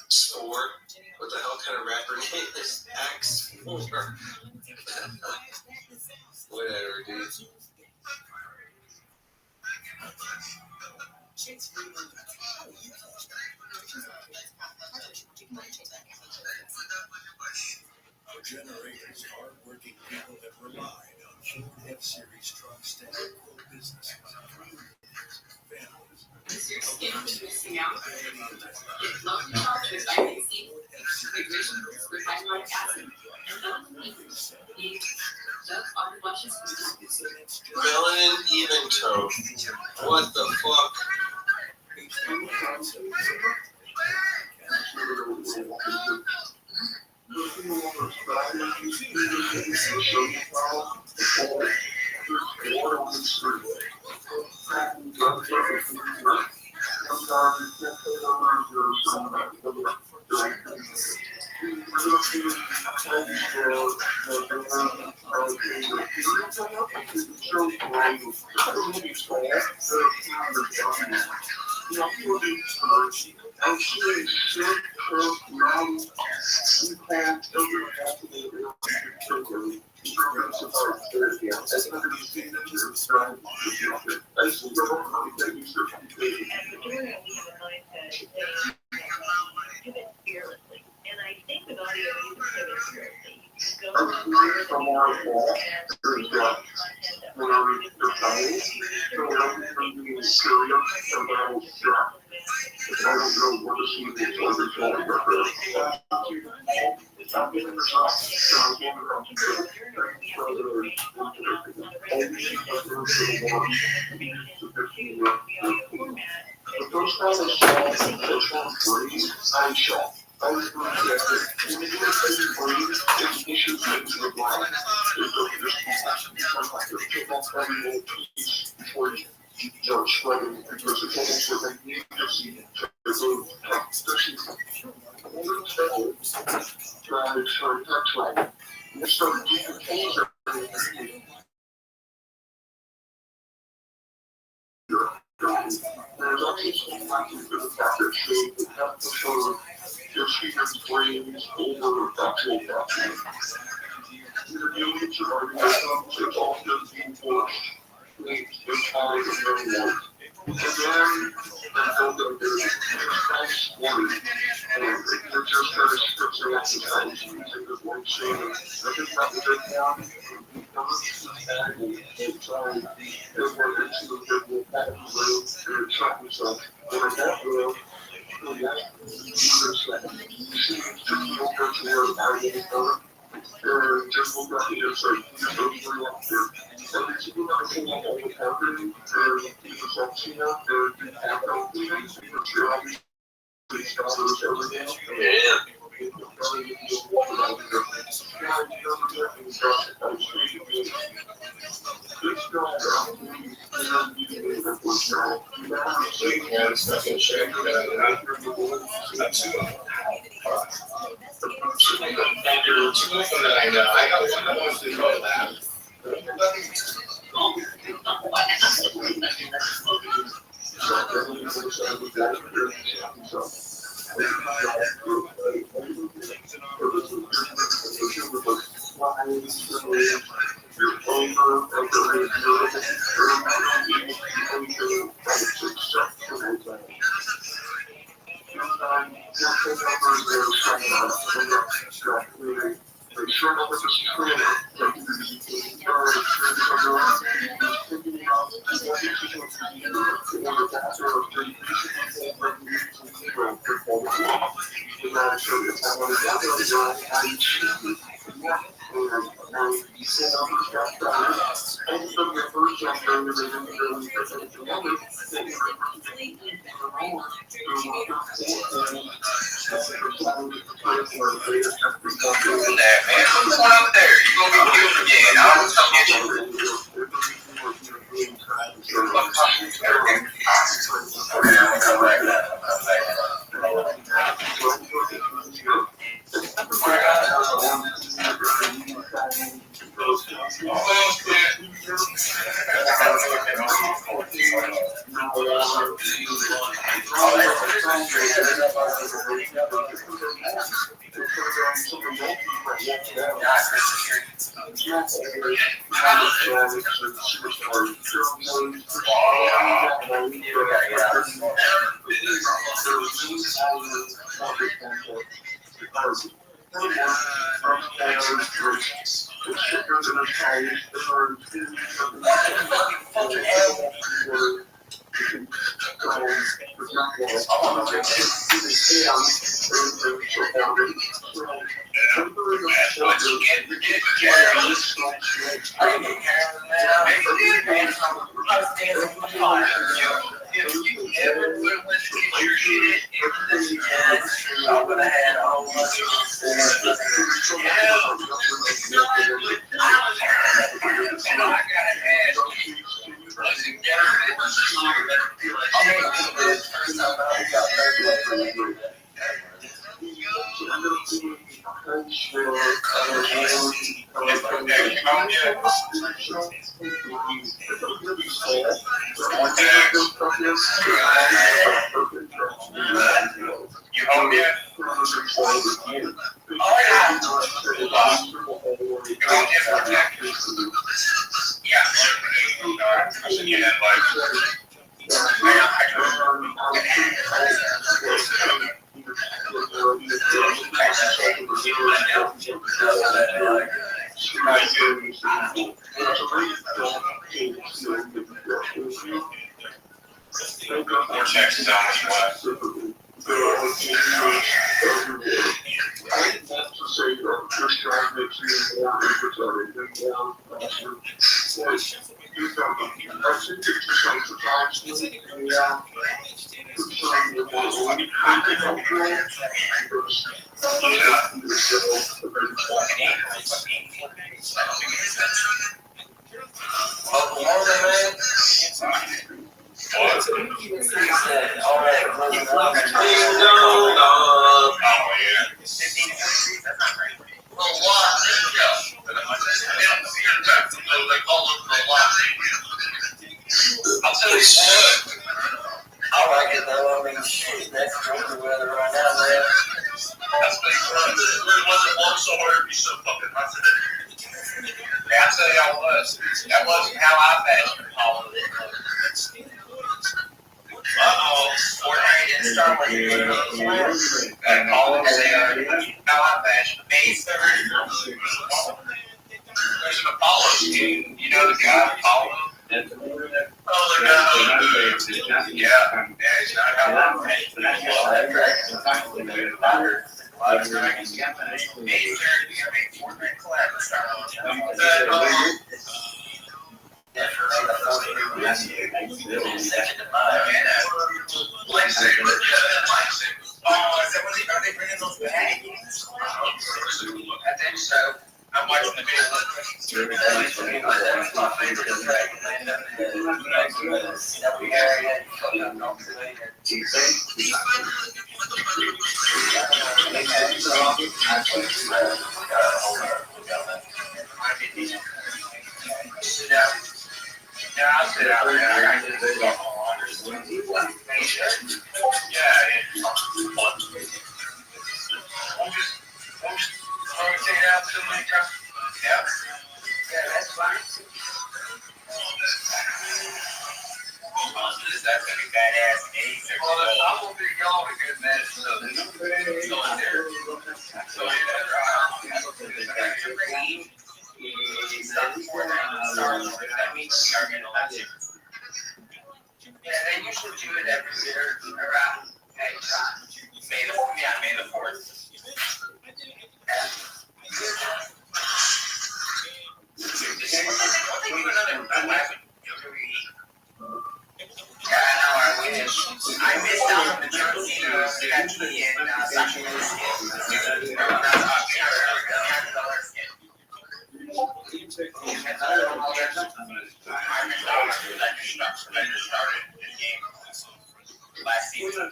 Spore? What the hell kind of rapper name is X4? Whatever, dude. For generations, hardworking people have relied on Ford F-Series trucks to help grow businesses, communities, families. Is your skin missing out? It's low in with vitamin C, hydration with hyaluronic acid, and those body washes Melanin even tone. What the fuck? May the 4th. I missed out on the Tarantino statue in Sasha last season.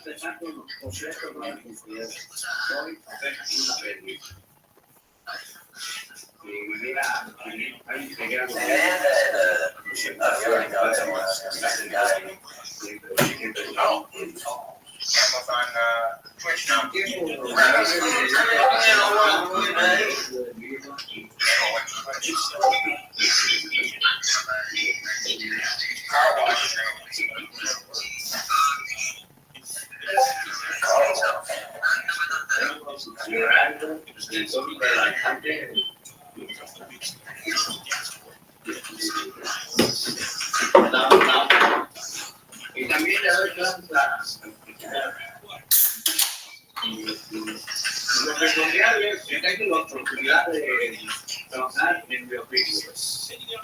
Amazon Twitch now. Car wash. Y también le doy clases los responsabilios que tengo la oportunidad de trabajar en bioquímica.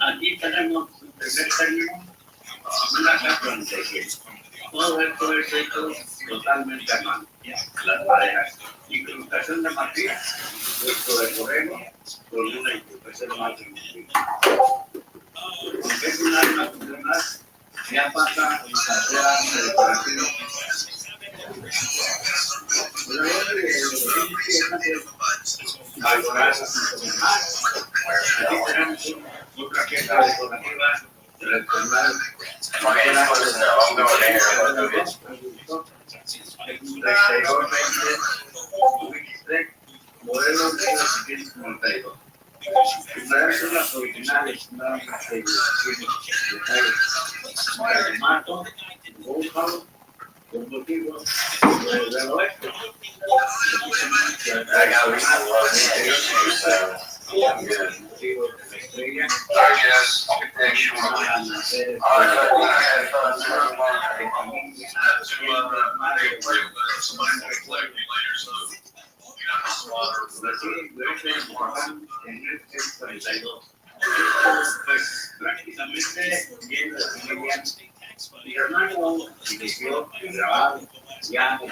Aquí tenemos un primer término, una capa de todo esto es hecho totalmente a mano. Las maderas, incrustación de matriz, puesto de correo, con una incrustación más de aunque es un arma funcional, ya pasa a ser decorativo. Otra pieza decorativa tradicional. Modelos de 1992. Son las originales, nada más de formato, búfalo, con motivos del oeste. Pues prácticamente viendo mi hermano inició a grabar ya el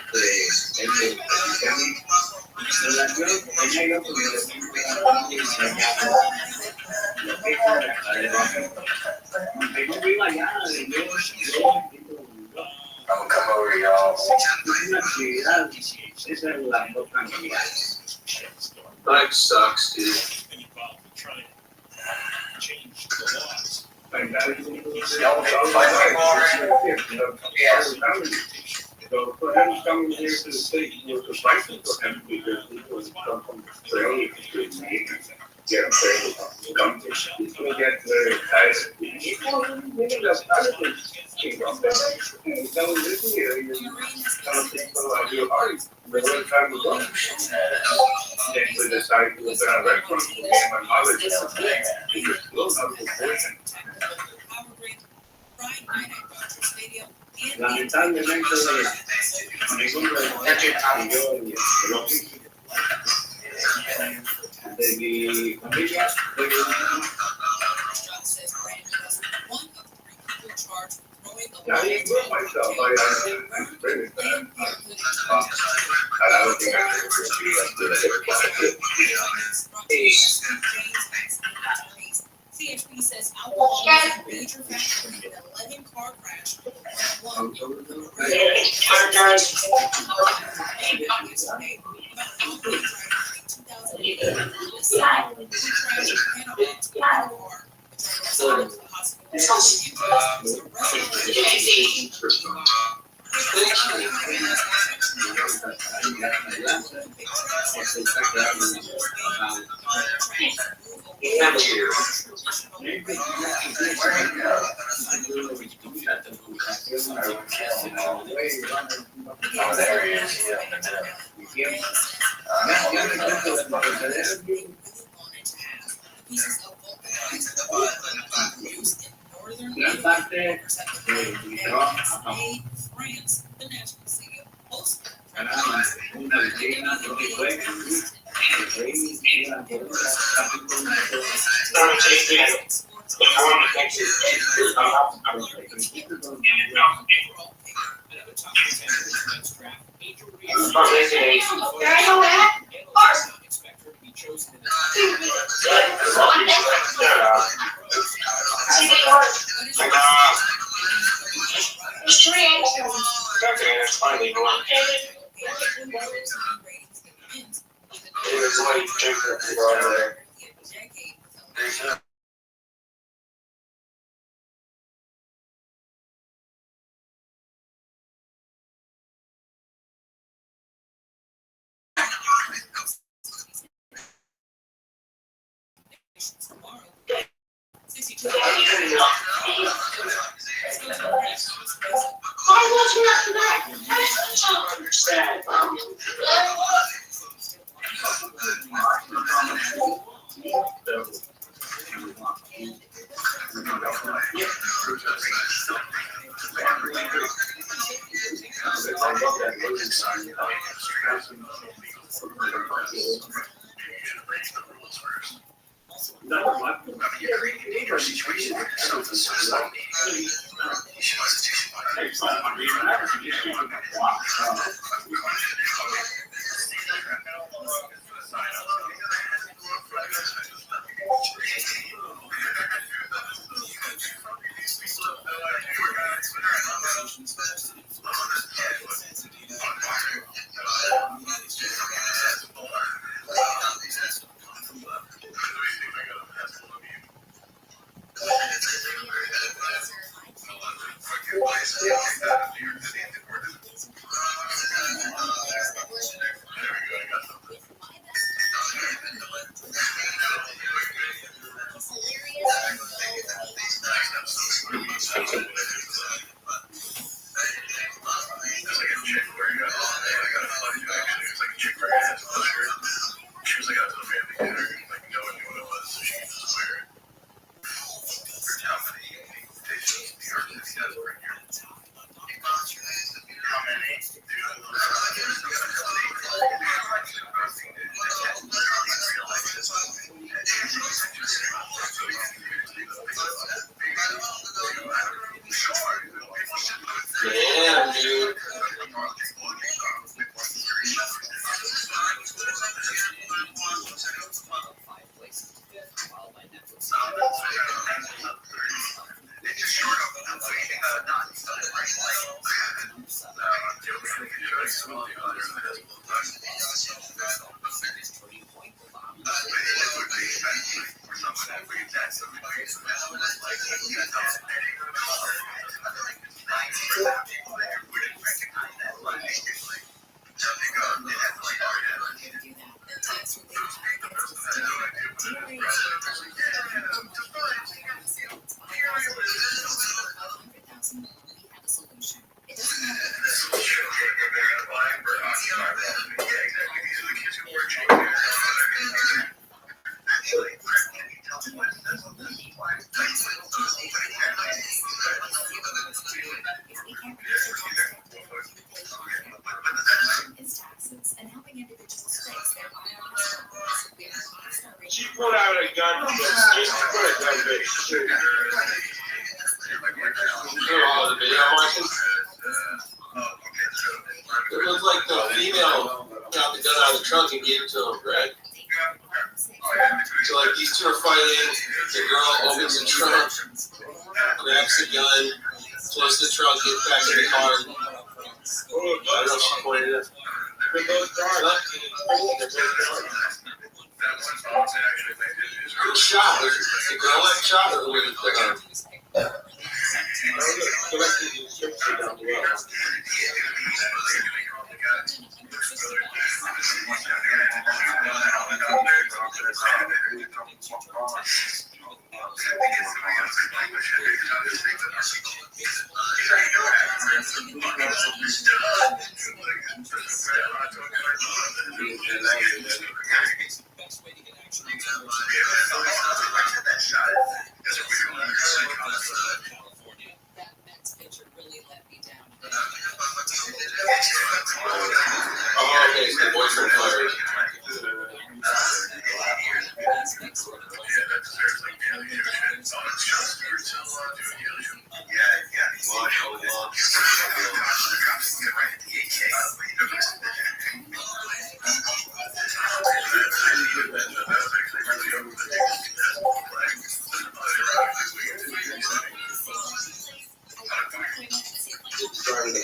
relación en ello con aunque no viva allá, I'm gonna come over, y'all. es una actividad, esa es la dos tranquilidades. Bike sucks, dude. So for him coming here to the state was a blessing for him because he was come from Australia to get him trained. Come to get the guys. Then we decided to open a restaurant for me and my mother. He was still not supporting. Lamentablemente, ningún de mi familia fue I enjoy myself. I'm very glad. I don't think I can be as good as everybody. CHP says alcohol was a major factor in an 11-car crash. Yesterday, about alcohol driving in 2008 who crashed and ran off the car. The driver was taken to the hospital. Gran parte de mi trabajo France, the national city of Post. una disciplina que fue Damn, dude. She pulled out a gun. She put a gun, bitch. You know all the video watching? It looks like the female got the gun out of the trunk and gave it to him, right? So like these two are fighting. The girl opens the trunk, grabs the gun, closes the trunk, gets back in the car. I don't know if she pointed it. Good shot. The girl like shot or with the gun? The rest of the description down below.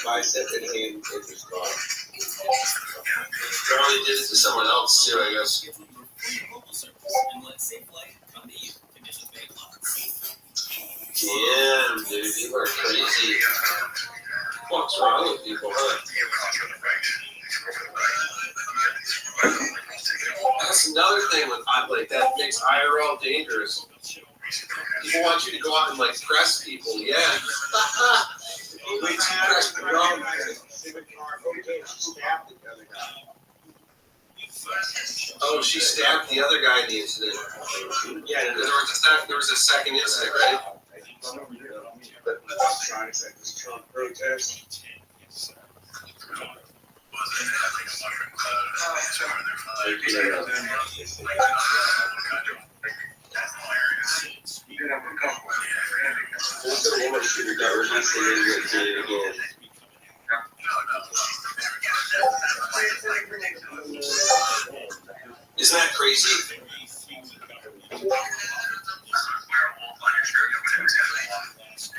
bicep and hand in his car. Probably did it to someone else too, I guess. Damn, dude, you are crazy. What's wrong with people, huh? That's another thing with like that makes IRL dangerous. People want you to go out and like press people, yeah. Wait, press the wrong Oh, she stabbed the other guy in the incident. Yeah, there was a second incident, right? Trying to set this Trump protest. Who's the woman shooter got released and then did it again? Isn't that crazy?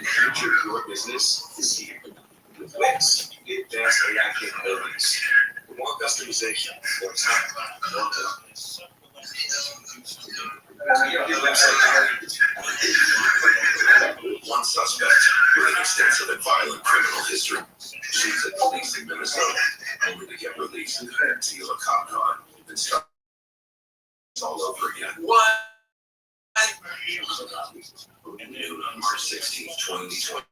Future of your business is here. With Wix, you get advanced AI capabilities. More customization, more time, more confidence. Your website. One suspect with an extensive and violent criminal history shoots at police in Minnesota, only to get released and steal a cop car and start all over again. What? Noon on March 16, 2020.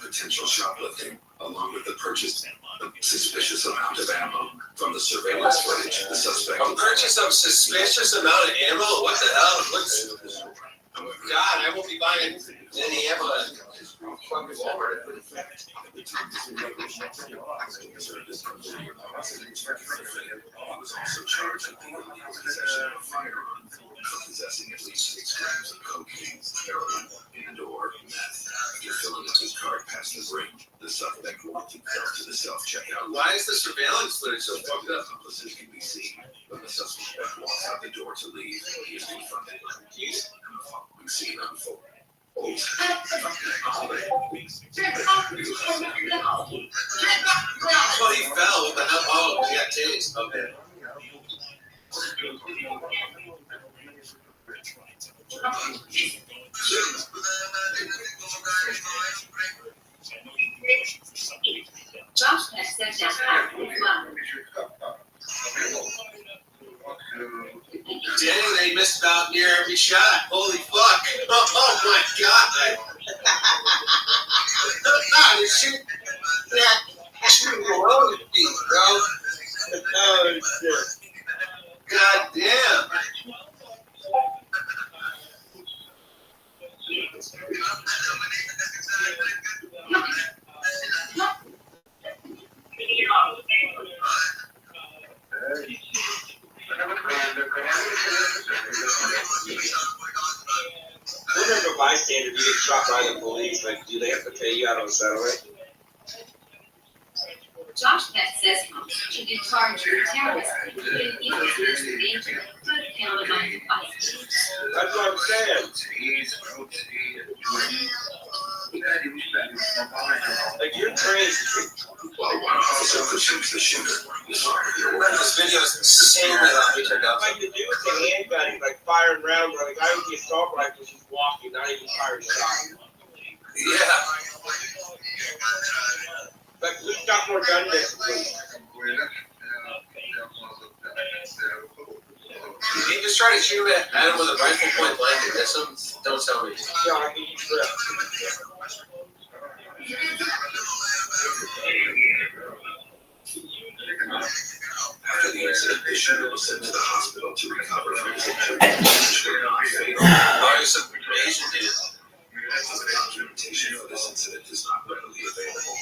Potential shoplifting, along with the purchase of suspicious amount of ammo from the surveillance footage. The suspect. A purchase of suspicious amount of ammo? What the hell? God, I won't be buying any ammo. Fucking Walmart. He was also charged with the illegal possession of a firearm for possessing at least 6 grams of cocaine, heroin, and/or meth. After filling up his cart past the brink, the suspect walked himself to the self-checkout. Why is the surveillance footage so fucked up? Accomplices can be seen when the suspect walks out the door to leave. He is confronted by the following scene unfold. Well, he fell. What the hell? Oh, he got tased. Okay. Josh has said that Dang, they missed about near every shot. Holy fuck. Oh my god. They're shooting below the feet, bro. Oh shit. God damn. Whenever a bystander, you get shot by the police, like, do they have to pay you out on settlement? Josh Peck says he did charge with terrorism, including equals to danger, but counted on the fight. That's what I'm saying. Like, you're crazy. Well, one officer pursues the shooter. This video is insanely loud. Like, the dude with the handgun, he's like firing rounds, or the guy with the assault rifle, he's walking, not even firing shots. Yeah. Like, who's got more gun discipline? You just try to shoot at him with a rifle point blank and miss him? Don't tell me. Yeah, I think he's correct. After the incident, the shooter was sent to the hospital to recover from his injuries, which were not fatal. There's some information, dude. The documentation for this incident is not readily available.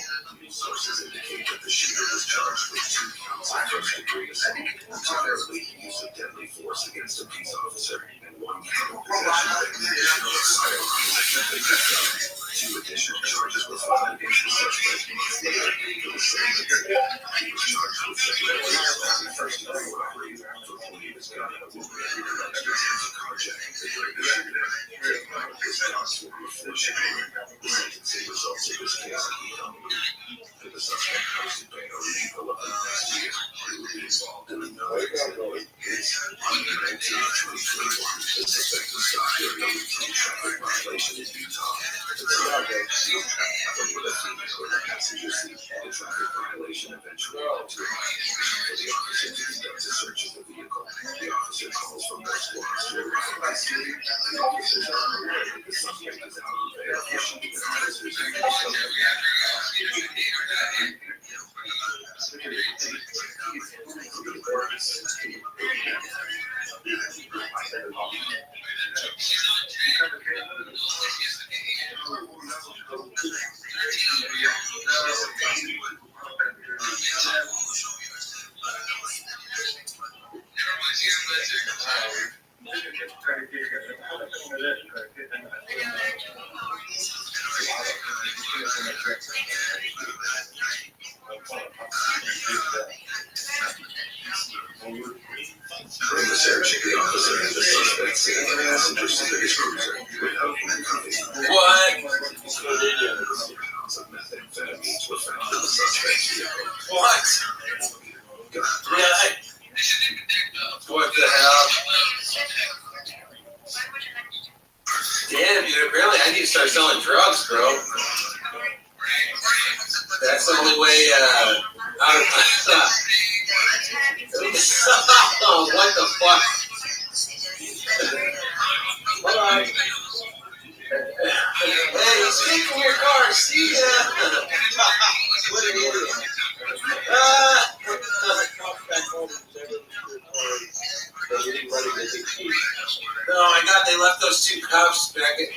Sources indicate that the shooter was charged with 2 counts of first-degree assault, primarily use of deadly force against a peace officer, and 1 count of possession of ammunition or firearms. 2 additional charges were filed against the suspect months later for the same incident. He was charged with secondary assault and first-degree robbery for pointing his gun at a woman who alleged attempted carjacking during the shooting. his dogs were unfortunate. The sentencing results of this case are becoming. The suspect posted bail in April of last year. He would be involved in another incident. It's on the 19th of 2021. The suspect was stopped during a routine traffic violation in Utah. The target with a female in the passenger seat. The traffic violation eventually led to a violation for the officer to conduct a search of the vehicle. The officer calls for more squads to arrive at the scene. The officers are unaware that the suspect is out on bail for shooting at officers in the During the search, the officer and the suspect sitting in the passenger seat of his cruiser without handcuffing. What? Pounds of methamphetamines were found in the suspect's vehicle. What? Yeah. What the hell? Damn, dude, apparently I need to start selling drugs, bro. That's the only way out of oh, what the fuck? Hold on. Hey, speak from your car, see ya. What an idiot. Oh my god, they left those two cops back at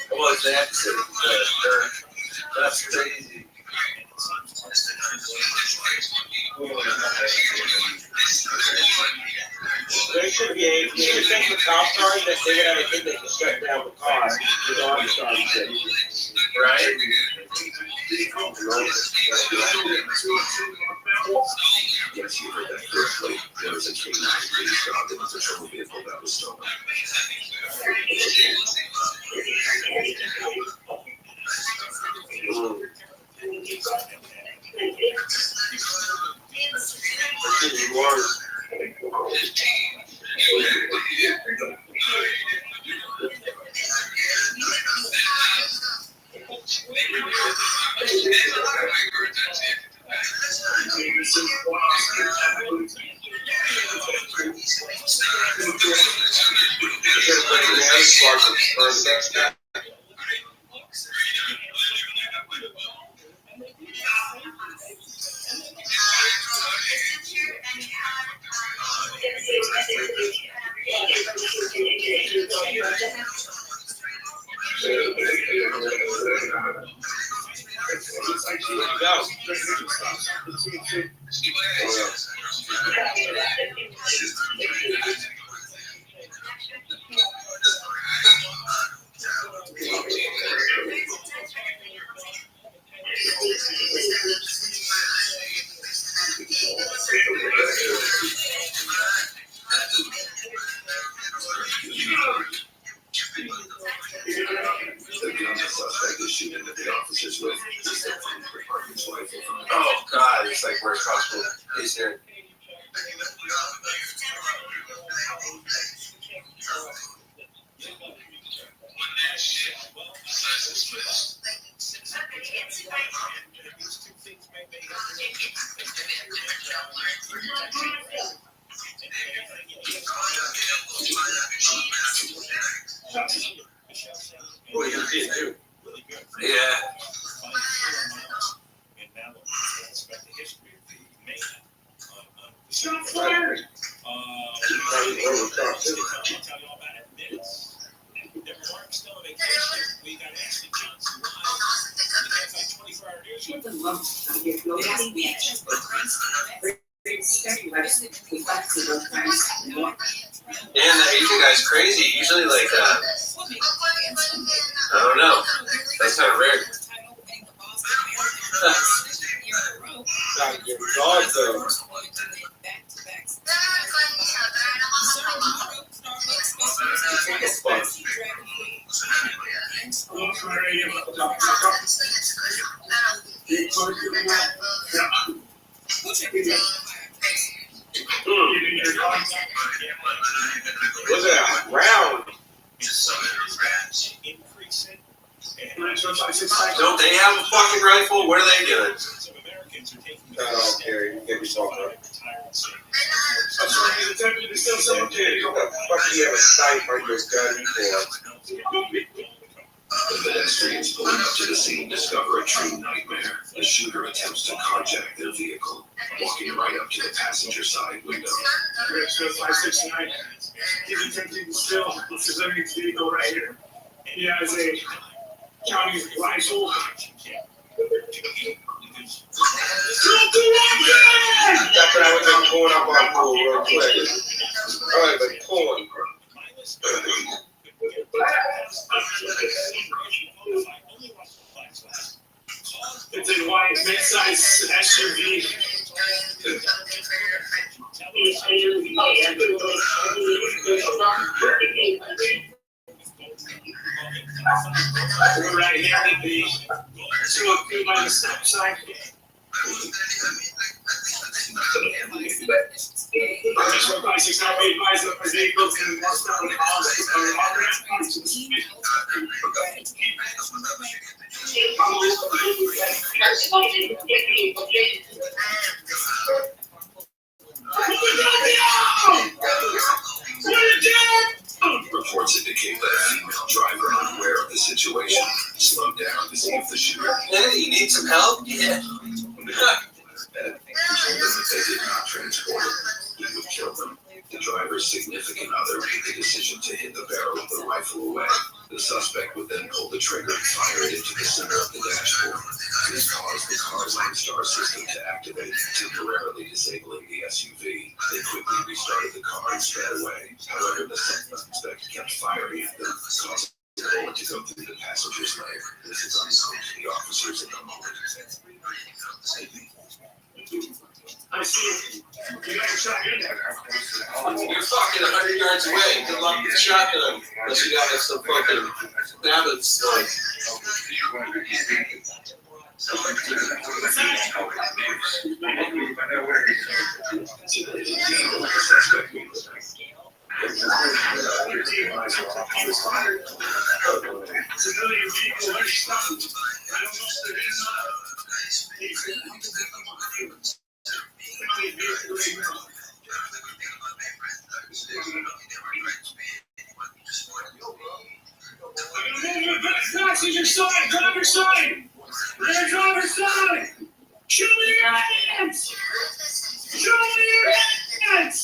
what was the accident? That's crazy. There should be a, you should think the cop cars that they would have a kid that can shut down the car with arm charge. Right? Yes, you heard that correctly. There was a K9 police dog in the patrol vehicle that was stolen. Oh god, it's like where's possible. Is there? Well, you can see it too. Yeah. Damn, that Asian guy's crazy. Usually, like, I don't know. That's kind of rare. What's that? Round. Don't they have a fucking rifle? What are they doing? I don't care. You get yourself up. What the fuck do you have a sight on your gun for? The pedestrians pulling up to the scene discover a true nightmare. The shooter attempts to carjack their vehicle, walking right up to the passenger side window. 569. He's attempting to steal this enemy's vehicle right here. He has a county rifle. That's what I was just pulling up on pool real quick. Alright, but pulling. It's a white mid-size SUV. We're right here at the 202 by the stop sign. Additional 569 be advised that the vehicles in westbound houses are on to the speed. Reports indicate that a female driver, unaware of the situation, slowed down to see if the shooter. Hey, you need some help? Yeah. Told them if they did not transport him, he would kill them. The driver's significant other made the decision to hit the barrel of the rifle away. The suspect would then pull the trigger and fire it into the center of the dashboard. This caused the car's OnStar system to activate, temporarily disabling the SUV. They quickly restarted the car and sped away. However, the suspect kept firing at them, causing the bullet to go through the passenger's leg. This is unknown to the officers at the moment. I see. You got your shotgun there. You're fucking 100 yards away. Good luck with the shotgun. Unless you got some fucking rabbits. Passenger side, driver's side! Driver's side! Show me your hands! Show me your hands!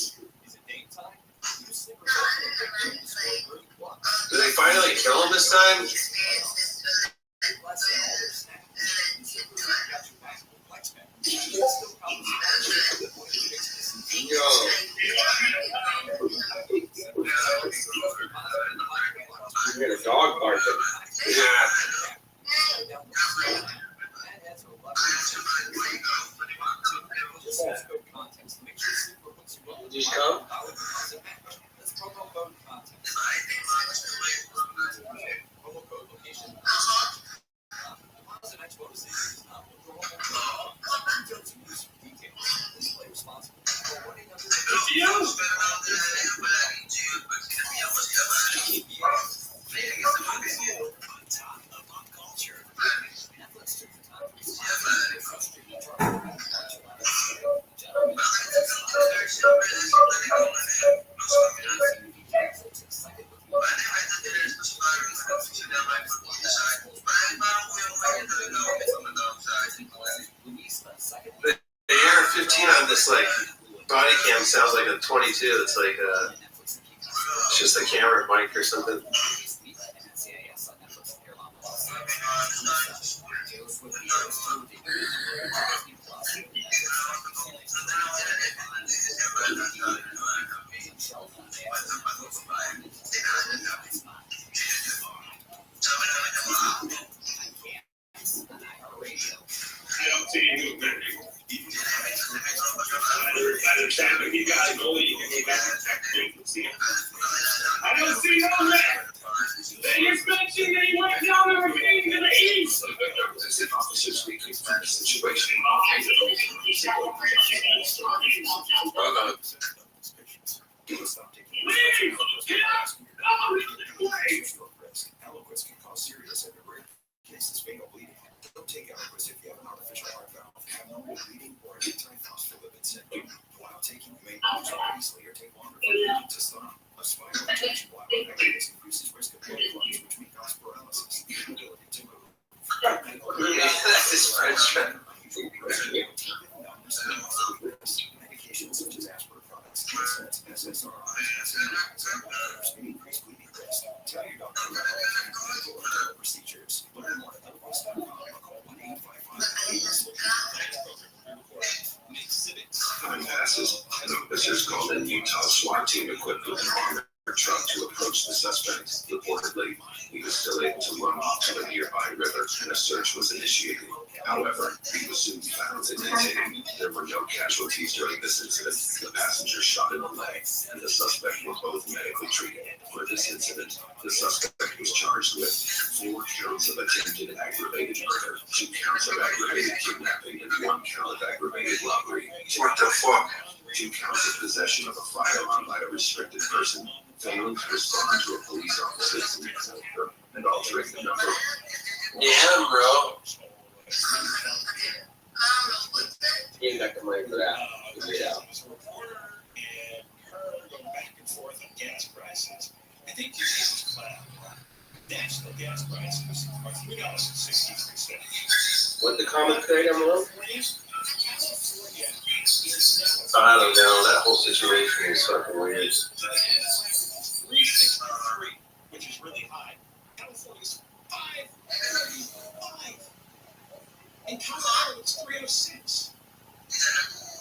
Did they finally kill him this time? Yo. You get a dog barking. Yeah. Did you come? The AR-15 on this like body cam sounds like a 22. It's like it's just a camera mic or something. I don't see any movement. By the time he got a goal, you can go back and check. I don't see no movement. increases fatal bleeding. Don't take Eliquis if you have an artificial heart valve, abnormal bleeding, or antiphospholipid syndrome. While taking, you may lose more easily or take longer for bleeding to stop. A spinal injection while Eliquis increases risk of blood clots, which may cause paralysis, the inability to move. That's his French friend. Medications such as aspirin products, NSAIDs, SSRIs, SNRIs, and others may increase bleeding risk. Tell your doctor about all medical and medical procedures. Learn more at Eliquis.com or call 1-855-8-SLEEP. Time passes, and officers called in Utah SWAT team equipped with an armored truck to approach the suspect. Reportedly, he was still able to run off to a nearby river, and a search was initiated. However, he was soon found and detained. There were no casualties during this incident. The passenger shot in the leg, and the suspect were both medically treated. For this incident, the suspect was charged with 4 counts of attempted aggravated murder, 2 counts of aggravated kidnapping, and 1 count of aggravated robbery. What the fuck? 2 counts of possession of a firearm by a restricted person, failing to respond to a police officer's encounter, and altering the number. Yeah, bro. You ain't got the money for that. Figure it out. Reporter and her go back and forth on gas prices. I think your name is cloud. National gas prices are $3.63. What the common trade I'm on? California is now I don't know. That whole situation is fucking weird. $3.63, which is really high. California's $5.35. In Colorado, it's $3.06.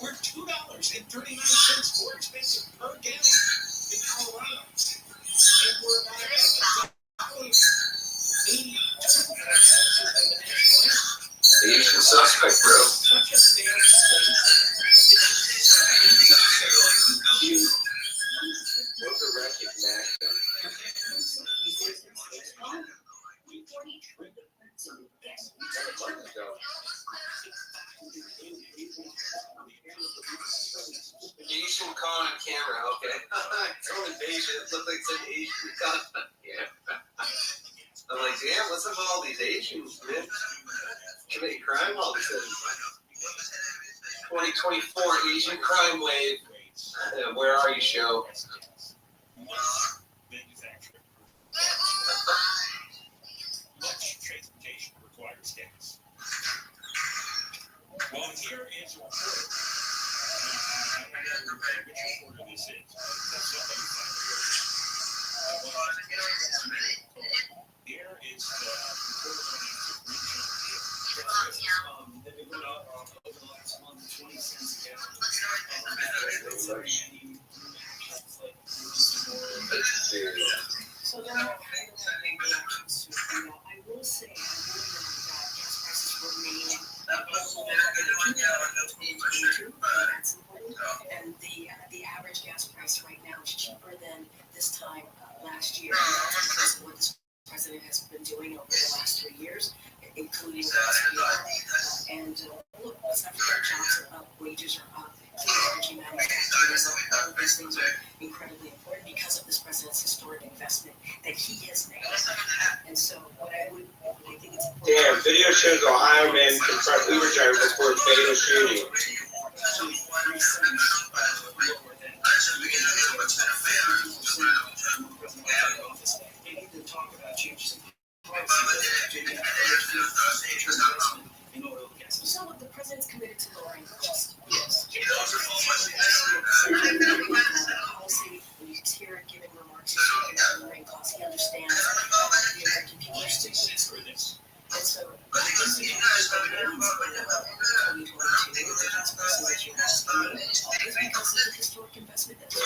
We're $2.39 more expensive per gallon in Colorado. And we're about $1.82 Asian suspect, bro. such a What's a wreckage, man? Asian calling on camera, okay. It's only Asian. It looks like it's an Asian calling. Yeah. I'm like, damn, what's up with all these Asians, man? Commit crime all of a sudden. 2024 Asian crime wave. Where are you, show? manufacturing. Much transportation requires gas. Well, here is a report. I don't know which reporter this is. That's somebody here is the report on they've been going up over the last month, 20 cents a gallon. So there are reactions to that. I will say, I know that gas prices remain that's important. And the average gas price right now is cheaper than this time last year. And that's because of what this president has been doing over the last 3 years, including the SBR. And look, let's not forget, jobs are up, wages are up, clean energy manufacturing is up. All of these things are incredibly important because of this president's historic investment that he has made. And so what I think it's important. Damn, video shows Ohio man confront Uber driver before fatal shooting. They need to talk about changes in oil and gas. So look, the president's committed to lowering costs. Yes. Policy, when you hear it giving remarks, he's talking about lowering costs. He understands the American people are sticklers for this. And so, this is 2022, the gas prices that you have to pay, is because of the historic investment that's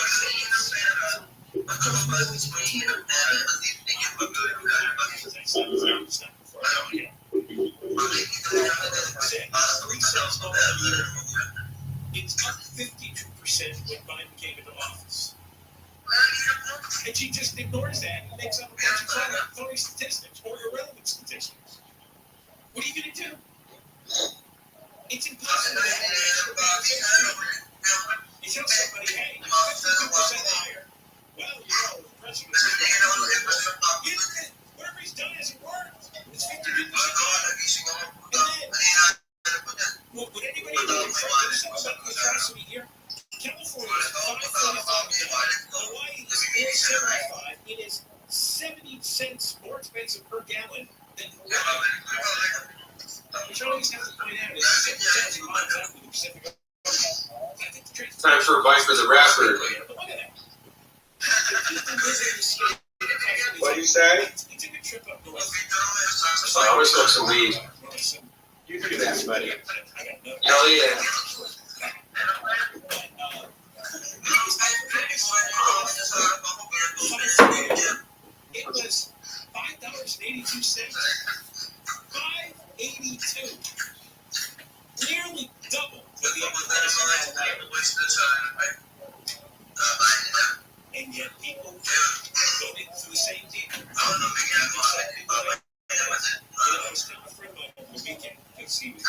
It's up 52% when Biden came into office. And she just ignores that and makes up a bunch of phony statistics or irrelevant statistics. What are you going to do? It's impossible to have an answer about it. You tell somebody, hey, 52% higher. Well, you know, the president said, Time for a bite for the rapper. Look at that. What do you say? He took a trip up north. So I always smoke some weed. You do that, buddy. Hell yeah. It was $5.82. $5.82. Nearly double what the other and yet people voted for the same deal. I was telling a friend of mine over the weekend because he was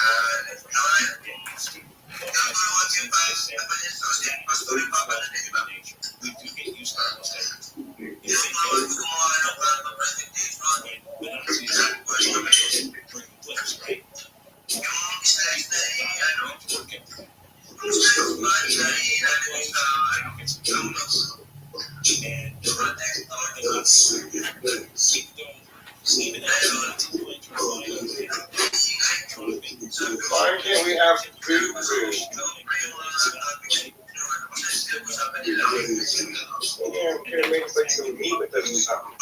we do get used to almost everything. Right? Why can't we have food? Yeah, can make like some meat with this or something.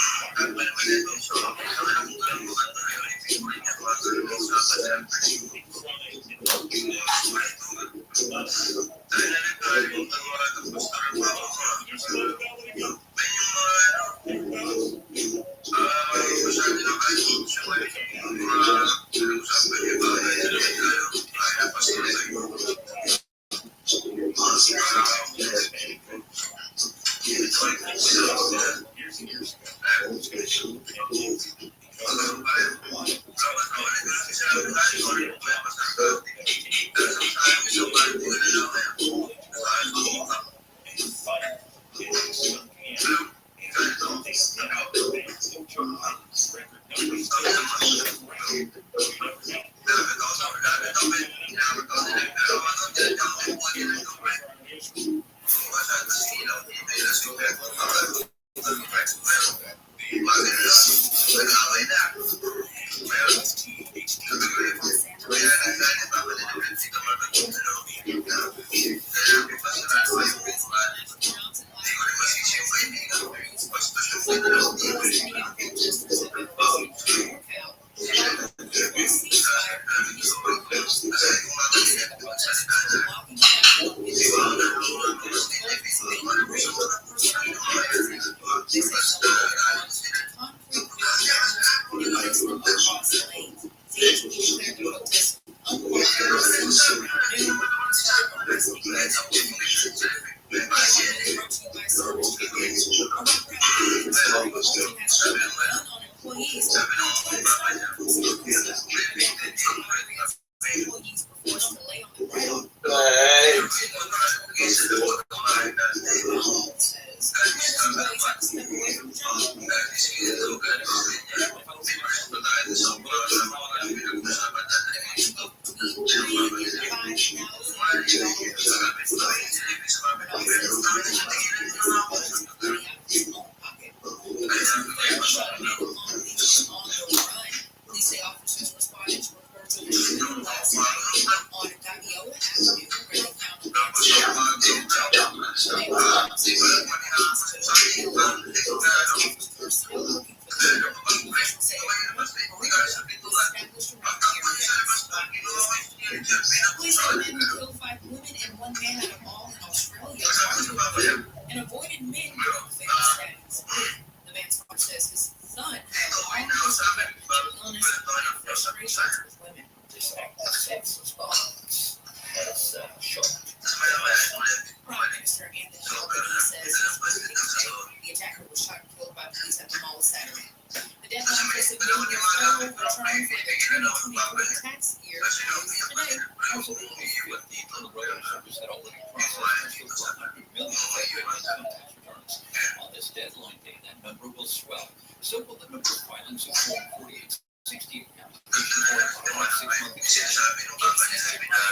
On this deadline day, that number will swell. So will the number of filings of Form 4860 accounts.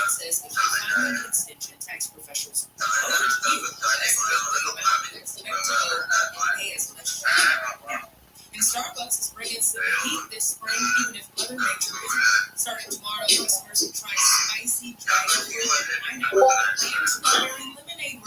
Says the filing extension tax professionals and Starbucks is bringing some heat this spring, even if Mother Nature isn't. Starting tomorrow, customers can try spicy dragon fruit and pineapple and strawberry lemonade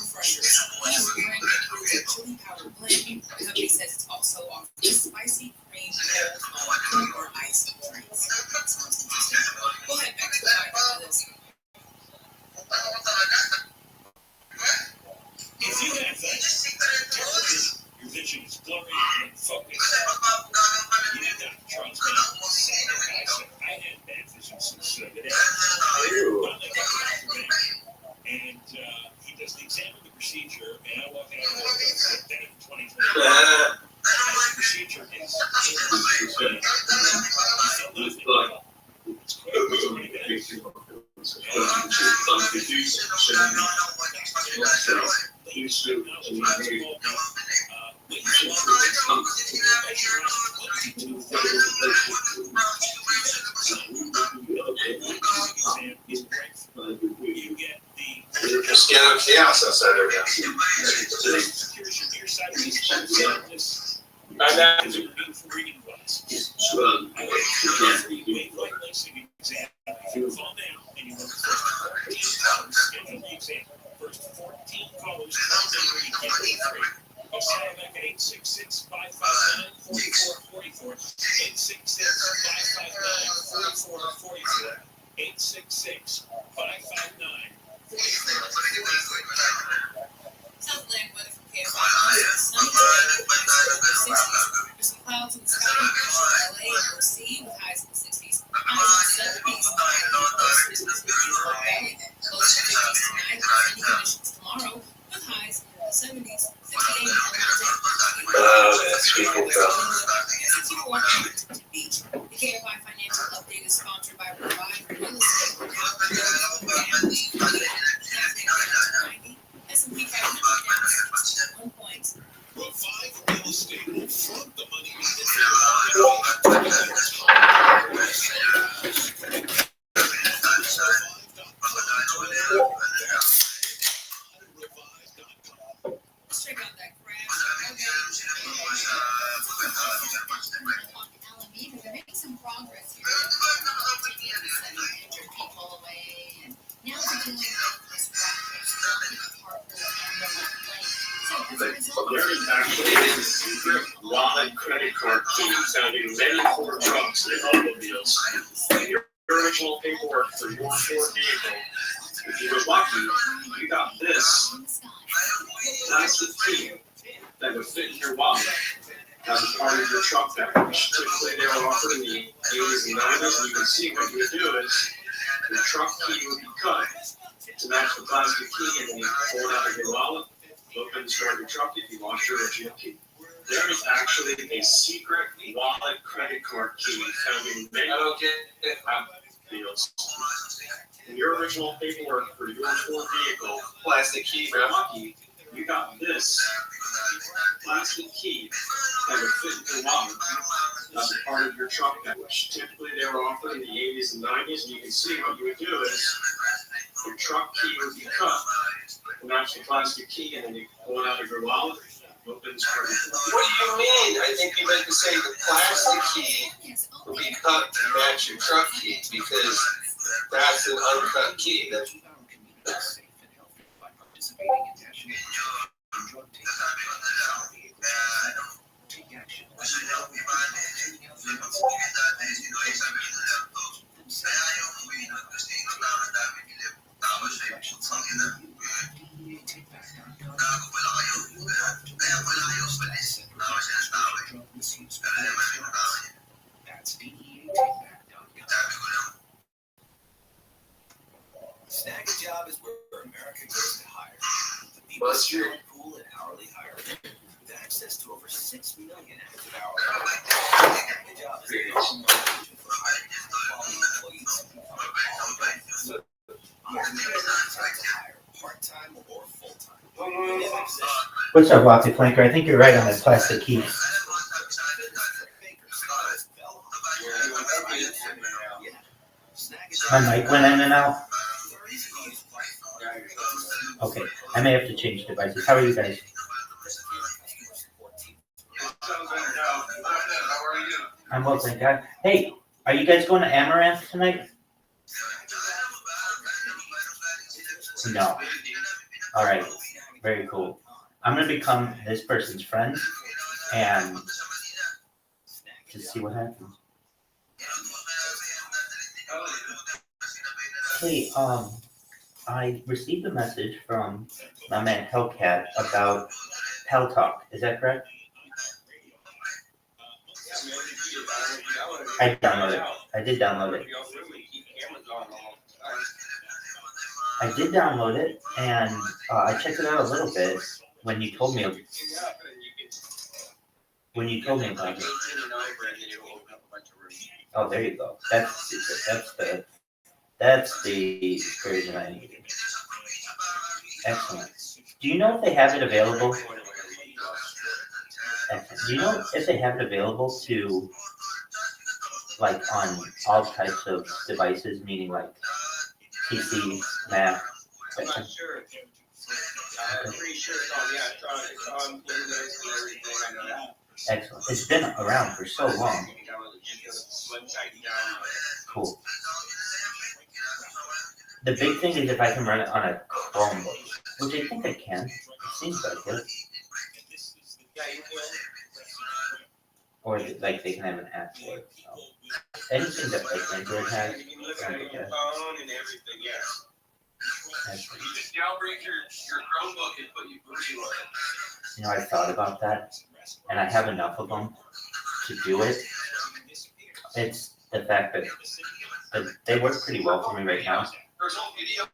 Just get out of chaos outside there, guys. I'm not reading glasses. Fall down and you work schedule the exam. First 14 callers get free. You sign back at 866-559-4444. 866-559-4444. 866-559-4444. Southland weather from KFI. Sunny today, there's some clouds in the sky, LA and OC with highs in the 60s, highs in the 70s, close to 50s tonight, sunny conditions tomorrow with highs in the 70s, 68 That's people go. Beach. The KFI financial update is sponsored by Rabbi Real Estate. S&P 500 down 1 point. Revive Real Estate will front the money needed Let's check out that crash. Alameda, they're making some progress here. Injured people away, and now they're doing this practice, blocking a carpool and the lane. So as a result, There is actually a secret wallet credit card key found in many Ford trucks and automobiles. Your original paperwork for your Ford vehicle. If you were lucky, you got this. That's the key that would fit in your wallet. That was part of your truck package. Typically, they were offered in the 80s and 90s, and you can see what you would do is your truck key would be cut to match the plastic key, and then you pull it out of your wallet, open and start your truck if you lost your original key. There is actually a secret wallet credit card key found in many automobiles. In your original paperwork for your Ford vehicle, Plastic key, if you're lucky, you got this plastic key that would fit in your wallet as a part of your truck package. Typically, they were offered in the 80s and 90s, and you can see what you would do is your truck key would be cut to match the plastic key, and then you pull it out of your wallet, open and start your truck. What do you mean? I think you meant to say the plastic key will be cut to match your truck key because that's an uncut key. That's Snag a job is where America goes to hire. The people Well, that's true. pool and hourly hiring with access to over 6 million active hours. Snag a job is a quality employees. Hire part-time or full-time. What's up, Rocky Flanker? I think you're right on that plastic key. My mic went in and out. Okay, I may have to change devices. How are you guys? I'm well, thank God. Hey, are you guys going to Amaranth tonight? No. All right. Very cool. I'm going to become this person's friend and just see what happens. Hey, I received a message from my man Hellcat about Hell Talk. Is that correct? I downloaded it. I did download it. I did download it, and I checked it out a little bit when you told me. When you told me about it. Oh, there you go. That's the secret. That's the version I needed. Excellent. Do you know if they have it available? Excellent. Do you know if they have it available to, like, on all types of devices, meaning like PC, Mac? I'm not sure. I'm pretty sure it's on Windows and everything. I know that. Excellent. It's been around for so long. Cool. The big thing is if I can run it on a Chromebook, which I think I can. It seems like it. Or like they can have an app for it. So. Anything that like Android has. You can look at it on your phone and everything, yes. Excellent. You just jailbreak your Chromebook and put your Booty on it. You know, I thought about that, and I have enough of them to do it. It's the fact that they work pretty well for me right now. There's whole video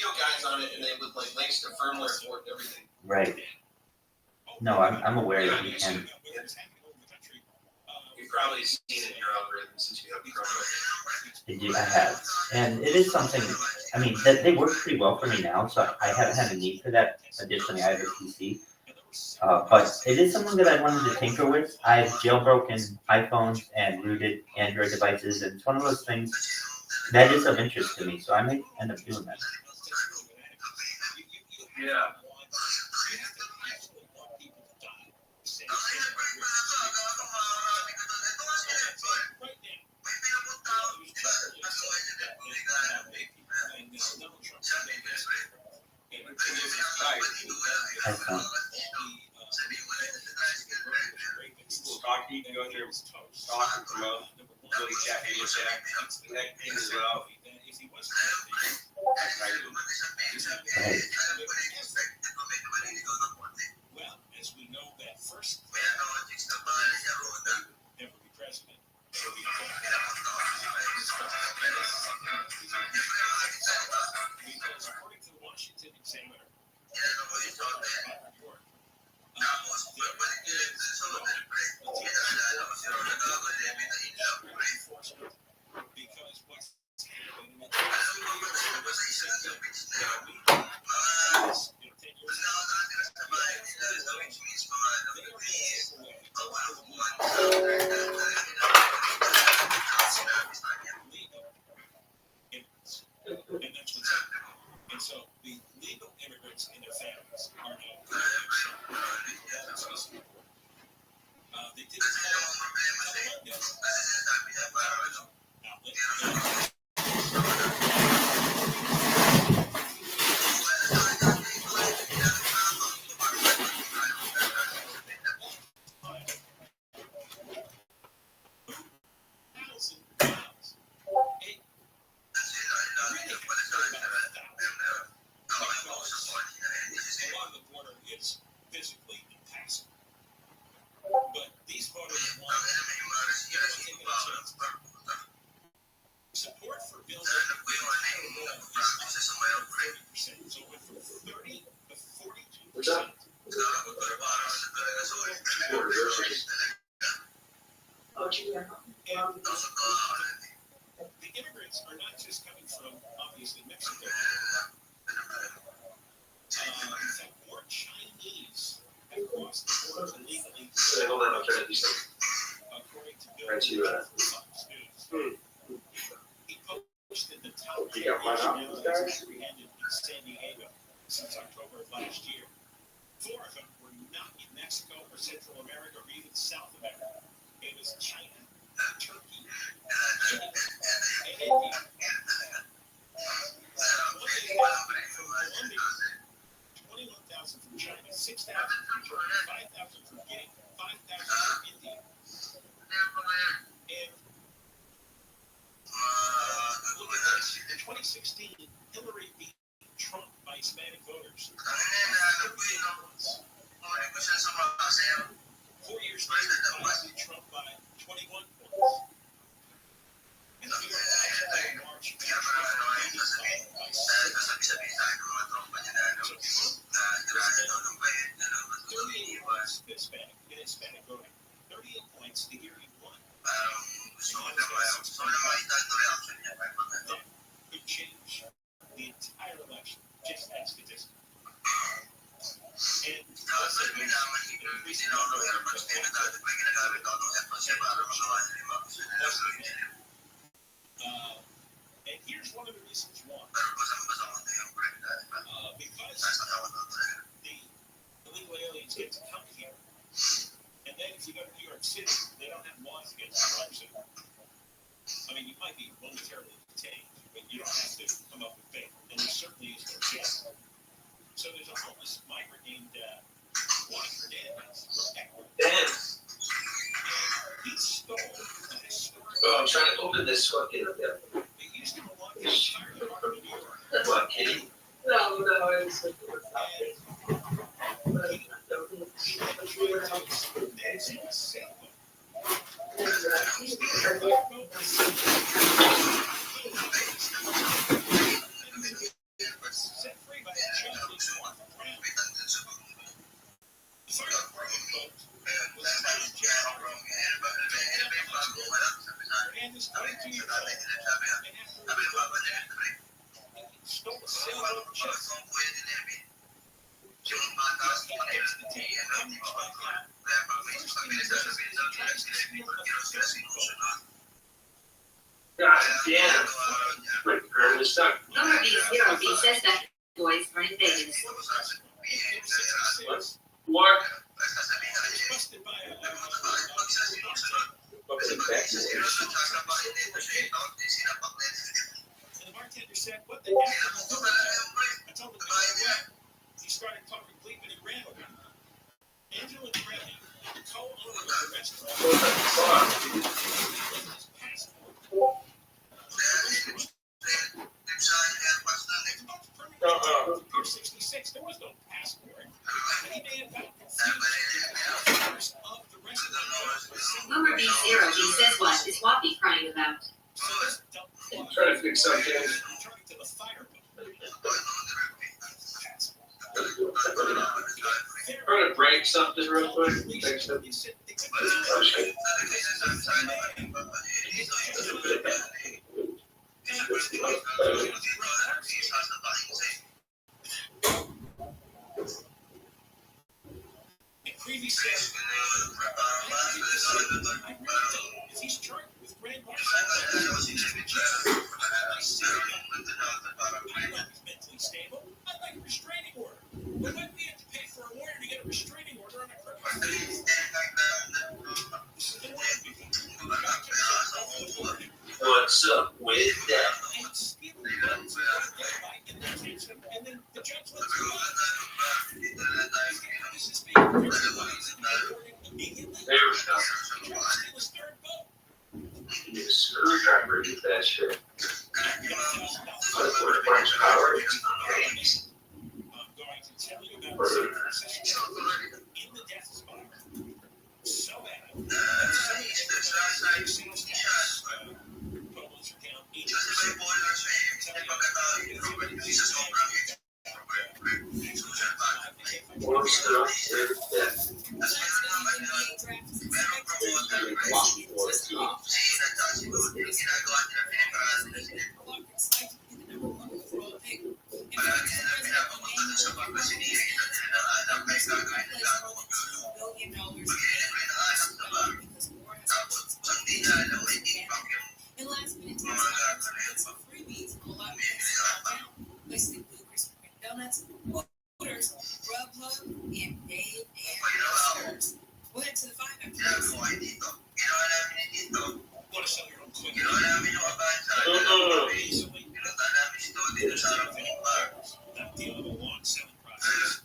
guides on it, and they with like links to firmware for it and everything. Right. No, I'm aware that you can. You've probably seen it in your algorithm since you have Chromebook. I have, and it is something. I mean, they work pretty well for me now, so I haven't had a need for that. Additionally, I have a PC, but it is something that I wanted to tinker with. I've jailbroken iPhones and rooted Android devices, and it's one of those things that is of interest to me. So I may end up doing that. Yeah. Excellent. People talk to you, can go through talk and promote, really chat in connect as well. Right. Well, as we know, that first never be president. Because according to the Washington Examiner, because what's and so the legal immigrants and their families are now they did along the border is physically impassable. But these voters want support for bills is up 30%. So it went from 30 to 42%. The immigrants are not just coming from, obviously, Mexico. In fact, more Chinese have crossed the border illegally. Hold on, I'm trying to do something. According to Bill Right to, Fox News. He posted the top You got mine out, nationalities apprehended in San Diego since October of last year. 4 of them were not in Mexico or Central America or even South America. It was China, Turkey, India, and India. 21,000 from China, 6,000 from Turkey, 5,000 from Guinea, 5,000 from India. And look at this. In 2016, Hillary beat Trump by Hispanic voters. 4 years later, Biden beat Trump by 21 points. And the New York Times in March beat Trump by 38 points Hispanic in Hispanic voting. 38 points the year he won. Here's one of the reasons why. Because the illegal aliens get to come here, and then if you go to New York City, they don't have laws against corruption. I mean, you might be momentarily detained, but you don't have to come up with bail, and there certainly is no jail. So there's a homeless migrant named Juan Hernandez from Ecuador. Damn. He stole a historic. Oh, I'm trying to open this fucking. They used to belong to the fire department in New York. What, kitty? No, it's. Set free by the Chinese North Brown. The fire department was Hernandez, 22 years old, and after stole a sailboat chest. God damn. My arm is stuck. Number B0B says that boys are in Vegas. What? Busted by a What's in Texas? and the bartender said, "What the heck am I doing?" I told him to go away. He started talking bleep and he ran away. Angela Grady, the co-owner of the restaurant, his passport. Pier 66, there was no passport. He may have gotten confused of the restaurant. Number B0B says what is Wappy crying about? So this dumb I'm trying to fix something. returning to the fireboat. I'm trying to break something real quick. Fix it. He said they couldn't Oh, shit. And Creevy said, if he's charged with grand larceny, I know he's mentally stable. I'd like a restraining order. Why would we have to pay for a lawyer to get a restraining order on a criminal? This is the word. What's up with that? And stealing guns and detention, and then the judge lets him go. This is being reported immediately. There we go. He tried to steal his third boat. You need a screwdriver to do that shit. $1,000. What a bunch of power. I'm going to tell you about the position in the death spiral. So bad. Totals are down 80%. More stuff there that And last minute tips for freebies on a lot of places downtown. Places include Krispy Kreme donuts, Hooters, Grubhub, and Dave and Buster's. We'll head to the 5 after this. Want to sell your own quick? Easily. Not deal with a long selling process.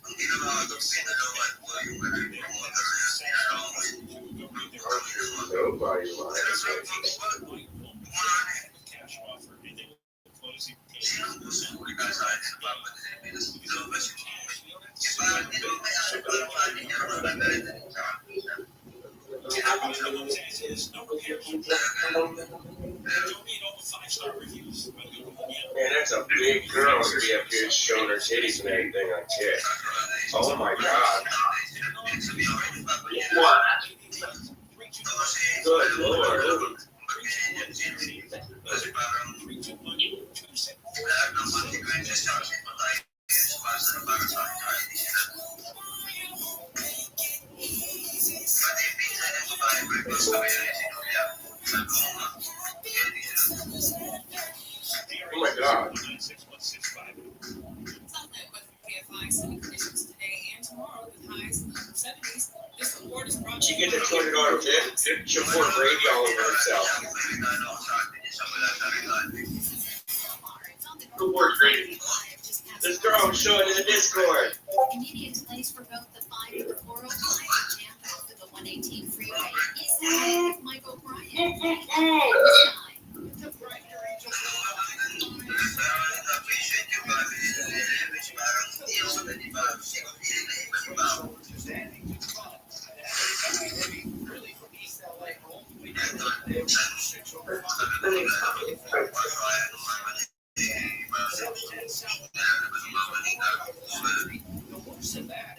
Nobody Cash offer, and they will close it. No repairs. Don't need all the 5-star reviews. Man, that's a big girl to be up here showing her titties and everything on Kit. Oh my god. what? Good lord. Oh my God. 96165. Southland weather for KFI, sunny conditions today and tomorrow with highs in the 70s. This report is brought to She you gets a by $200 tip. She'll pour gravy all over herself. Who pours gravy? This girl showing in the Discord. Convenient place for both the 5 and the 405 and jammed off of the 118 freeway. East side with Michael Bryant. This time. Really, from East LA home, we no worse than that.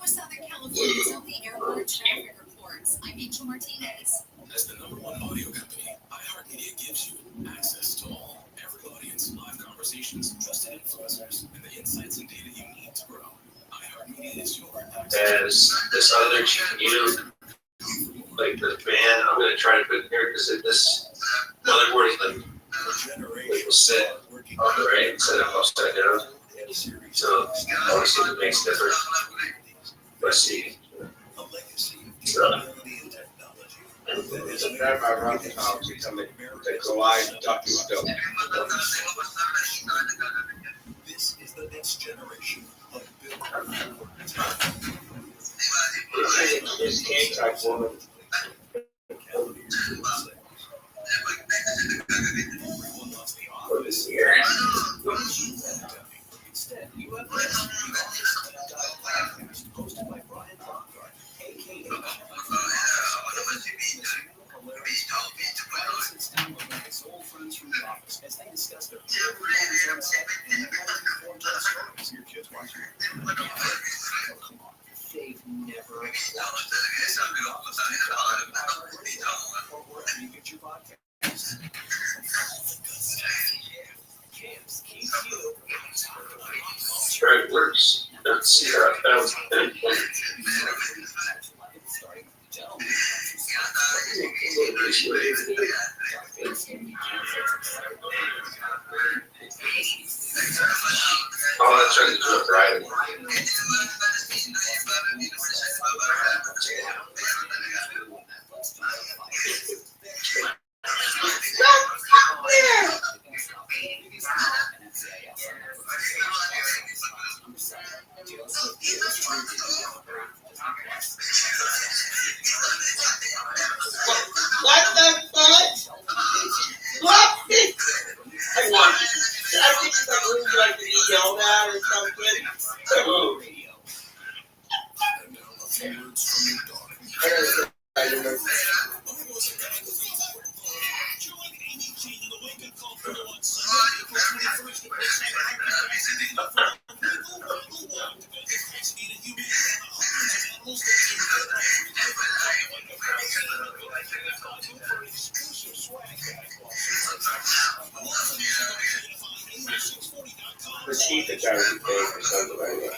With Southern California's only airport traffic reports, I'm Angel Martinez. As the #1 audio company, iHeartMedia gives you access to all, every audience, live conversations, trusted influencers, and the insights and data you need to grow. iHeartMedia is your access. As this other chicken, like the fan, I'm gonna try to put it here because this motherboard is like will sit upright instead of upside down. So obviously it makes a difference. Let's see. So, It's a Rabbi Rothschild becoming the Goliath talking still. This is the next generation of This game type woman. Everyone loves the For this year. Instead, you have hosted by Brian Lockhart, aka his old friends from the office as they discuss their problems on set and their informed stories. Your kids watching. Oh, come on. They've never watched The Office or wherever you get your podcasts. Camps keep you. sure it works. Let's see how it sounds. Starting with the gentleman. Oh, that's right. Do it right. What the fuck? What? I want. I think something's like to be yelled at or something. Oh. I don't know. The chief is trying to be paid for something like that.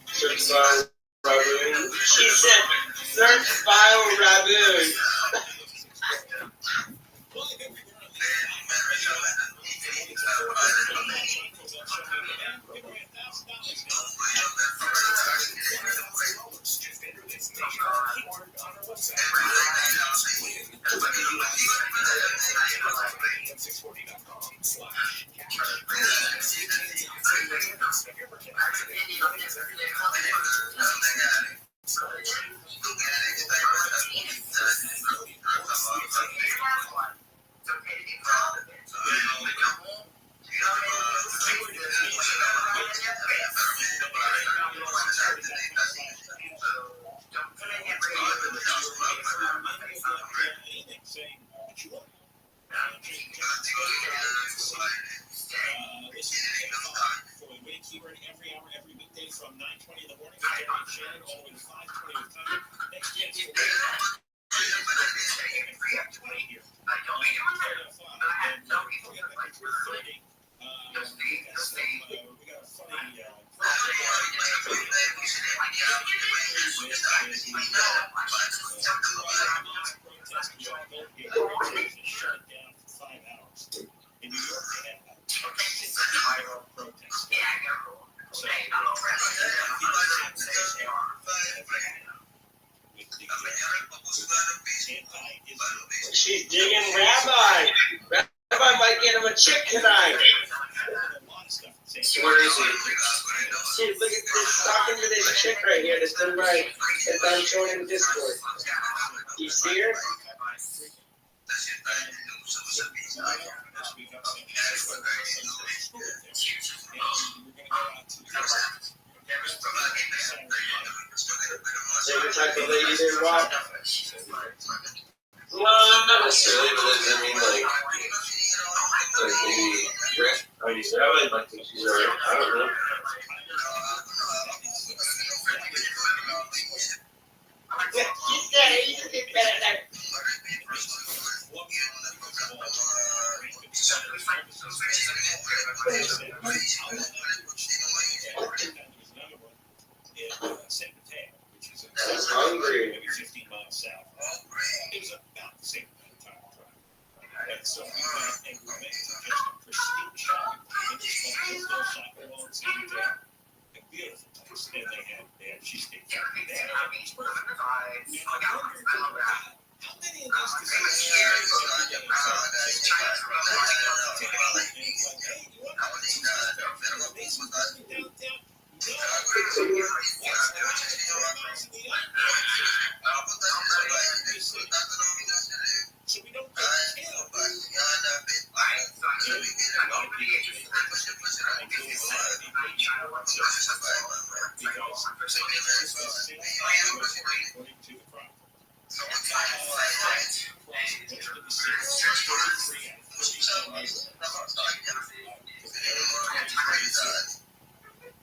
Search file Raboon. She said, search file Raboon. She's digging Rabbi. Rabbi might get him a chick tonight. Where is he? See, look at this, talking to this chick right here that's done right. That's I'm showing in Discord. You see her? Same type of lady they walk. No, not necessarily, but I mean, like maybe Rick. Oh, you said I would like to. She's alright. I don't know. That's hungry. Maybe 15 miles south. It was about the same amount of time to drive. And so we went and we went to just a pristine shopping. And just like this little shopping mall in San Diego. A beautiful place. And they had cheesecake factory there. It was perfect. And I wondered, how many of those so we don't get killed.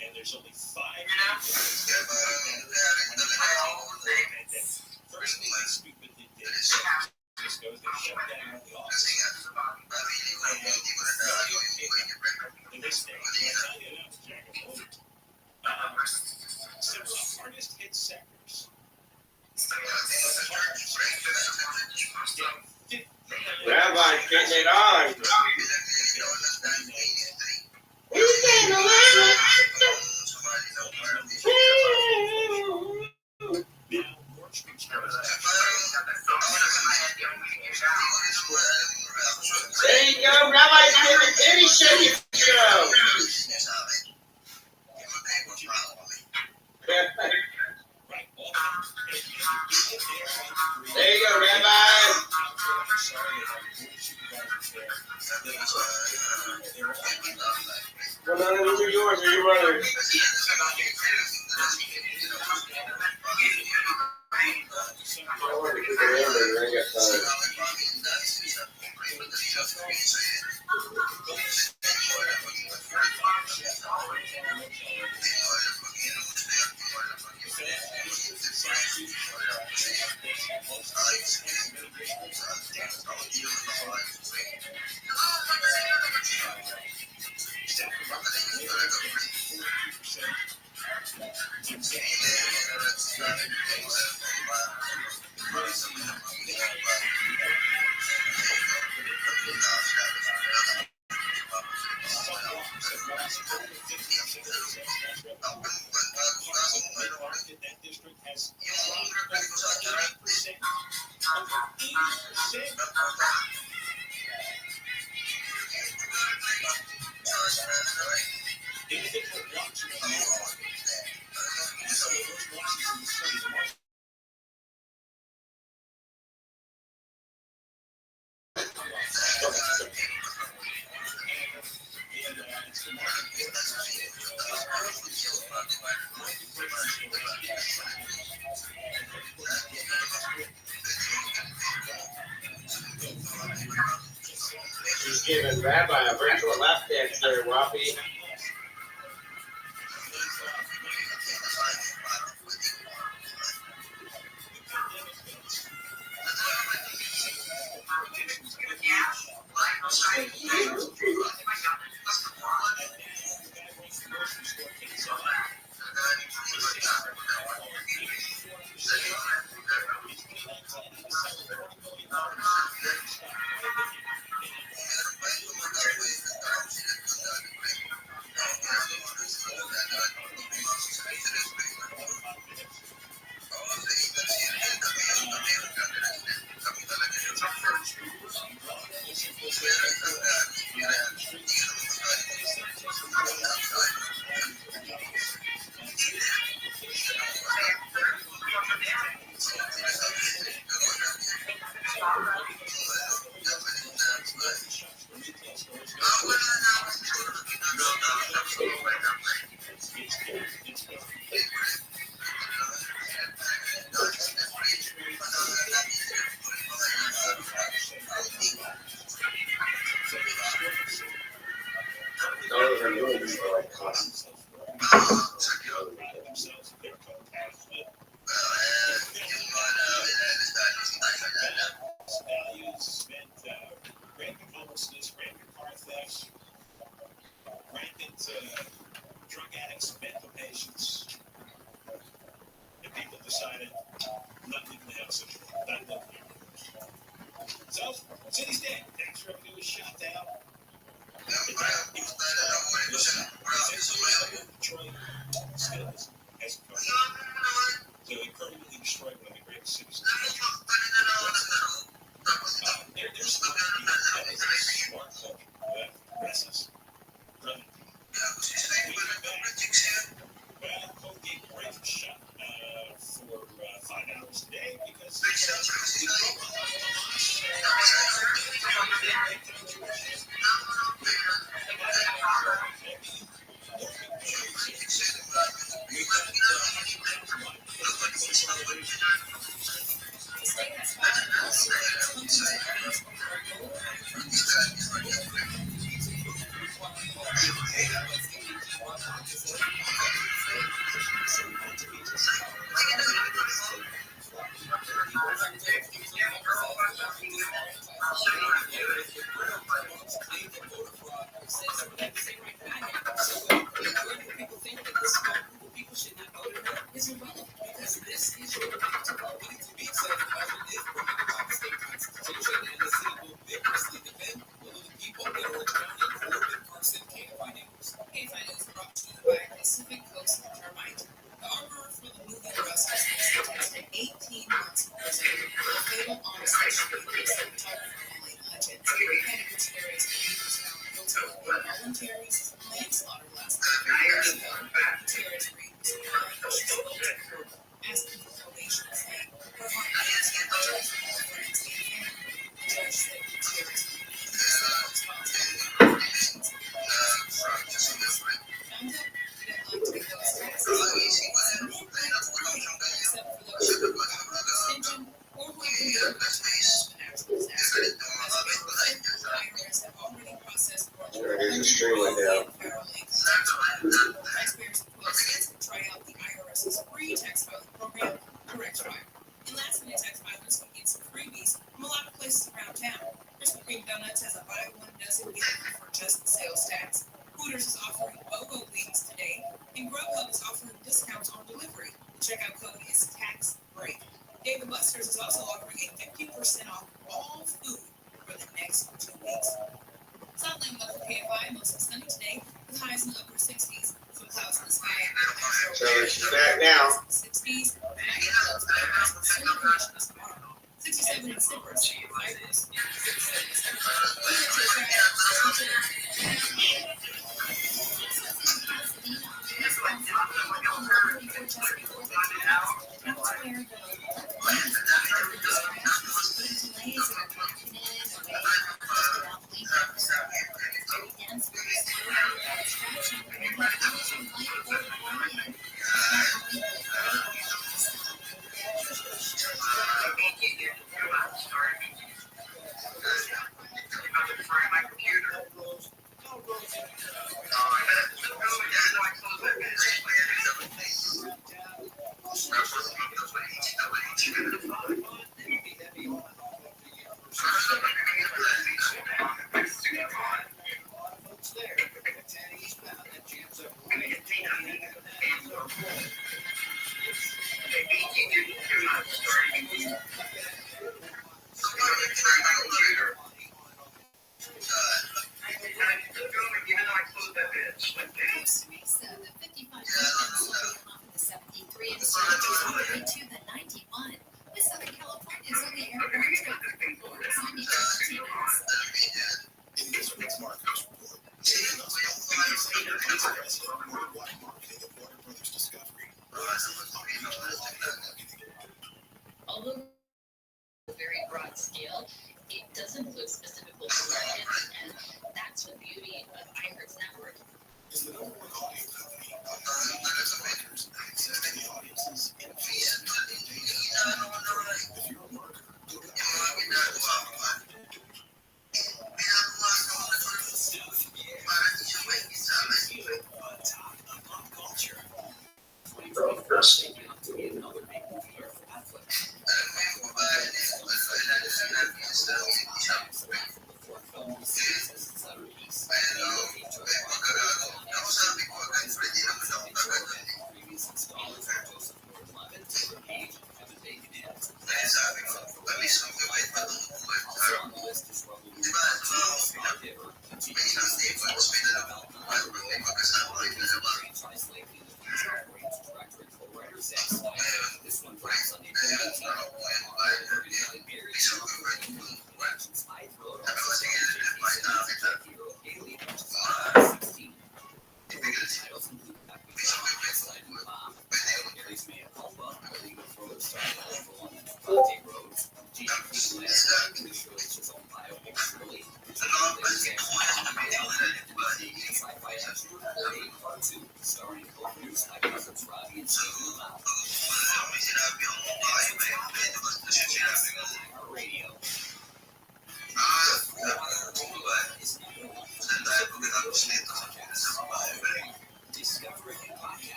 And there's only 5 First thing they stupidly did is they shut down the office. And this thing, several hardest hit sectors. Rabbi getting it on. There you go, Rabbi's getting a kitty shaky show. There you go, Rabbi. Well, none of these are yours, or your brother's. I wanted to keep it in, but I got tired. That district has dropped over 80%. Over 80%. Individual blocks are going to and so those blocks in the city, the market. He's giving Rabbi a virtual lap dance there, Wappy. some mental patients. And people decided not to have such that living here. So, city's dead. Tax revenue is shot down. Detroit still has come. So they permanently destroyed one of the greatest cities in the world. There's smart folk that presses. Well, Colgate Bridge was shut for 5 hours today because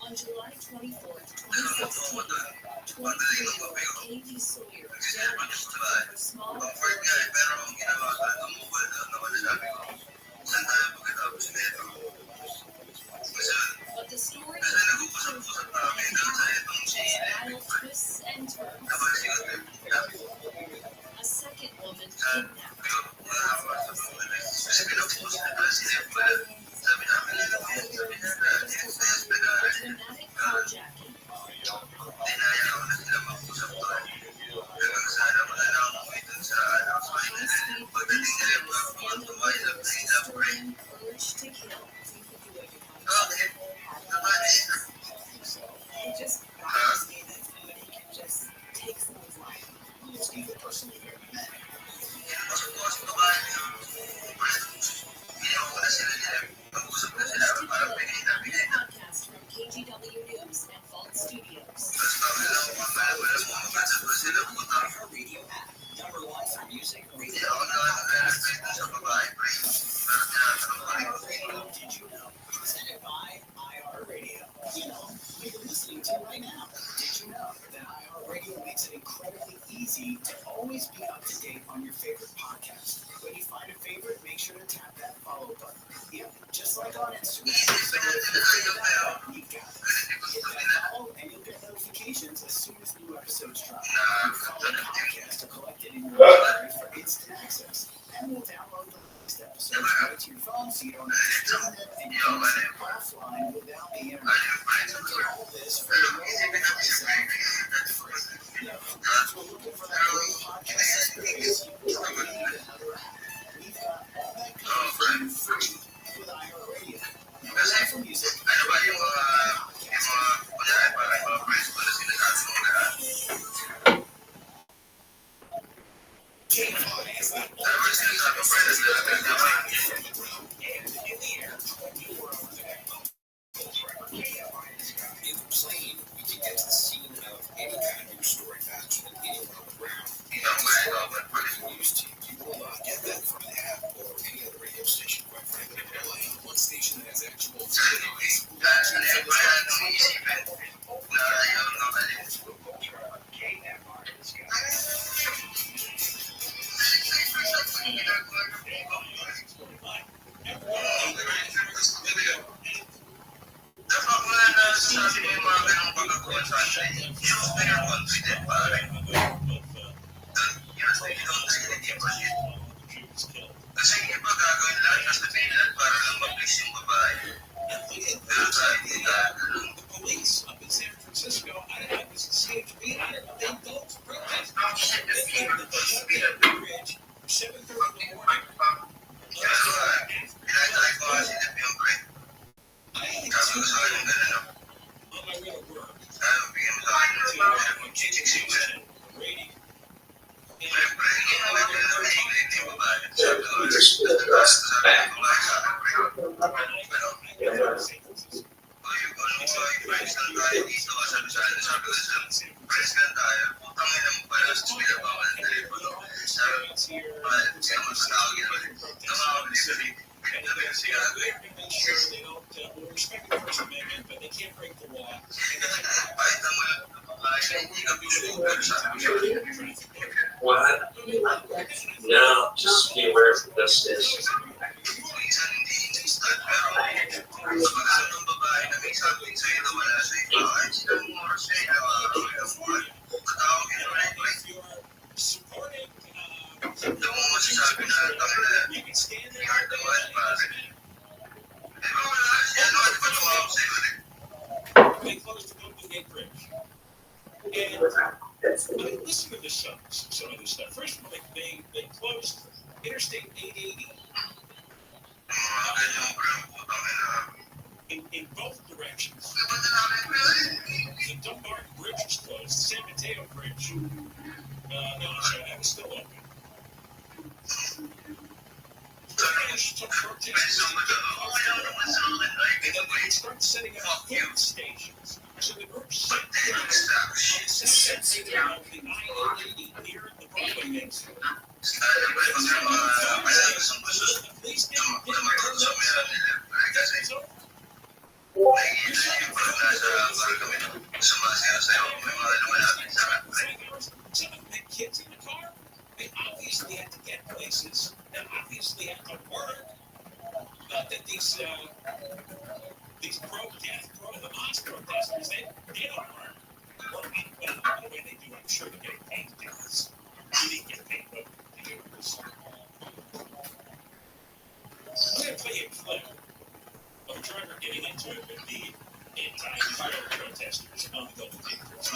On July 24th, 2016, 23-year-old Katie Sawyer vanished from her small but the story of who killed her wild twists and turns. A second woman kidnapped. Dramatic carjacking. High-speed police and the murderous historian urged to kill. It just bothers me that somebody can just take someone's life. Let's leave it personally here. Podcast from KGW News and Vault Studios. Radio app, #1 for music, radio, Did you know? Presented by iHeartRadio. You know, you're listening to right now. Did you know that iHeartRadio makes it incredibly easy to always be up to date on your favorite podcast? When you find a favorite, make sure to tap that follow button. Yeah, just like on Instagram. So if you figure that out, you got it. Hit that follow and you'll get notifications as soon as new episodes drop. You follow the podcast to collect it in your library for instant access. And we'll download the latest episodes right to your phone so you don't have to stream them and you can listen offline without the internet. And all this for the low price of free. You know, if you're looking for that great podcast experience, you don't need another app. We've got all that coming for you free with iHeartRadio. #1 for music. In the plane, we can get to the scene of any kind of news story faster than anyone on the ground. And that's what breaking news team. You will not get that from the app or any other radio station, quite frankly. One station that has actual Police up in San Francisco, I was escaped being they don't protest. They came to the bridge 7:30 in the morning. I had to on my way to work. Radio. Respect the First Amendment, but they can't break the law. What? No, just be aware of this is. If you're supporting, you can stand there all day. They closed the Golden Gate Bridge. And I mean, listen to this some of this stuff. First of all, they closed Interstate 880 in both directions. The Dumbarton Bridge was closed. The San Mateo Bridge, that was still open. Some protesters and then they start setting up food stations. So the group set down the I-80 near the Broadway exit. The police didn't turn those up. So, some of the kids in the car, they obviously had to get places, they obviously had to work. Not that these Hamas protesters, they don't work. Well, the way they do, I'm sure they're getting paid to do this. You didn't get paid to do this. I'm going to play a clip of a driver getting into it with the anti-fire protesters on the Golden Gate Bridge.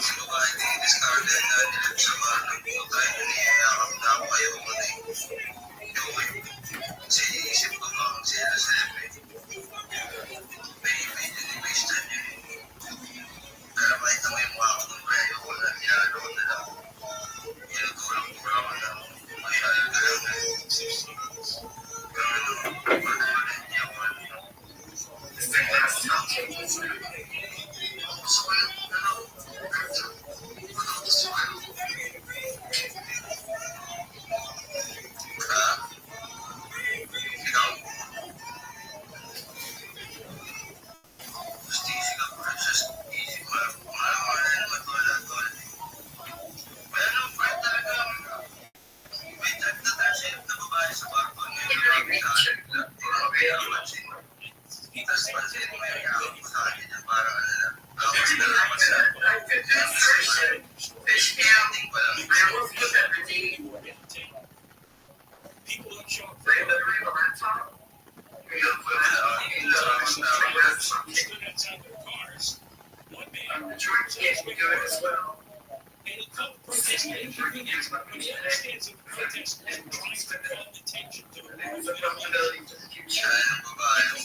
People don't show up for stood outside their cars. One man was on his way to work, and he called the protest an inconvenience when he understands that the protesters are trying to call attention to the movement. Because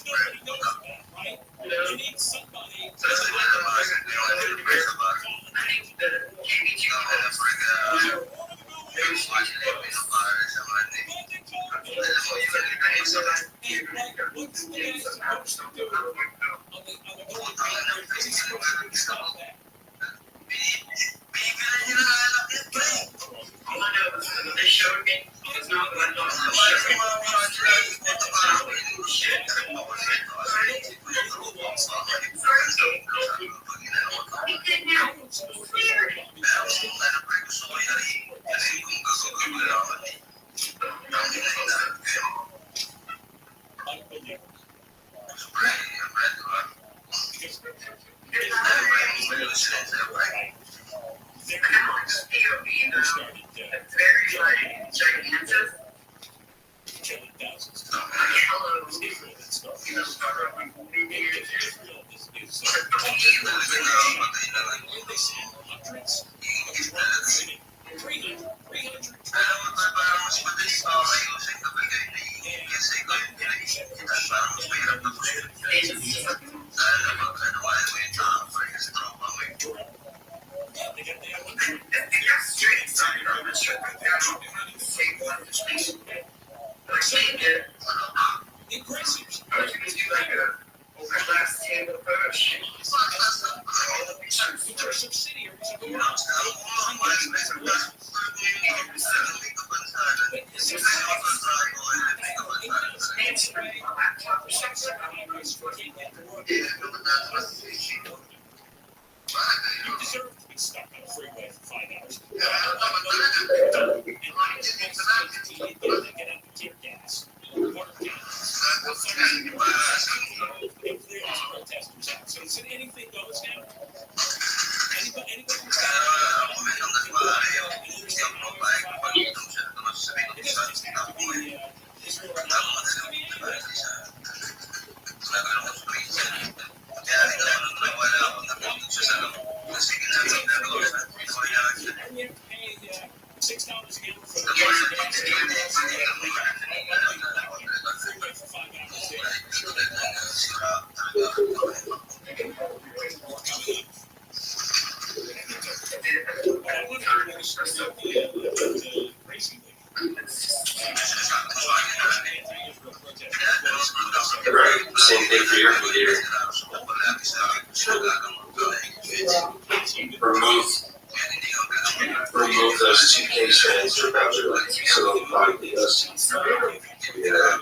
nobody knows that, right? You need somebody to call They showed me it's not what You deserve to be stuck on the freeway for 5 hours. Get out the tear gas. Water cans. They clear these protesters out. So is it anything goes now? Anybody who's got it doesn't just have to be Israel or not. It could be anywhere. And you have to pay $6 a gallon for the gas and gas and freeway for $5 I wonder if there's the racing league. Same thing for your leader. Remove those two case fans or boundary lines so they'll probably us. Yeah.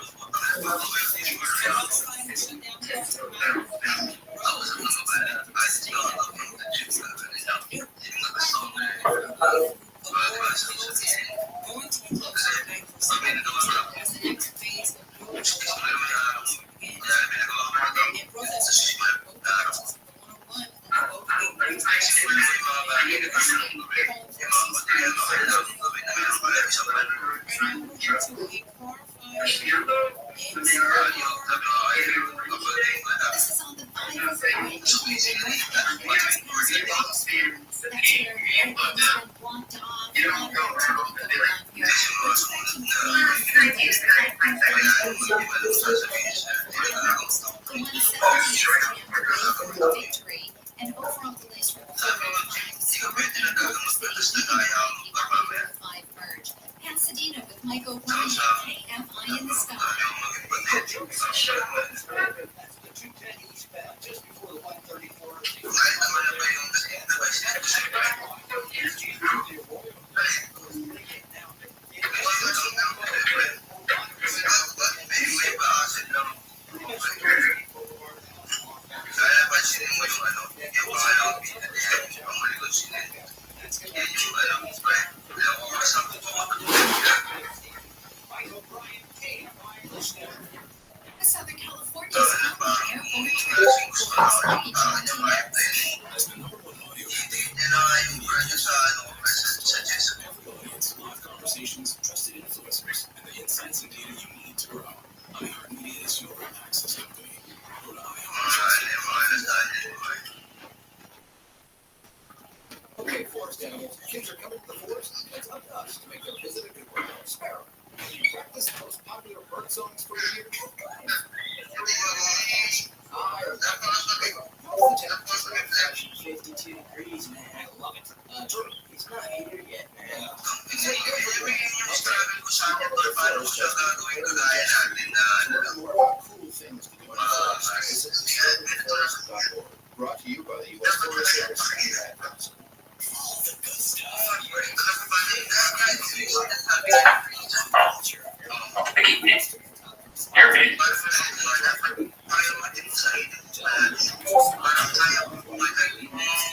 And overall delays for the merge. Pasadena with Mike O'Brien, KFI in the sky. The 210 eastbound, just before the 134. The Southern California Airport Transport. Live conversations, trusted influencers, and the insights and data you need to grow. iHeartMedia is your access company. Go to Okay, forest animals. Kids are coming to the forest. It's up to us to make their visit a good one. Sparrow. Can you practice the most popular bird songs for a year? Actually, 52 degrees, man. I love it. It's not here yet, man. Cool things to do in the forest. Visit discoveryforest.org. Brought to you by the U.S. Forest Service and the Ad Council. All the good stuff.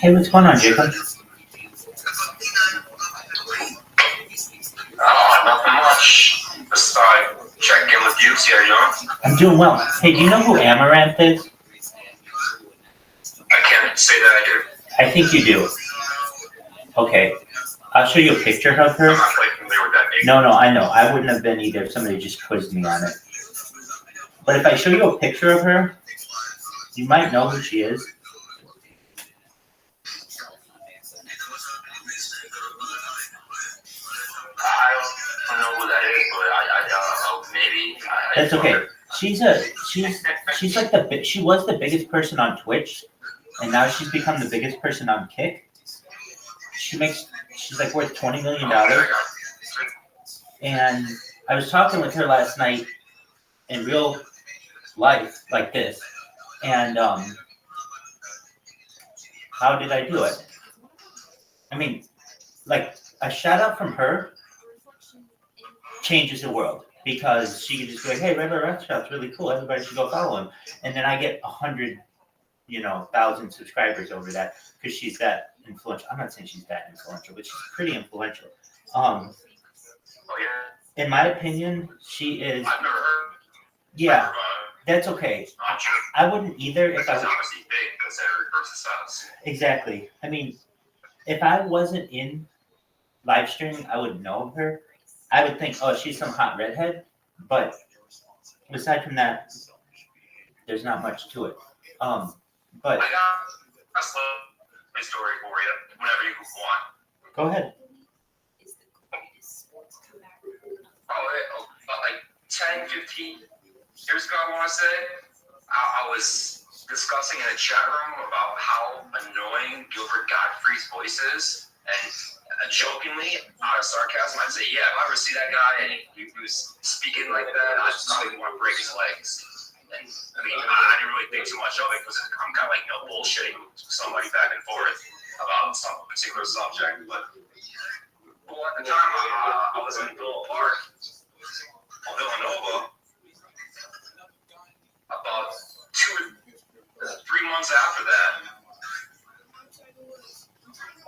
Hey, what's going on, Jacob? Nothing much. Besides check in with you, see how you are. I'm doing well. Hey, do you know who Amaranth is? I can't say that I do. I think you do. Okay. I'll show you a picture of her. I'm not quite familiar with that name. No, I know. I wouldn't have been either if somebody just quizzed me on it. But if I show you a picture of her, you might know who she is. I don't know who that is, but maybe. That's okay. She's like she was the biggest person on Twitch, and now she's become the biggest person on Kick. She's like worth $20 million. And I was talking with her last night in real life like this, and how did I do it? I mean, like a shout out from her changes the world, because she can just be like, hey, Rabbi Rothschild's really cool, everybody should go follow him. And then I get 100,000 subscribers over that, because she's that influential. I'm not saying she's that influential, but she's pretty influential. In my opinion, she is. I've never heard. Yeah, That's okay. Not sure. I wouldn't either if It's I obviously big because they're versus us. exactly. I mean, if I wasn't in live streaming, I would know of her. I would think, oh, she's some hot redhead. But aside from that, there's not much to it. But I got a slow story for you whenever you want. go ahead. About like 10, 15 years ago, I want to say, I was discussing in a chat room about how annoying Gilbert Gottfried's voice is. And jokingly, out of sarcasm, I'd say, yeah, if I ever see that guy and he was speaking like that, I'd probably want to break his legs. And I mean, I didn't really think too much of it because I'm kind of like, bullshitting somebody back and forth about some particular subject. But at the time, I was in Villa Park, Villanova, about 2 or 3 months after that,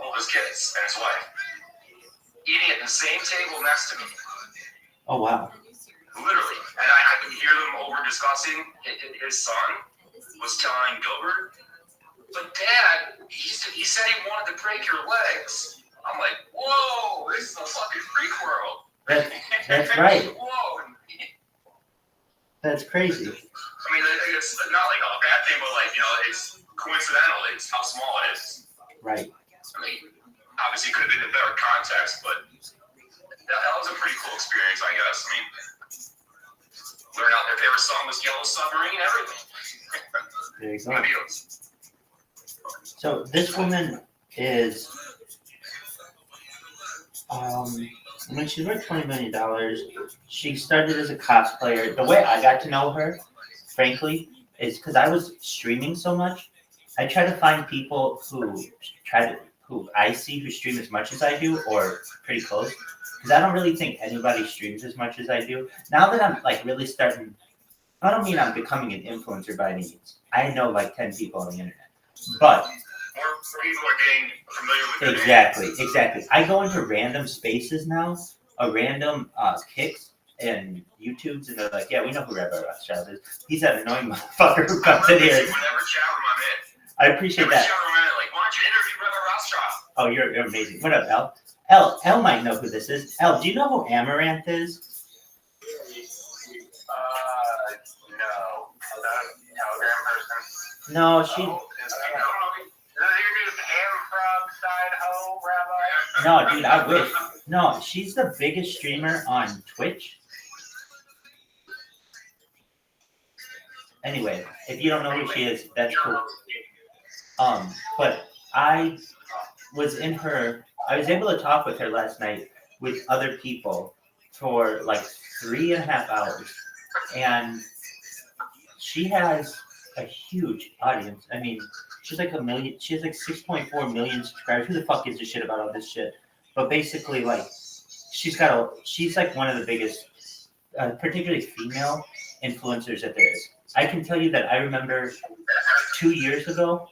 all of his kids and his wife eating at the same table next to me. Oh wow. Literally. And I could hear them over discussing. His son was telling Gilbert, but Dad, he said he wanted to break your legs. I'm like, whoa, this is a fucking freak world. That's right. Whoa. That's crazy. I mean, it's not like a bad thing, but like, it's coincidental. It's how small it is. Right. I mean, obviously it could have been in better context, but that was a pretty cool experience, I guess. I mean, learn out their favorite song was Yellow Submarine, everything. There you go. So this woman is, she's worth $20 million. She started as a cosplayer. The way I got to know her, frankly, is because I was streaming so much. I try to find people who I see who stream as much as I do, or pretty close. Because I don't really think anybody streams as much as I do. Now that I'm like really starting, I don't mean I'm becoming an influencer by any means. I know like 10 people on the internet. But More people are getting familiar with it. Exactly. I go into random spaces now, random kicks and YouTubes, and they're like, yeah, we know who Rabbi Rothschild is. He's that annoying motherfucker who comes in here. Whatever chat room I'm in. I appreciate that. Chat room I'm in, like, why don't you interview Rabbi Rothschild? Oh, you're amazing. What up, El? El might know who this is. El, do you know who Amaranth is? No. Telegram person? No, she. No, dude, I wish. No, she's the biggest streamer on Twitch. Anyway, if you don't know who she is, that's cool. But I was able to talk with her last night with other people for like 3.5 hours. And she has a huge audience. I mean, she's like 1 million, she has like 6.4 million subscribers. Who the fuck gives a shit about all this shit? But basically, like, she's like one of the biggest, particularly female influencers that there is. I can tell you that I remember 2 years ago,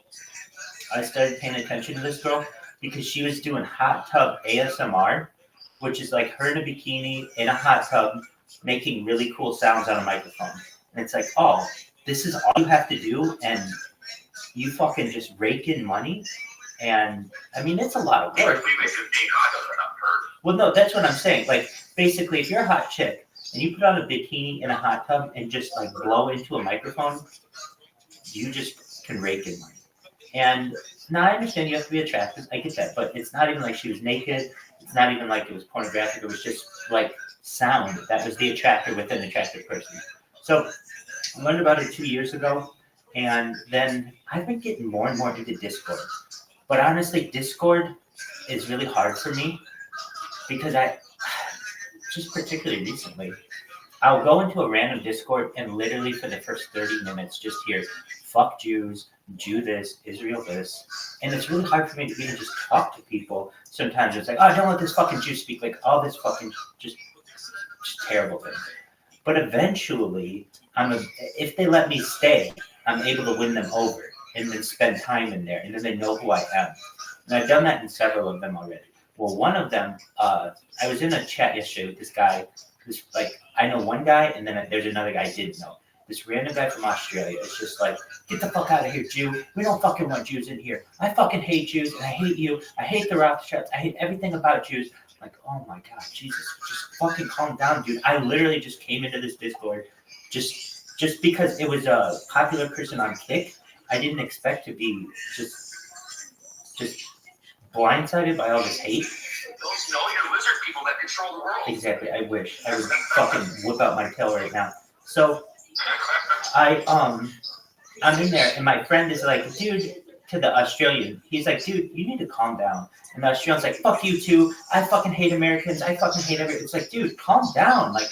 I started paying attention to this girl because she was doing hot tub ASMR, which is like her in a bikini in a hot tub making really cool sounds on a microphone. And it's like, oh, this is all you have to do, and you fucking just rake in money. And I mean, it's a lot of work. Well, no, that's what I'm saying. Like, basically, if you're a hot chick and you put on a bikini in a hot tub and just like blow into a microphone, you just can rake in money. And now I understand you have to be attractive. I get that, but it's not even like she was naked. It's not even like it was pornographic. It was just like sound. That was the attractor with an attractive person. So I learned about it 2 years ago, and then I've been getting more and more into Discord. But honestly, Discord is really hard for me because just particularly recently, I'll go into a random Discord and literally for the first 30 minutes just hear, fuck Jews, Jew this, Israel this. And it's really hard for me to even just talk to people. Sometimes it's like, oh, don't let this fucking Jew speak, like all this fucking just terrible thing. But eventually, if they let me stay, I'm able to win them over and then spend time in there, and then they know who I am. And I've done that in several of them already. Well, one of them, I was in a chat yesterday with this guy who's like, I know one guy, and then there's another guy I didn't know. this random guy from Australia is just like, get the fuck out of here, Jew. We don't fucking want Jews in here. I fucking hate Jews, and I hate you. I hate the Rothschilds. I hate everything about Jews. Like, oh my God, Jesus, just fucking calm down, dude. I literally just came into this Discord just because it was a popular person on Kick. I didn't expect to be just blindsided by all this hate. Those you're lizard people that control the world. Exactly. I wish I would fucking whip out my tail right now. So I'm in there, and my friend is like, dude, to the Australian, he's like, dude, you need to calm down. And the Australian's like, fuck you too. I fucking hate Americans. I fucking hate everything. It's like, dude, calm down. Like,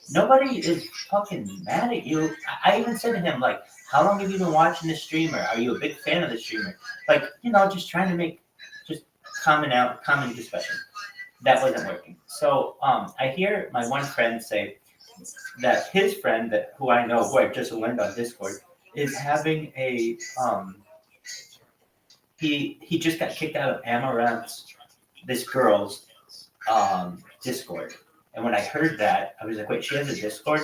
nobody is fucking mad at you. I even said to him, like, how long have you been watching this streamer? Are you a big fan of the streamer? Like, just trying to make just common discussion. That wasn't working. So I hear my one friend say that his friend, who I know, who I just learned on Discord, is having a he just got kicked out of Amaranth's, this girl's Discord. And when I heard that, I was like, wait, she has a Discord?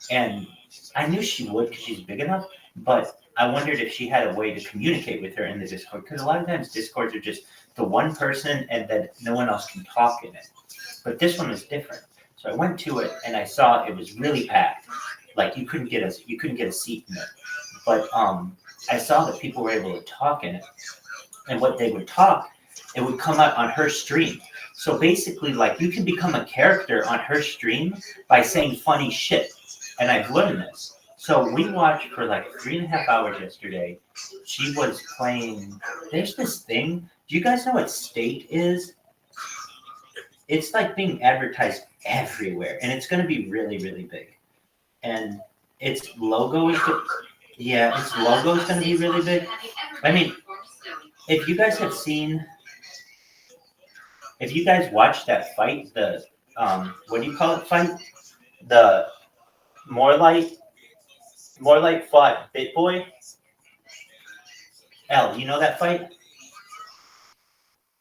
And I knew she would because she's big enough, but I wondered if she had a way to communicate with her in the Discord, because a lot of times Discords are just the one person and then no one else can talk in it. But this one was different. So I went to it and I saw it was really packed. Like you couldn't get a seat in it. But I saw that people were able to talk in it. And what they would talk, it would come out on her stream. So basically, like, you can become a character on her stream by saying funny shit. And I've learned this. So we watched for like 3.5 hours yesterday. She was playing, there's this thing. Do you guys know what State is? It's like being advertised everywhere. And it's going to be really, really big. And its logo is going to be really big. I mean, if you guys watched that fight, the what do you call it fight? The More Light fought BitBoy. L, you know that fight?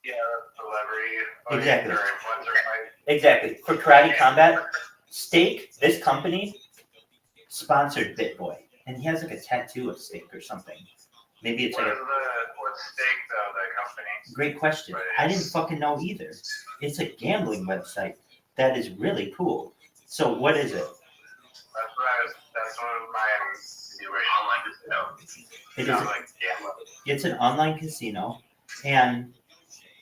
Yeah, celebrity. Exactly. Or influencer fight. Exactly. For Karate Combat, Steak, this company, sponsored BitBoy. And he has like a tattoo of Steak or something. Maybe it's like What's Stake, though, the company? Great question. I didn't fucking know either. It's a gambling website that is really cool. So what is it? That's one of my online casino. It's an online casino, and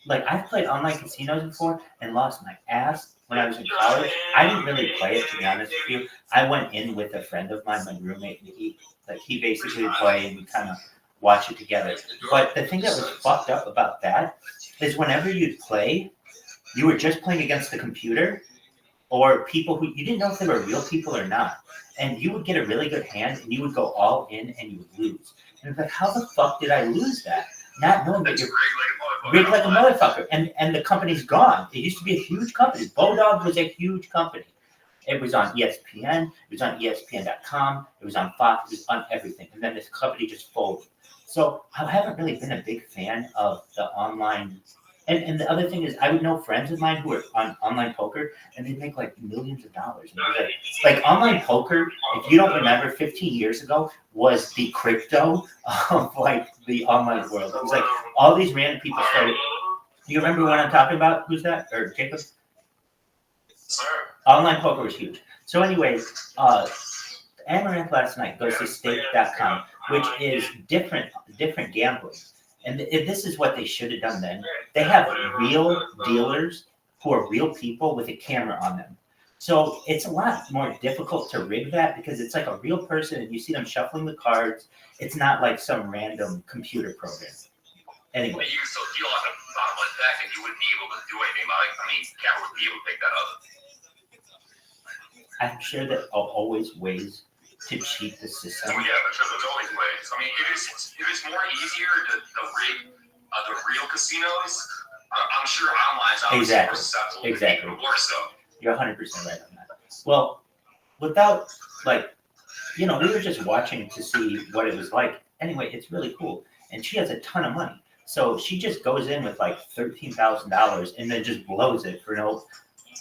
like I've played online casinos before and lost my ass when I was in college. I didn't really play it, to be honest with you. I went in with a friend of mine, my roommate, and he basically would play and we kind of watch it together. But the thing that was fucked up about that is whenever you'd play, you were just playing against the computer or people who you didn't know if they were real people or not. And you would get a really good hand and you would go all in and you would lose. And it's like, how the fuck did I lose that? Not knowing that you're rigged like a motherfucker. And the company's gone. It used to be a huge company. Bodog was a huge company. It was on ESPN. It was on ESPN.com. It was on Fox. It was on everything. And then this company just folded. So I haven't really been a big fan of the online. And the other thing is, I would know friends of mine who are on online poker, and they make like millions of dollars. And like online poker, if you don't remember, 15 years ago was the crypto of like the online world. It was like all these random people started. Do you remember what I'm talking about? Who's that? Or Jacob? Sir. Online poker was huge. So anyways, Amaranth last night goes to stake.com, which is different gambling. And this is what they should have done then. They have real dealers who are real people with a camera on them. So it's a lot more difficult to rig that because it's like a real person and you see them shuffling the cards. It's not like some random computer program. Anyway. But you can still deal on the bottom of the deck and you wouldn't be able to do anything about it. I mean, Cat would be able to pick that up. I'm sure there are always ways to cheat the system. Oh yeah, there's always ways. I mean, it is more easier to rig the real casinos. I'm sure online's obviously more susceptible. Exactly. More so. You're 100% right on that. Well, without we were just watching to see what it was like. Anyway, it's really cool, and she has a ton of money. So she just goes in with like $13,000 and then just blows it for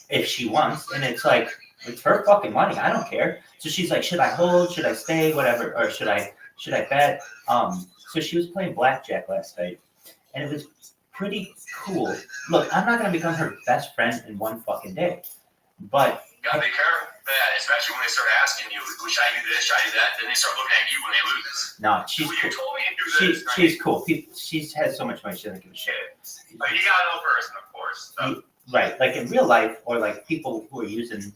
if she wants. And it's like, It's her fucking money. I don't care. So she's like, should I hold? Should I stay? Whatever. Or should I bet? So she was playing blackjack last night, and it was pretty cool. Look, I'm not gonna become her best friend in one fucking day, but You gotta be careful with that, especially when they start asking you, should I do this, should I do that? Then they start looking at you when they lose. no, she's Well, cool. you told me to do this. She's cool. She has so much money, she doesn't give a shit. But you gotta know person, of course. So, Right, like in real life, or like people who are using,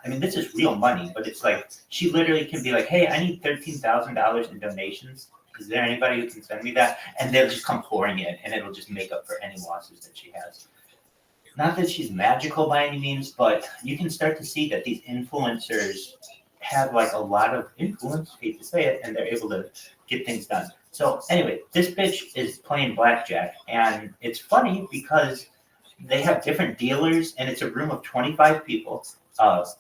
this is real money, but it's like, she literally can be like, hey, I need $13,000 in donations. Is there anybody who can send me that? And they'll just come pouring in, and it'll just make up for any losses that she has. Not that she's magical by any means, but you can start to see that these influencers have like a lot of influence, hate to say it, and they're able to get things done. So anyway, this bitch is playing blackjack, and it's funny because they have different dealers, and it's a room of 25 people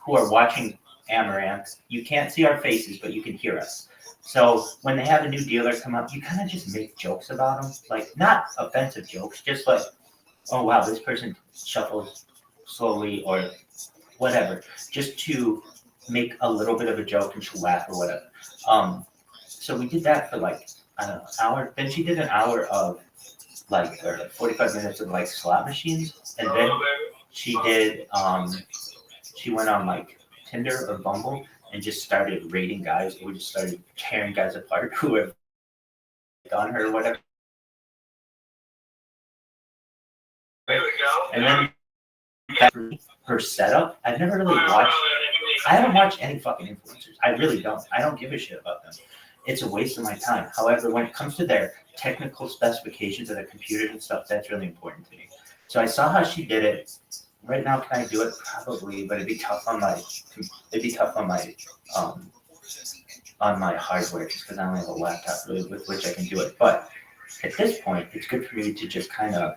who are watching Amaranth. You can't see our faces, but you can hear us. So when they have a new dealer come up, you kind of just make jokes about them, like not offensive jokes, just like, oh wow, this person shuffles slowly or whatever, just to make a little bit of a joke and she'll laugh or whatever. So we did that for like, I don't know, an hour. Then she did an hour of like 45 minutes of like slot machines, and then she did she went on like Tinder or Bumble and just started rating guys, or just started tearing guys apart who have on her or whatever. there we go. And then her setup, I've never really watched. I haven't watched any fucking influencers. I really don't. I don't give a shit about them. It's a waste of my time. However, when it comes to their technical specifications of their computers and stuff, that's really important to me. So I saw how she did it. Right now, can I do it? Probably, but it'd be tough on my hardware, just because I only have a laptop really with which I can do it. But at this point, it's good for me to just kind of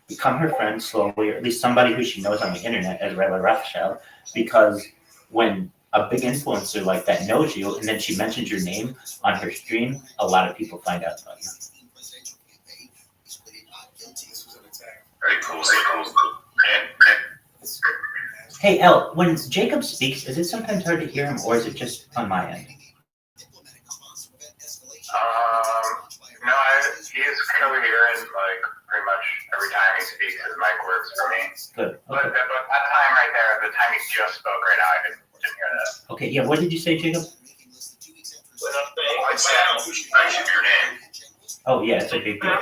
become her friend slowly, or at least somebody who she knows on the internet as Rabbi Rothschild, because when a big influencer like that knows you and then she mentions your name on her stream, a lot of people find out about you. Very cool. Okay. Hey, El, when Jacob speaks, is it sometimes hard to hear him, or is it just on my end? No, he's coherent, like, pretty much every time he speaks, his mic works for me. Good. But Okay. that time right there, the time he just spoke right now, I didn't hear that. Okay, yeah, what did you say, Jacob? I said, mention your name. Oh, yeah, it's a big deal. Yeah,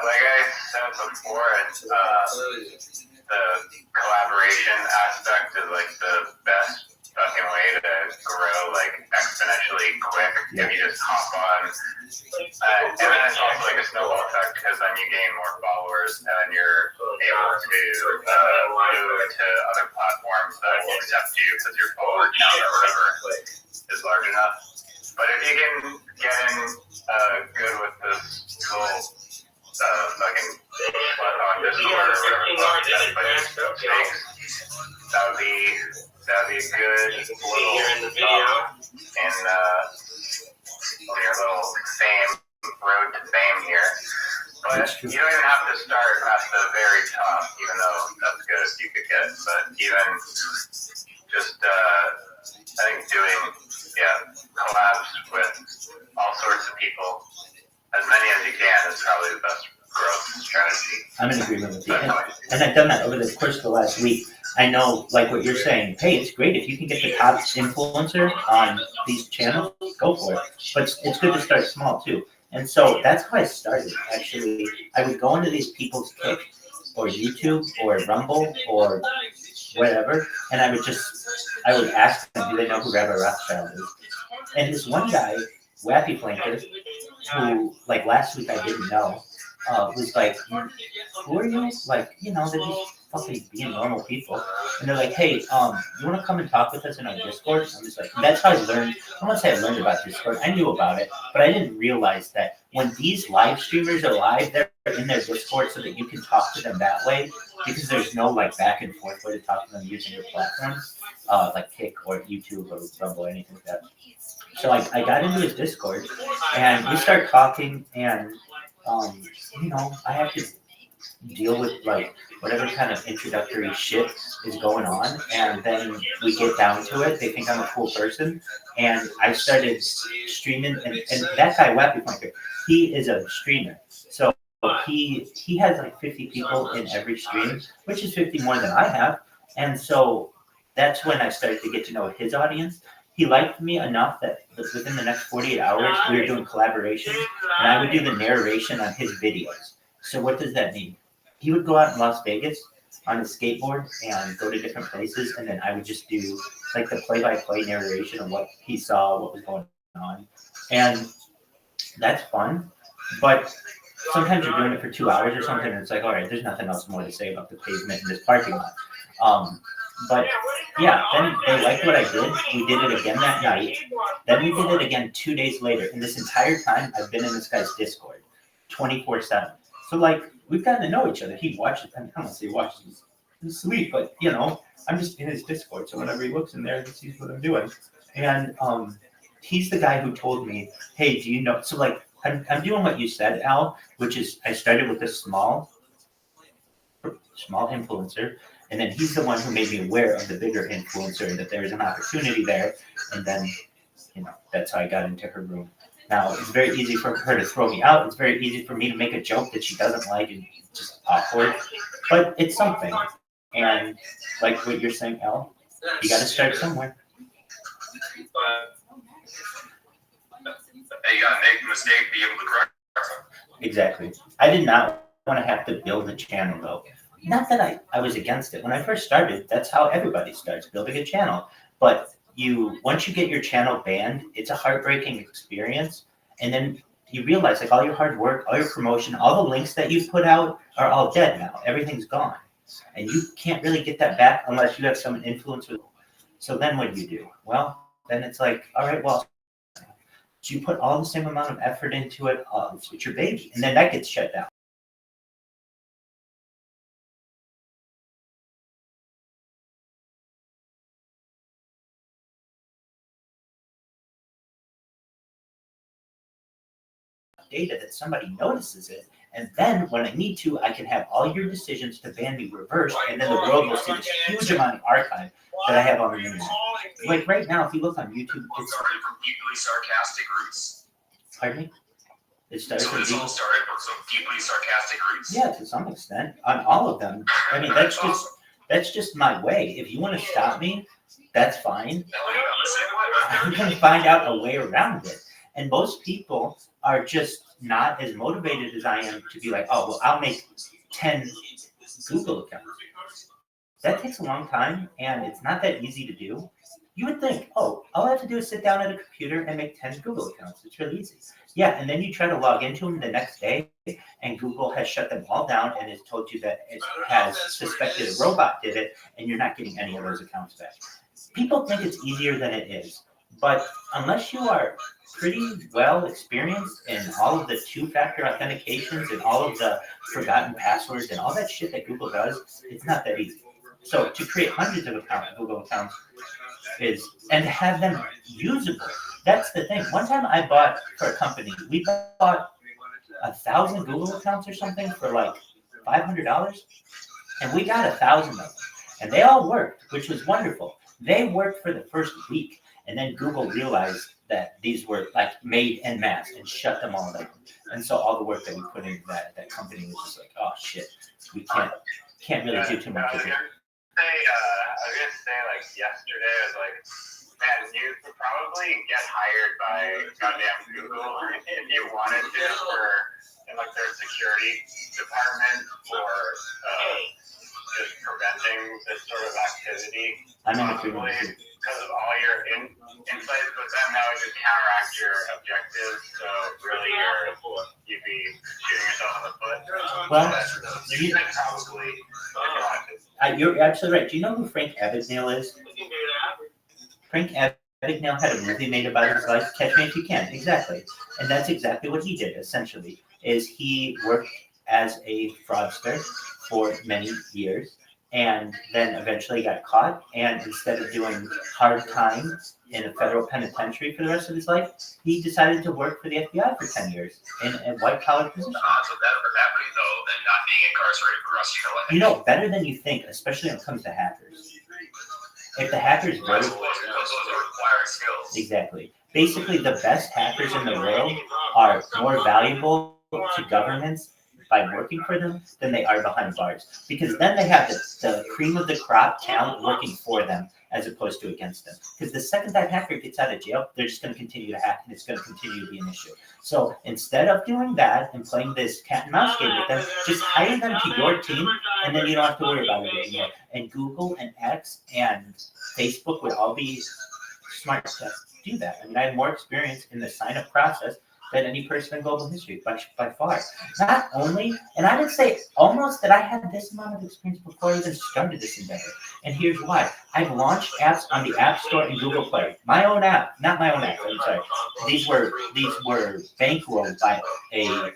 like I said before, it's, the collaboration aspect is like the best fucking way to grow like exponentially quick if you just hop on. And then it's also like a snowball effect, because then you gain more followers and you're able to move to other platforms that will accept you because your follower count or whatever is large enough. But if you can get in good with this whole fucking on Discord or whatever that would be a good little in your little fame road to fame here. But you don't even have to start at the very top, even though that's good if you could get. But even just I think doing collabs with all sorts of people, as many as you can, is probably the best growth strategy. I'm in agreement with you. And I've done that over the course of the last week. I know, like what you're saying, hey, it's great if you can get the top influencer on these channels, go for it. But it's good to start small too. And so that's how I started. Actually, I would go into these people's Kick or YouTube or Rumble or whatever, and I would ask them, do they know who Rabbi Rothschild is? And this one guy, Wappy Flanker, who like last week I didn't know, was like, who are you? Like, they're just fucking being normal people. And they're like, hey, you want to come and talk with us in our Discord? I'm just like, that's how I learned. I won't say I learned about Discord. I knew about it, but I didn't realize that when these live streamers are live, they're in their Discord so that you can talk to them that way, because there's no like back and forth way to talk to them using your platforms, like Kick or YouTube or Rumble or anything like that. So I got into his Discord and we started talking, and I have to deal with like whatever kind of introductory shit is going on, and then we get down to it. They think I'm a cool person, and I started streaming. And that guy Wappy Pointer, he is a streamer, so he has like 50 people in every stream, which is 50 more than I have, and so that's when I started to get to know his audience. He liked me enough that within the next 48 hours, we were doing collaboration, and I would do the narration on his videos. So what does that mean? He would go out in Las Vegas on his skateboard and go to different places, and then I would just do like the play-by-play narration of what he saw, what was going on, and that's fun. But sometimes you're doing it for 2 hours or something, and it's like, all right, there's nothing else more to say about the pavement in this parking lot. But yeah, then they liked what I did. We did it again that night. Then we did it again 2 days later. And this entire time, I've been in this guy's Discord 24/7. So like, we've gotten to know each other. He watches, I don't say he watches, it's sweet, but you know, I'm just in his Discord. So whenever he looks in there, he sees what I'm doing. And he's the guy who told me, hey, do you know? So like, I'm doing what you said, Al, which is I started with a small influencer. And then he's the one who made me aware of the bigger influencer and that there's an opportunity there. And then, you know, that's how I got into her room. Now, it's very easy for her to throw me out. It's very easy for me to make a joke that she doesn't like and just awkward. But it's something. And like what you're saying, Al, you got to start somewhere. You got to make a mistake, be able to correct it. Exactly. I did not want to have to build a channel, though. Not that I was against it. When I first started, that's how everybody starts, building a channel. But once you get your channel banned, it's a heartbreaking experience. And then you realize like all your hard work, all your promotion, all the links that you've put out are all dead now. Everything's gone. And you can't really get that back unless you have some influence with it. So then what do you do? Well, then it's like, all right, well, so you put all the same amount of effort into it, it's your baby. And then that gets shut down. Data that somebody notices it, and then when I need to, I can have all your decisions to ban me reversed, and then the world will see this huge amount of archive that I have on the internet. Like right now, if you look on YouTube, it's started from deeply sarcastic roots. Pardon me? It started So from this all started from some deeply sarcastic roots. Yeah, to some extent, on all of them. I mean, that's just my way. If you want to stop me, that's fine. I'm going to find out a way around it. And most people are just not as motivated as I am to be like, oh, well, I'll make 10 Google accounts. That takes a long time, and it's not that easy to do. You would think, oh, all I have to do is sit down at a computer and make 10 Google accounts. It's really easy. Yeah, and then you try to log into them the next day, and Google has shut them all down and has told you that it has suspected a robot did it, and you're not getting any of those accounts back. People think it's easier than it is, but unless you are pretty well experienced in all of the two-factor authentications and all of the forgotten passwords and all that shit that Google does, it's not that easy. So to create hundreds of Google accounts and have them usable. That's the thing. One time I bought for a company, we bought 1,000 Google accounts or something for like $500, and we got 1,000 of them, and they all worked, which was wonderful. They worked for the first week, and then Google realized that these were like made en masse and shut them all down. And so all the work that we put into that company was just like, oh shit, we can't really do too much with it. I was gonna say like yesterday, I was like, man, you could probably get hired by goddamn Google if you wanted to in like their security department for just preventing this sort of activity. I'm in possibly because of all your insights, but then that would just counteract your objectives. So really, you'd be shooting yourself in the foot. Well, you could probably. You're absolutely right. Do you know who Frank Abagnale is? Frank Abagnale had a movie made about his life, Catch Me If You Can. Exactly. And that's exactly what he did, essentially, is he worked as a fraudster for many years. and then eventually got caught. And instead of doing hard time in a federal penitentiary for the rest of his life, he decided to work for the FBI for 10 years in a white collar position. The odds of that ever happening, though, than not being incarcerated for the rest of your life. You know, better than you think, especially when it comes to hackers. If the hackers Those are required skills. exactly. Basically, the best hackers in the world are more valuable to governments by working for them than they are behind bars. Because then they have the cream of the crop talent working for them as opposed to against them. Because the second that hacker gets out of jail, they're just going to continue to hack and it's going to continue to be an issue. So instead of doing that and playing this cat and mouse game with them, just hire them to your team and then you don't have to worry about it anymore. And Google and X and Facebook would all be smart to do that. I mean, I have more experience in the sign-up process than any person in global history, by far. Not only, and I would say almost that I had this amount of experience before I even started this endeavor. And here's why. I've launched apps on the App Store and Google Play. My own app, not my own app, I'm sorry. These were bankrolled by an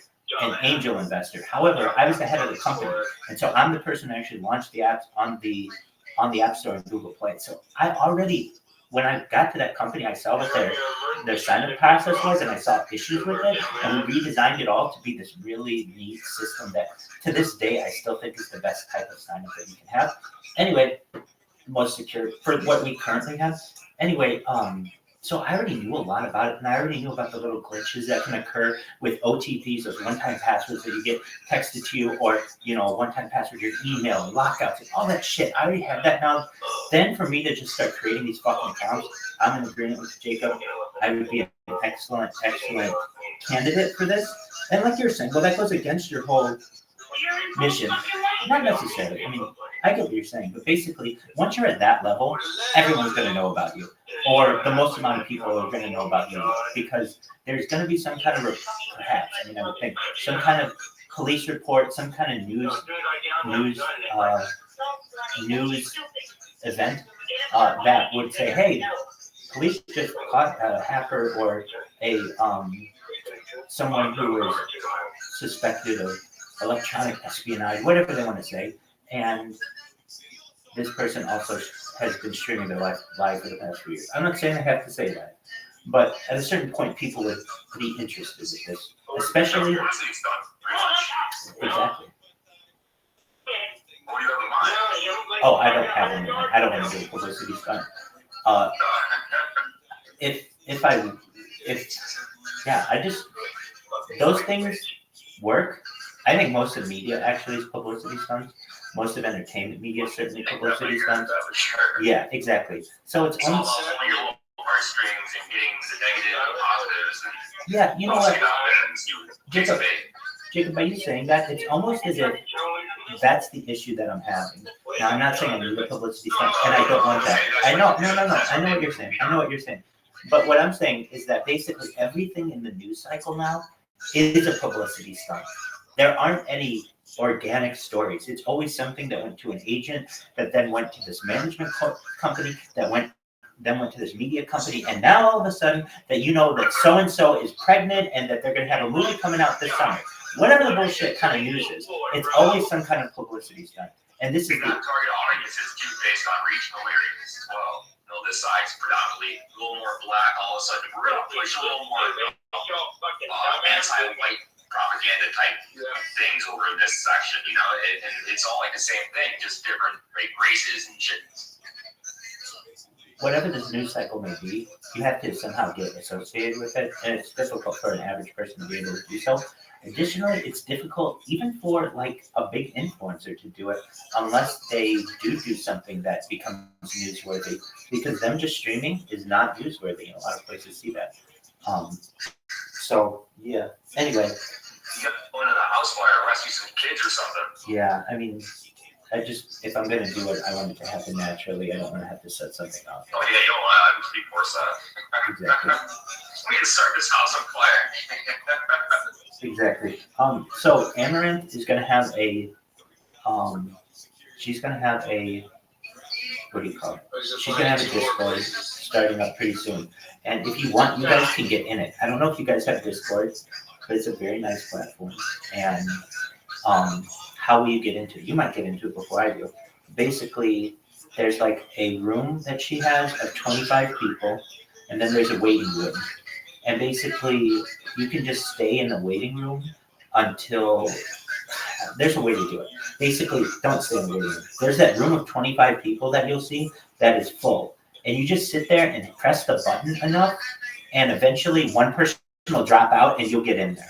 angel investor. However, I was the head of the company. And so I'm the person who actually launched the apps on the App Store and Google Play. So I already, when I got to that company, I saw what their sign-up process was, and I saw issues with it, and we redesigned it all to be this really neat system that, to this day, I still think is the best type of sign-up that you can have. Anyway, most secure for what we currently have. Anyway, so I already knew a lot about it, and I already knew about the little glitches that can occur with OTPs, those one-time passwords that you get texted to you, or, you know, one-time password, your email, lockouts, and all that shit. I already have that now. Then for me to just start creating these fucking accounts, I'm in agreement with Jacob. I would be an excellent candidate for this. And like you're saying, well, that goes against your whole mission. Not necessarily. I mean, I get what you're saying, but basically, once you're at that level, everyone's going to know about you, or the most amount of people are going to know about you, because there's going to be some kind of, perhaps, I mean, I would think, some kind of police report, some kind of news event that would say, hey, police just caught a hacker or someone who was suspected of electronic espionage, whatever they want to say, and this person also has been streaming their live for the past few years. I'm not saying I have to say that, but at a certain point, people would be interested in this, especially. Exactly. Oh, I don't have one. I don't want to do a publicity stunt. Those things work. I think most of media actually is publicity stunts. Most of entertainment media is certainly publicity stunts. Yeah, exactly. So it's all your heartstrings and getting the negative and positives. Yeah, you know what? Jacob, by you saying that, it's almost as if that's the issue that I'm having. Now, I'm not saying I need a publicity stunt, and I don't want that. I know, no. I know what you're saying. But what I'm saying is that basically everything in the news cycle now is a publicity stunt. There aren't any organic stories. It's always something that went to an agent, that then went to this management company, that went to this media company, and now all of a sudden that you know that so-and-so is pregnant and that they're going to have a movie coming out this summer. Whatever the bullshit kind of news is, it's always some kind of publicity stunt. And this is the target audience is too based on regional areas as well. You know, this side's predominantly a little more black. All of a sudden, we're going to push a little more anti-white propaganda type things over in this section. You know, and it's all like the same thing, just different races and shit. Whatever this news cycle may be, you have to somehow get associated with it, and it's difficult for an average person to be able to do so. Additionally, it's difficult even for like a big influencer to do it unless they do something that becomes newsworthy, because them just streaming is not newsworthy. A lot of places see that. So yeah. Anyway. You got to go into the house fire, rescue some kids or something. Yeah, I mean, if I'm gonna do it, I want it to happen naturally. I don't want to have to set something up. Oh yeah, you don't want to be forced that. Exactly. We can start this house on fire. Exactly. So Amaranth is gonna have what do you call it? She's gonna have a Discord starting up pretty soon. And if you want, you guys can get in it. I don't know if you guys have Discord, but it's a very nice platform. And how will you get into it? You might get into it before I do. basically there's like a room that she has of 25 people, and then there's a waiting room. And basically, you can just stay in the waiting room until there's a way to do it. Basically, don't stay in the waiting room. There's that room of 25 people that you'll see that is full. And you just sit there and press the button enough, and eventually one person will drop out and you'll get in there.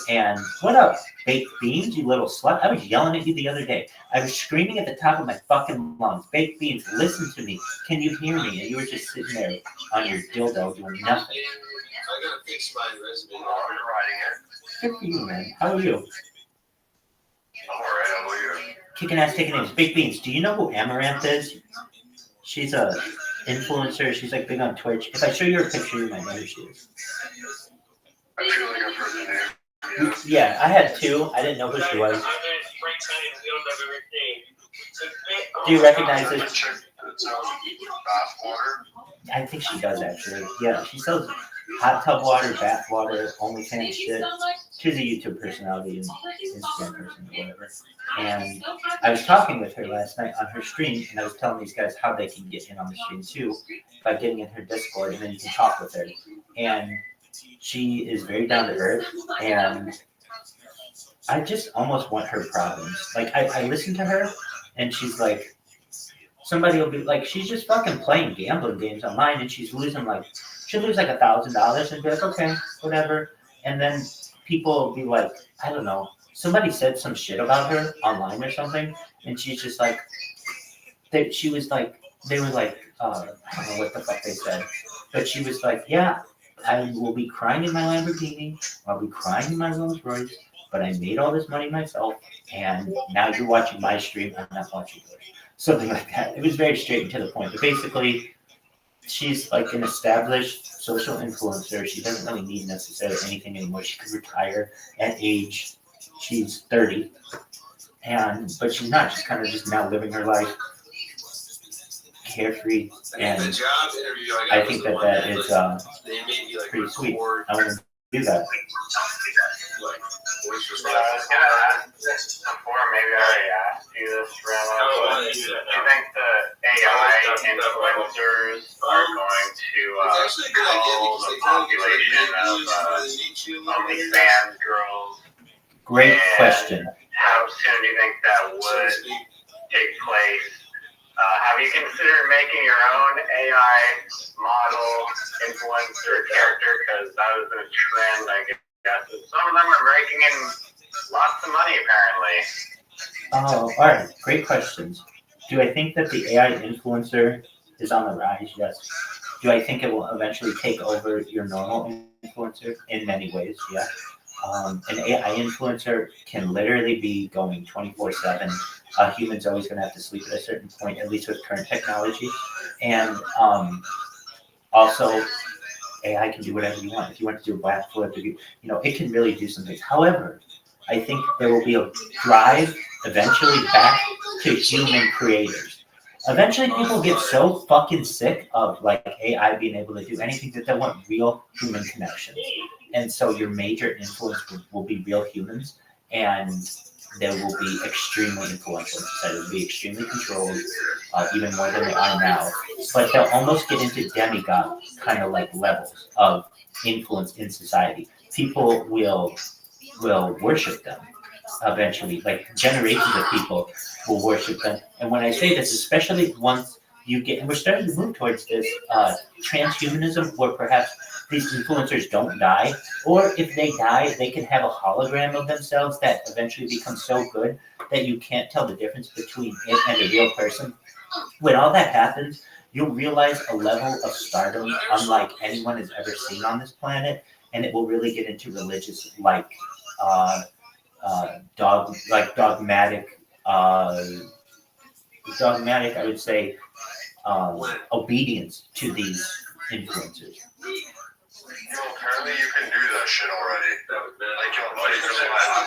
And what up, baked beans, you little slut? I was yelling at you the other day. I was screaming at the top of my fucking lungs. Baked beans, listen to me. Can you hear me? And you were just sitting there on your dildo doing nothing. I gotta fix my resume. I'm writing it. Good for you, man. How are you? I'm alright, how are you? Kicking ass, taking names. Baked beans, do you know who Amaranth is? She's a influencer. She's like big on Twitch. If I show you her picture, you might know who she is. I feel like I've heard the name. Yeah, I had two. I didn't know who she was. Do you recognize this? I think she does actually. Yeah, she sells hot tub water, bath water, OnlyFans shit. She's a YouTube personality and Instagram person or whatever. And I was talking with her last night on her stream, and I was telling these guys how they can get in on the stream too by getting in her Discord, and then you can talk with her. And she is very down to earth, and I just almost want her problems. Like I listen to her, and she's like, somebody will be like, she's just fucking playing gambling games online, and she's losing like, she'll lose like $1,000 and be like, okay, whatever. And then people will be like, I don't know, somebody said some shit about her online or something, and she's just like, they were like, I don't know what the fuck they said, but she was like, yeah, I will be crying in my Lamborghini, I'll be crying in my Rolls Royce, but I made all this money myself, and now you're watching my stream, I'm not watching yours. Something like that. It was very straight and to the point, but basically, she's like an established social influencer. She doesn't really need necessarily anything anymore. She could retire at age, she's 30, but she's not. She's kind of just now living her life carefree, and the job interview I think that is they made me like pretty sweet. record, I want to do that. like voice Yeah, I was gonna ask this before, maybe I already asked you this, Rama, but do you think the AI influencers are going to It's actually a good idea control because the they kind of get population rid of of OnlyFans girls? Great question. How soon do you think that would take place? Have you considered making your own AI model influencer character? Because that was a trend, I guess. And some of them are raking in lots of money, apparently. Oh, all right. Great questions. Do I think that the AI influencer is on the rise? Yes. Do I think it will eventually take over your normal influencer? In many ways, yeah. An AI influencer can literally be going 24/7. A human's always going to have to sleep at a certain point, at least with current technology. And also, AI can do whatever you want. If you want to do a backflip, it can really do some things. However, I think there will be a drive eventually back to human creators. Eventually, people get so fucking sick of like AI being able to do anything that they want real human connection. And so your major influence will be real humans, and they will be extremely influential in society. They'll be extremely controlled, even more than they are now. But they'll almost get into demigod kind of like levels of influence in society. People will worship them eventually. Like generations of people will worship them. And when I say this, especially once you get, and we're starting to move towards this transhumanism, where perhaps these influencers don't die, or if they die, they can have a hologram of themselves that eventually becomes so good that you can't tell the difference between it and a real person. When all that happens, you'll realize a level of stardom unlike anyone has ever seen on this planet, and it will really get into religious dogmatic, I would say, obedience to these influencers. Apparently you can do that shit already. Like, I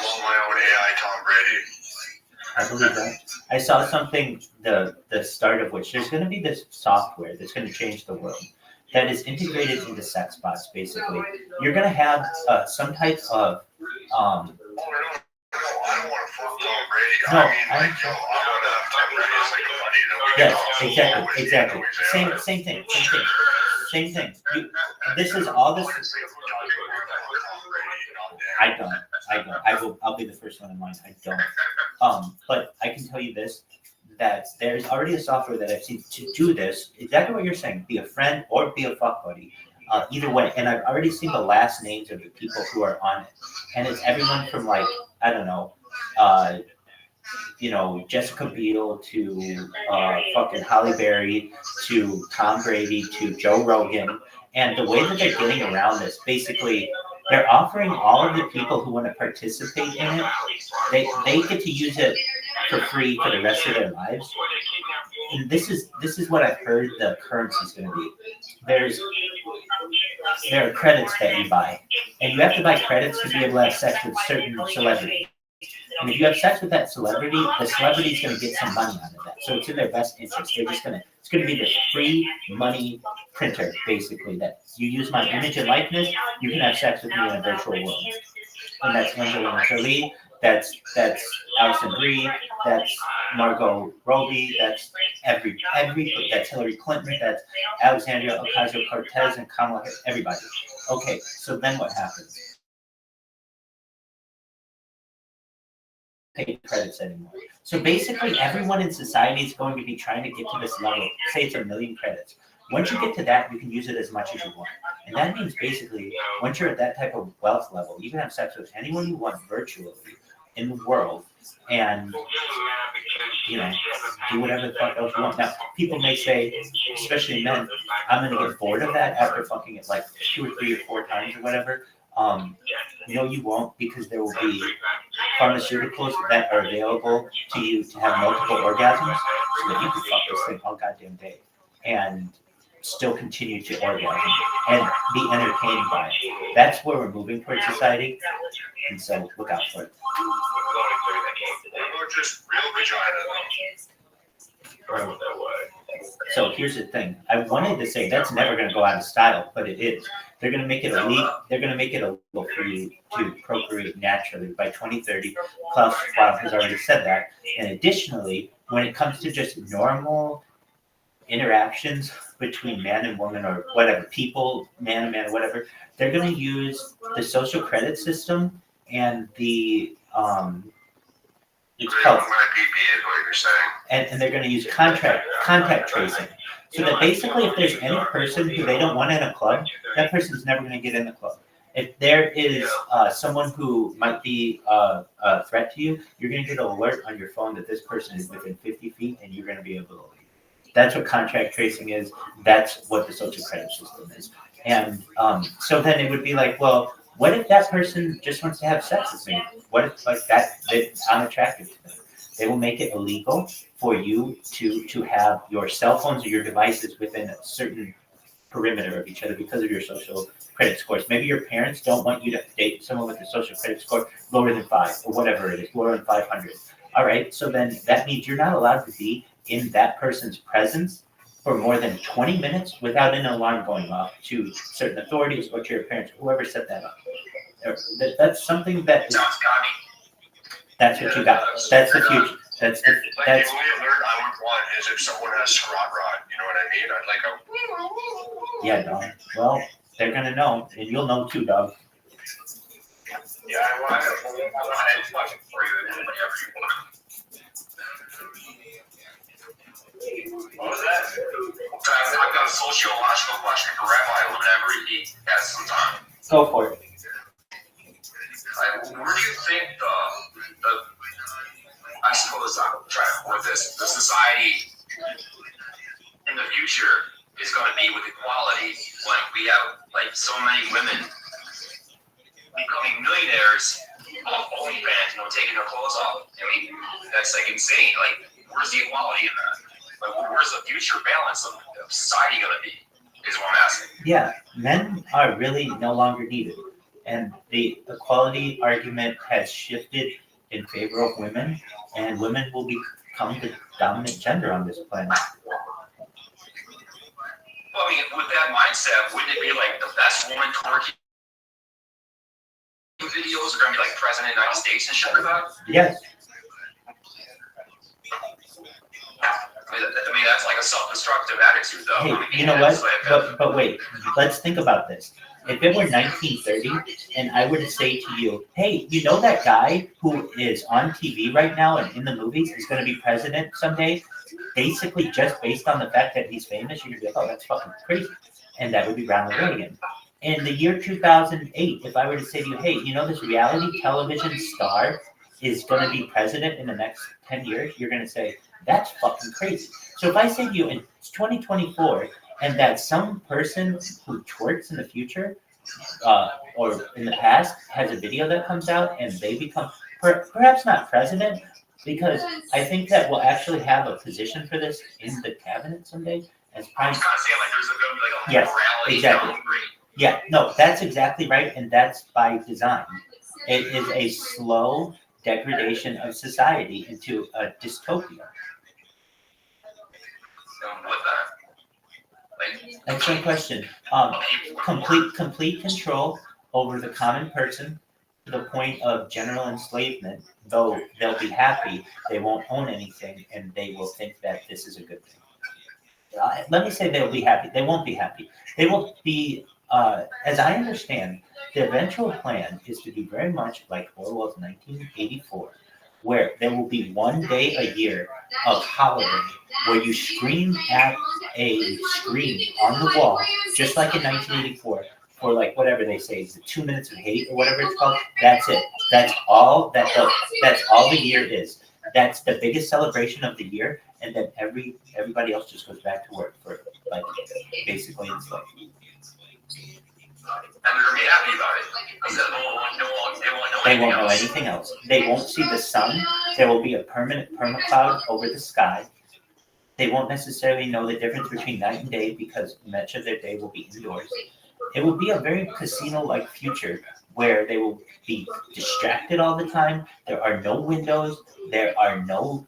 want my own AI Tom Brady. I believe that. I saw something, the start of which, there's going to be this software that's going to change the world that is integrated into sex bots, basically. You're going to have some type of... No, I don't want to fuck Tom Brady. No, I want to have Yes, exactly. Same thing. This is all this. I don't. I'll be the first one in line. I don't. But I can tell you this, that there's already a software that I've seen to do this, exactly what you're saying, be a friend or be a fuck buddy. Either way, and I've already seen the last names of the people who are on it. And it's everyone from like, I don't know, Jessica Biel to fucking Halle Berry to Tom Brady to Joe Rogan. And the way that they're getting around this, basically, they're offering all of the people who want to participate in it, they get to use it for free for the rest of their lives. And this is what I've heard the currency is going to be. There are credits that you buy, and you have to buy credits to be able to have sex with certain celebrities. And if you have sex with that celebrity, the celebrity is going to get some money out of that. So it's in their best interest. It's going to be this free money printer, basically, that you use my image and likeness, you can have sex with me in a virtual world. And that's Angelina Jolie, that's Alison Brie, that's Margot Robbie, that's that's Hillary Clinton, that's Alexandria Ocasio-Cortez and Kamala Harris, everybody. Okay, so then what happens? Pay credits anymore. So basically everyone in society is going to be trying to get to this level. Say it's 1 million credits. Once you get to that, you can use it as much as you want. And that means basically, once you're at that type of wealth level, you can have sex with anyone you want virtually in the world and, do whatever the fuck else you want. Now, people may say, especially men, I'm going to get bored of that after fucking it like 2 or 3 or 4 times or whatever. No, you won't, because there will be pharmaceuticals that are available to you to have multiple orgasms so that you can fuck this thing all goddamn day and still continue to orgasm and be entertained by it. That's where we're moving towards society, and so look out for it. So here's the thing. I wanted to say that's never going to go out of style, but it is. They're going to make it illegal. They're going to make it illegal for you to procreate naturally by 2030. Klaus Schwab has already said that. And additionally, when it comes to just normal interactions between man and woman or whatever, people, man and man, whatever, they're going to use the social credit system and the it's called, and they're going to use contact tracing. So that basically, if there's any person who they don't want in a club, that person's never going to get in the club. If there is someone who might be a threat to you, you're going to get an alert on your phone that this person is within 50 feet, and you're going to be able to leave. That's what contact tracing is. That's what the social credit system is. And so then it would be like, well, what if that person just wants to have sex with me? What if like that I'm attracted to them? They will make it illegal for you to have your cell phones or your devices within a certain perimeter of each other because of your social credit scores. Maybe your parents don't want you to date someone with a social credit score lower than 5 or whatever it is, lower than 500. All right, so then that means you're not allowed to be in that person's presence for more than 20 minutes without an alarm going off to certain authorities or to your parents, whoever set that up. That's something that is, that's what you got. That's the future. That's the only alert I would want is if someone has Scrot Rod. You know what I mean? I'd like a. Yeah, dog. Well, they're gonna know, and you'll know too, dog. Yeah, I want to fucking for you whenever you want. What was that? I've got a sociological question for Rabbi whenever he has some time. Go for it. Where do you think the I suppose I'm trying to put this, the society in the future is going to be with equality when we have like so many women becoming millionaires off OnlyFans, taking their clothes off. I mean, that's like insane. Like, where's the equality in that? Like, where's the future balance of society going to be? Is what I'm asking. Yeah, men are really no longer needed. And the equality argument has shifted in favor of women, and women will become the dominant gender on this planet. Well, I mean, with that mindset, wouldn't it be like the best woman twerking videos are going to be like President of the United States and shit like that? Yes. mean, that's like a self-destructive attitude, though. Hey, I mean, you know it's what? like But wait, let's think about this. If it were 1930 and I were to say to you, hey, you know that guy who is on TV right now and in the movies is going to be president someday? Basically, just based on the fact that he's famous, you're going to be like, oh, that's fucking crazy. And that would be Ronald Reagan. In the year 2008, if I were to say to you, hey, you know this reality television star is going to be president in the next 10 years, you're going to say, that's fucking crazy. So if I say to you, it's 2024, and that some person who twerks in the future or in the past has a video that comes out and they become perhaps not president, because I think that we'll actually have a position for this in the cabinet someday as I'm prime. just kind of saying, like, there's a good, like, a Yes, morality exactly. downgrade. Yeah, no, that's exactly right, and that's by design. It is a slow degradation of society into a dystopia. With that. Like, Excellent question. Complete control over the common person to the point of general enslavement. Though they'll be happy, they won't own anything, and they will think that this is a good thing. Let me say they'll be happy. They won't be happy. They will be, as I understand, the eventual plan is to be very much like Orwell's 1984, where there will be one day a year of holiday where you scream at a screen on the wall, just like in 1984, for like whatever they say, it's 2 minutes of hate or whatever it's called. That's it. That's all the year is. That's the biggest celebration of the year, and then everybody else just goes back to work for like basically it's like. And they're gonna be happy about it because They won't know anything else. They won't see the sun. There will be a permanent permacloud over the sky. They won't necessarily know the difference between night and day because much of their day will be indoors. It will be a very casino-like future where they will be distracted all the time. There are no windows. There are no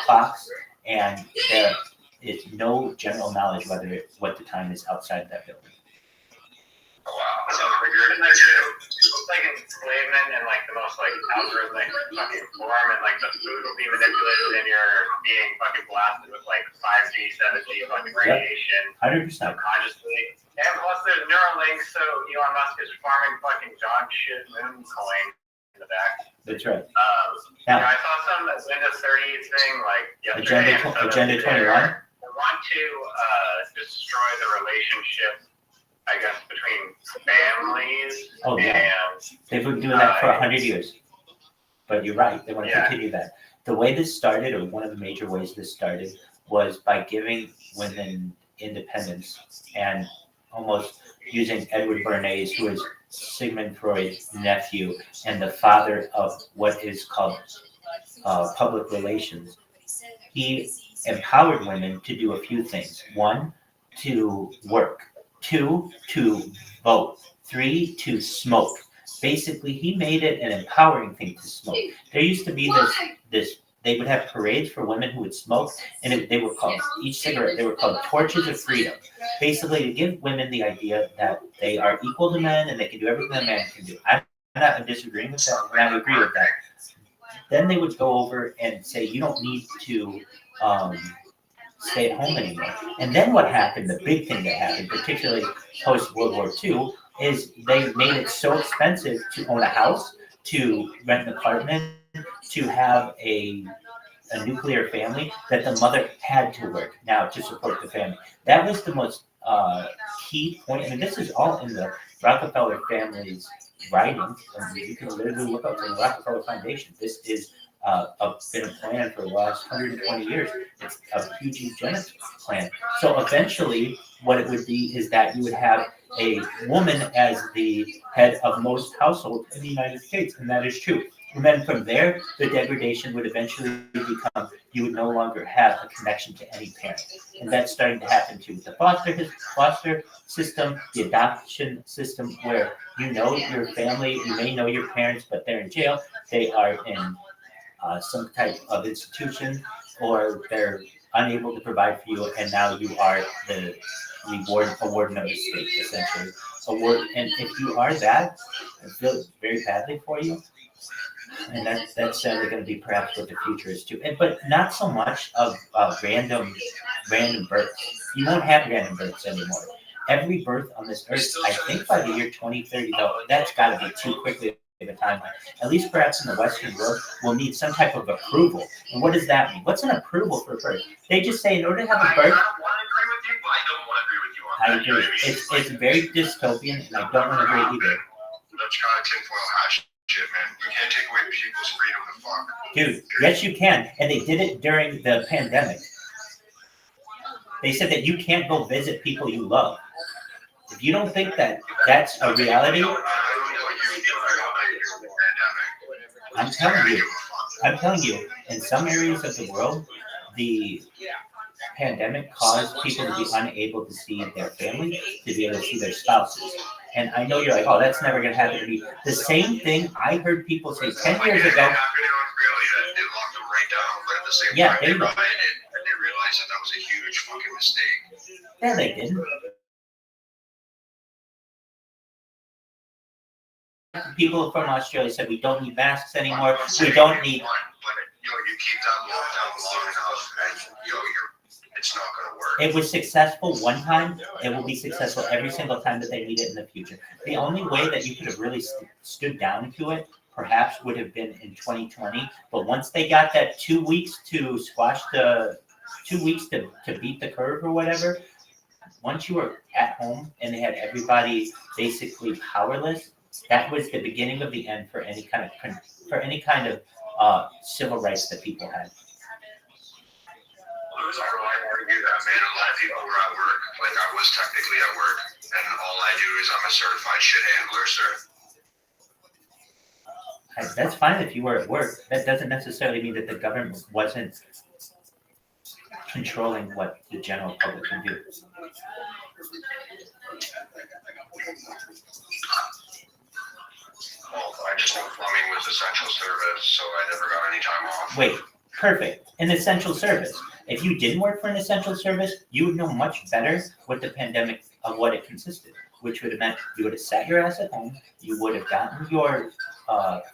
clocks, and there is no general knowledge what the time is outside of that building. Oh, wow. So weird. It's like enslavement and like the most like algorithmic fucking form, and like the food will be manipulated and you're being fucking blasted with like 5G, 7G fucking radiation. 100%. Subconsciously. And plus there's Neuralink, so Elon Musk is farming fucking dog shit moon coin in the back. That's right. Yeah, I saw some Windows 30 thing like yesterday. Agenda 21. They want to destroy the relationship, I guess, between families. Oh, yeah. And they've been doing that for 100 years. But you're right. They want to continue that. The way this started, or one of the major ways this started, was by giving women independence and almost using Edward Bernays, who is Sigmund Freud's nephew and the father of what is called public relations. He empowered women to do a few things. 1, to work. 2, to vote. 3, to smoke. Basically, he made it an empowering thing to smoke. There used to be this they would have parades for women who would smoke, and they were called, each cigarette, they were called torches of freedom. Basically, to give women the idea that they are equal to men and they can do everything a man can do. I'm not disagreeing with that, and I would agree with that. Then they would go over and say, you don't need to stay at home anymore. And then what happened, the big thing that happened, particularly post-World War II, is they made it so expensive to own a house, to rent an apartment, to have a nuclear family, that the mother had to work now to support the family. That was the most key point. I mean, this is all in the Rockefeller family's writings. I mean, you can literally look up to the Rockefeller Foundation. This is been a plan for the last 120 years. It's a huge eugenics plan. So eventually, what it would be is that you would have a woman as the head of most households in the United States, and that is true. And then from there, the degradation would eventually become, you would no longer have a connection to any parent. And that's starting to happen too with the foster system, the adoption system, where you know your family, you may know your parents, but they're in jail, they are in some type of institution, or they're unable to provide for you, and now you are the warden of the state, essentially. And if you are that, I feel very badly for you. And that's sadly going to be perhaps what the future is too. But not so much of random births. You won't have random births anymore. Every birth on this earth, I think by the year 2030, though, that's got to be too quickly of a timeline. At least perhaps in the Western world, we'll need some type of approval. And what does that mean? What's an approval for a birth? They just say in order to have a birth. I agree. It's very dystopian, and I don't want to agree either. That's kind of tinfoil hat shit, man. You can't take away people's freedom to fuck. Dude, yes you can. And they did it during the pandemic. They said that you can't go visit people you love. If you don't think that that's a reality, I'm telling you, in some areas of the world, the pandemic caused people to be unable to see their family, to be able to see their spouses. And I know you're like, oh, that's never going to happen to me. The same thing I heard people say 10 years ago. Yeah, they realized that was a huge fucking mistake. Yeah, they didn't. People from Australia said we don't need masks anymore. We don't need. But you keep that lockdown long enough, and it's not going to work. It was successful one time. It will be successful every single time that they need it in the future. The only way that you could have really stood down to it, perhaps, would have been in 2020. But once they got that 2 weeks to squash the 2 weeks to beat the curve or whatever, once you were at home and they had everybody basically powerless, that was the beginning of the end for any kind of civil rights that people had. I argue that, man. A lot of people were at work. Like, I was technically at work, and all I do is I'm a certified shit handler, sir. That's fine if you were at work. That doesn't necessarily mean that the government wasn't controlling what the general public can do. Well, I just know plumbing was essential service, so I never got any time off. Wait, perfect. An essential service. If you didn't work for an essential service, you would know much better what the pandemic of what it consisted, which would have meant you would have sat your ass at home, you would have gotten your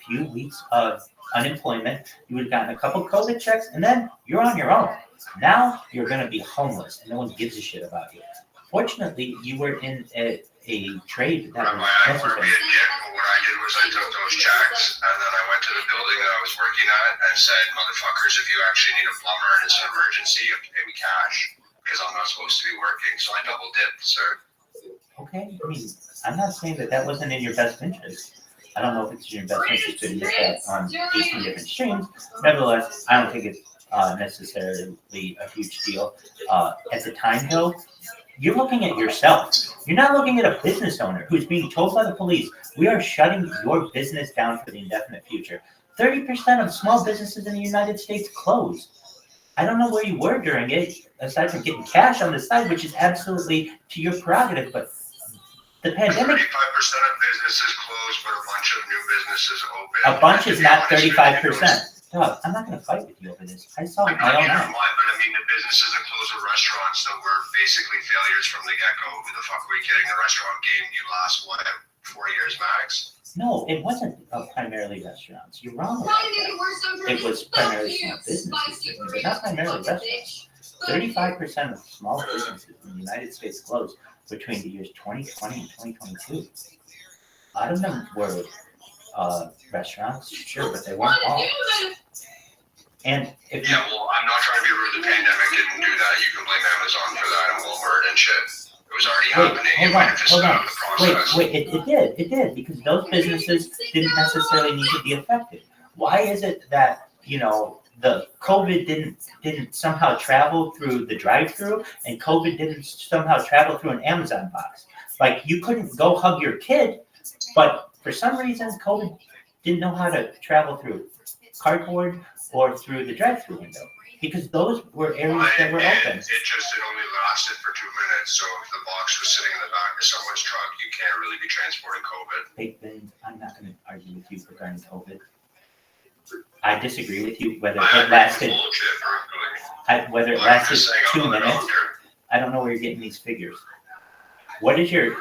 few weeks of unemployment, you would have gotten a couple COVID checks, and then you're on your own. Now you're going to be homeless, and no one gives a shit about you. Fortunately, you were in a trade that was necessary. What I did was I took those checks, and then I went to the building that I was working at and said, motherfuckers, if you actually need a plumber and it's an emergency, you have to pay me cash, because I'm not supposed to be working. So I double dipped, sir. Okay, I mean, I'm not saying that wasn't in your best interest. I don't know if it's in your best interest to get that on 18 different streams. Nevertheless, I don't think it's necessarily a huge deal. At the time, though, you're looking at yourself. You're not looking at a business owner who's being told by the police, we are shutting your business down for the indefinite future. 30% of small businesses in the United States close. I don't know where you were during it, aside from getting cash on the side, which is absolutely to your prerogative, but the pandemic... 35% of businesses closed, but a bunch of new businesses open. A bunch is not 35%. Dog, I'm not going to fight with you over this. I saw it with my own eyes. But I mean, the businesses that closed the restaurants that were basically failures from the get-go. Who the fuck were you kidding? The restaurant game, you last, 4 years max? No, it wasn't primarily restaurants. You're wrong about that. It was primarily small businesses, but not primarily restaurants. 35% of small businesses in the United States closed between the years 2020 and 2022. A lot of them were restaurants, sure, but they weren't all. And if well, I'm not trying to be rude. The pandemic didn't do that. You can blame Amazon for that and Walmart and shit. It was already happening. Wait, it did, because those businesses didn't necessarily need to be affected. Why is it that, the COVID didn't somehow travel through the drive-thru, and COVID didn't somehow travel through an Amazon box? Like, you couldn't go hug your kid, but for some reason, COVID didn't know how to travel through cardboard or through the drive-thru window, because those were areas that were open. It only lasted for 2 minutes, so if the box was sitting in the back of someone's truck, you can't really be transporting COVID. Big thing, I'm not going to argue with you regarding COVID. I disagree with you whether it lasted 2 minutes. I don't know where you're getting these figures. What is your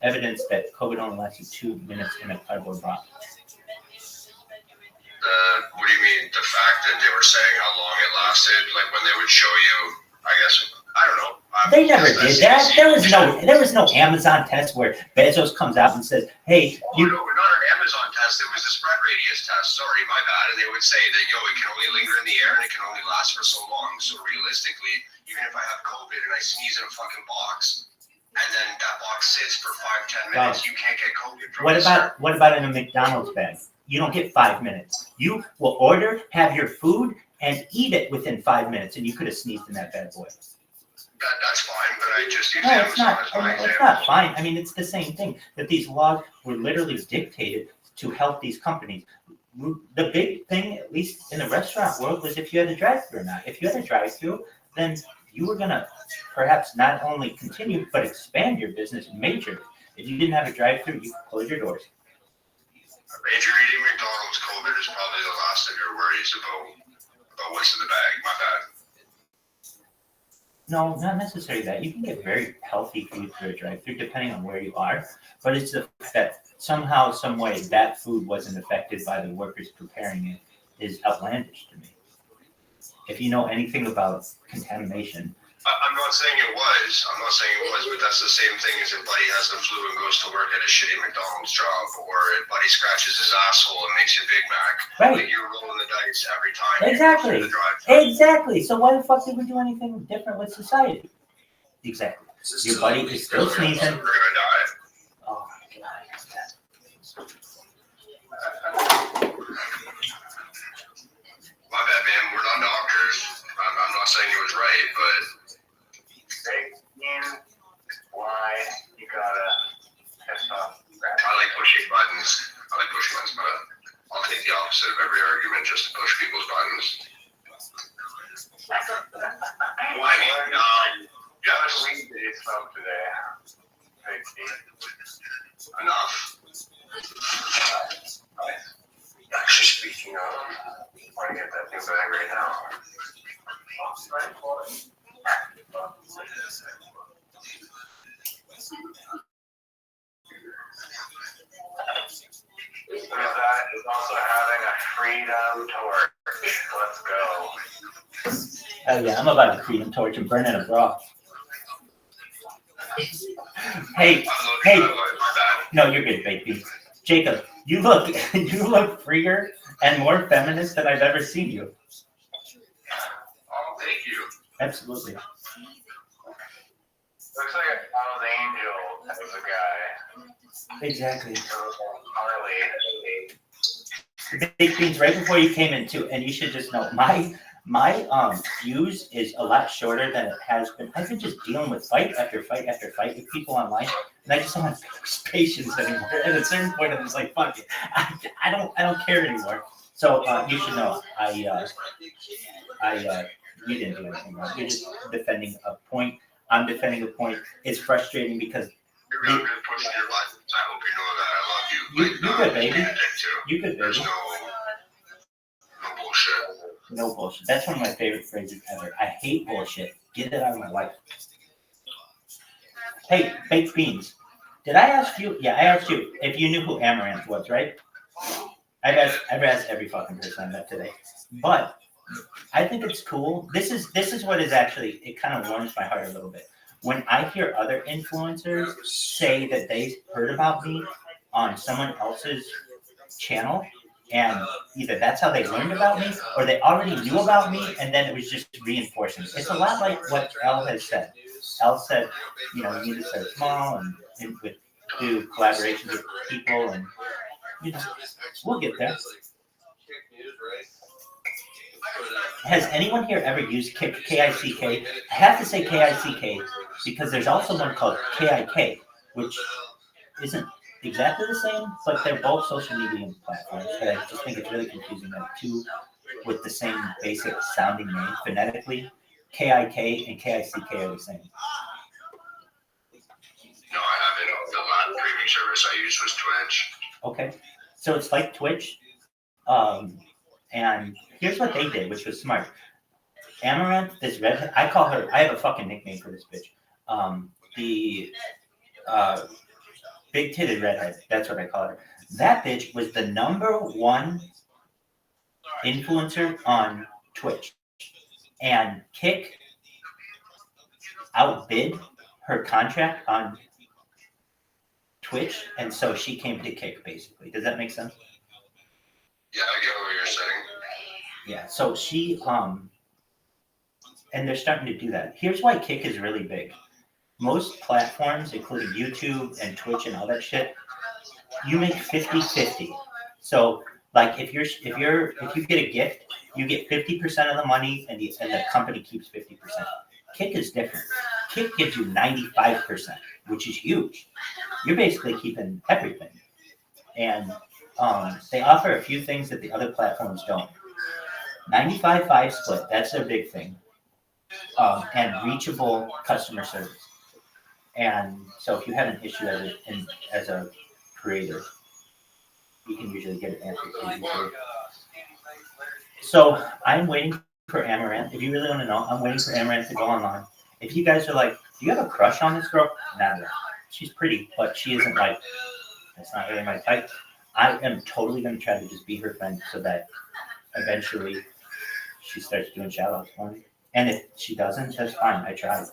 evidence that COVID only lasted 2 minutes in a cardboard box? that they were saying how long it lasted, like when they would show you, I guess, I don't know. They never did that. There was no Amazon test where Bezos comes out and says, "Hey, Oh, no, not an Amazon test. It was a spread radius test. Sorry, my bad. And they would say that, it can only linger in the air and it can only last for so long. So realistically, even if I have COVID and I sneeze in a fucking box, and then that box sits for 5-10 minutes, you can't get COVID from what about in a McDonald's bag? You don't get 5 minutes. You will order, have your food, and eat it within 5 minutes, and you could have sneezed in that bad boy. That's fine, but I just use No, Amazon it's not. as my It's example. not fine. I mean, it's the same thing. That these laws were literally dictated to help these companies. The big thing, at least in the restaurant world, was if you had a drive-through or not. If you had a drive-through, then you were gonna perhaps not only continue but expand your business majorly. If you didn't have a drive-through, you could close your doors. If you're eating McDonald's, COVID is probably the last of your worries about what's in the bag. My bad. No, not necessarily that. You can get very healthy food through a drive-through depending on where you are, but it's the fact that somehow, some way, that food wasn't affected by the workers preparing it is outlandish to me. If you know anything about contamination. I'm not saying it was, but that's the same thing as if Buddy has the flu and goes to work at a shitty McDonald's job, or if Buddy scratches his asshole and makes you Big Mac. Right. Like, you're rolling the dice every time. Exactly. You go through the drive-thru. Exactly. So why the fuck did we do anything different with society? Exactly. Your buddy is still sneezing. We're gonna die. Oh my god. My bad, man. We're not doctors. I'm not saying it was right, but Why you gotta piss off? I like pushing buttons. But I'll take the opposite of every argument just to push people's buttons. Why me? Yes. We did smoke today. Enough. Actually, speaking of, I want to get that new bag right now. With that is also having a freedom torch. Let's go. Oh yeah, I'm about to freedom torch and burn in a bra. Hey, no, you're good, baby. Jacob, you look freer and more feminist than I've ever seen you. Oh, thank you. Absolutely. Looks like a Hell's Angel type of guy. Exactly. Harley. Big Beans, right before you came in too, and you should just know, my fuse is a lot shorter than it has been. I've been just dealing with fight after fight after fight with people online, and I just don't have patience anymore. At a certain point, I'm just like, fuck it, I don't care anymore. So you should know, you didn't do anything wrong. You're just defending a point. I'm defending a point. It's frustrating because You're good pushing your buttons. I hope you know that. I love you. you good, baby. You good, There's baby. no bullshit. No bullshit. That's one of my favorite phrases ever. I hate bullshit. Get it out of my life. Hey, baked beans. Did I ask you? Yeah, I asked you if you knew who Amaranth was, right? I've asked every fucking person I met today. But I think it's cool. This is what is actually, it kind of warms my heart a little bit. When I hear other influencers say that they heard about me on someone else's channel, and either that's how they learned about me, or they already knew about me, and then it was just reinforcing. It's a lot like what Elle has said. Elle said, you need to start small and do collaborations with people, and we'll get there. Has anyone here ever used K-I-C-K? I have to say K-I-C-K because there's also one called K-I-K, which isn't exactly the same, but they're both social media platforms. But I just think it's really confusing that two with the same basic sounding name phonetically. K-I-K and K-I-C-K are the same. No, I haven't. The last streaming service I used was Twitch. Okay, so it's like Twitch. And here's what they did, which was smart. Amaranth, this redhead, I call her, I have a fucking nickname for this bitch. The big-titted redhead, that's what I call her. That bitch was the number one influencer on Twitch, and Kick outbid her contract on Twitch, and so she came to Kick, basically. Does that make sense? Yeah, I get what you're saying. Yeah, so she, and they're starting to do that. Here's why Kick is really big. Most platforms, including YouTube and Twitch and all that shit, you make 50-50. So, like, if you get a gift, you get 50% of the money, and the company keeps 50%. Kick is different. Kick gives you 95%, which is huge. You're basically keeping everything. And they offer a few things that the other platforms don't. 95-5 split, that's their big thing. And reachable customer service. And so if you have an issue as a creator, you can usually get it answered pretty easily. So I'm waiting for Amaranth. If you really want to know, I'm waiting for Amaranth to go online. If you guys are like, do you have a crush on this girl? Nah. She's pretty, but she isn't like, that's not really my type. I am totally going to try to just be her friend so that eventually she starts doing shout-outs for me. And if she doesn't, that's fine. I tried.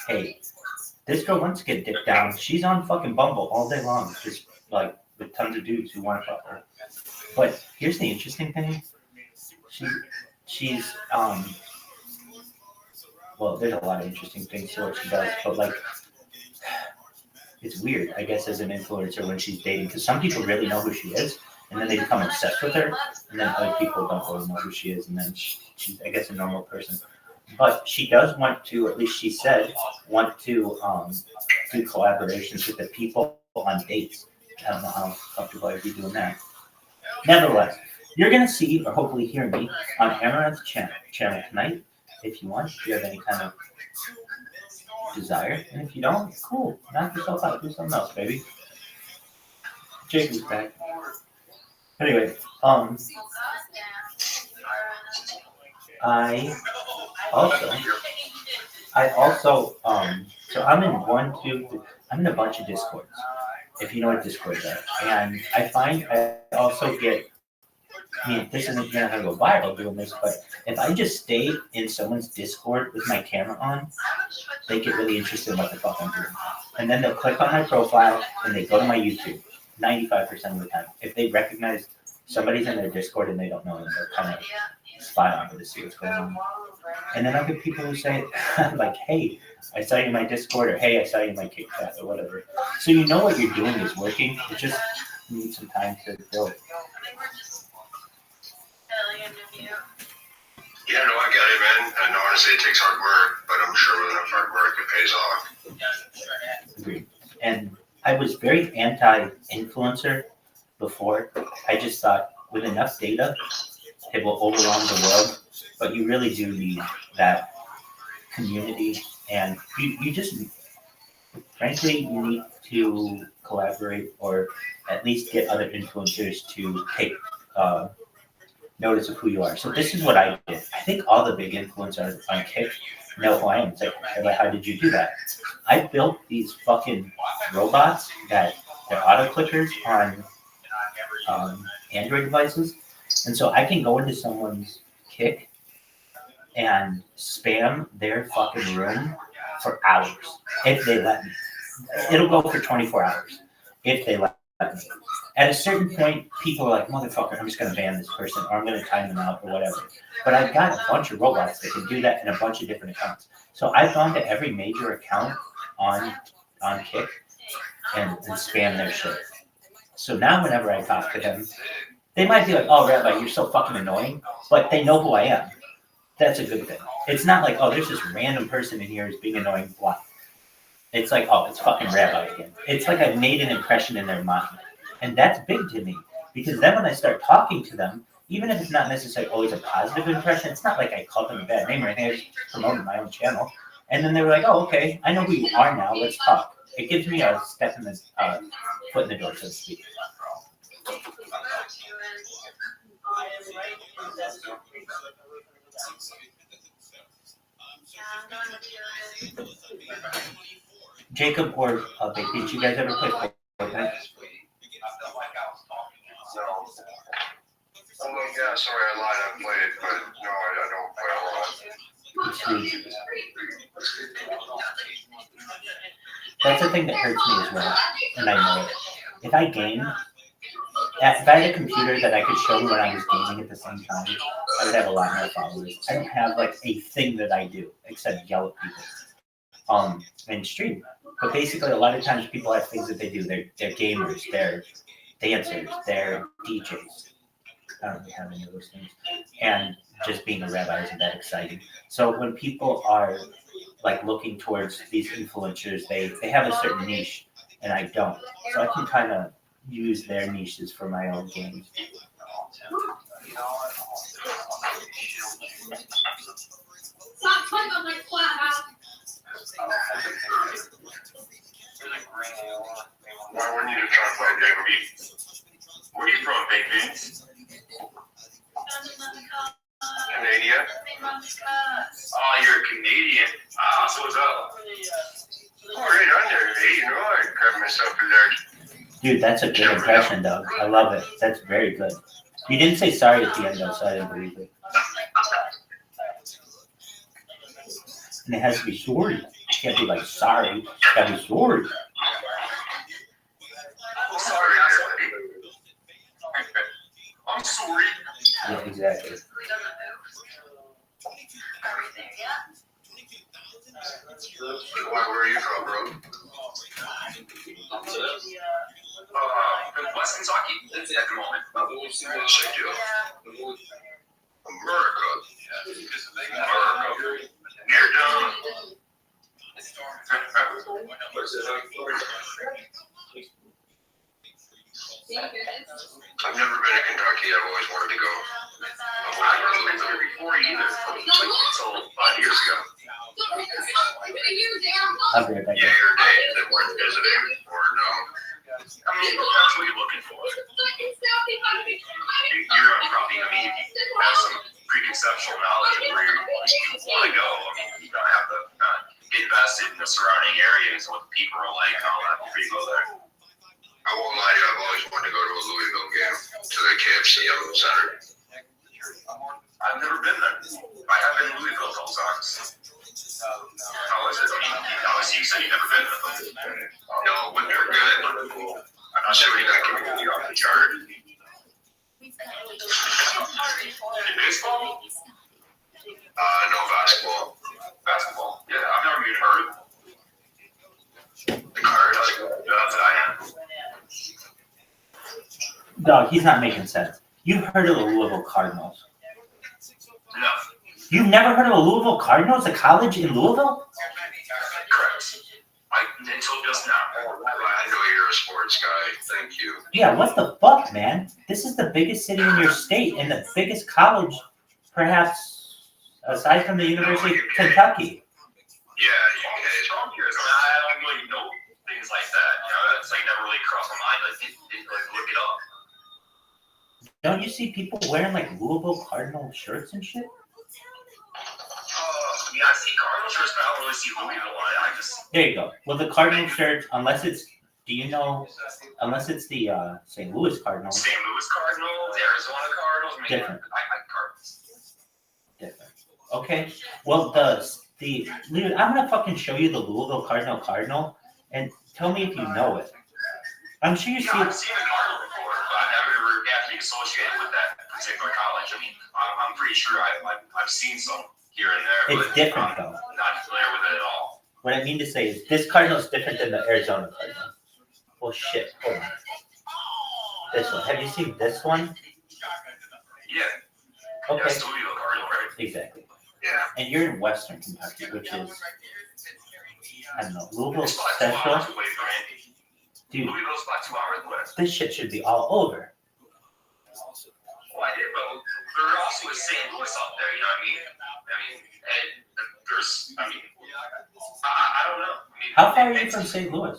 Hey, this girl wants to get dipped down. She's on fucking Bumble all day long, just like with tons of dudes who want to fuck her. But here's the interesting thing. She's well, there's a lot of interesting things to what she does, but like, it's weird, I guess, as an influencer when she's dating, because some people really know who she is, and then they become obsessed with her, and then other people don't really know who she is, and then she's, I guess, a normal person. But she does want to, at least she said, want to do collaborations with the people on dates. I don't know how comfortable I'd be doing that. Nevertheless, you're going to see, or hopefully hear me, on Amaranth's channel tonight, if you want, if you have any kind of desire. And if you don't, cool. Knock yourself out. Do something else, baby. Jake is back. Anyway, I also, so I'm in a bunch of Discords, if you know what Discords are. And I find I also get, I mean, this isn't going to go viral doing this, but if I just stay in someone's Discord with my camera on, they get really interested in what the fuck I'm doing. And then they'll click on my profile and they go to my YouTube 95% of the time. If they recognize somebody's in their Discord and they don't know them, they'll kind of spy on it to see what's going on. And then I'll get people who say, like, hey, I saw you in my Discord, or hey, I saw you in my Kick chat, or whatever. So you know what you're doing is working. It just needs some time to build. Yeah, no, I get it, man. And honestly, it takes hard work, but I'm sure with enough hard work, it pays off. Agreed. And I was very anti-influencer before. I just thought with enough data, it will overwhelm the world. But you really do need that community, and you just, frankly, you need to collaborate or at least get other influencers to take notice of who you are. So this is what I did. I think all the big influencers on Kick know who I am. It's like, how did you do that? I built these fucking robots that they're auto clickers on Android devices. And so I can go into someone's Kick and spam their fucking room for hours if they let me. It'll go for 24 hours if they let me. At a certain point, people are like, motherfucker, I'm just going to ban this person, or I'm going to time them out, or whatever. But I've got a bunch of robots that can do that in a bunch of different accounts. So I've gone to every major account on Kick and spam their shit. So now whenever I talk to them, they might be like, oh, Rabbi, you're so fucking annoying, but they know who I am. That's a good thing. It's not like, oh, there's this random person in here who's being annoying. Why? It's like, oh, it's fucking Rabbi again. It's like I've made an impression in their mind. And that's big to me, because then when I start talking to them, even if it's not necessarily always a positive impression, it's not like I called them a bad name or anything. I just promoted my own channel. And then they were like, oh, okay, I know who you are now. Let's talk. It gives me a step in the foot in the door, so to speak. Jacob or Vic, did you guys ever play Fortnite? So, oh yeah, sorry, I lied. I played it, but no, I don't play a lot. It's huge. That's the thing that hurts me as well, and I know it. If I game, if I had a computer that I could show when I was gaming at the same time, I would have a lot more followers. I don't have like a thing that I do except yell at people, and stream. But basically, a lot of times people have things that they do. They're gamers, they're dancers, they're DJs. I don't really have any of those things. And just being a rabbi isn't that exciting. So when people are like looking towards these influencers, they have a certain niche, and I don't. So I can kind of use their niches for my own games. Stop talking about my flat. Why we need to try to play Jacoby? Where are you from, Big Vince? Canadian? Oh, you're a Canadian. So what's up? Oh, right under, hey, you know, I grabbed myself a there. Dude, that's a good impression, Doug. I love it. That's very good. You didn't say sorry at the end, though, so I didn't believe it. And it has to be sorry. It can't be like sorry. It's got to be sorry. Sorry, I'm sorry. Yeah, exactly. Where are you from, bro? West Kentucky at the moment. Check you out. America. You're done. I've never been to Kentucky. I've always wanted to go. I've never been there before either. Until 5 years ago. I'll be right back. Yeah, your day that we're visiting, or no? I mean, that's what you're looking for. You're probably, I mean, you have some preconceptual knowledge of where you want to go. I mean, you're going to have to get invested in the surrounding areas, what the people are like, and all that before you go there. I won't lie to you, I've always wanted to go to a Louisville game, to the KFC Center. I've never been there. I have been in Louisville a couple times. How is it? I mean, obviously you said you've never been there. No, but they're good. I'm not sure you're not giving me off the chart. In baseball? No basketball. Basketball? Yeah, I've never even heard of it. The Cards? That's what I am. Dog, he's not making sense. You've heard of the Louisville Cardinals. No. You've never heard of the Louisville Cardinals, a college in Louisville? Correct. Until just now. I know you're a sports guy. Thank you. Yeah, what the fuck, man? This is the biggest city in your state and the biggest college, perhaps, aside from the University of Kentucky. Yeah, UK. I don't really know things like that. You know, it's like never really crossed my mind. Like, didn't like look it up. Don't you see people wearing like Louisville Cardinal shirts and shit? Yeah, I see Cardinal shirts, but I don't really see Louisville. I just. There you go. Well, the Cardinal shirt, unless it's, do you know, unless it's the St. Louis Cardinals. St. Louis Cardinals, Arizona Cardinals. I mean, Different. I Cardinals. Different. Okay. Well, I'm gonna fucking show you the Louisville Cardinal, and tell me if you know it. I'm sure you see I've it. seen the Cardinal before, but I've never actually associated with that particular college. I mean, I'm pretty sure I've seen some here and there. It's but different though. I'm not familiar with it at all. What I mean to say is this Cardinal is different than the Arizona Cardinal. Well, shit. Hold on. This one. Have you seen this one? Yeah. Okay. Yeah, Louisville Cardinal, right? Exactly. Yeah. And you're in Western Kentucky, which is, I don't know, Louisville It's like 2 Central. hours away from it. Dude, Louisville's about 2 hours away. this shit should be all over. Well, I did, but there also is St. Louis out there, you know what I mean? And there's, I don't know. How far are you from St. Louis?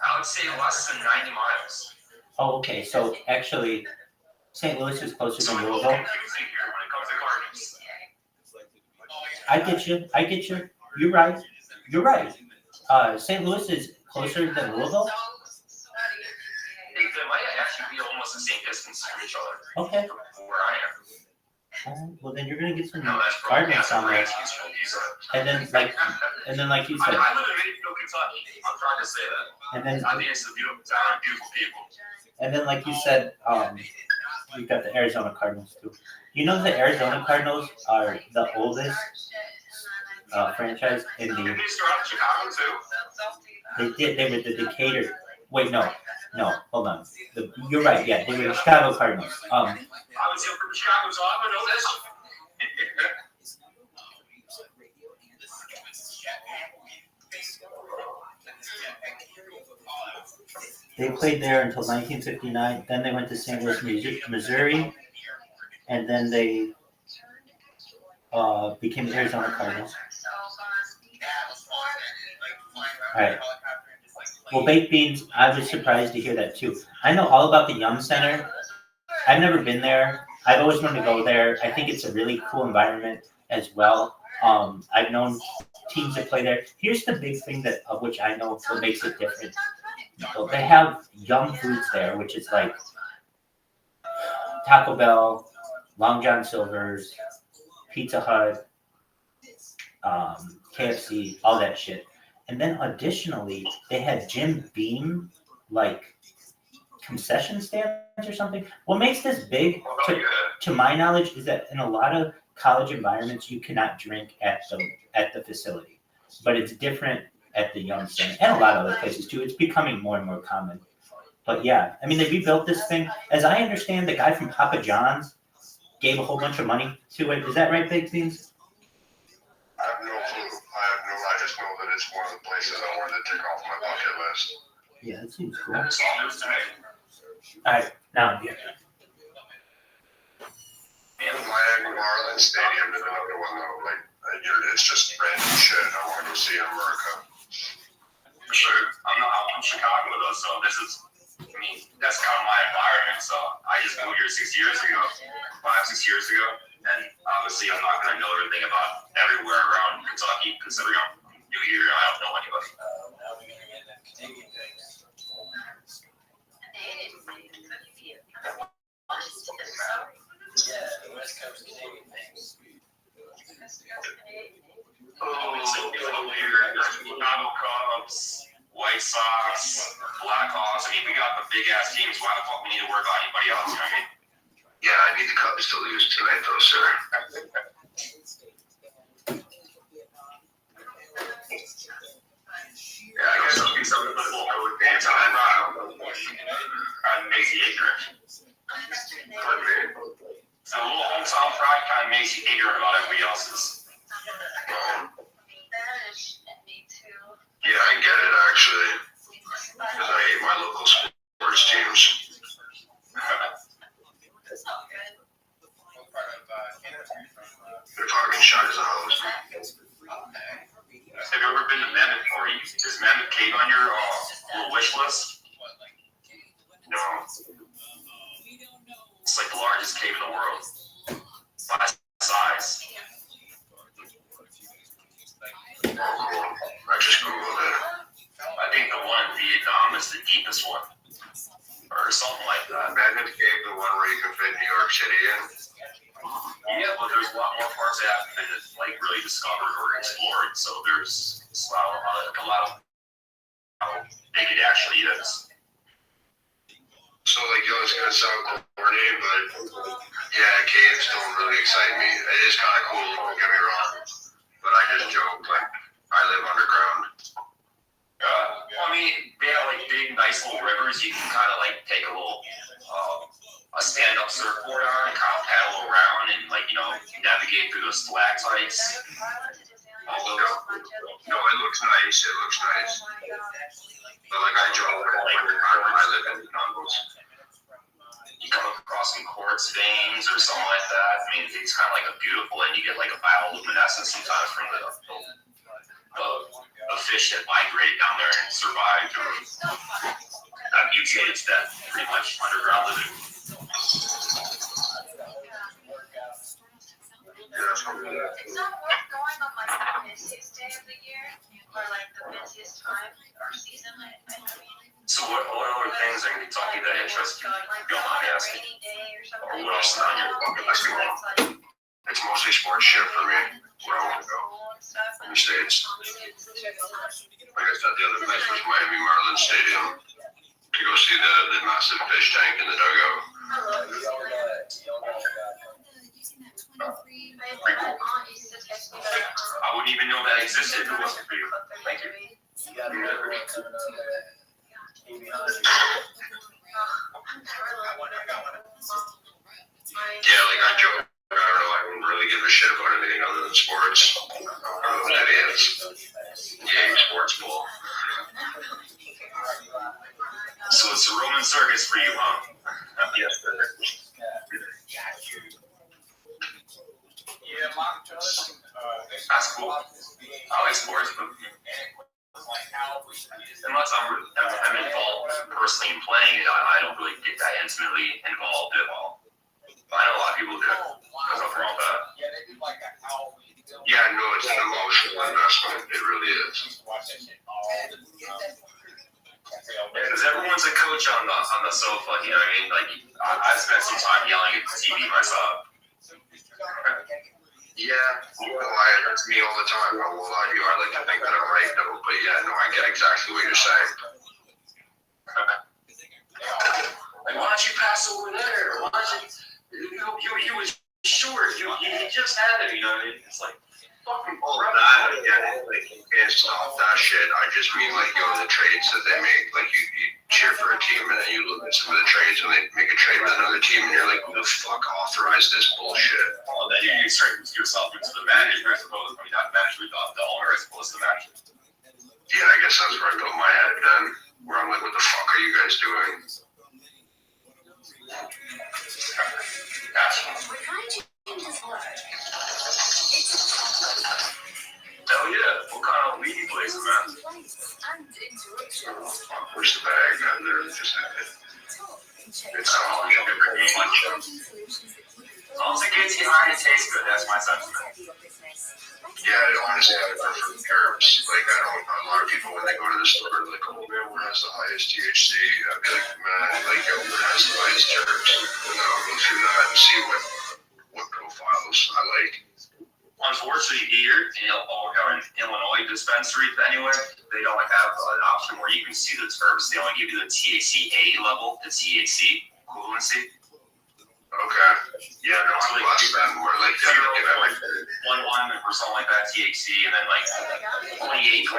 I would say less than 90 miles. Oh, okay. So actually, St. Louis is closer So to it's a little Louisville. confusing here when it comes to Cardinals. I get you. You're right. St. Louis is Closer than Louisville? They might actually be almost the same distance from each other. Okay. From where I am. Well, then you're gonna get some No, that's probably Cardinals down there. And then like you said, I live in Mayfield, Kentucky. I'm trying to say that. and then I think it's a beautiful town, beautiful people. and then like you said, you've got the Arizona Cardinals too. You know the Arizona Cardinals are the oldest franchise in Didn't the. they start out in Chicago too? They were the Decatur. Wait, no, hold on. You're right. Yeah, they were the Chicago Cardinals. I was here from Chicago, so I don't know this. They played there until 1959. Then they went to St. Louis, Missouri, and then they became the Arizona Cardinals. All right. Well, baked beans, I was surprised to hear that too. I know all about the Yum Center. I've never been there. I've always wanted to go there. I think it's a really cool environment as well. I've known teams that play there. Here's the big thing that of which I know what makes it different. So they have Yum Foods there, which is like Taco Bell, Long John Silver's, Pizza Hut, KFC, all that shit. And then additionally, they had Jim Beam, like concession stands or something. What makes this big, to my knowledge, is that in a lot of college environments, you cannot drink at the facility, but it's different at the Yum Center and a lot of other places too. It's becoming more and more common. But yeah, I mean, they rebuilt this thing. As I understand, the guy from Papa John's gave a whole bunch of money to it. Is that right, Big Beans? I have no clue. I just know that it's one of the places I wanted to tick off my bucket list. Yeah, that seems cool. All right, now yeah. Miami Marlins Stadium is another one though. Like, it's just random shit I want to go see in America. For sure. I'm from Chicago though, so this is, I mean, that's kind of my environment. So I just moved here 6 years ago, 6 years ago. And obviously I'm not going to know everything about everywhere around Kentucky, considering I'm new here and I don't know anybody. Chicago Cubs, White Sox, Blackhawks. I mean, we got the big ass teams. Why the fuck we need to worry about anybody else? You know what I mean? Yeah, I need the Cubs to lose tonight, though, sir. Yeah, I guess I'll be something for the full code fans. I'm Macy ignorant. So a little hometown pride kind of makes you ignorant about everybody else's. Yeah, I get it, actually. Because I hate my local sports teams. They're talking shit as a host. Have you ever been to Mammoth or is Mammoth Cave on your little wish list? No. It's like the largest cave in the world by size. I just Googled it. I think the one in Vietnam is the deepest one, or something like that. Mammoth Cave, the one where you can fit New York City in. Yeah, but there's a lot more parts that haven't been like really discovered or explored. So there's a lot of how big it actually is. So, like, yo, it's gonna sound corny, but yeah, caves don't really excite me. It is kind of cool, don't get me wrong. But I just joke, like, I live underground. I mean, they have like big, nice little rivers. You can kind of like take a little, a stand-up surfboard on and kind of paddle around and like, you know, navigate through those stalactites. No, it looks nice. It looks nice. But like I joke, I live in Numbers. You come across some quartz veins or something like that. I mean, it's kind of like a beautiful, and you get like a bioluminescence sometimes from the fish that migrate down there and survive or have mutated to that pretty much underground living. It's not worth going on like the busiest day of the year or like the busiest time or season. So what other things in Kentucky that interest you? You don't mind me asking? Or what else is on your bucket list? It's mostly sports shit for me, where I want to go in the States. Like I said, the other place was Miami Marlins Stadium to go see the massive fish tank in the dugout. I wouldn't even know that existed if it wasn't for you. Thank you. Yeah, like I joke. I don't know. I don't really give a shit about anything other than sports. I don't know what that is. Yay, sports ball. So it's a Roman circus for you, huh? Yes, sir. That's cool. I like sports, but unless I'm involved personally in playing it, I don't really get that intimately involved at all. But I know a lot of people do. There's nothing wrong with that. Yeah, no, it's an emotional investment. It really is. Because everyone's a coach on the sofa, you know what I mean? Like, I spent some time yelling at the TV myself. Yeah, that's me all the time. I won't lie to you. I like to think that I'm right, though. But yeah, no, I get exactly what you're saying. Like, why don't you pass over there? Why don't you was short. You just had it, you know what I mean? It's like, fucking all that, yeah, like, you can't stop that shit. I just mean, like, the trades that they make. Like, you cheer for a team, and then you look at some of the trades, and they make a trade with another team, and you're like, who the fuck authorized this bullshit? Well, then you start yourself into the manager, I suppose. I mean, not the manager, the owner, as opposed to the manager. Yeah, I guess that's where I put my head then, where I'm like, what the fuck are you guys doing? Hell yeah, what kind of weed you plays, man? Push the bag out there, it's all you ever need. As long as it gets you high and tastes good, that's my sentiment. Yeah, honestly, I prefer the herbs. Like, a lot of people, when they go to the store, they're like, oh man, what has the highest THC? I'd be like, man, like, yo, what has the highest herbs? And I'll go through that and see what profiles I like. Unfortunately, here in Illinois dispensaries, anyway, they don't have an option where you can see the herbs. They only give you the THC-A level, the THC equivalency. Okay. Yeah, no, I'm blessed then. We're like 0.11 or something like that THC, and then like 0.28, 29%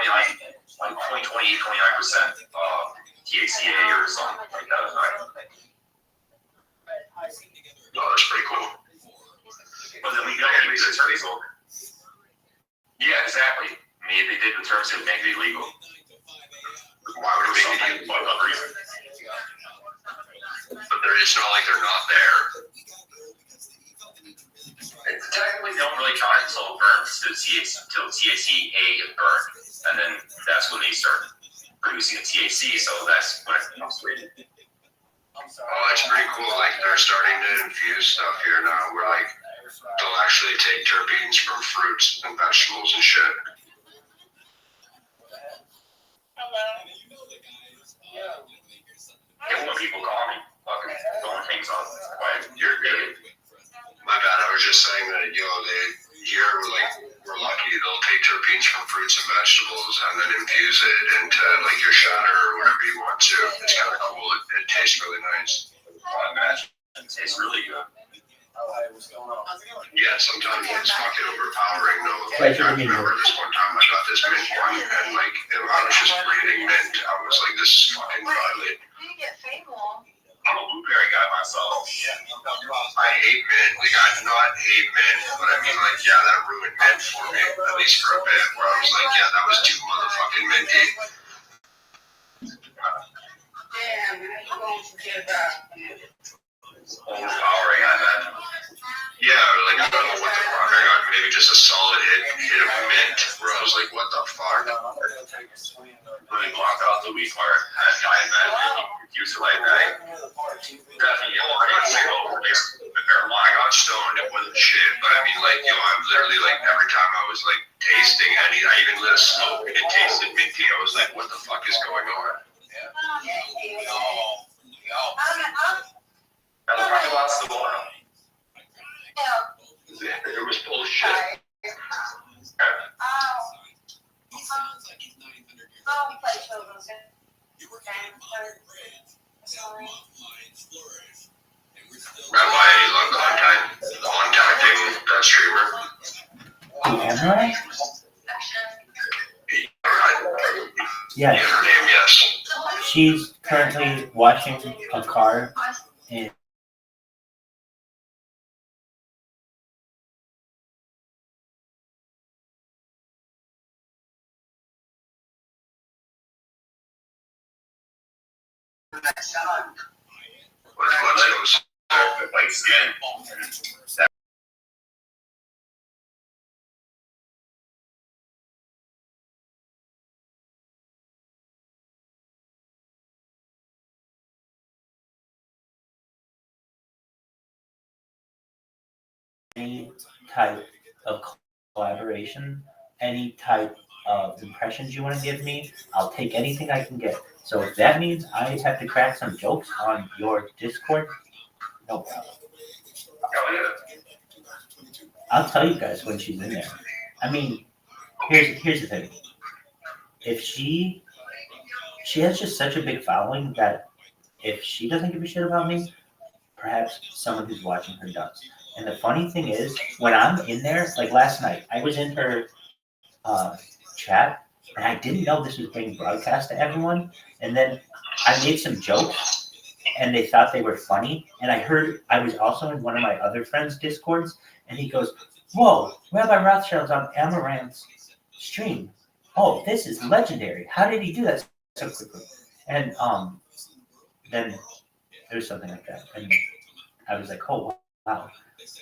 THCA or something like that. Oh, that's pretty cool. But then we got to get the terms over. Yeah, exactly. I mean, if they did the terms, it would make it illegal. Why would it make it illegal? But it's not like they're not there. Technically, they don't really count until it burns, until THC-A is burned, and then that's when they start producing the THC. So that's when it comes to it. Oh, that's pretty cool. Like, they're starting to infuse stuff here now where, like, they'll actually take terpenes from fruits and vegetables and shit. Yeah, when people call me, fucking throwing things on, you're good. My bad. I was just saying that, we're lucky. They'll take terpenes from fruits and vegetables and then infuse it into, like, your shatter or whatever you want to. It's kind of cool. It tastes really nice. I imagine it tastes really good. Yeah, sometimes it's fucking overpowering though. Like, I remember this one time I got this mint one and like I was just breathing mint. I was like, this is fucking violent. I'm a blueberry guy myself. I hate mint. Like, I do not hate mint, but I mean, like, yeah, that ruined mint for me, at least for a bit, where I was like, yeah, that was too motherfucking minty. Overpowering, I imagine. Yeah, like, I don't know what the fuck. I got maybe just a solid hit of mint, where I was like, what the fuck? Really block out the weak part. I imagine you use it like that. Definitely. I got stoned, it wasn't shit, but I mean, like, I'm literally, like, every time I was, like, tasting any. I even lit a smoke and it tasted minty. I was like, what the fuck is going on? That's probably lots of water. It was bullshit. Rabbi, any luck contacting that streamer? Emily? Yeah, Yeah, her name, yes. she's currently watching a car in Let's go. Like skin. any type of collaboration, any type of impressions you want to give me. I'll take anything I can get. So if that means I have to crack some jokes on your Discord, no problem. I'll tell you guys when she's in there. I mean, here's the thing. If she has just such a big following that if she doesn't give a shit about me, perhaps someone who's watching her does. And the funny thing is, when I'm in there, like last night, I was in her chat, and I didn't know this was being broadcast to everyone. And then I made some jokes, and they thought they were funny. And I was also in one of my other friends' Discords, and he goes, "Whoa, Rabbi Rothschild's on Amaranth's stream. Oh, this is legendary. How did he do that so quickly?" And then there's something like that, and I was like, "Oh wow."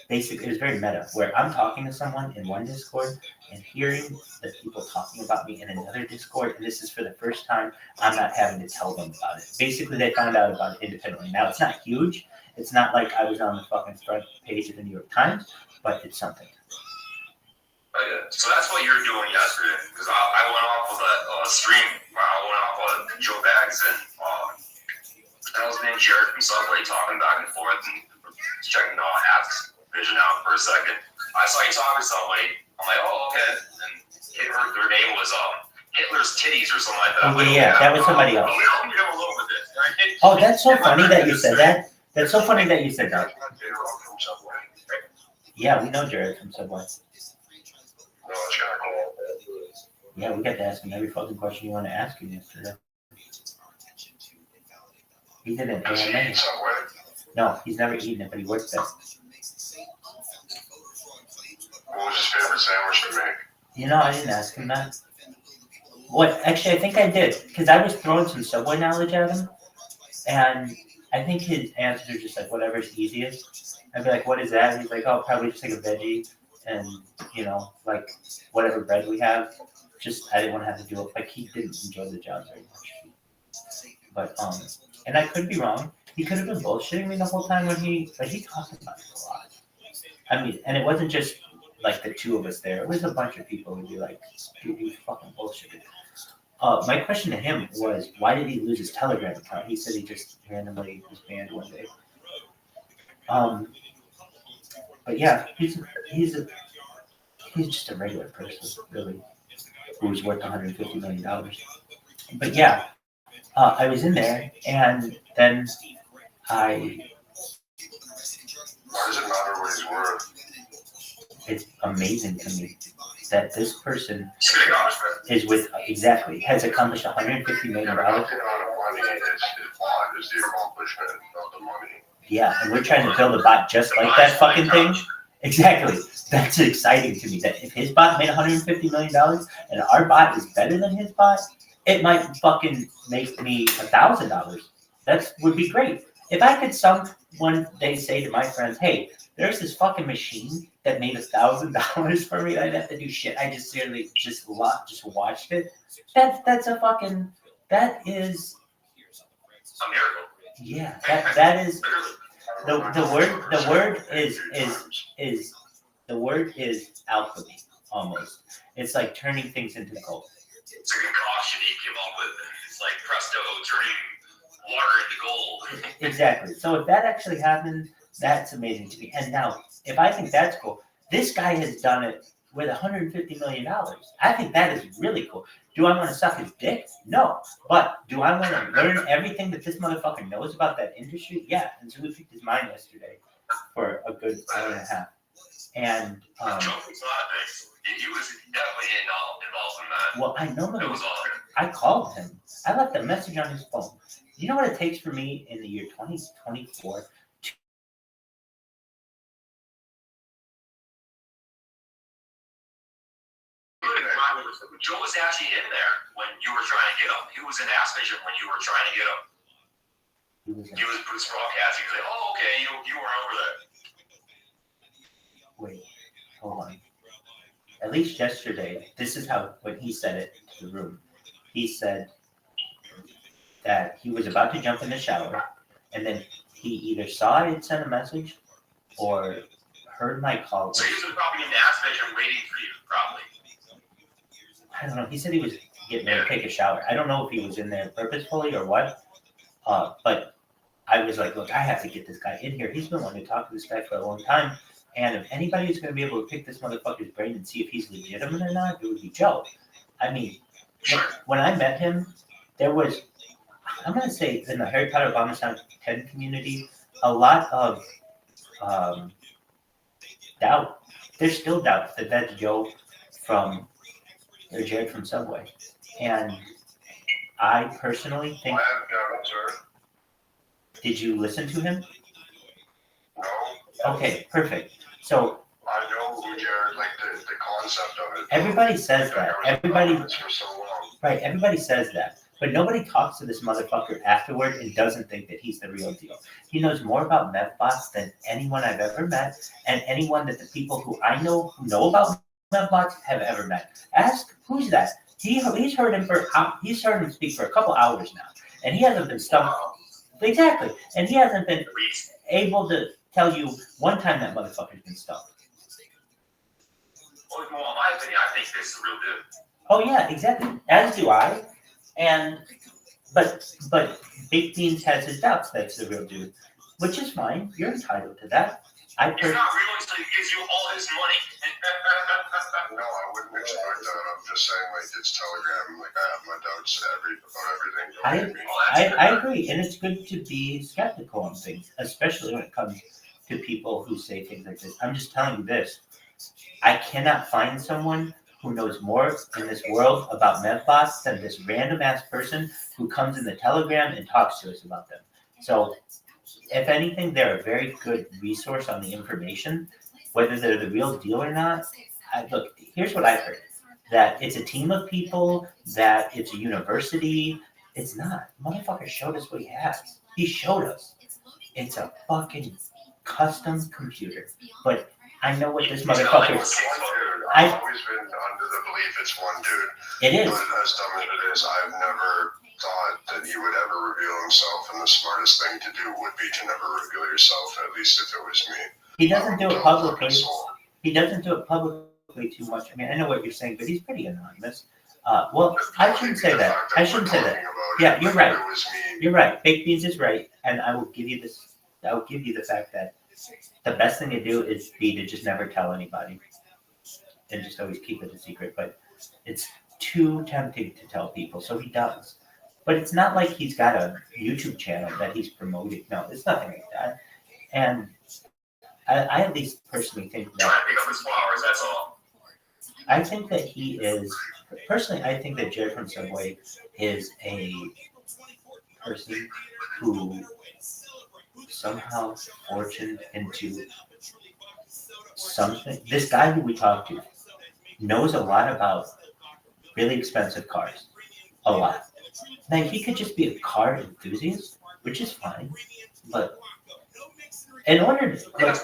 Basically, it was very meta, where I'm talking to someone in one Discord and hearing the people talking about me in another Discord, and this is for the first time. I'm not having to tell them about it. Basically, they found out about it independently. Now, it's not huge. It's not like I was on the fucking front page of the New York Times, but it's something. So that's what you're doing yesterday, because I went off with a stream. I went off with Joe Bags and that was named Jared from Subway talking back and forth and checking out Half's vision out for a second. I saw you talking to somebody. I'm like, oh, okay. And their name was Hitler's Titties or something like that. Oh, yeah, that was somebody else. Oh, that's so funny that you said that. That's so funny that you said that. Yeah, we know Jared from Subway. Yeah, we got to ask him every fucking question you want to ask him yesterday. He didn't. No, he's never eaten it, but he works there. What was his favorite sandwich to make? You know, I didn't ask him that. What? Actually, I think I did, because I was throwing some Subway knowledge at him, and I think his answers are just like whatever's easiest. I'd be like, "What is that?" And he's like, "Oh, probably just like a veggie, and like whatever bread we have." Just I didn't want to have to do it. Like he didn't enjoy the job very much. But and I could be wrong. He could have been bullshitting me the whole time when he talked about it a lot. I mean, and it wasn't just like the two of us there. It was a bunch of people who'd be like, "Dude, he fucking bullshitted." My question to him was, why did he lose his Telegram account? He said he just randomly was banned one day. But yeah, he's just a regular person, really, who's worth $150 million. But yeah, I was in there, and then Why does it matter what he's worth? it's amazing to me that this person is has accomplished $150 million. The amount of money is the accomplishment, not the money. Yeah, and we're trying to build a bot just like that fucking thing. Exactly. That's exciting to me. That if his bot made $150 million and our bot is better than his bot, it might fucking make me $1,000. That would be great. If I could one day say to my friends, "Hey, there's this fucking machine that made $1,000 for me. I didn't have to do shit. I just seriously just watched it." That is a miracle. Yeah. That is the word is alchemy almost. It's like turning things into gold. It's a concoction you came up with. It's like presto, turning water into gold. Exactly. So if that actually happened, that's amazing to me. And now, if I think that's cool, this guy has done it with $150 million. I think that is really cool. Do I want to suck his dick? No. But do I want to learn everything that this motherfucker knows about that industry? Yeah. And so we picked his mind yesterday for a good hour and a half. And he was definitely involved in that. well, I know That was awesome. I called him. I left a message on his phone. You know what it takes for me in the year 2024? Joe was actually in there when you were trying to get him. He was in Ask Vision when you were trying to get him. He was broadcasting. He was like, "Oh, okay, you weren't over there." Wait, hold on. At least yesterday, this is how, when he said it to the room, he said that he was about to jump in the shower, and then he either saw I had sent a message or heard my call. So he was probably in the Ask Vision waiting for you, probably. I don't know. He said he was getting ready to take a shower. I don't know if he was in there purposefully or what, but I was like, look, I have to get this guy in here. He's been wanting to talk to this guy for a long time. And if anybody is going to be able to pick this motherfucker's brain and see if he's legitimate or not, it would be Joe. I mean, when I met him, there was, I'm going to say, in the Harry Potter Obama Sound 10 community, a lot of doubt. There's still doubt that that's Joe from, or Jared from Subway. And I personally think... I have doubts, sir. Did you listen to him? No. Okay, perfect. So I know who Jared, like the concept of it. everybody says that. Everybody, for so long. right? Everybody says that, but nobody talks to this motherfucker afterward and doesn't think that he's the real deal. He knows more about methbots than anyone I've ever met, and anyone that the people who I know who know about methbots have ever met. Ask who's that. He's heard him speak for a couple hours now, and he hasn't been stumped. Exactly, and he hasn't been able to tell you one time that motherfucker's been stumped. Well, in my opinion, I think this is the real dude. Oh yeah, exactly. As do I. And but Big Beans has his doubts that's the real dude, which is fine. You're entitled to that. He's not real until he gives you all his money. No, I wouldn't expect that. I'm just saying, like, it's Telegram. Like, I have my doubts about everything. I agree, and it's good to be skeptical on things, especially when it comes to people who say things like this. I'm just telling you this. I cannot find someone who knows more in this world about methbots than this random ass person who comes in the Telegram and talks to us about them. So, if anything, they're a very good resource on the information, whether they're the real deal or not. Look, here's what I've heard. That it's a team of people, that it's a university. It's not. Motherfucker showed us what he has. He showed us. It's a fucking custom computer. But I know what this motherfucker... I've always been under the belief it's one dude. It is. But as dumb as it is, I've never thought that he would ever reveal himself, and the smartest thing to do would be to never reveal yourself, at least if it was me. He doesn't do it publicly. He doesn't do it publicly too much. I mean, I know what you're saying, but he's pretty anonymous. Well, I shouldn't say that. I shouldn't say that. Yeah, you're right. You're right. Baked Beans is right, and I will give you this. I will give you the fact that the best thing to do is to just never tell anybody, and just always keep it a secret. But it's too tempting to tell people, so he does. But it's not like he's got a YouTube channel that he's promoting. No, it's nothing like that. And I at least personally think that. Trying to pick up his flowers, that's all. I think that he is. Personally, I think that Jared from Subway is a person who somehow fortuned into something. This guy who we talked to knows a lot about really expensive cars. A lot. Now, he could just be a car enthusiast, which is fine. But in order to... Like,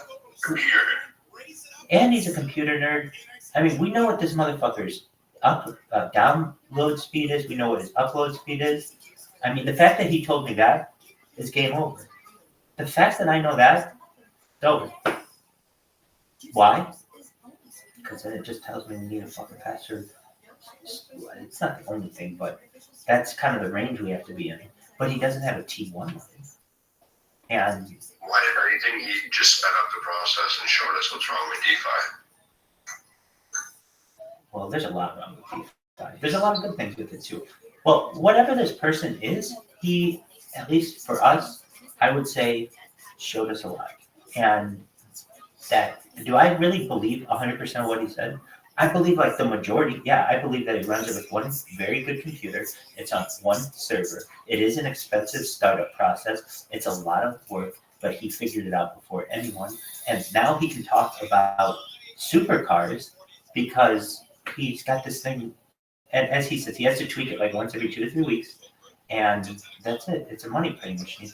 and he's a computer nerd. I mean, we know what this motherfucker's download speed is. We know what his upload speed is. I mean, the fact that he told me that is game over. The fact that I know that, it's over. Why? because then it just tells me we need a fucking faster. It's not the only thing, but that's kind of the range we have to be in. But he doesn't have a T1 line. And Whatever, you think he just sped up the process and showed us what's wrong with DeFi? well, there's a lot wrong with DeFi. There's a lot of good things with it too. Well, whatever this person is, he, at least for us, I would say, showed us a lot. And that, do I really believe 100% of what he said? I believe like the majority, yeah, I believe that he runs it with one very good computer. It's on one server. It is an expensive startup process. It's a lot of work, but he figured it out before anyone. And now he can talk about supercars because he's got this thing, and as he says, he has to tweak it like once every 2 to 3 weeks. And that's it. It's a money printing machine.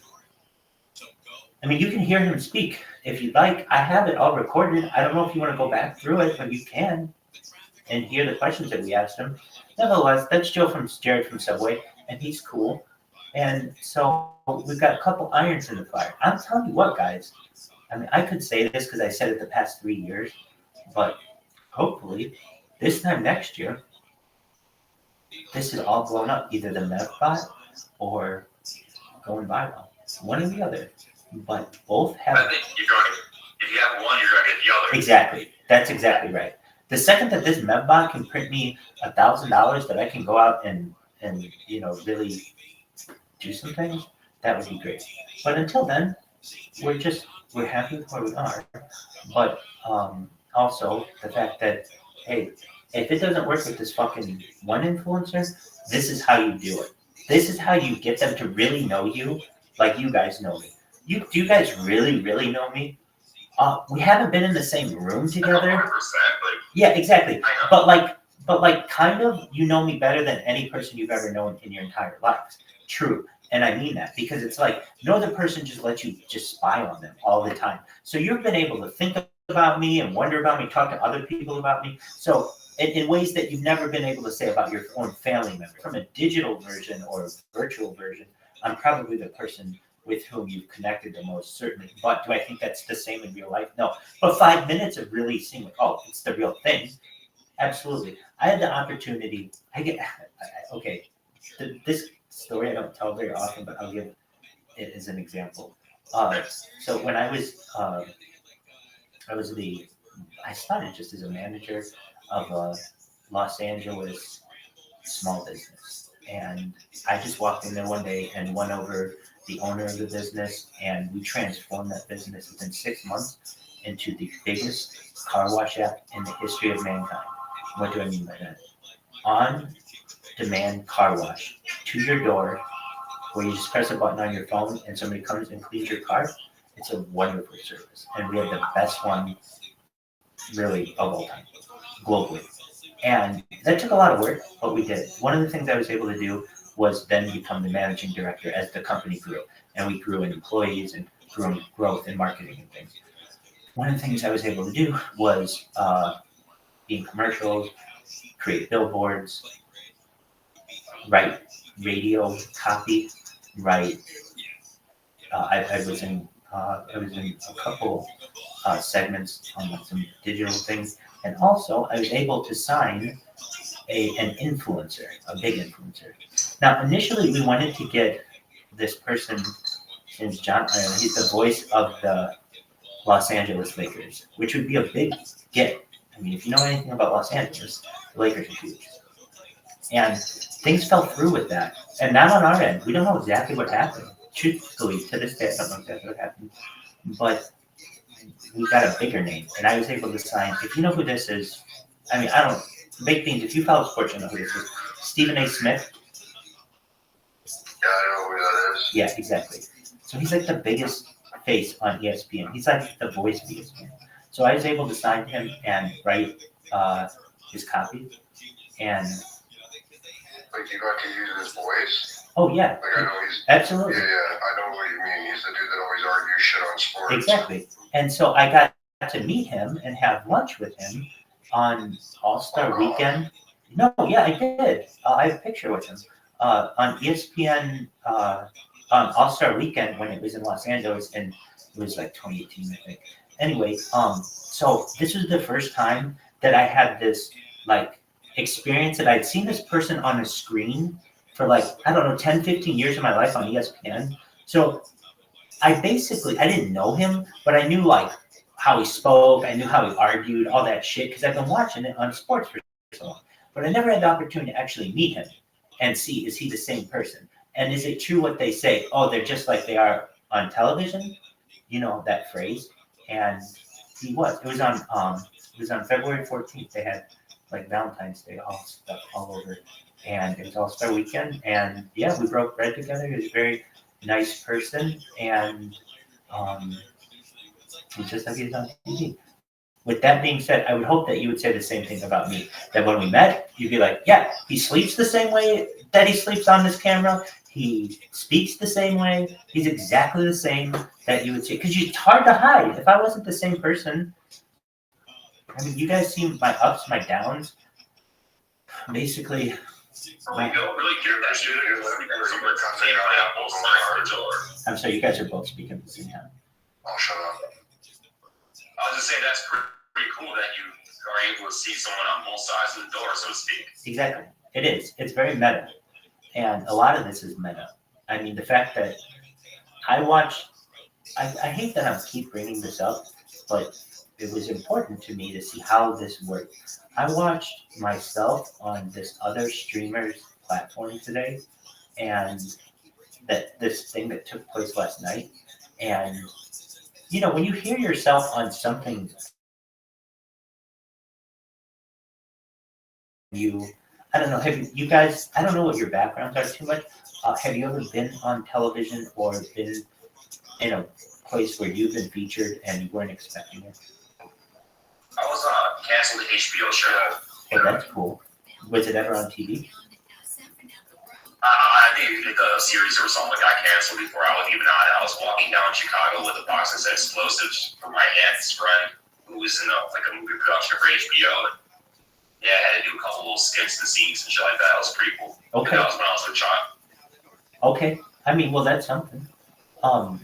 I mean, you can hear him speak if you'd like. I have it all recorded. I don't know if you want to go back through it, but you can and hear the questions that we asked him. Nevertheless, that's Jared from Subway, and he's cool. And so we've got a couple irons in the fire. I'm telling you what, guys. I mean, I could say this because I said it the past 3 years, but hopefully this time next year, this is all blown up, either the MevBot or going viral. One or the other. But both have. I think if you have one, you're going to get the other. Exactly. That's exactly right. The second that this MevBot can print me $1,000 that I can go out and really do some things, that would be great. But until then, we're happy with where we are. But also the fact that, hey, if it doesn't work with this fucking one influencer, this is how you do it. This is how you get them to really know you, like you guys know me. Do you guys really, really know me? We haven't been in the same room together. 100%, yeah, exactly. But kind of, you know me better than any person you've ever known in your entire life. True. And I mean that because it's like no other person just lets you just spy on them all the time. So you've been able to think about me and wonder about me, talk to other people about me. So in ways that you've never been able to say about your own family member. From a digital version or a virtual version, I'm probably the person with whom you've connected the most, certainly. But do I think that's the same in real life? No. But 5 minutes of really seeing, like, oh, it's the real thing. Absolutely. I had the opportunity. This story I don't tell very often, but I'll give it as an example. So when I started just as a manager of a Los Angeles small business. And I just walked in there one day and won over the owner of the business, and we transformed that business within 6 months into the biggest car wash app in the history of mankind. What do I mean by that? On-demand car wash to your door, where you just press a button on your phone and somebody comes and cleans your car. It's a wonderful service, and we have the best one, really, of all time, globally. And that took a lot of work, but we did. One of the things I was able to do was then become the managing director as the company grew. And we grew in employees and grew in growth in marketing and things. One of the things I was able to do was be in commercials, create billboards, write radio copy, write. I was in a couple segments on some digital things. And also, I was able to sign an influencer, a big influencer. Now, initially, we wanted to get this person, since John, he's the voice of the Los Angeles Lakers, which would be a big get. I mean, if you know anything about Los Angeles, the Lakers are huge. And things fell through with that. And not on our end. We don't know exactly what happened. Truthfully, to this day, I don't know exactly what happened. But we got a bigger name, and I was able to sign. If you know who this is, I mean, I don't. Big things. If you follow sports, you know who this is. Stephen A. Smith. Yeah, I know who that is. Yeah, exactly. So he's like the biggest face on ESPN. He's like the voice of ESPN. So I was able to sign him and write his copy. And like you got to use his voice. Oh yeah. Like I know he's absolutely. Yeah, I know what you mean. He's the dude that always argues shit on sports. Exactly. And so I got to meet him and have lunch with him on All-Star Weekend. No, yeah, I did. I have a picture with him on ESPN on All-Star Weekend when it was in Los Angeles, and it was like 2018, I think. Anyway, so this was the first time that I had this like experience that I'd seen this person on a screen for like, I don't know, 10, 15 years of my life on ESPN. So I didn't know him, but I knew like how he spoke. I knew how he argued, all that shit, because I've been watching it on sports for so long. But I never had the opportunity to actually meet him and see, is he the same person? And is it true what they say? Oh, they're just like they are on television? You know, that phrase. And he was. It was on February 14th. They had like Valentine's Day all stuff all over. And it was All-Star Weekend. And yeah, we broke bread together. He was a very nice person. And he's just like he's on TV. With that being said, I would hope that you would say the same thing about me. That when we met, you'd be like, yeah, he sleeps the same way that he sleeps on this camera. He speaks the same way. He's exactly the same that you would say. Because it's hard to hide. If I wasn't the same person, I mean, you guys see my ups, my downs. Basically, You don't really care that shit. I'm sorry, you guys are both speaking at the same time. Oh, shut up. I was just saying that's pretty cool that you are able to see someone on both sides of the door, so to speak. Exactly. It is. It's very meta. And a lot of this is meta. I mean, the fact that I hate that I keep bringing this up, but it was important to me to see how this worked. I watched myself on this other streamer's platform today, and that this thing that took place last night. And, you know, when you hear yourself on something, I don't know, you guys, I don't know what your backgrounds are too much. Have you ever been on television or been in a place where you've been featured and you weren't expecting it? I was on a canceled HBO show. Oh, that's cool. Was it ever on TV? I think the series or something got canceled before I was even on it. I was walking down Chicago with a box that said explosives from my aunt's friend who was in a movie production for HBO. And yeah, I had to do a couple little skits and scenes and shit like that. It was pretty cool. Okay. And that was when I was a child. Okay. I mean, well, that's something. One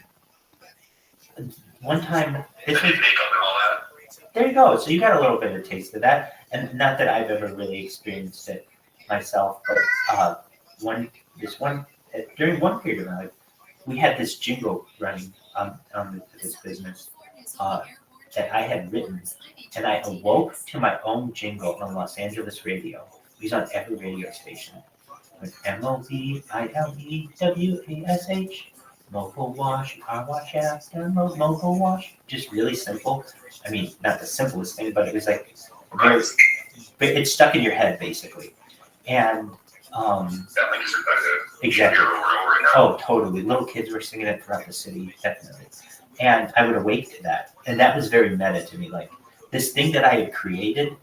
time, They did makeup and all that. there you go. So you got a little bit of a taste of that, and not that I've ever really experienced it myself, but during one period of my life, we had this jingle running on this business that I had written, and I awoke to my own jingle on Los Angeles radio. It was on every radio station. With MOBILEWASH, Mobile Wash, Car Wash app, download Mobile Wash. Just really simple. I mean, not the simplest thing, but it was like it's stuck in your head basically. And exactly. Oh, totally. Little kids were singing it throughout the city, definitely. And I would awake to that, and that was very meta to me. Like this thing that I had created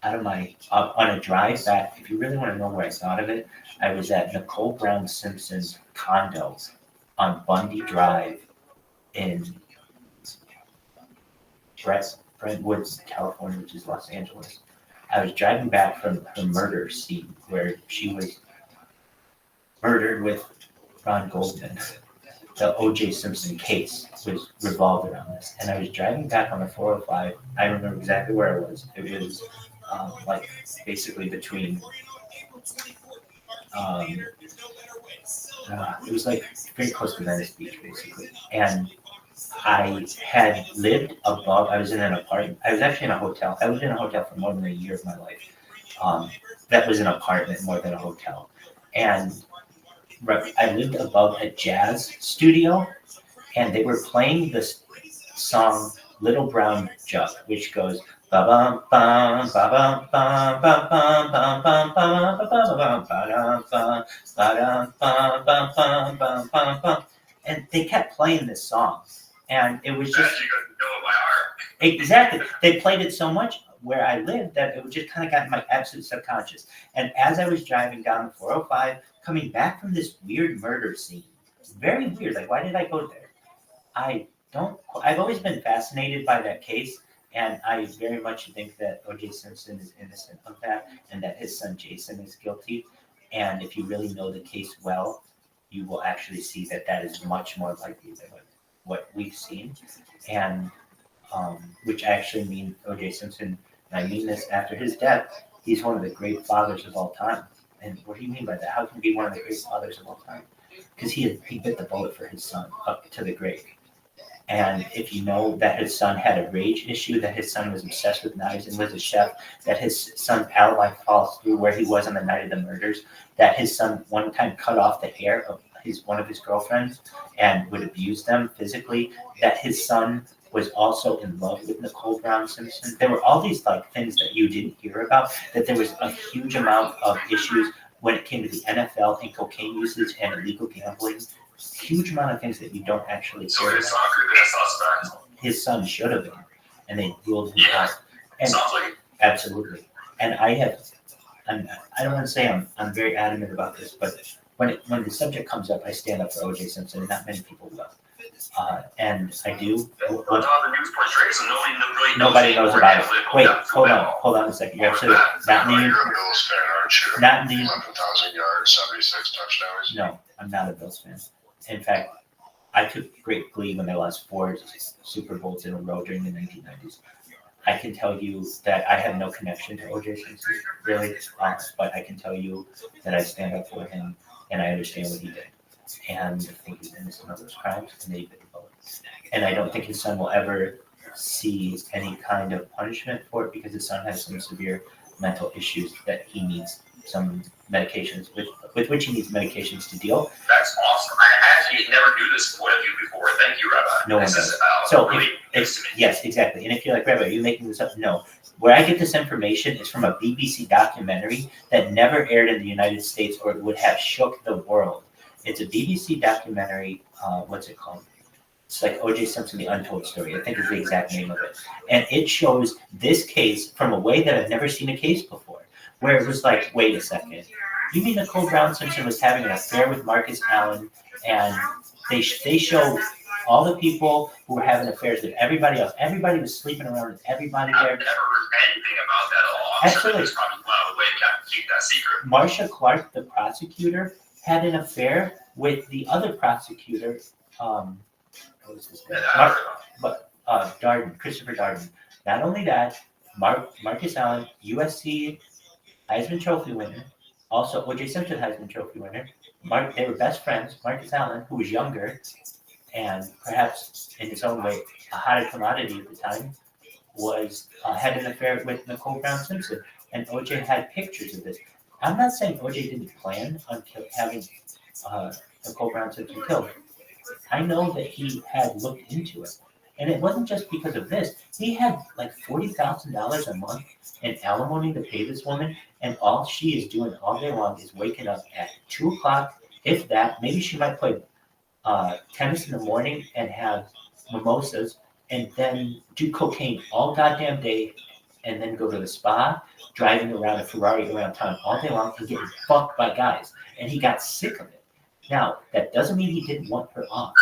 out of my on a drive back. If you really want to know where I thought of it, I was at Nicole Brown Simpson's condo on Bundy Drive in Brentwood, California, which is Los Angeles. I was driving back from her murder scene where she was murdered with Ron Goldman. The O.J. Simpson case was revolved around this. And I was driving back on the 405. I remember exactly where I was. It was like basically between, it was like very close to Venice Beach, basically. And I had lived above, I was in an apartment. I was actually in a hotel. I lived in a hotel for more than a year of my life. That was an apartment more than a hotel. And I lived above a jazz studio, and they were playing this song Little Brown Jug, which goes ba bum bum ba bum bum ba bum bum bum ba bum bum ba bum bum, and they kept playing this song, and it was just exactly. They played it so much where I lived that it just kind of got in my absolute subconscious. And as I was driving down the 405, coming back from this weird murder scene, very weird. Like, why did I go there? I've always been fascinated by that case, and I very much think that O.J. Simpson is innocent of that, and that his son Jason is guilty. And if you really know the case well, you will actually see that that is much more likely than what we've seen. And which I actually mean O.J. Simpson, and I mean this after his death. He's one of the great fathers of all time. And what do you mean by that? How can he be one of the great fathers of all time? Because he bit the bullet for his son up to the grave. And if you know that his son had a rage issue, that his son was obsessed with knives and was a chef, that his son's alibi falls through where he was on the night of the murders, that his son one time cut off the hair of one of his girlfriends and would abuse them physically, that his son was also in love with Nicole Brown Simpson. There were all these like things that you didn't hear about, that there was a huge amount of issues when it came to the NFL and cocaine usage and illegal gambling. Huge amount of things that you don't actually So hear his about. son could have been a suspect. His son should have been, and they ruled him out. And Sounds like it. absolutely. And I don't want to say I'm very adamant about this, but when the subject comes up, I stand up for O.J. Simpson, and not many people will. And I do. Or how the news portrays him, Nobody knows about it. Wait, hold on a second. You're absolutely not You're named. a Bills fan, aren't you? Not named. 11,000 yards, 76 touchdowns. No, I'm not a Bills fan. In fact, I took great glee when they lost 4 Super Bowls in a row during the 1990s. I can tell you that I have no connection to O.J. Simpson, really, but I can tell you that I stand up for him and I understand what he did. And I think he's innocent of those crimes, and they bit the bullet. And I don't think his son will ever see any kind of punishment for it because his son has some severe mental issues that he needs some medications with which he needs medications to deal. That's awesome. I actually never knew this point of view before. Thank you, Rabbi. No one This does. is, So really yes, exactly. And if you're like, Rabbi, are you making this up? No. Where I get this information is from a BBC documentary that never aired in the United States or it would have shook the world. It's a BBC documentary. What's it called? It's like O.J. Simpson, The Untold Story, I think is the exact name of it. And it shows this case from a way that I've never seen a case before, where it was like, wait a second. You mean Nicole Brown Simpson was having an affair with Marcus Allen, and they show all the people who were having affairs with everybody else. Everybody was sleeping around with everybody there. I've never heard anything about that at all. I'm sure Absolutely. there's probably a way to keep that secret. Marcia Clark, the prosecutor, had an affair with the other prosecutor. What was his name? Darden, Christopher Darden. Not only that, Marcus Allen, USC Heisman Trophy winner, also O.J. Simpson Heisman Trophy winner. They were best friends. Marcus Allen, who was younger and perhaps in his own way a hotter commodity at the time, was had an affair with Nicole Brown Simpson, and O.J. had pictures of this. I'm not saying O.J. didn't plan on having Nicole Brown Simpson killed. I know that he had looked into it. And it wasn't just because of this. He had like $40,000 a month in alimony to pay this woman, and all she is doing all day long is waking up at 2 o'clock, if that. Maybe she might play tennis in the morning and have mimosas, and then do cocaine all goddamn day, and then go to the spa, driving around a Ferrari around town all day long and getting fucked by guys. And he got sick of it. Now, that doesn't mean he didn't want her off,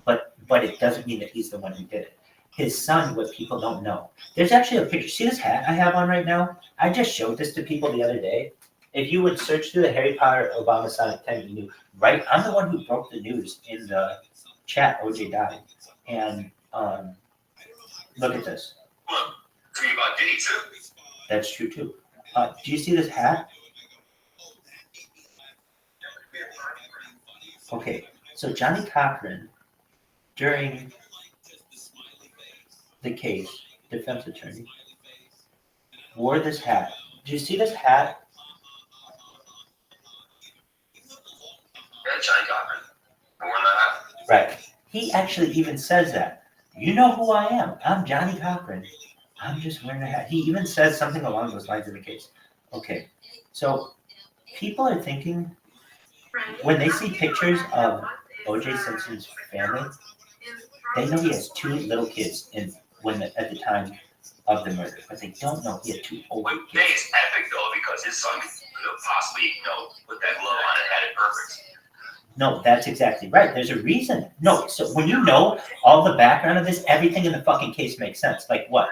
but it doesn't mean that he's the one who did it. His son, what people don't know. There's actually a picture. See this hat I have on right now? I just showed this to people the other day. If you would search through the Harry Potter Obama Sonic 10, you knew, right? I'm the one who broke the news in the chat. OJ died. And look at this. True about Diddy, too. That's true, too. Do you see this hat? Okay, so Johnny Cochran, during the case, defense attorney, wore this hat. Do you see this hat? Yeah, Johnny Cochran. More than that. Right. He actually even says that. You know who I am. I'm Johnny Cochran. I'm just wearing a hat. He even says something along those lines in the case. Okay, so people are thinking, when they see pictures of O.J. Simpson's family, they know he has 2 little kids at the time of the murder, but they don't know he had 2 older What kids. thing is epic, though, because his son could have possibly, put that glove on and had it perfect. No, that's exactly right. There's a reason. No, so when you know all the background of this, everything in the fucking case makes sense. Like what?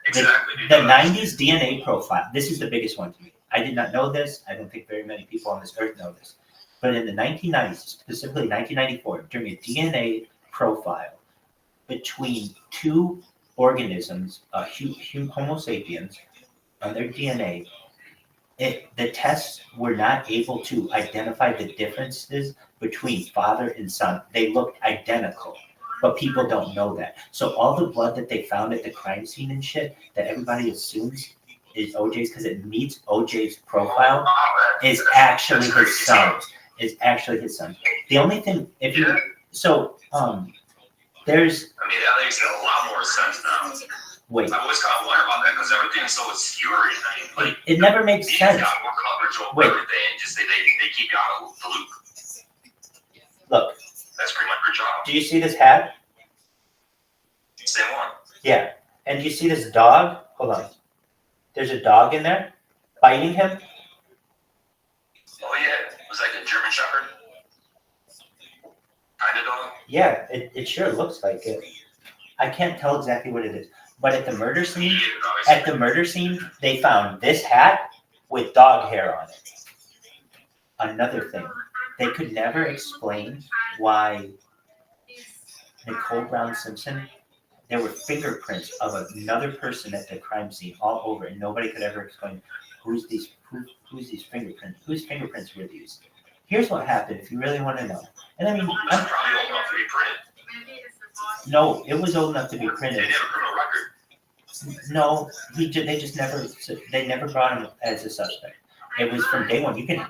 Exactly. The 90s DNA profile. This is the biggest one to me. I did not know this. I don't think very many people on this earth know this. But in the 1990s, specifically 1994, during a DNA profile between 2 organisms, Homo sapiens, on their DNA, the tests were not able to identify the differences between father and son. They looked identical, but people don't know that. So all the blood that they found at the crime scene and shit that everybody assumes is OJ's because it meets OJ's profile is actually his son. The only thing, if you there's. I mean, that makes a lot more sense now. Wait. I always kind of wonder about that because everything's so obscure. I mean, like it never makes sense. Got more coverage over everything, and just they keep you out of the loop. Look. That's pretty much your job. Do you see this hat? Same one. Yeah. And do you see this dog? Hold on. There's a dog in there biting him. Oh yeah, was that a German Shepherd? Kind of dog? Yeah, it sure looks like it. I can't tell exactly what it is. But at the murder scene, they found this hat with dog hair on it. Another thing, they could never explain why Nicole Brown Simpson, there were fingerprints of another person at the crime scene all over, and nobody could ever explain who's these fingerprints, whose fingerprints were these. Here's what happened, if you really want to know. And I mean, I'm probably old enough to be printed. No, it was old enough to be printed. They never put a record. No, they never brought him as a suspect. It was from day one. You can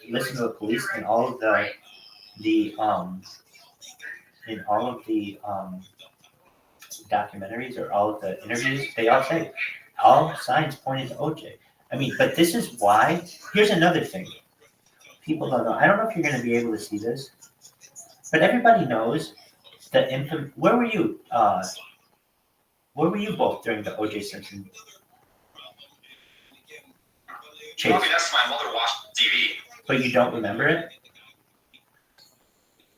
listen to the police and all of the documentaries or all of the interviews. They all say all signs pointed to OJ. I mean, but this is why. Here's another thing. People don't know. I don't know if you're going to be able to see this, but everybody knows the infant. Where were you? Where were you both during the OJ Simpson chase? I mean, that's my mother watched TV. But you don't remember it?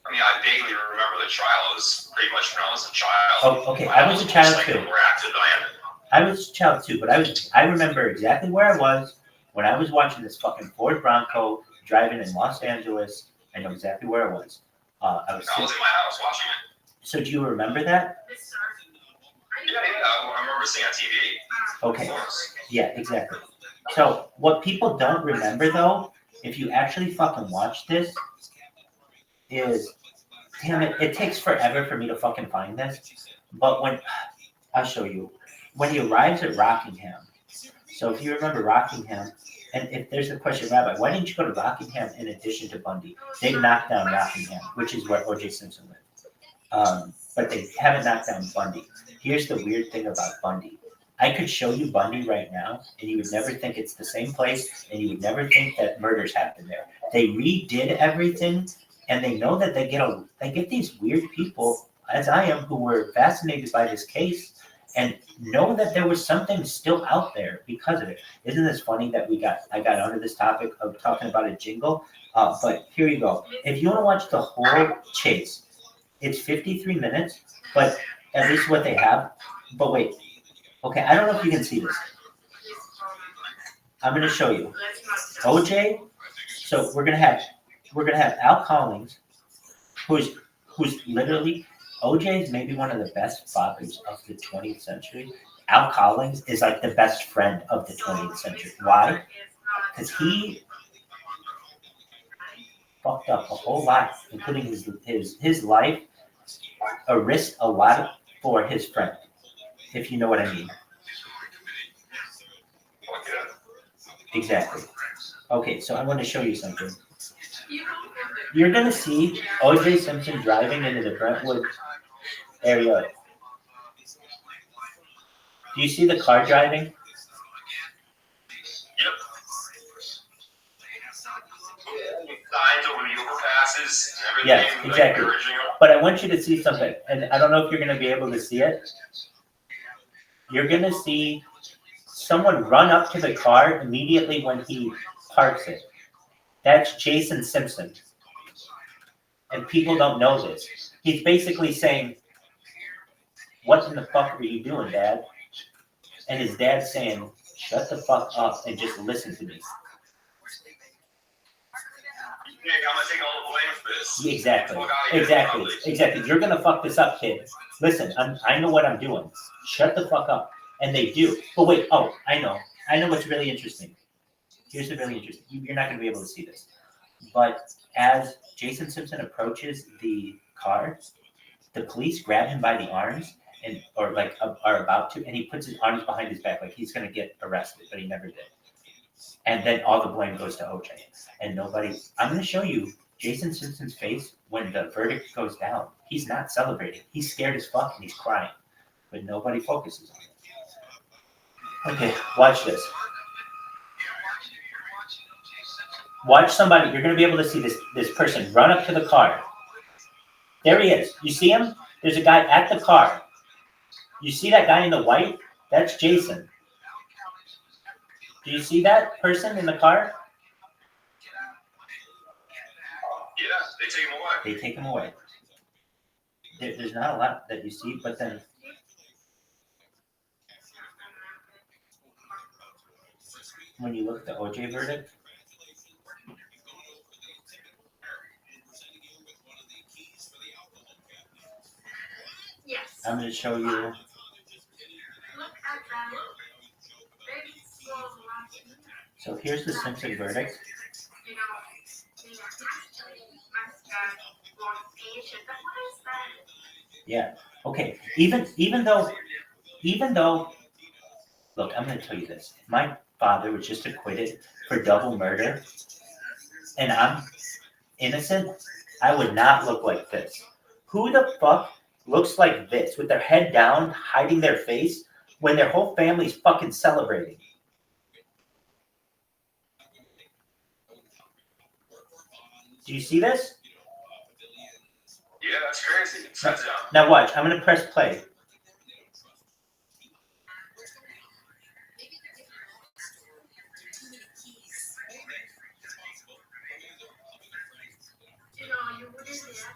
I mean, I vaguely remember the trial. It was pretty much when I was a child. Oh, okay. I was a child too. More active than I am. I was a child too, but I remember exactly where I was when I was watching this fucking Ford Bronco driving in Los Angeles. I know exactly where I was. I was in my house watching it. So do you remember that? Yeah, I remember seeing on TV. Okay. Yeah, exactly. So what people don't remember though, if you actually fucking watch this, is, damn it takes forever for me to fucking find this. But I'll show you. When he arrives at Rockingham, so if you remember Rockingham, and if there's a question, Rabbi, why didn't you go to Rockingham in addition to Bundy? They knocked down Rockingham, which is where O.J. Simpson lived. But they haven't knocked down Bundy. Here's the weird thing about Bundy. I could show you Bundy right now, and you would never think it's the same place, and you would never think that murders happened there. They redid everything, and they know that they get these weird people, as I am, who were fascinated by this case, and know that there was something still out there because of it. Isn't this funny that I got onto this topic of talking about a jingle? But here you go. If you want to watch the whole chase, it's 53 minutes, but at least what they have. But wait, okay, I don't know if you can see this. I'm going to show you. OJ. So we're gonna have Al Collins, who's literally. OJ is maybe one of the best fathers of the 20th century. Al Collins is like the best friend of the 20th century. Why? Because he fucked up a whole lot, including his life, risked a lot for his friend, if you know what I mean. Exactly. Okay, so I want to show you something. You're going to see O.J. Simpson driving into the Brentwood area. Do you see the car driving? Yep. Signs over the overpasses and everything. Yes, exactly. But I want you to see something, and I don't know if you're going to be able to see it. You're going to see someone run up to the car immediately when he parks it. That's Jason Simpson. And people don't know this. He's basically saying, what in the fuck are you doing, Dad? And his dad's saying, shut the fuck up and just listen to me. I'm gonna take all the blame for this. Exactly. Fuck outta here, Exactly. probably. Exactly. You're gonna fuck this up, kid. Listen, I know what I'm doing. Shut the fuck up. And they do. But wait, I know what's really interesting. Here's the really interesting. You're not gonna be able to see this. But as Jason Simpson approaches the car, the police grab him by the arms are about to, and he puts his arms behind his back like he's gonna get arrested, but he never did. And then all the blame goes to OJ. And I'm gonna show you Jason Simpson's face when the verdict goes down. He's not celebrating. He's scared as fuck and he's crying. But nobody focuses on it. Okay, watch this. Watch somebody, you're gonna be able to see this person run up to the car. There he is. You see him? There's a guy at the car. You see that guy in the white? That's Jason. Do you see that person in the car? Yeah, they take him away. They take him away. There's not a lot that you see, but then when you look at the OJ verdict, Yes. I'm going to show you. Look at them. Very slow walking. So here's the Simpson verdict. You know, they actually must have lost Asian, but what is that? Yeah. Okay. Even though, look, I'm going to tell you this. My father was just acquitted for double murder, and I'm innocent. I would not look like this. Who the fuck looks like this with their head down, hiding their face when their whole family's fucking celebrating? Do you see this? Yeah, that's crazy. That's Now watch. I'm going to press play. You know, you wouldn't be able to tell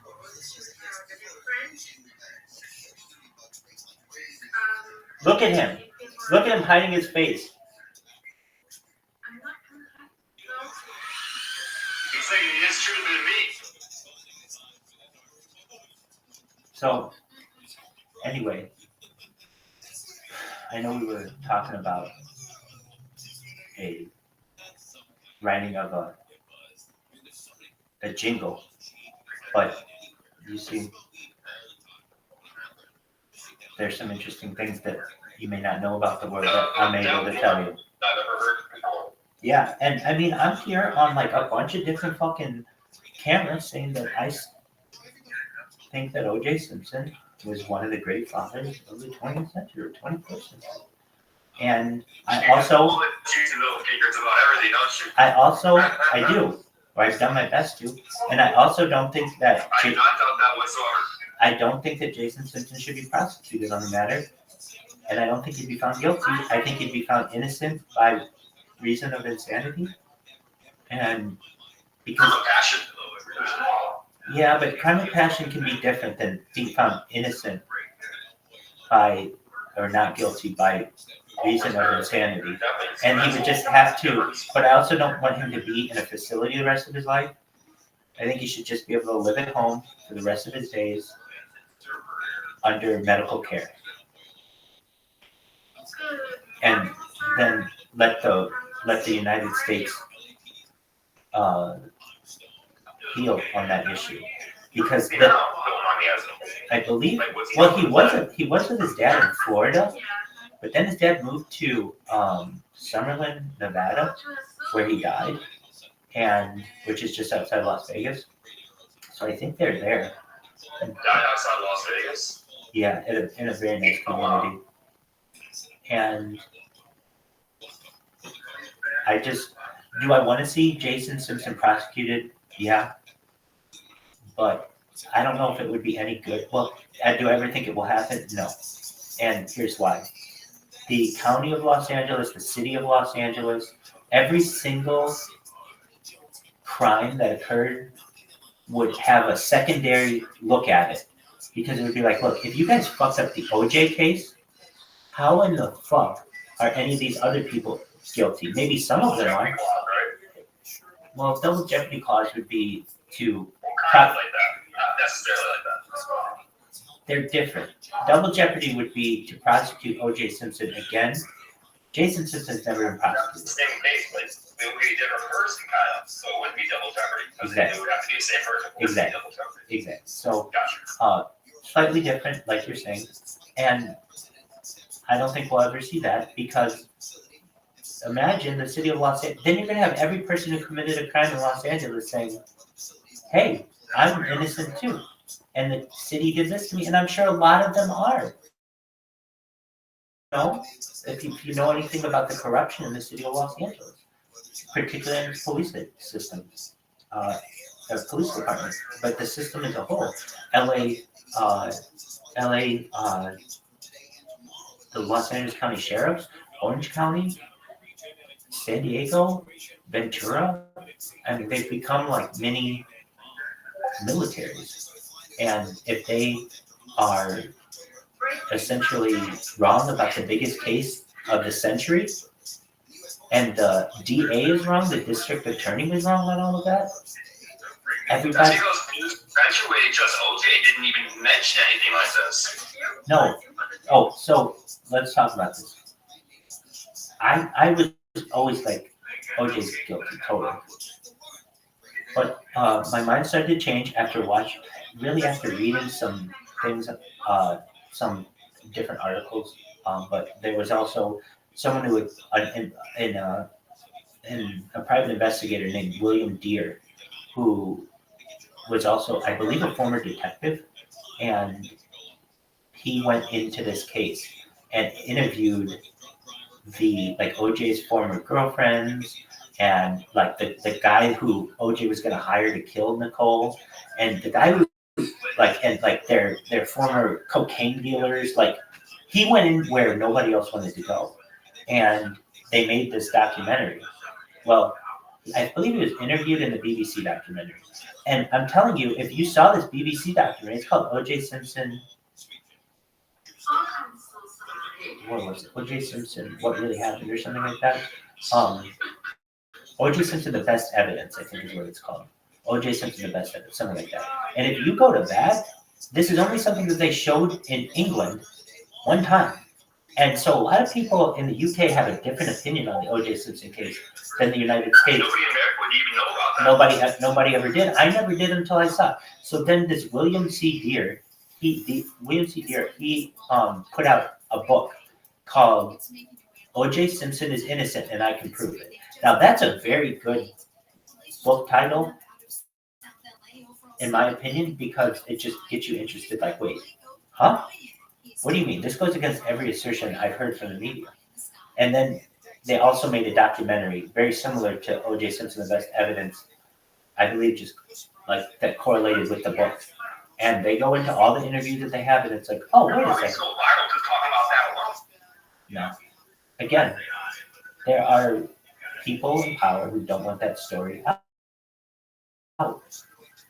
the difference. Look at him. Look at him hiding his face. I'm not no. He's saying he is true than me. So, anyway, I know we were talking about a writing of a jingle, but you see, there's some interesting things that you may not know about the world that I'm able to tell you. Yeah, and I mean, I'm here on like a bunch of different fucking cameras saying that I think that O.J. Simpson was one of the great fathers of the 20th century or 21st century. And I do, or I've done my best to, and I also don't think that I do not doubt that whatsoever. I don't think that Jason Simpson should be prosecuted on the matter, and I don't think he'd be found guilty. I think he'd be found innocent by reason of insanity, and because yeah, but crime of passion can be different than being found innocent by or not guilty by reason of insanity. And he would just have to, but I also don't want him to be in a facility the rest of his life. I think he should just be able to live at home for the rest of his days under medical care. And then let the United States heal on that issue. Because I believe, well, he was with his dad in Florida, but then his dad moved to Summerlin, Nevada, where he died, and which is just outside Las Vegas. So I think they're there. Died outside Las Vegas? Yeah, in a very nice community. And do I want to see Jason Simpson prosecuted? Yeah. But I don't know if it would be any good. Well, do I ever think it will happen? No. And here's why. The county of Los Angeles, the city of Los Angeles, every single crime that occurred would have a secondary look at it. Because it would be like, look, if you guys fucked up the OJ case, how in the fuck are any of these other people guilty? Maybe some of them are. Well, double jeopardy clause would be to Kind of like that, not necessarily like that. they're different. Double jeopardy would be to prosecute O.J. Simpson again. Jason Simpson's never been prosecuted. Same case, but it would be a different person, kind of. So it wouldn't be double jeopardy because it would have to be the same person. Exactly. Double jeopardy. Exactly. So, Gotcha. slightly different, like you're saying, and I don't think we'll ever see that because imagine the city of Los Angeles. Then you're going to have every person who committed a crime in Los Angeles saying, "Hey, I'm innocent too, and the city did this to me," and I'm sure a lot of them are. No, if you know anything about the corruption in the city of Los Angeles, particularly in the police system, the police department, but the system as a whole, LA, the Los Angeles County Sheriffs, Orange County, San Diego, Ventura, I mean, they've become like mini militaries, and if they are essentially wrong about the biggest case of the century, and the DA is wrong, the district attorney was wrong on all of that. Everybody. That's because eventually just OJ didn't even mention anything like this. No. Oh, so let's talk about this. I was always like, OJ's guilty, totally. But my mind started to change after reading some things, some different articles. But there was also someone who was a private investigator named William Deere, who was also, I believe, a former detective, and he went into this case and interviewed OJ's former girlfriends and the guy who OJ was going to hire to kill Nicole, and the guy who their former cocaine dealers. He went in where nobody else wanted to go, and they made this documentary. Well, I believe he was interviewed in the BBC documentary, and I'm telling you, if you saw this BBC documentary, it's called O.J. Simpson. What was it? O.J. Simpson, What Really Happened, or something like that. O.J. Simpson, The Best Evidence, I think is what it's called. O.J. Simpson, The Best Evidence, something like that. And if you go to that, this is only something that they showed in England one time. And so a lot of people in the UK have a different opinion on the O.J. Simpson case than the United States. Nobody in America would even know about that. Nobody ever did. I never did until I saw it. So then this William C. Deere, he put out a book called O.J. Simpson is Innocent and I Can Prove It. Now that's a very good book title, in my opinion, because it just gets you interested. Like, wait, huh? What do you mean? This goes against every assertion I've heard from the media. And then they also made a documentary very similar to O.J. Simpson, The Best Evidence, I believe, just like that correlated with the book. And they go into all the interviews that they have, and it's like, oh, wait a second. No. Again, there are people in power who don't want that story out.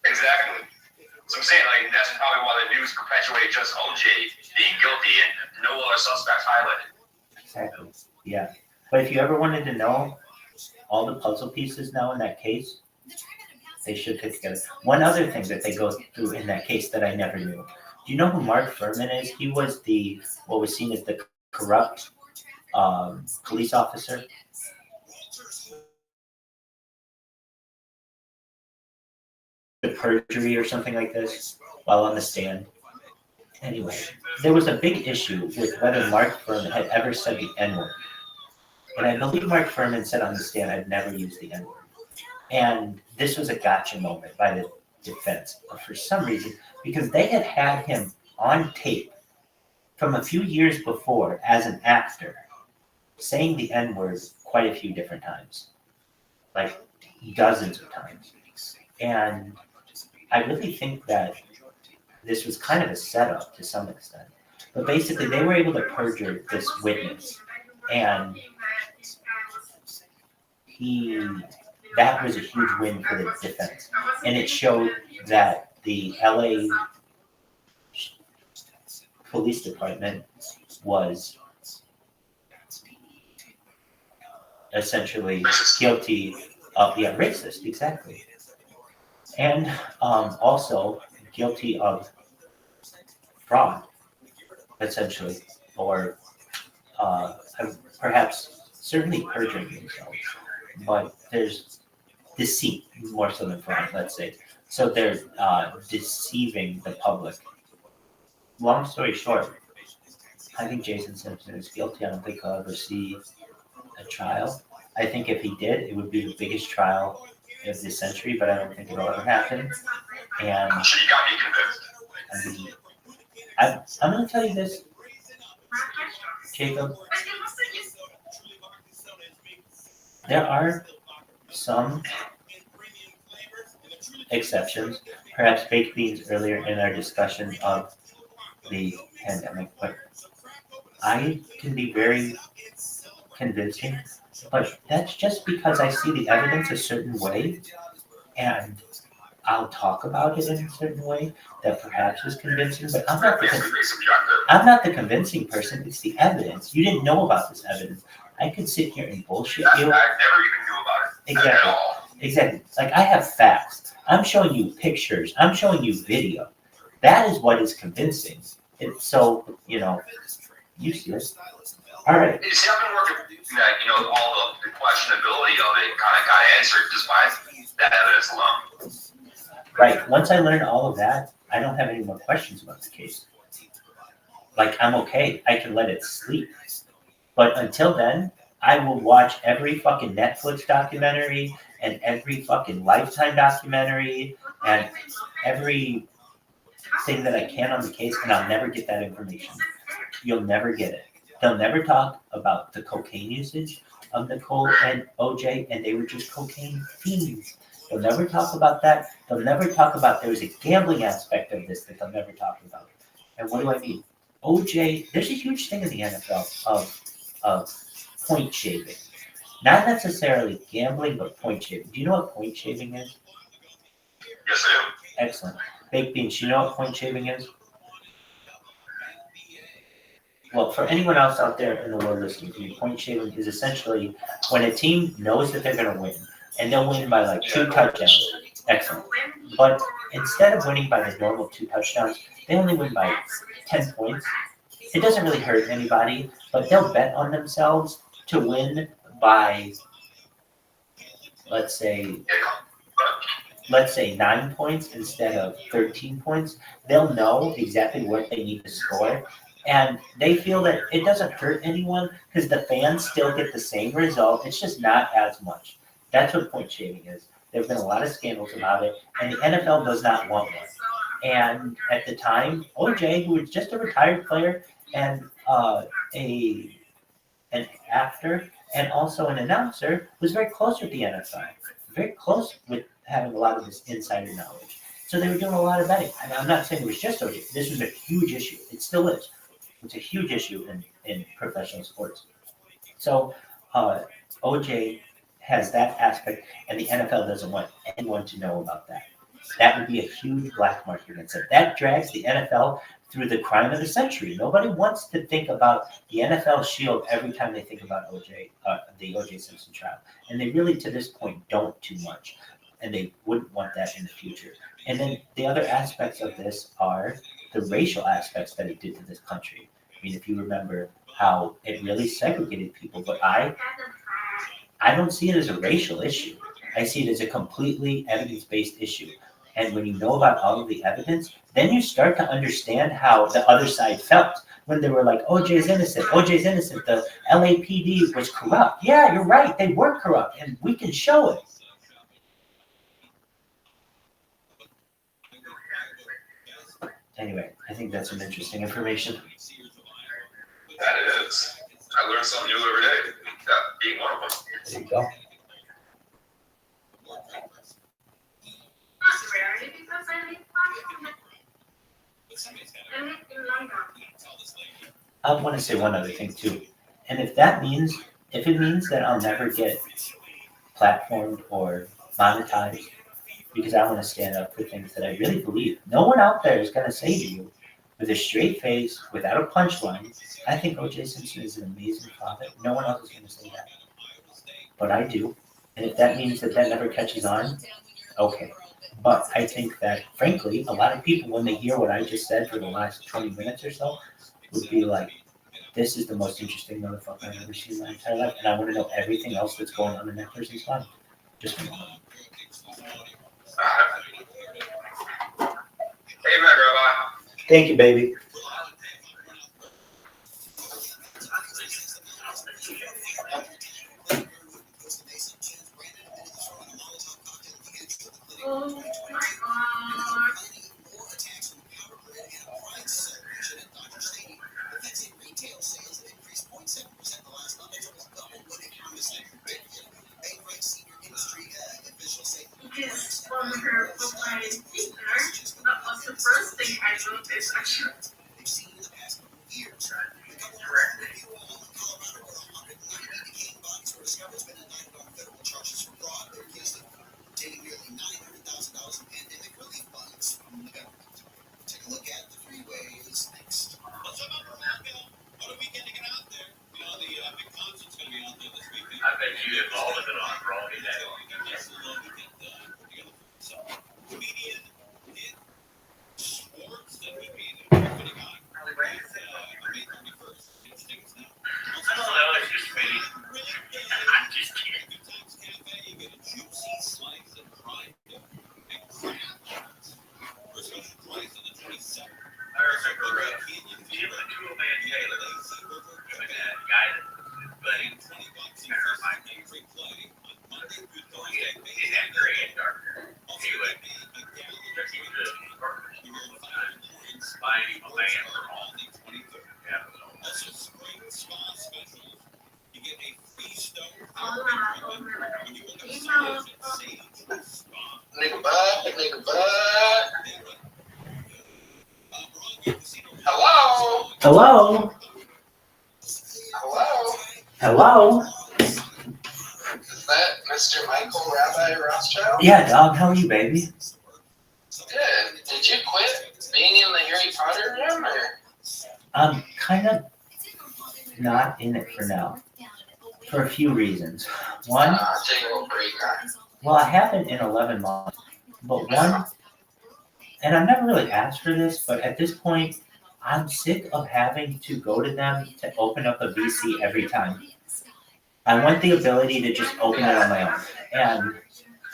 Exactly. So I'm saying, that's probably why the news perpetuated just OJ being guilty and no other suspects highlighted. Exactly. Yeah. But if you ever wanted to know all the puzzle pieces now in that case, they should fit together. One other thing that they go through in that case that I never knew. Do you know who Mark Furman is? He was what was seen as the corrupt police officer. The perjury or something like this while on the stand. Anyway, there was a big issue with whether Mark Furman had ever said the N-word. And I believe Mark Furman said on the stand, I've never used the N-word. And this was a gotcha moment by the defense for some reason, because they had him on tape from a few years before as an actor saying the N-word quite a few different times, like dozens of times. And I really think that this was kind of a setup to some extent. But basically, they were able to perjure this witness. And that was a huge win for the defense. And it showed that the LA Police Department was essentially guilty Yeah, racist, exactly. And also guilty of fraud, essentially, or perhaps certainly perjuring themselves. But there's deceit more so than fraud, let's say. So they're deceiving the public. Long story short, I think Jason Simpson is guilty. I don't think I'll ever see a trial. I think if he did, it would be the biggest trial of this century, but I don't think it'll ever happen. And So you got me convinced. I mean, I'm going to tell you this, Jacob. There are some exceptions, perhaps baked beans earlier in our discussion of the pandemic, but I can be very convincing, but that's just because I see the evidence a certain way, and I'll talk about it in a certain way that perhaps is convincing, but I'm not the convincing person, it's the evidence. You didn't know about this evidence. I could sit here and bullshit you. I never even knew about it. Exactly. At all. Exactly. Like, I have facts. I'm showing you pictures. I'm showing you video. That is what is convincing. So, you see it. All right. You see, I've been working that, all the questionability of it got answered just by that evidence alone. Right. Once I learned all of that, I don't have any more questions about the case. Like, I'm okay. I can let it sleep. But until then, I will watch every fucking Netflix documentary and every fucking Lifetime documentary and every thing that I can on the case, and I'll never get that information. You'll never get it. They'll never talk about the cocaine usage of Nicole and OJ, and they were just cocaine fiends. They'll never talk about that. They'll never talk about there was a gambling aspect of this that they'll never talk about. And what do I mean? OJ, there's a huge thing in the NFL of point shaving. Not necessarily gambling, but point shaving. Do you know what point shaving is? Yes, I do. Excellent. Baked beans, do you know what point shaving is? Well, for anyone else out there in the world listening to me, point shaving is essentially when a team knows that they're going to win, and they'll win by like 2 touchdowns. Excellent. But instead of winning by the normal 2 touchdowns, they only win by 10 points. It doesn't really hurt anybody, but they'll bet on themselves to win by, let's say 9 points instead of 13 points. They'll know exactly what they need to score. And they feel that it doesn't hurt anyone because the fans still get the same result. It's just not as much. That's what point shaving is. There have been a lot of scandals about it, and the NFL does not want one. And at the time, OJ, who was just a retired player and an actor and also an announcer, was very close with the NFL, very close with having a lot of this insider knowledge. So they were doing a lot of betting. And I'm not saying it was just OJ. This was a huge issue. It still is. It's a huge issue in professional sports. So OJ has that aspect, and the NFL doesn't want anyone to know about that. That would be a huge black mark against it. That drags the NFL through the crime of the century. Nobody wants to think about the NFL shield every time they think about OJ, the OJ Simpson trial. And they really, to this point, don't too much. And they wouldn't want that in the future. And then the other aspects of this are the racial aspects that it did to this country. I mean, if you remember how it really segregated people, but I don't see it as a racial issue. I see it as a completely evidence-based issue. And when you know about all of the evidence, then you start to understand how the other side felt when they were like, OJ's innocent, OJ's innocent, the LAPD was corrupt. Yeah, you're right, they were corrupt, and we can show it. Anyway, I think that's some interesting information. That is. I learn something new every day. That being one of them. There you go. I want to say one other thing too. And if it means that I'll never get platformed or monetized because I want to stand up for things that I really believe, no one out there is going to say to you with a straight face, without a punchline, I think O.J. Simpson is an amazing father. No one else is going to say that. But I do. And if that means that never catches on, okay. But I think that, frankly, a lot of people, when they hear what I just said for the last 20 minutes or so, would be like, this is the most interesting motherfucker I've ever seen in my entire life, and I want to know everything else that's going on in that person's life. Just Hey, Rabbi. thank you, baby. Oh my god. Yes, on her profile picture, that was the first thing I noticed actually. What a weekend to get out there. You know, the big concert's going to be out there this weekend. I bet you did all of it on Friday night. So, comedian Nick Schwartz, that would be the pretty guy. May 31st. Tickets now. I don't know, it's just me. I'm just kidding. Good Times Cafe, you get a juicy slice of fried dough and crab chops for a special price on the 27th. I remember Jim the Toolman Taylor, guy that buddy, Free play on Monday through he Thursday. had gray and darker. He would took you to buying a man from all the 23rd. Yeah. Also, spring spa specials. You get a free stove. Hola, When you look at Sage Spa. Nigga bud. Hello? Hello? Hello? Is that Mr. Michael Rabbi Rothschild? Yeah, dog, how are you, baby? Good. Did you quit being in the Harry Potter room, or? I'm kind of not in it for now, for a few reasons. One, Take a little break on. well, I haven't in 11 months, but one, and I've never really asked for this, but at this point, I'm sick of having to go to them to open up a VC every time. I want the ability to just open it on my own, and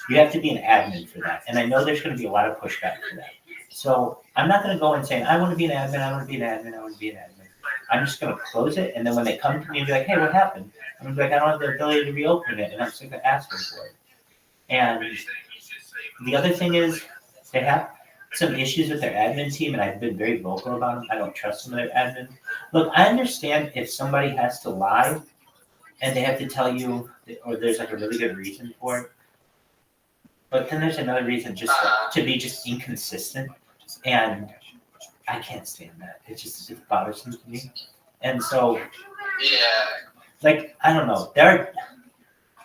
you have to be an admin for that, and I know there's going to be a lot of pushback for that. So I'm not going to go and say, I want to be an admin, I want to be an admin, I want to be an admin. I'm just going to close it, and then when they come to me and be like, hey, what happened? I'm going to be like, I don't have the ability to reopen it, and I'm sick of asking for it. And the other thing is, they have some issues with their admin team, and I've been very vocal about them. I don't trust some of their admin. Look, I understand if somebody has to lie, and they have to tell you, or there's like a really good reason for it. But then there's another reason just to be just inconsistent, and I can't stand that. It's bothersome to me. And so, Yeah. like, I don't know. They're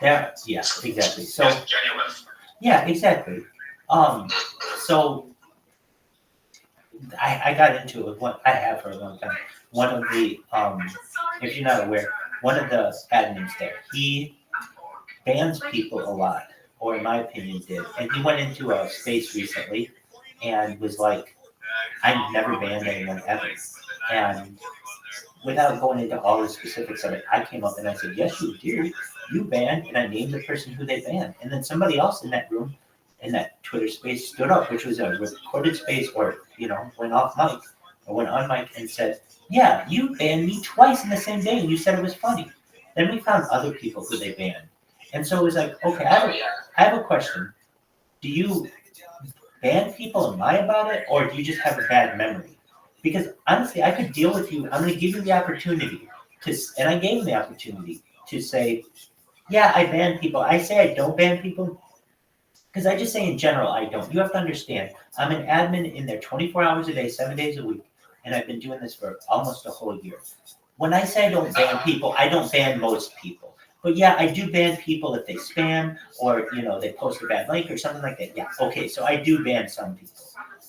yeah, exactly. So, genuine. yeah, exactly. So I got into it. What I have for a long time. One of the if you're not aware, one of the admins there, he bans people a lot, or in my opinion did. And he went into a space recently and was like, I've never banned anyone ever. And without going into all the specifics of it, I came up and I said, yes, you do. You banned, and I named the person who they banned. And then somebody else in that room, in that Twitter space, stood up, which was a recorded space, or, went off mic, or went on mic and said, yeah, you banned me twice in the same day, and you said it was funny. Then we found other people who they banned. And so it was like, okay, I have a question. Do you ban people and lie about it, or do you just have a bad memory? Because honestly, I could deal with you. I'm going to give you the opportunity and I gave him the opportunity to say, yeah, I ban people. I say I don't ban people because I just say in general, I don't. You have to understand, I'm an admin in there 24 hours a day, 7 days a week, and I've been doing this for almost a whole year. When I say I don't ban people, I don't ban most people. But yeah, I do ban people if they spam or, they post a bad link or something like that. Yeah, okay, so I do ban some people.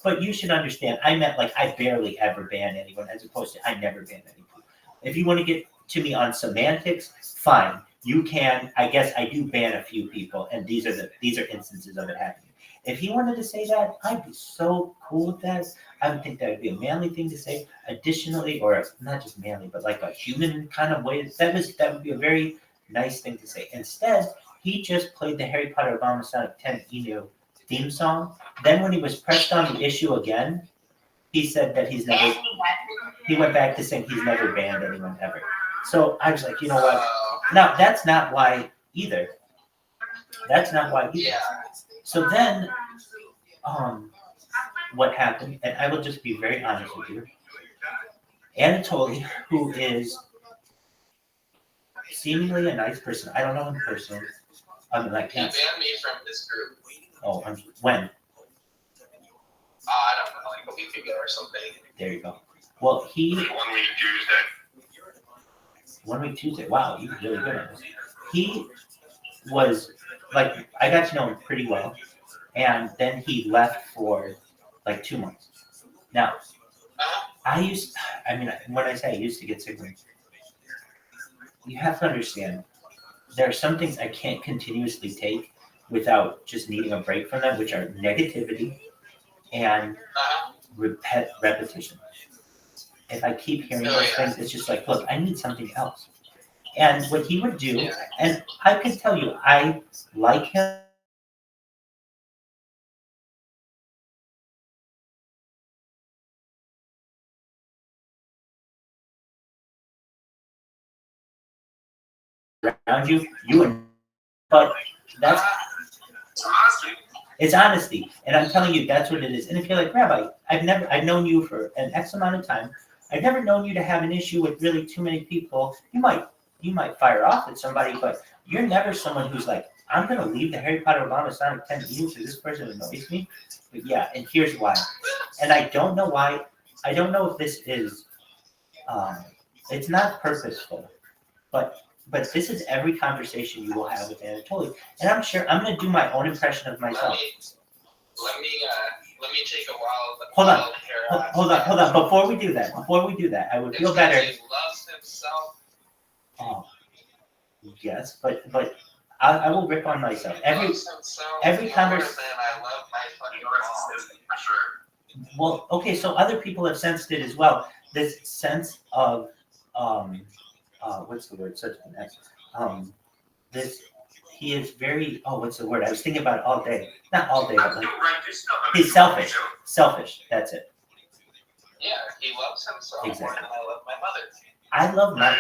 But you should understand, I meant like I barely ever ban anyone as opposed to I never ban any people. If you want to get to me on semantics, fine. you can, I guess I do ban a few people, and these are instances of it happening. If he wanted to say that, I'd be so cool with that. I would think that would be a manly thing to say. Additionally, or not just manly, but like a human kind of way. That would be a very nice thing to say. Instead, he just played the Harry Potter Obama Sonic 10 theme song. Then when he was pressed on the issue again, he said that he went back to saying he's never banned anyone ever. So I was like, you know what? Now, that's not why either. Yeah. So then, what happened, and I will just be very honest with you, Anatoly, who is seemingly a nice person, I don't know him personally, I mean, like, He banned me from his group. oh, when? I don't know, like a week ago or something. There you go. Well, he... 1 week Tuesday. 1 week Tuesday, wow, you're really good at this. He was, like, I got to know him pretty well, and then he left for, like, 2 months. Now, when I say I used to get sick of him, you have to understand, there are some things I can't continuously take without just needing a break from them, which are negativity and repetition. If I keep hearing those things, it's just like, look, I need something else. And what he would do, and I can tell you, I like him. Around you and but that's it's honesty, and I'm telling you that's what it is. And if you're like, Rabbi, I've known you for an X amount of time, I've never known you to have an issue with really too many people. You might fire off at somebody, but you're never someone who's like, I'm gonna leave the Harry Potter Obama Sonic 10 meetings because this person annoys me. But yeah, and here's why. And I don't know why. I don't know if this is it's not purposeful, but this is every conversation you will have with Anatoly. And I'm sure I'm going to do my own impression of myself. Let me take a while. Hold on. Before we do that, I would feel better. He loves himself. Oh, yes, but I will rip on myself. Every conversation. I love my fucking mom. For sure. Well, okay, so other people have sensed it as well. This sense of what's the word? Such an X. He is very. Oh, what's the word? I was thinking about it all day. Not all day, but like, he's selfish. Selfish. That's it. Yeah, he loves himself more than I love my mother. I love my.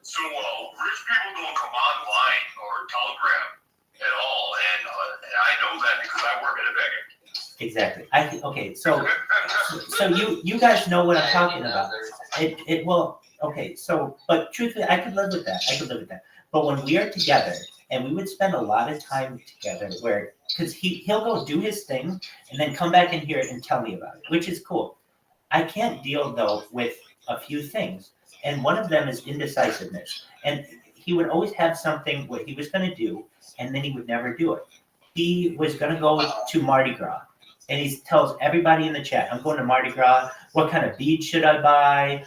So rich people don't come online or Telegram at all, and I know that because I work at a bank. Exactly. Okay. So you guys know what I'm talking about. Okay. So, but truthfully, I could live with that. But when we are together, and we would spend a lot of time together, because he'll go do his thing and then come back in here and tell me about it, which is cool. I can't deal though with a few things, and one of them is indecisiveness. And he would always have something what he was going to do, and then he would never do it. He was going to go to Mardi Gras. And he tells everybody in the chat, I'm going to Mardi Gras. What kind of beads should I buy?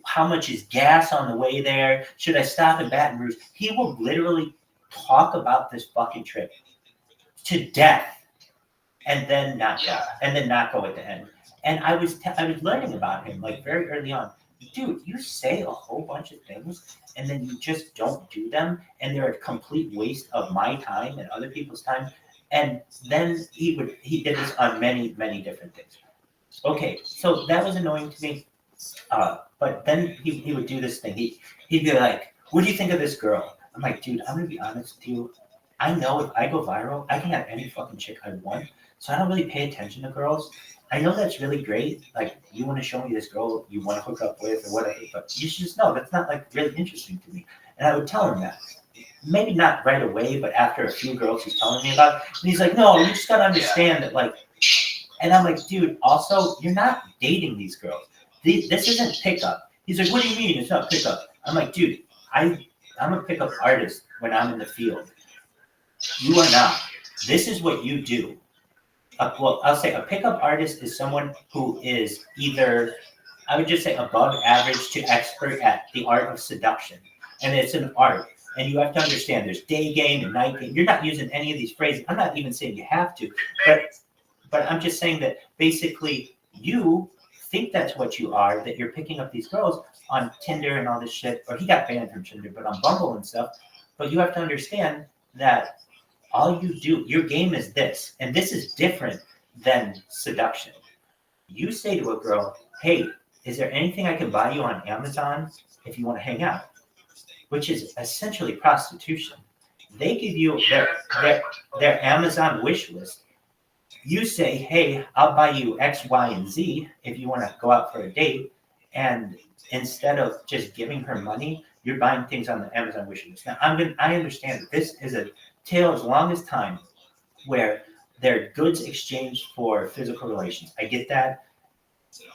How much is gas on the way there? Should I stop in Baton Rouge? He will literally talk about this fucking trip to death and then not go. And then not go at the end. And I was learning about him like very early on. Dude, you say a whole bunch of things and then you just don't do them. And they're a complete waste of my time and other people's time. And then he did this on many, many different things. Okay, so that was annoying to me. But then he would do this thing. He'd be like, what do you think of this girl? I'm like, dude, I'm going to be honest with you. I know if I go viral, I can have any fucking chick I want. So I don't really pay attention to girls. I know that's really great. Like, you want to show me this girl you want to hook up with or whatever. But you should just know that's not, like, really interesting to me. And I would tell him that. Maybe not right away, but after a few girls he's telling me about it. And he's like, no, you just got to understand that, like, and I'm like, dude, also, you're not dating these girls. This isn't pickup. He's like, what do you mean? It's not pickup. I'm like, dude, I'm a pickup artist when I'm in the field. You are not. This is what you do. Well, I'll say a pickup artist is someone who is either, I would just say above average to expert at the art of seduction. And it's an art. And you have to understand there's day game and night game. You're not using any of these phrases. I'm not even saying you have to, but I'm just saying that basically you think that's what you are, that you're picking up these girls on Tinder and all this shit, or he got banned from Tinder, but on Bumble and stuff. But you have to understand that all you do, your game is this, and this is different than seduction. You say to a girl, hey, is there anything I can buy you on Amazon if you want to hang out? Which is essentially prostitution. They give you their Amazon wish list. You say, hey, I'll buy you X, Y, and Z if you want to go out for a date. And instead of just giving her money, you're buying things on the Amazon wish list. Now, I understand that this is a tale as long as time where there are goods exchanged for physical relations. I get that.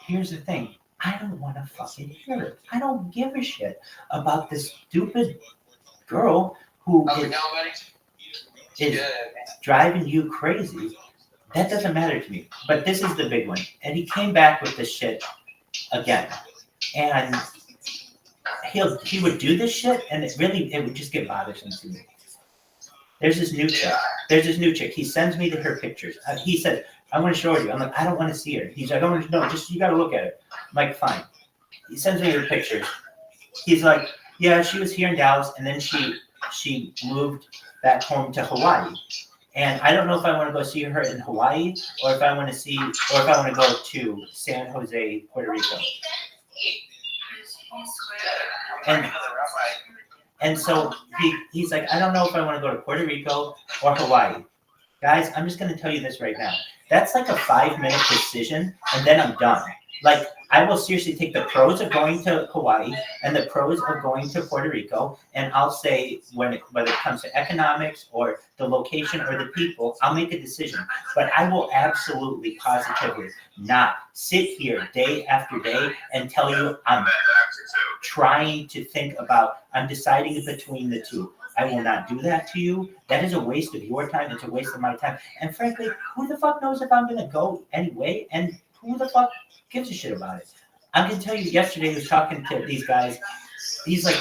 Here's the thing. I don't want to fucking hear it. I don't give a shit about this stupid girl who is driving you crazy. That doesn't matter to me. But this is the big one. And he came back with this shit again. And he would do this shit, and it would just get bothersome to me. There's this new chick. He sends me her pictures. He said, I want to show you. I'm like, I don't want to see her. He's like, I want to know. Just you got to look at it. I'm like, fine. He sends me her pictures. He's like, yeah, she was here in Dallas, and then she moved back home to Hawaii. And I don't know if I want to go see her in Hawaii, or if I want to go to San Jose, Puerto Rico. And so he's like, I don't know if I want to go to Puerto Rico or Hawaii. Guys, I'm just going to tell you this right now. That's like a 5-minute decision, and then I'm done. Like, I will seriously take the pros of going to Hawaii and the pros of going to Puerto Rico, and I'll say whether it comes to economics or the location or the people, I'll make a decision. But I will absolutely, positively not sit here day after day and tell you I'm trying to think about, I'm deciding between the two. I will not do that to you. That is a waste of your time. It's a waste of my time. And frankly, who the fuck knows if I'm going to go anyway? And who the fuck gives a shit about it? I'm going to tell you, yesterday I was talking to these guys. He's like,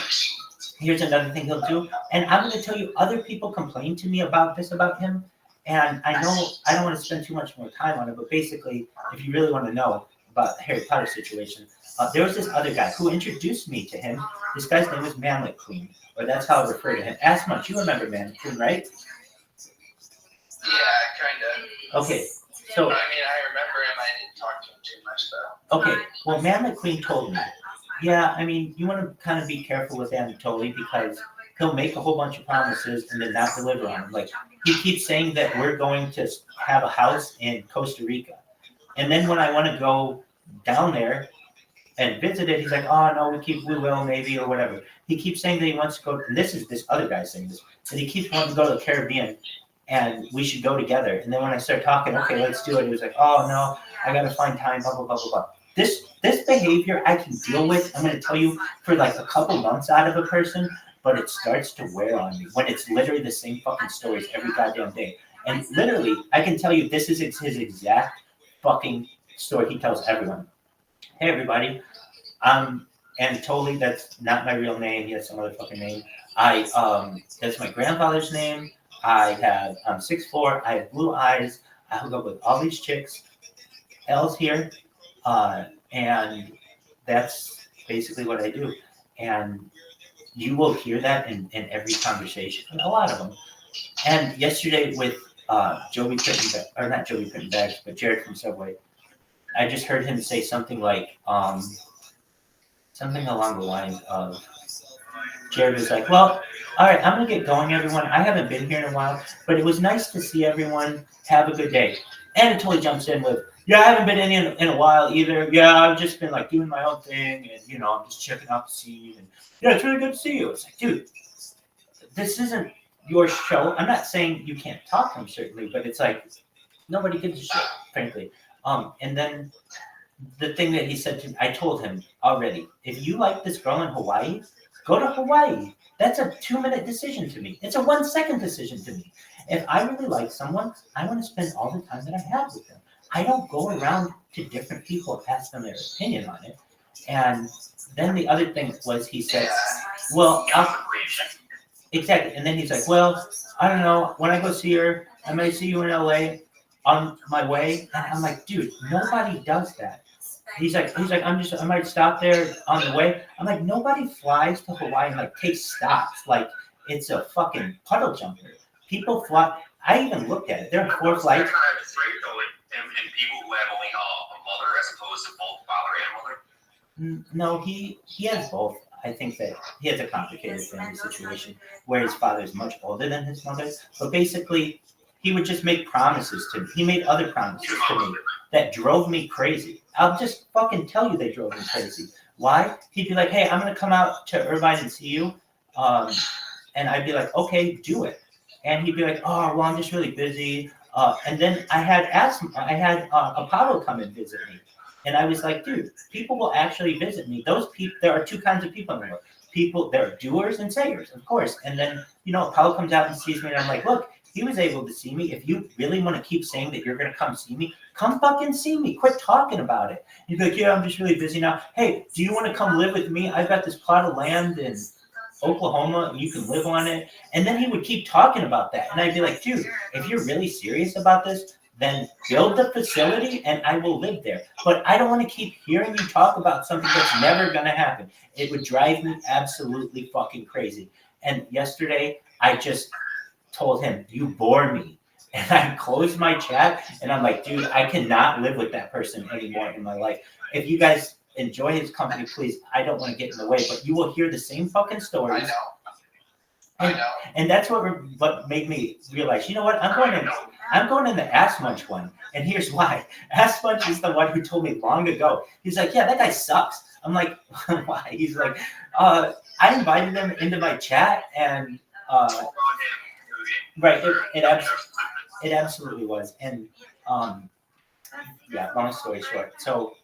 here's another thing he'll do. And I'm going to tell you, other people complain to me about him. And I know I don't want to spend too much more time on it, but basically, if you really want to know about the Harry Potter situation, there was this other guy who introduced me to him. This guy's name was Manlet Queen, or that's how I refer to him. Ask much. You remember Manlet Queen, right? Yeah, kind of. Okay, so. I mean, I remember him. I didn't talk to him too much, though. Okay, well, Manlet Queen told me, yeah, I mean, you want to kind of be careful with Anatoly because he'll make a whole bunch of promises and then not deliver on them. Like, he keeps saying that we're going to have a house in Costa Rica. And then when I want to go down there and visit it, he's like, oh, no, we will maybe or whatever. He keeps saying that he wants to go, and this is this other guy saying this, that he keeps wanting to go to the Caribbean and we should go together. And then when I start talking, okay, let's do it, he was like, oh, no, I got to find time, blah, blah, blah, blah, blah. This behavior I can deal with, I'm going to tell you, for like a couple months out of a person, but it starts to wear on me when it's literally the same fucking stories every goddamn day. And literally, I can tell you this is his exact fucking story he tells everyone. Hey, everybody, I'm Anatoly. That's not my real name. He has some other fucking name. That's my grandfather's name. I'm 6'4". I have blue eyes. I hook up with all these chicks. L's here. And that's basically what I do. And you will hear that in every conversation, a lot of them. And yesterday with Joey Pittenbags, or not Joey Pittenbags, but Jared from Subway, I just heard him say something like, something along the lines of, Jared was like, well, all right, I'm going to get going, everyone. I haven't been here in a while, but it was nice to see everyone. Have a good day. Anatoly jumps in with, yeah, I haven't been in a while either. Yeah, I've just been like doing my own thing, and I'm just checking out the scene. And yeah, it's really good to see you. It's like, dude, this isn't your show. I'm not saying you can't talk to him, certainly, but it's like nobody gives a shit, frankly. And then the thing that he said to me, I told him already, if you like this girl in Hawaii, go to Hawaii. That's a 2-minute decision to me. It's a 1-second decision to me. If I really like someone, I want to spend all the time that I have with them. I don't go around to different people and ask them their opinion on it. And then the other thing was he said, well, Exactly. And then he's like, well, I don't know. When I go see her, I might see you in LA on my way. And I'm like, dude, nobody does that. He's like, I might stop there on the way. I'm like, nobody flies to Hawaii and like takes stops like it's a fucking puddle jumper. People fly. I even looked at it. There are 4 flights. And people who have only a mother as opposed to both father and mother? No, he has both. I think that he has a complicated family situation where his father is much older than his mother. But basically, he would just make promises to me. He made other promises to me that drove me crazy. I'll just fucking tell you they drove me crazy. Why? He'd be like, hey, I'm going to come out to Irvine and see you. And I'd be like, okay, do it. And he'd be like, oh, well, I'm just really busy. And then I had Apollo come and visit me. And I was like, dude, people will actually visit me. Those people, there are 2 kinds of people in the world. People, there are doers and sayers, of course. And then, Apollo comes out and sees me, and I'm like, look, he was able to see me. If you really want to keep saying that you're going to come see me, come fucking see me. Quit talking about it. He'd be like, yeah, I'm just really busy now. Hey, do you want to come live with me? I've got this plot of land in Oklahoma, and you can live on it. And then he would keep talking about that. And I'd be like, dude, if you're really serious about this, then build the facility and I will live there. But I don't want to keep hearing you talk about something that's never going to happen. It would drive me absolutely fucking crazy. And yesterday, I just told him, you bore me. And I closed my chat and I'm like, dude, I cannot live with that person anymore in my life. If you guys enjoy his company, please, I don't want to get in the way, but you will hear the same fucking stories. I know. And that's what made me realize, you know what, I'm going in the Ass Munch one, and here's why. Ass Munch is the one who told me long ago. He's like, yeah, that guy sucks. I'm like, why? He's like, I invited him into my chat, and right, it absolutely was. And yeah, long story short. So,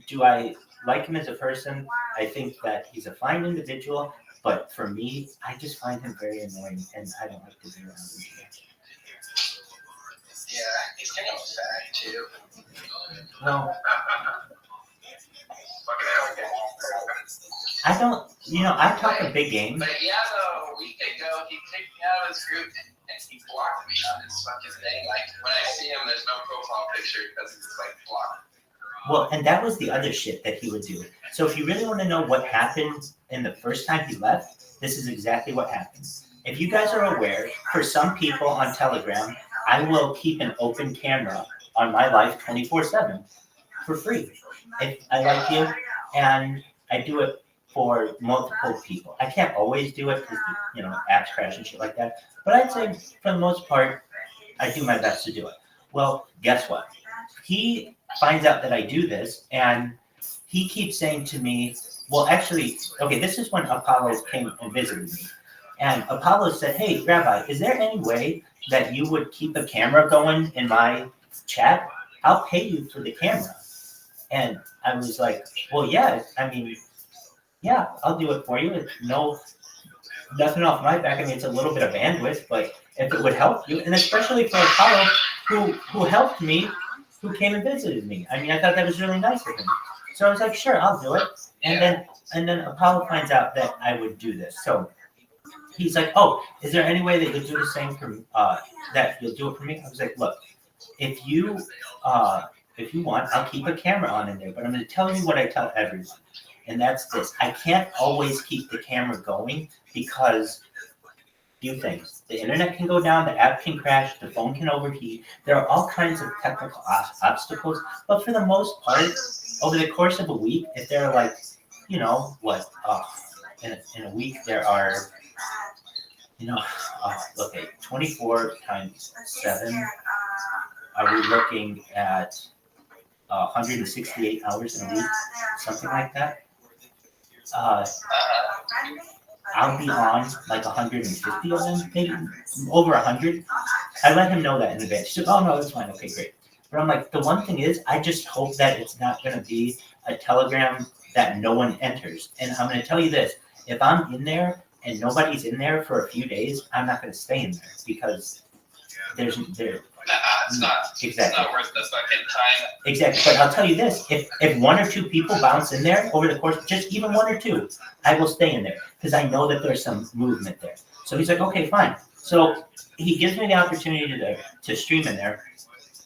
do I like him as a person? I think that he's a fine individual. But for me, I just find him very annoying, and I don't like to be around him. Yeah, he's kind of fat too. Well, I don't, I talk a big game. But yeah, a week ago, he kicked me out of his group and he blocked me on his fucking thing. Like, when I see him, there's no profile picture because he's like blocked. Well, and that was the other shit that he would do. So if you really want to know what happened in the first time he left, this is exactly what happened. If you guys are aware, for some people on Telegram, I will keep an open camera on my life 24/7 for free. If I like you, and I do it for multiple people. I can't always do it because, apps crash and shit like that. But I'd say for the most part, I do my best to do it. Well, guess what? He finds out that I do this, and he keeps saying to me, well, actually, okay, this is when Apollo came and visited me. And Apollo said, hey, Rabbi, is there any way that you would keep a camera going in my chat? I'll pay you for the camera. And I was like, well, yeah, yeah, I'll do it for you. It's nothing off my back. It's a little bit of bandwidth, but if it would help you, and especially for Apollo, who helped me, who came and visited me. I thought that was really nice of him. So I was like, sure, I'll do it. And then Apollo finds out that I would do this. So he's like, oh, is there any way that you'll do the same for that you'll do it for me? I was like, look, if you want, I'll keep a camera on in there, but I'm going to tell you what I tell everyone. And that's this. I can't always keep the camera going because few things. The internet can go down, the app can crash, the phone can overheat. There are all kinds of technical obstacles, but for the most part, over the course of a week, if there are like, in a week there are, okay, 24 times 7, are we looking at 168 hours in a week, something like that? I'll be on like 150 of them, maybe over 100. I let him know that in advance. He said, oh no, that's fine, okay, great. But I'm like, the one thing is, I just hope that it's not going to be a Telegram that no one enters. And I'm going to tell you this, if I'm in there and nobody's in there for a few days, I'm not going to stay in there because it's not worth this fucking time. Exactly, but I'll tell you this, if 1 or 2 people bounce in there over the course, just even 1 or 2, I will stay in there because I know that there's some movement there. So he's like, okay, fine. So he gives me the opportunity to stream in there,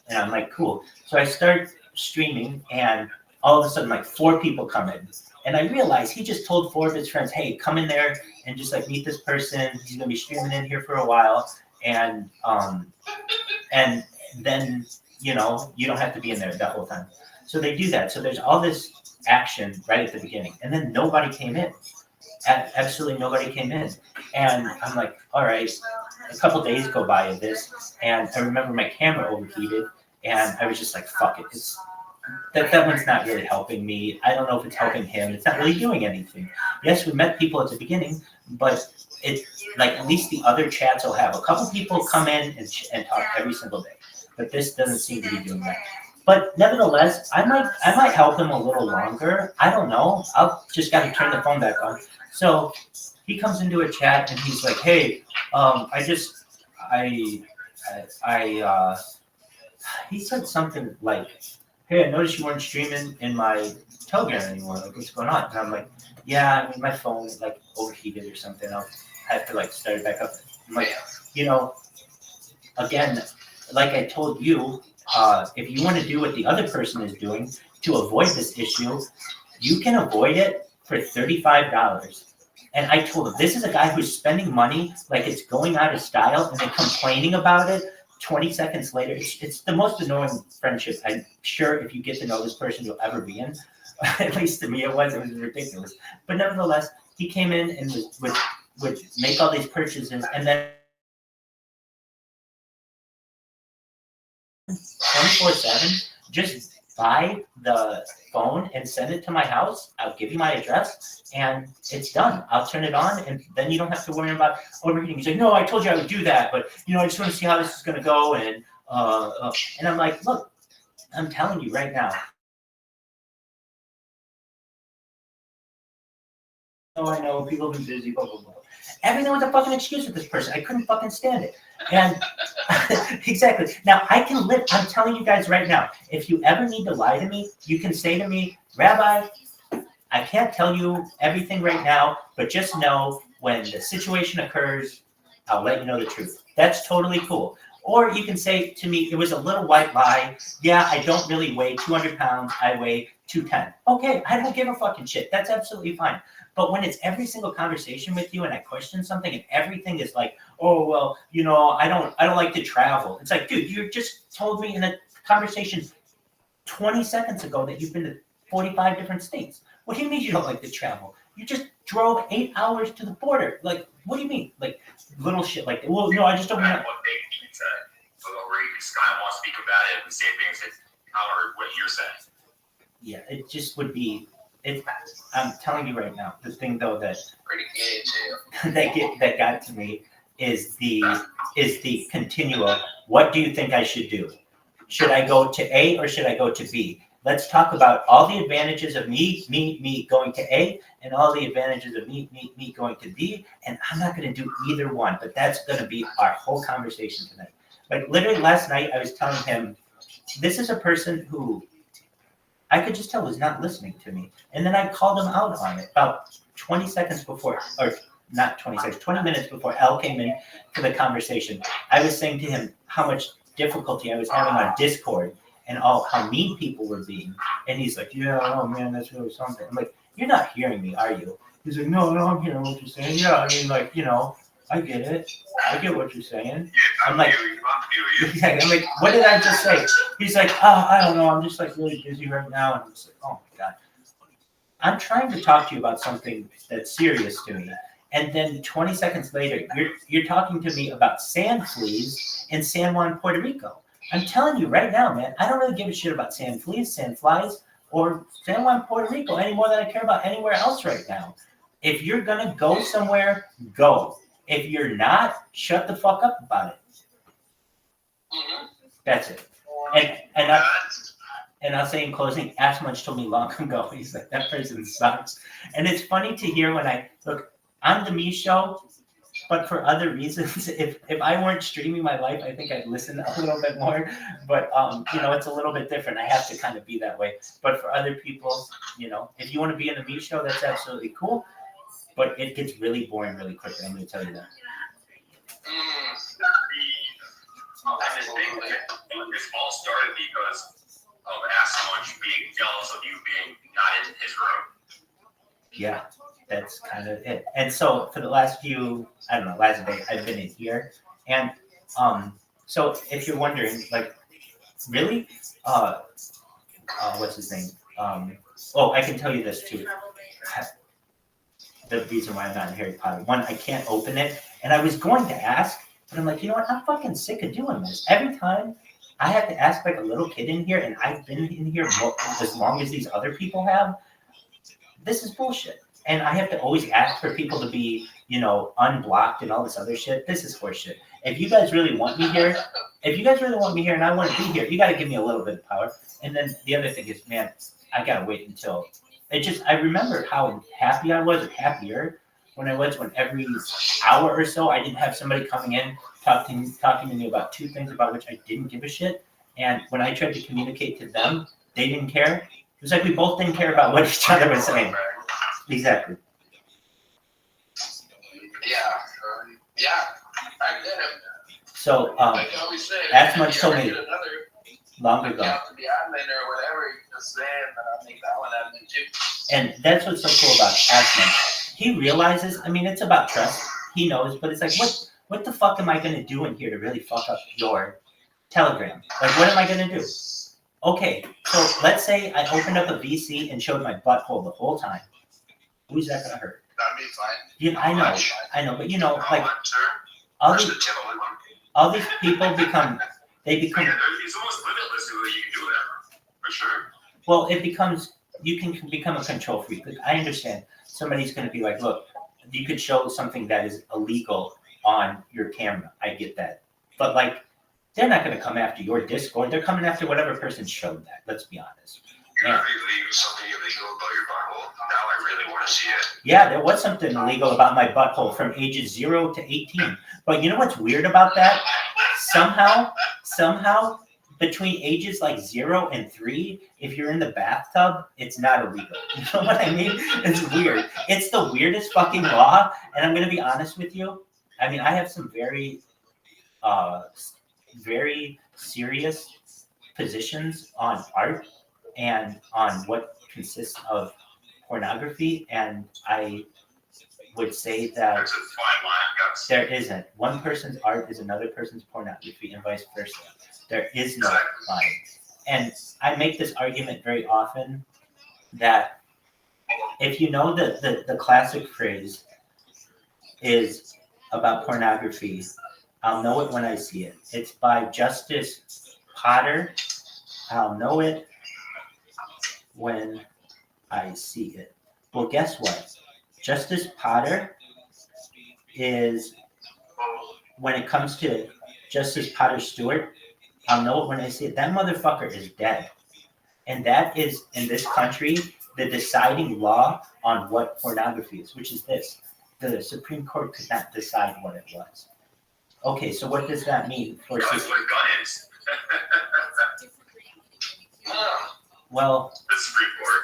and I'm like, cool. So I start streaming, and all of a sudden, like 4 people come in, and I realize he just told 4 of his friends, hey, come in there and just like meet this person. He's gonna be streaming in here for a while, and then you know you don't have to be in there the whole time. So they do that. So there's all this action right at the beginning, and then nobody came in. Absolutely nobody came in, and I'm like, all right. A couple days go by of this, and I remember my camera overheated, and I was just like, fuck it. That one's not really helping me. I don't know if it's helping him. It's not really doing anything. Yes, we met people at the beginning, but it like at least the other chats will have a couple people come in and talk every single day. But this doesn't seem to be doing that. But nevertheless, I might help him a little longer. I don't know. I'll just got to turn the phone back on. So he comes into a chat and he's like, hey, he said something like, hey, I noticed you weren't streaming in my Telegram anymore. Like, what's going on? And I'm like, yeah, I mean, my phone is like overheated or something. I have to like start it back up. I'm like, you know, again, like I told you, if you want to do what the other person is doing to avoid this issue, you can avoid it for $35. And I told him, this is a guy who's spending money like it's going out of style and then complaining about it 20 seconds later. It's the most annoying friendship I'm sure if you get to know this person you'll ever be in. At least to me it was ridiculous. But nevertheless, he came in and would make all these purchases and then 24/7 just buy the phone and send it to my house. I'll give you my address and it's done. I'll turn it on and then you don't have to worry about overheating. He's like, no, I told you I would do that, but you know, I just want to see how this is going to go. And I'm like, look, I'm telling you right now. Oh, I know people have been busy, blah, blah, blah. Everything was a fucking excuse with this person. I couldn't fucking stand it. And exactly. Now I can live. I'm telling you guys right now, if you ever need to lie to me, you can say to me, Rabbi, I can't tell you everything right now, but just know when the situation occurs, I'll let you know the truth. That's totally cool. Or you can say to me, it was a little white lie. Yeah, I don't really weigh 200 pounds. I weigh 210. Okay, I don't give a fucking shit. That's absolutely fine. But when it's every single conversation with you and I question something and everything is like, oh, well, you know, I don't like to travel. It's like, dude, you just told me in a conversation 20 seconds ago that you've been to 45 different states. What do you mean you don't like to travel? You just drove 8 hours to the border. Like, what do you mean? Like, little shit like that. Well, no, I just don't know. What they so where you just kind of want to speak about it and say things that counter what you're saying. Yeah, it just would be. I'm telling you right now, the thing though that that got to me is the continual. What do you think I should do? Should I go to A or should I go to B? Let's talk about all the advantages of me going to A and all the advantages of me going to B. And I'm not going to do either one, but that's going to be our whole conversation tonight. Like literally last night, I was telling him, this is a person who I could just tell was not listening to me. And then I called him out on it about 20 seconds before, or not 20 seconds, 20 minutes before Al came in to the conversation. I was saying to him how much difficulty I was having on Discord and how mean people were being. And he's like, yeah, oh man, that's really something. I'm like, you're not hearing me, are you? He's like, no, I'm hearing what you're saying. Yeah, I mean, like, you know, I get it. I get what you're saying. I'm like, I'm like, what did I just say? He's like, oh, I don't know. I'm just like really busy right now. And I'm just like, oh my God. I'm trying to talk to you about something that's serious to me. And then 20 seconds later, you're talking to me about sand fleas in San Juan, Puerto Rico. I'm telling you right now, man, I don't really give a shit about sand fleas, sand flies, or San Juan, Puerto Rico any more than I care about anywhere else right now. If you're going to go somewhere, go. If you're not, shut the fuck up about it. That's it. And I'll say in closing, Ash Munch told me long ago, he's like, that person sucks. And it's funny to hear when I look on the Me Show, but for other reasons. If I weren't streaming my life, I think I'd listen a little bit more. But you know, it's a little bit different. I have to kind of be that way. But for other people, you know, if you want to be in the Me Show, that's absolutely cool. But it gets really boring really quickly. I'm going to tell you that. I just think this all started because of Assange being jealous of you being not in his room. Yeah, that's kind of it. And so for the last few, I don't know, last day, I've been in here. And so if you're wondering, like, really? What's his name? I can tell you this too. The reason why I'm not in Harry Potter. One, I can't open it. And I was going to ask, but I'm like, you know what? I'm fucking sick of doing this. Every time I have to ask like a little kid in here, and I've been in here as long as these other people have. This is bullshit. And I have to always ask for people to be, unblocked and all this other shit. This is horseshit. If you guys really want me here, and I want to be here, you got to give me a little bit of power. And then the other thing is, man, I got to wait until I remember how happy I was, or happier when every hour or so I didn't have somebody coming in talking to me about two things about which I didn't give a shit. And when I tried to communicate to them, they didn't care. It was like we both didn't care about what each other was saying. Exactly. Yeah, I get it. So, Like I always say, Asmund told me long you ago. have to be admin or whatever, you just say it, and I'll make that one admin too. And that's what's so cool about Asmund. He realizes, it's about trust. He knows, but it's like, what the fuck am I going to do in here to really fuck up your Telegram? Like, what am I going to do? Okay, so let's say I opened up a VC and showed my butthole the whole time. Who's that going to hurt? That'd be fine. I know, but like, all these people become. It's almost limitless who you can do that, for sure. Well, you can become a control freak. Like, I understand somebody's going to be like, look, you could show something that is illegal on your camera. I get that. But like, they're not going to come after your Discord. They're coming after whatever person showed that. Let's be honest. You're not leaving something illegal about your butthole. Now I really want to see it. Yeah, there was something illegal about my butthole from ages 0 to 18. But you know what's weird about that? Somehow, between ages like 0 and 3, if you're in the bathtub, it's not illegal. You know what I mean? It's weird. It's the weirdest fucking law. And I'm going to be honest with you. I have some very, very serious positions on art and on what consists of pornography, and I would say that there isn't. One person's art is another person's pornography, and vice versa. There is no line. And I make this argument very often that if you know the classic phrase is about pornography, I'll know it when I see it. It's by Justice Potter. I'll know it when I see it. Well, guess what? Justice Potter is, when it comes to Justice Potter Stewart, I'll know it when I see it. That motherfucker is dead. And that is, in this country, the deciding law on what pornography is, which is this. The Supreme Court could not decide what it was. Okay, so what does that mean for That's what a gun is. Well, the Supreme Court.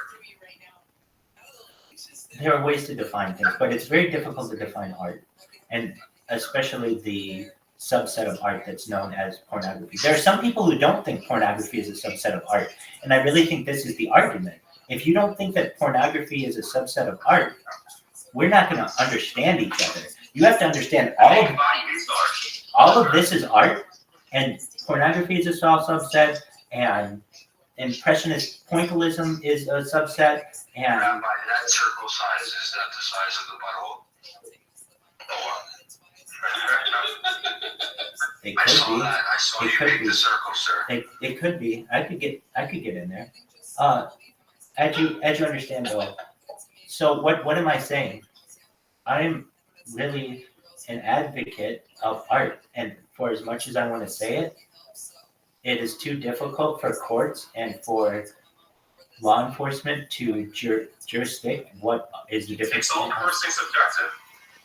There are ways to define things, but it's very difficult to define art, and especially the subset of art that's known as pornography. There are some people who don't think pornography is a subset of art, and I really think this is the argument. If you don't think that pornography is a subset of art, we're not going to understand each other. You have to understand all of this is art, and pornography is a small subset, and impressionist pointillism is a subset, and Rabbi, that circle size, is that the size of the butthole? it I could saw be. that. I saw It you could make be. the circle, sir. It could be. I could get in there. As you understand though. So what am I saying? I'm really an advocate of art, and for as much as I want to say it, it is too difficult for courts and for law enforcement to jurisdict what is the difference. It's all personally subjective.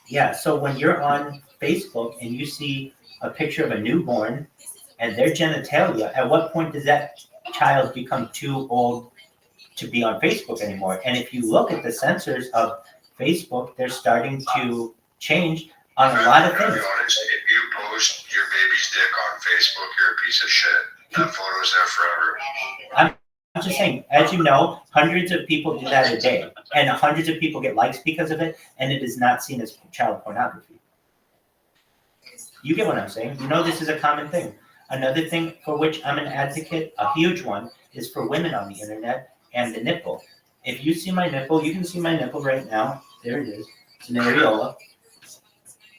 Yeah, so when you're on Facebook and you see a picture of a newborn and their genitalia, at what point does that child become too old to be on Facebook anymore? And if you look at the censors of Facebook, they're starting to change on a lot of things. To be honest, if you post your baby's dick on Facebook, you're a piece of shit. That photo's there forever. I'm just saying, as you know, hundreds of people do that a day, and hundreds of people get likes because of it, and it is not seen as child pornography. You get what I'm saying? You know this is a common thing. Another thing for which I'm an advocate, a huge one, is for women on the internet and the nipple. If you see my nipple, you can see my nipple right now. There it is. It's an areola.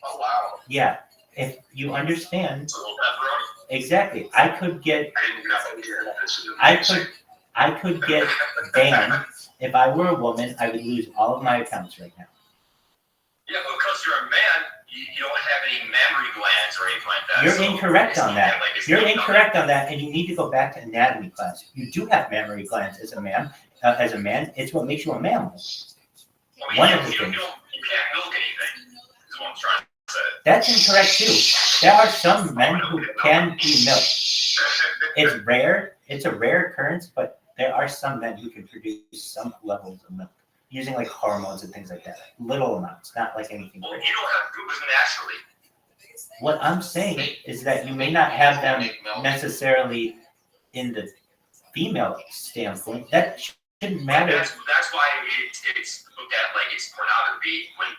Oh, wow. Yeah. If you understand, It's a little pepperoni. exactly, I could get I didn't know here. I could get banned. If I were a woman, I would lose all of my accounts right now. Yeah, but because you're a man, you don't have any mammary glands or anything like that. You're incorrect on that. You're incorrect on that, and you need to go back to anatomy class. You do have mammary glands as a man. It's what makes you a mammal. One of the things. You can't milk anything, is what I'm trying to say. That's incorrect too. There are some men who can be milked. It's rare. It's a rare occurrence, but there are some men who can produce some levels of milk using like hormones and things like that. Little amounts, not like anything Well, great. you don't have boobas naturally. What I'm saying is that you may not have them necessarily in the female standpoint. That shouldn't matter. That's why it's looked at like it's pornography when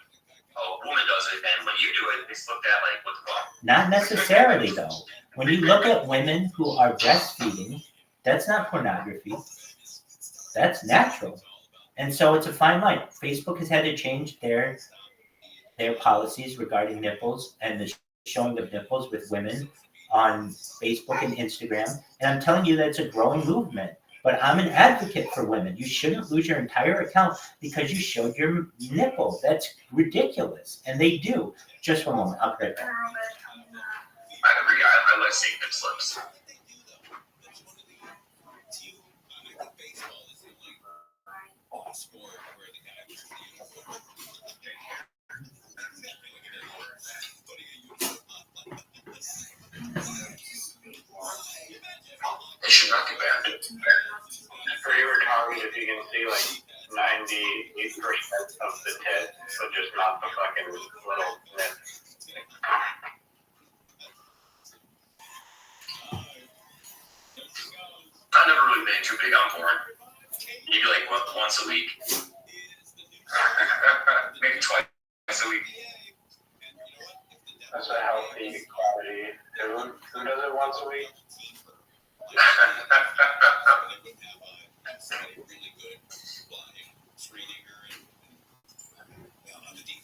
a woman does it, and when you do it, it's looked at like what the fuck. Not necessarily though. When you look at women who are breastfeeding, that's not pornography. That's natural. And so it's a fine line. Facebook has had to change their policies regarding nipples and the showing of nipples with women on Facebook and Instagram. And I'm telling you that it's a growing movement. But I'm an advocate for women. You shouldn't lose your entire account because you showed your nipple. That's ridiculous. And they do. Just for a moment. I'll be right back. I agree. I like seeing nip slips. They should not get banned. For you were talking, if you can see like 98% of the tit, so just not the fucking little nip. I've never really been too big on porn. Maybe like once a week. Maybe twice a week. That's a healthy quality. Who does it once a week?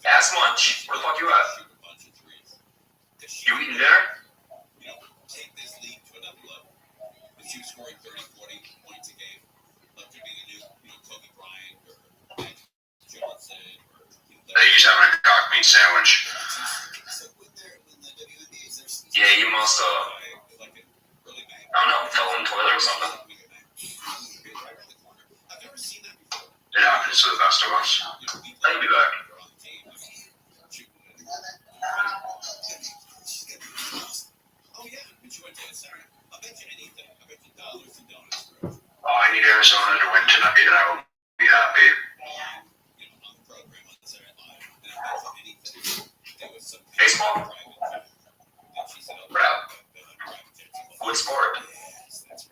Ass munch. Where the fuck you at? You eating dinner? Take this league to another level. With you scoring 30, 40 points a game, like to be the new, Kobe Bryant or Magic Johnson or. They used to have a cock meat sandwich. Yeah, you must, I don't know, fell in the toilet or something. It happens to the best of us. I'll be back. Oh, I need Arizona to win tonight, and I will be happy. Baseball? Crap. What sport?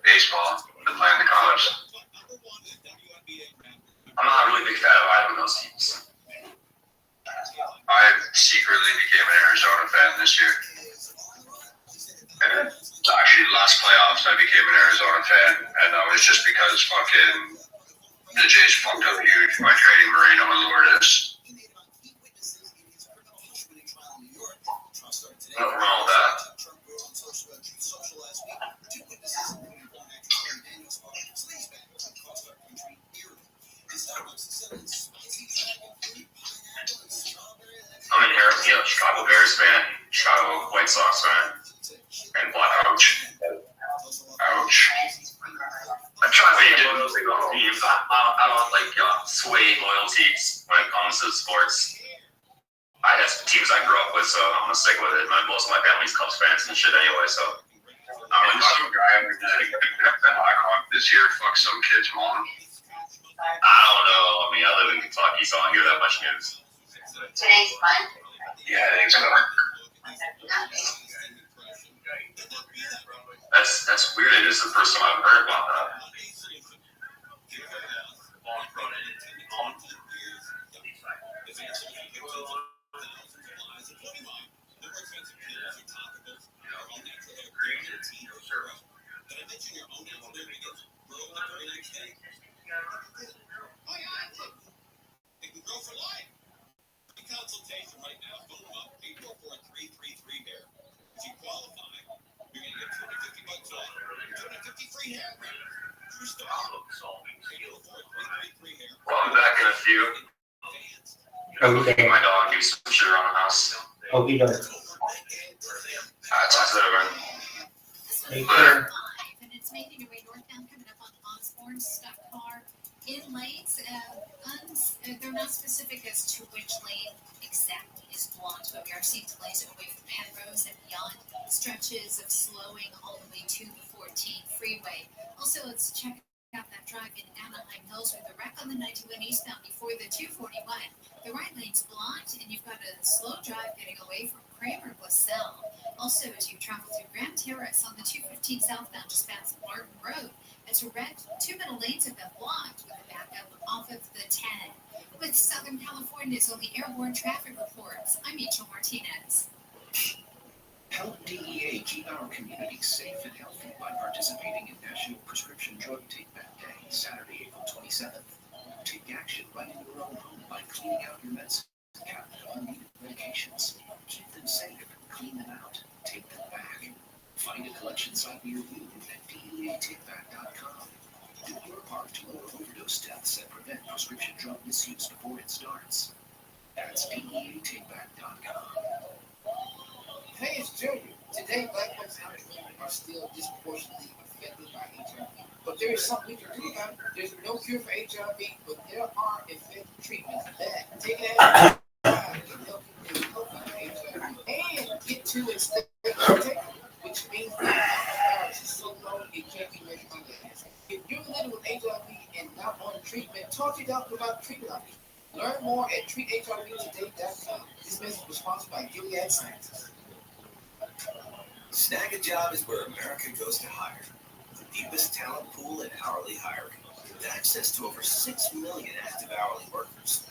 Baseball. Been playing the Cubs. I'm not really a big fan of either of those teams. I secretly became an Arizona fan this year. And actually, last playoffs, I became an Arizona fan, and that was just because fucking the Jays fucked up huge by trading Moreno and Lourdes. Nothing wrong with that. I'm inherently a Chicago Bears fan, Chicago White Sox fan, and Black Ouch. Ouch. I'm trying to get into teams. I don't like sway loyalties when it comes to sports. I have teams I grew up with, so I'm gonna stick with it. Most of my family's Cubs fans and shit anyway, so I don't And some guy under the Blackhawk this year fucked some kid's mom. I don't know. I mean, I live in Kentucky, so I don't hear that much news. Today's fun. Yeah, I think so. weird. This is the first time I've heard about that. They can grow for life. Free consultation right now. Phone them up, 844-333-HAIR. If you qualify, you're going to get $250 off. 250 free hair. True story. 844-333-HAIR. Well, I'm back in a few. My dog do some shit around the house. Oh, he does. Talk to that over. Take care. And it's making your way northbound, coming up on Osborne, stock car in lanes. They're not specific as to which lane exactly is blocked, but we are seeing delays away from Penrose and beyond. Stretches of slowing all the way to the 14 freeway. Also, let's check out that drive in Anaheim Hills with a wreck on the 91 eastbound before the 241. The right lane's blocked, and you've got a slow drive getting away from Kramer Glassell. Also, as you travel through Grand Terrace on the 215 southbound, just past Martin Road, it's red. 2 middle lanes have been blocked with a backup off of the 10. With Southern California's only airborne traffic reports, I'm Mitchell Martinez. Help DEA keep our community safe and healthy by participating in National Prescription Drug Take-Back Day, Saturday, April 27th. Take action right in your own home by cleaning out your medicine cabinet of unneeded medications. Keep them safe, clean them out, take them back. Find a collection site near you at DEATakeback.com. Do your part to lower overdose deaths and prevent prescription drug misuse before it starts. That's DEATakeback.com. Hey, it's Junior. Today, black folks and women are still disproportionately affected by HIV. But there is something we can do about it. There's no cure for HIV, but there are effective treatments that take it as can help you cope with HIV and get to and stay protected, which means that is so low it can't be measured on the hands. If you're living with HIV and not on treatment, talk to your doctor about treatment options. Learn more at treathivtoday.com. This message was sponsored by Gilead Sciences. Snag a Job is where America goes to hire. The deepest talent pool in hourly hiring. With access to over 6 million active hourly workers.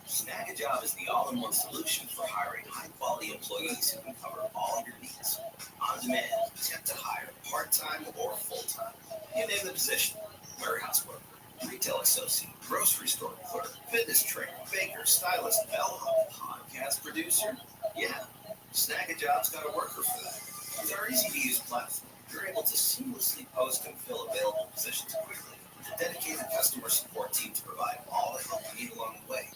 Snag a Job is the all-in-one solution for hiring high-quality employees who can cover all your needs. On demand, temp to hire, part-time or full-time. You name the position. Warehouse worker, retail associate, grocery store clerk, fitness trainer, baker, stylist, bellhop, podcast producer. Yeah, Snag a Job's got a worker for that. With our easy-to-use platform, you're able to seamlessly post and fill available positions quickly with a dedicated customer support team to provide all the help you need along the way.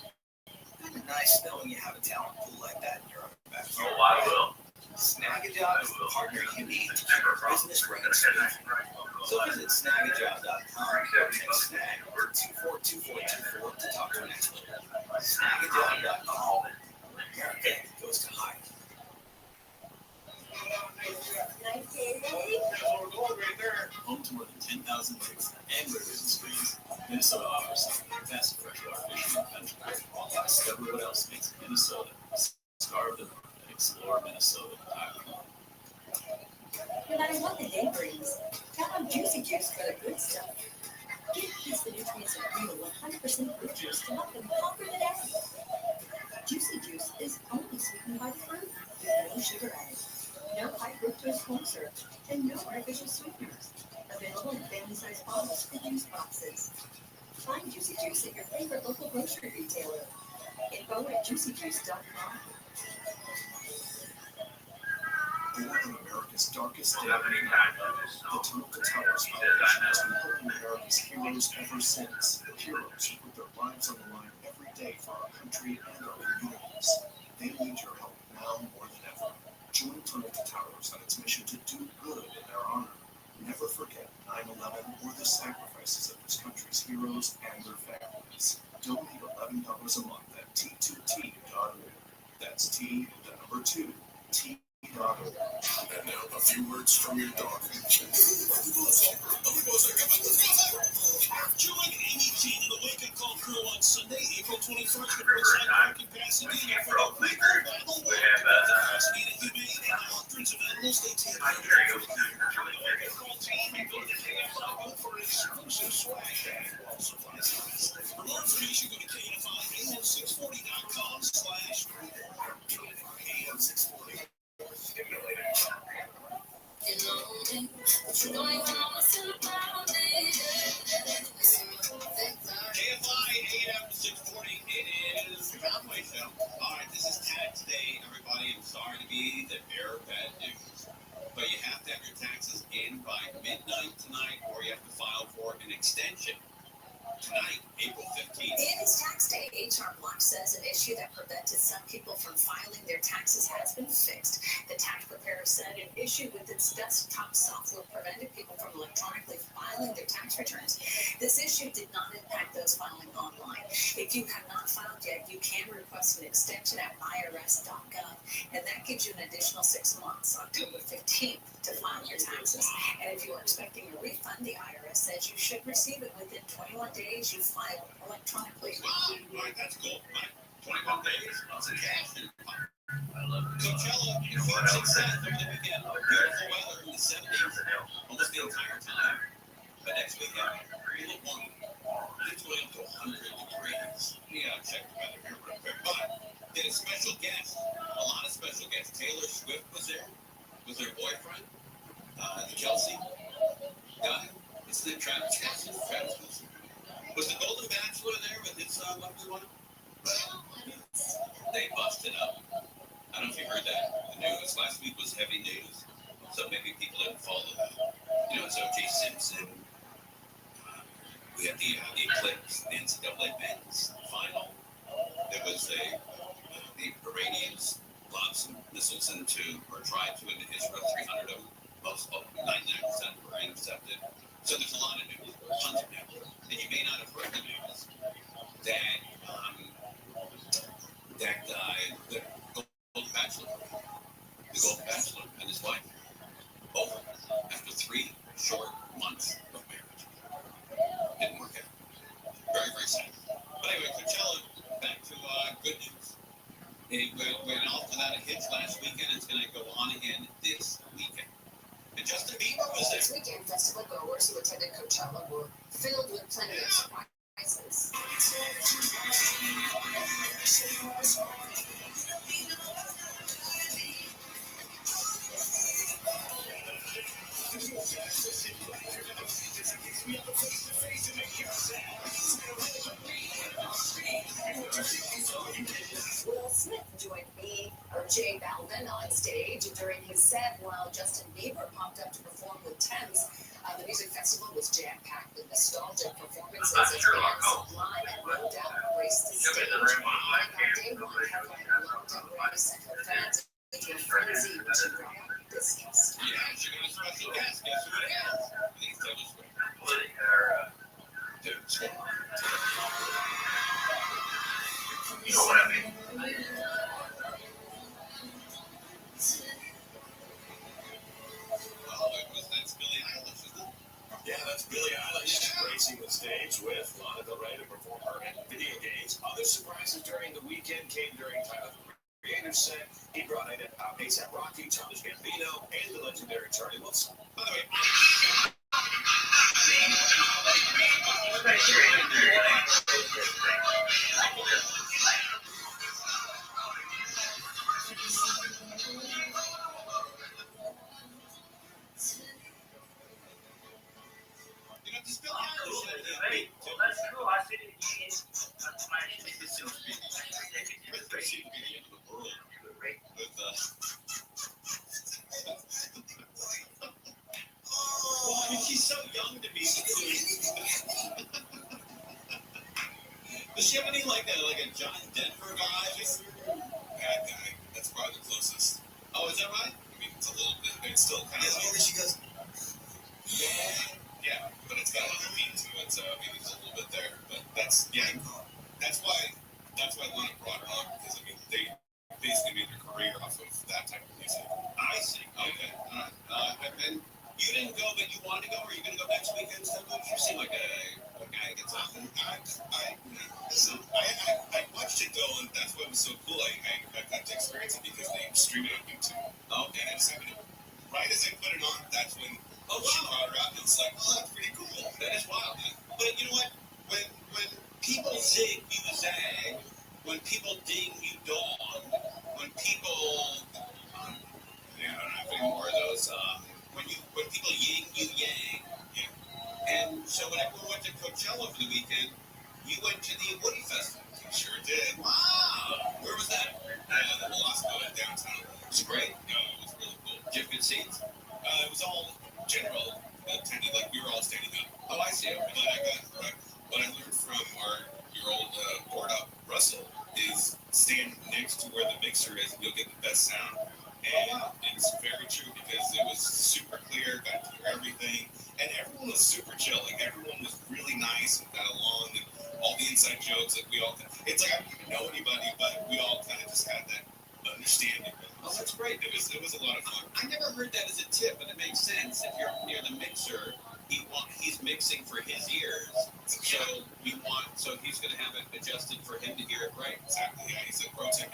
Kind of nice knowing you have a talent pool like that in your own backyard. Oh, I will. Snag a Job is the partner you need to keep your business running smoothly. So visit snagajob.com or text snag or 242424 to talk to an expert. Snagajob.com. America goes to hire. Home to more than 10,000 lakes and rivers and streams, Minnesota offers some of the best freshwater fishing in the country. Discover what else makes Minnesota. Scarve the north and explore Minnesota.com. No matter what the day brings, count on Juicy Juice for the good stuff. Give kids the nutrients of real 100% fruit juice to help them conquer the day. Juicy Juice is only sweetened by fruit with no sugar added, no high fructose corn syrup, and no artificial sweeteners. Available in family-sized bottles and juice boxes. Find Juicy Juice at your favorite local grocery retailer. Info at juicyjuice.com. Born on America's darkest day, the Tunnel to Towers Foundation has been helping America's heroes ever since. Heroes who put their lives on the line every day for our country and our communities. They need your help now more than ever. Join Tunnel to Towers on its mission to do good in their honor. Never forget 9/11 or the sacrifices of this country's heroes and their families. Donate $11 a month at T2T.org. That's T, the number 2, T.org. And now a few words from your dog. Join Amy Jean and the Wake Up Call crew on Sunday, April 21st at Riverside Park in Pasadena for the Weekly Battle Pasadena Humane and Hundreds of animals they take My karaoke. for an exclusive swag bag while supplies last. For more information, go to KFI640.com/AM640. Stimulating. KFI AM 640, it is the Conway Show. Alright, this is Ted today, everybody. I'm sorry to be the bearer of bad news, but you have to have your taxes in by midnight tonight, or you have to file for an extension tonight, April 15th. In his tax day, HR Block says an issue that prevented some people from filing their taxes has been fixed. The tax preparer said an issue with its desktop software prevented people from electronically filing their tax returns. This issue did not impact those filing online. If you have not filed yet, you can request an extension at irs.gov, and that gives you an additional 6 months, October 15th, to file your taxes. And if you are expecting a refund, the IRS says you should receive it within 21 days you file electronically. Wow, right, that's cool. Right. 21 days, lots of cash. I love it. Coachella, you know what else? Over the weekend, beautiful weather in the 70s, almost the entire time. But next weekend, really warm. It's going up to 100 degrees. We gotta check the weather here real quick. But did a special guest, a lot of special guests. Taylor Swift was there, with her boyfriend, the Kelsey guy. What's the name? Travis Kelsey? Travis Kelsey. Was the Golden Bachelor there with his lovely one? They busted up. I don't know if you heard that. The news last week was heavy news, so maybe people didn't follow that. You know, it's O.J. Simpson. We had the Eclipse, the NCAA men's final. There was the Iranians launched some missiles into, or tried to, into Israel. 300 of them, most 99% were intercepted. So there's a lot of news, tons of news. And you may not have heard the news that that guy, the Golden Bachelor and his wife, over after 3 short months of marriage. Didn't work out. Very, very sad. But anyway, Coachella, back to good news. It went off without a hitch last weekend. It's going to go on again this weekend. And Justin Bieber was there. This weekend, festival goers who attended Coachella were filled with plenty of surprises. Will Smith joined J Balvin on stage during his set, while Justin Bieber popped up to perform with Thames. The music festival was jam-packed with nostalgic performances as bands Sublime and No Doubt graced the stage. On day one, headliner London Grace and her fans into a frenzy to rock out this guest. Yeah, she got a special guest. Guess who it is? I think it's Taylor Swift. You know what I mean? That's Billie Eilish, isn't it? Yeah, that's Billie Eilish gracing the stage with Lana Del Rey to perform her in video games. Other surprises during the weekend came during Tyler the Creator's set. He brought in A$AP Rocky, Childish Gambino, and the legendary Charlie Wilson. By the way, this Billie Eilish That's cool. I see it. Well, I mean, she's so young to me. Does she have any like a John Denver vibe? Bad guy. That's probably the closest. Oh, is that right? I mean, it's a little bit, but it's still kind of. Maybe she goes. Yeah, but it's got a little beat to it, so maybe it's a little bit there. But that's why Lana brought her on, because I mean they basically made their career off of that type of music. I see. Okay, all right. And you didn't go, but you wanted to go. Are you going to go next weekend? You seem like a guy that gets off. I watched it though, and that's what was so cool. I got to experience it because they stream it on YouTube. Okay. zig, you zag. When people ding, you dong. When people, I don't have any more of those. When people ying, you yang. Yeah. And so when everyone went to Coachella for the weekend, you went to the Woody Festival. You sure did. Wow. Where was that? The Velasco downtown. It was great. No, it was really cool. Did you have good seats? It was all general. Attended, like we were all standing up. Oh, I see. But what I learned from your old board up, Russell, is stand next to where the mixer is and you'll get the best sound. And it's very true because it was super clear, got to hear everything, and everyone was super chill. Like everyone was really nice and got along, and all the inside jokes. Like we all, it's like I don't even know anybody, but we all kind of just had that understanding. Oh, that's great. It was a lot of fun. I never heard that as a tip, but it makes sense. If you're near the mixer, he's mixing for his ears, so he's going to have it adjusted for him to hear it right. Exactly. Yeah, he's a pro tip.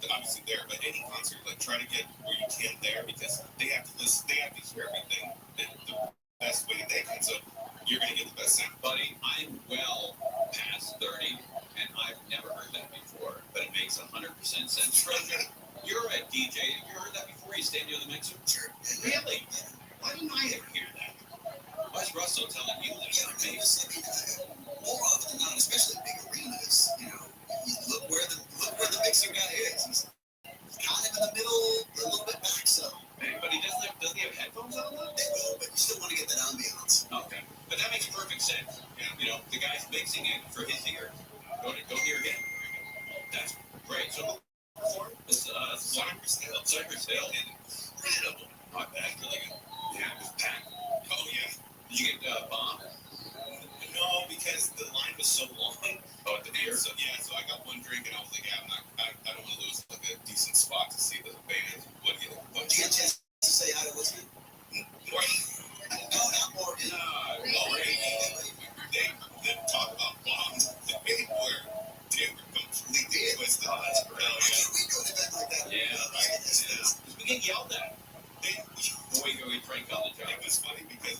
Obviously there, but any concert, like try to get where you can there because they have to listen, they have to hear everything the best way they can. So you're going to get the best sound, buddy. I'm well past 30, and I've never heard that before, but it makes 100% sense. You're a DJ. Have you heard that before? You stand near the mixer? Sure. Really? Why didn't I ever hear that? Why is Russell telling you that? Yeah, more often than not, especially big arenas, you look where the mixer guy is. He's kind of in the middle, a little bit back some. But he doesn't he have headphones on though? They will, but you still want to get that ambiance. Okay. But that makes perfect sense. Yeah. The guy's mixing it for his ear. Go hear him. That's great. So it's Cypress Hill. Incredible. Not bad, really good. Yeah, it was packed. Oh yeah. Did you get bombed? No, because the line was so long. Oh, at the beer. So I got one drink and I was like, I don't want to lose like a decent spot to see the band. What do you get a chance to say hi to listening? No, not Morgan. They talk about bombs. They were completely twisted. Oh, that's great. We go to bed like that. Yeah. We get yelled at. We prank on the job. It was funny because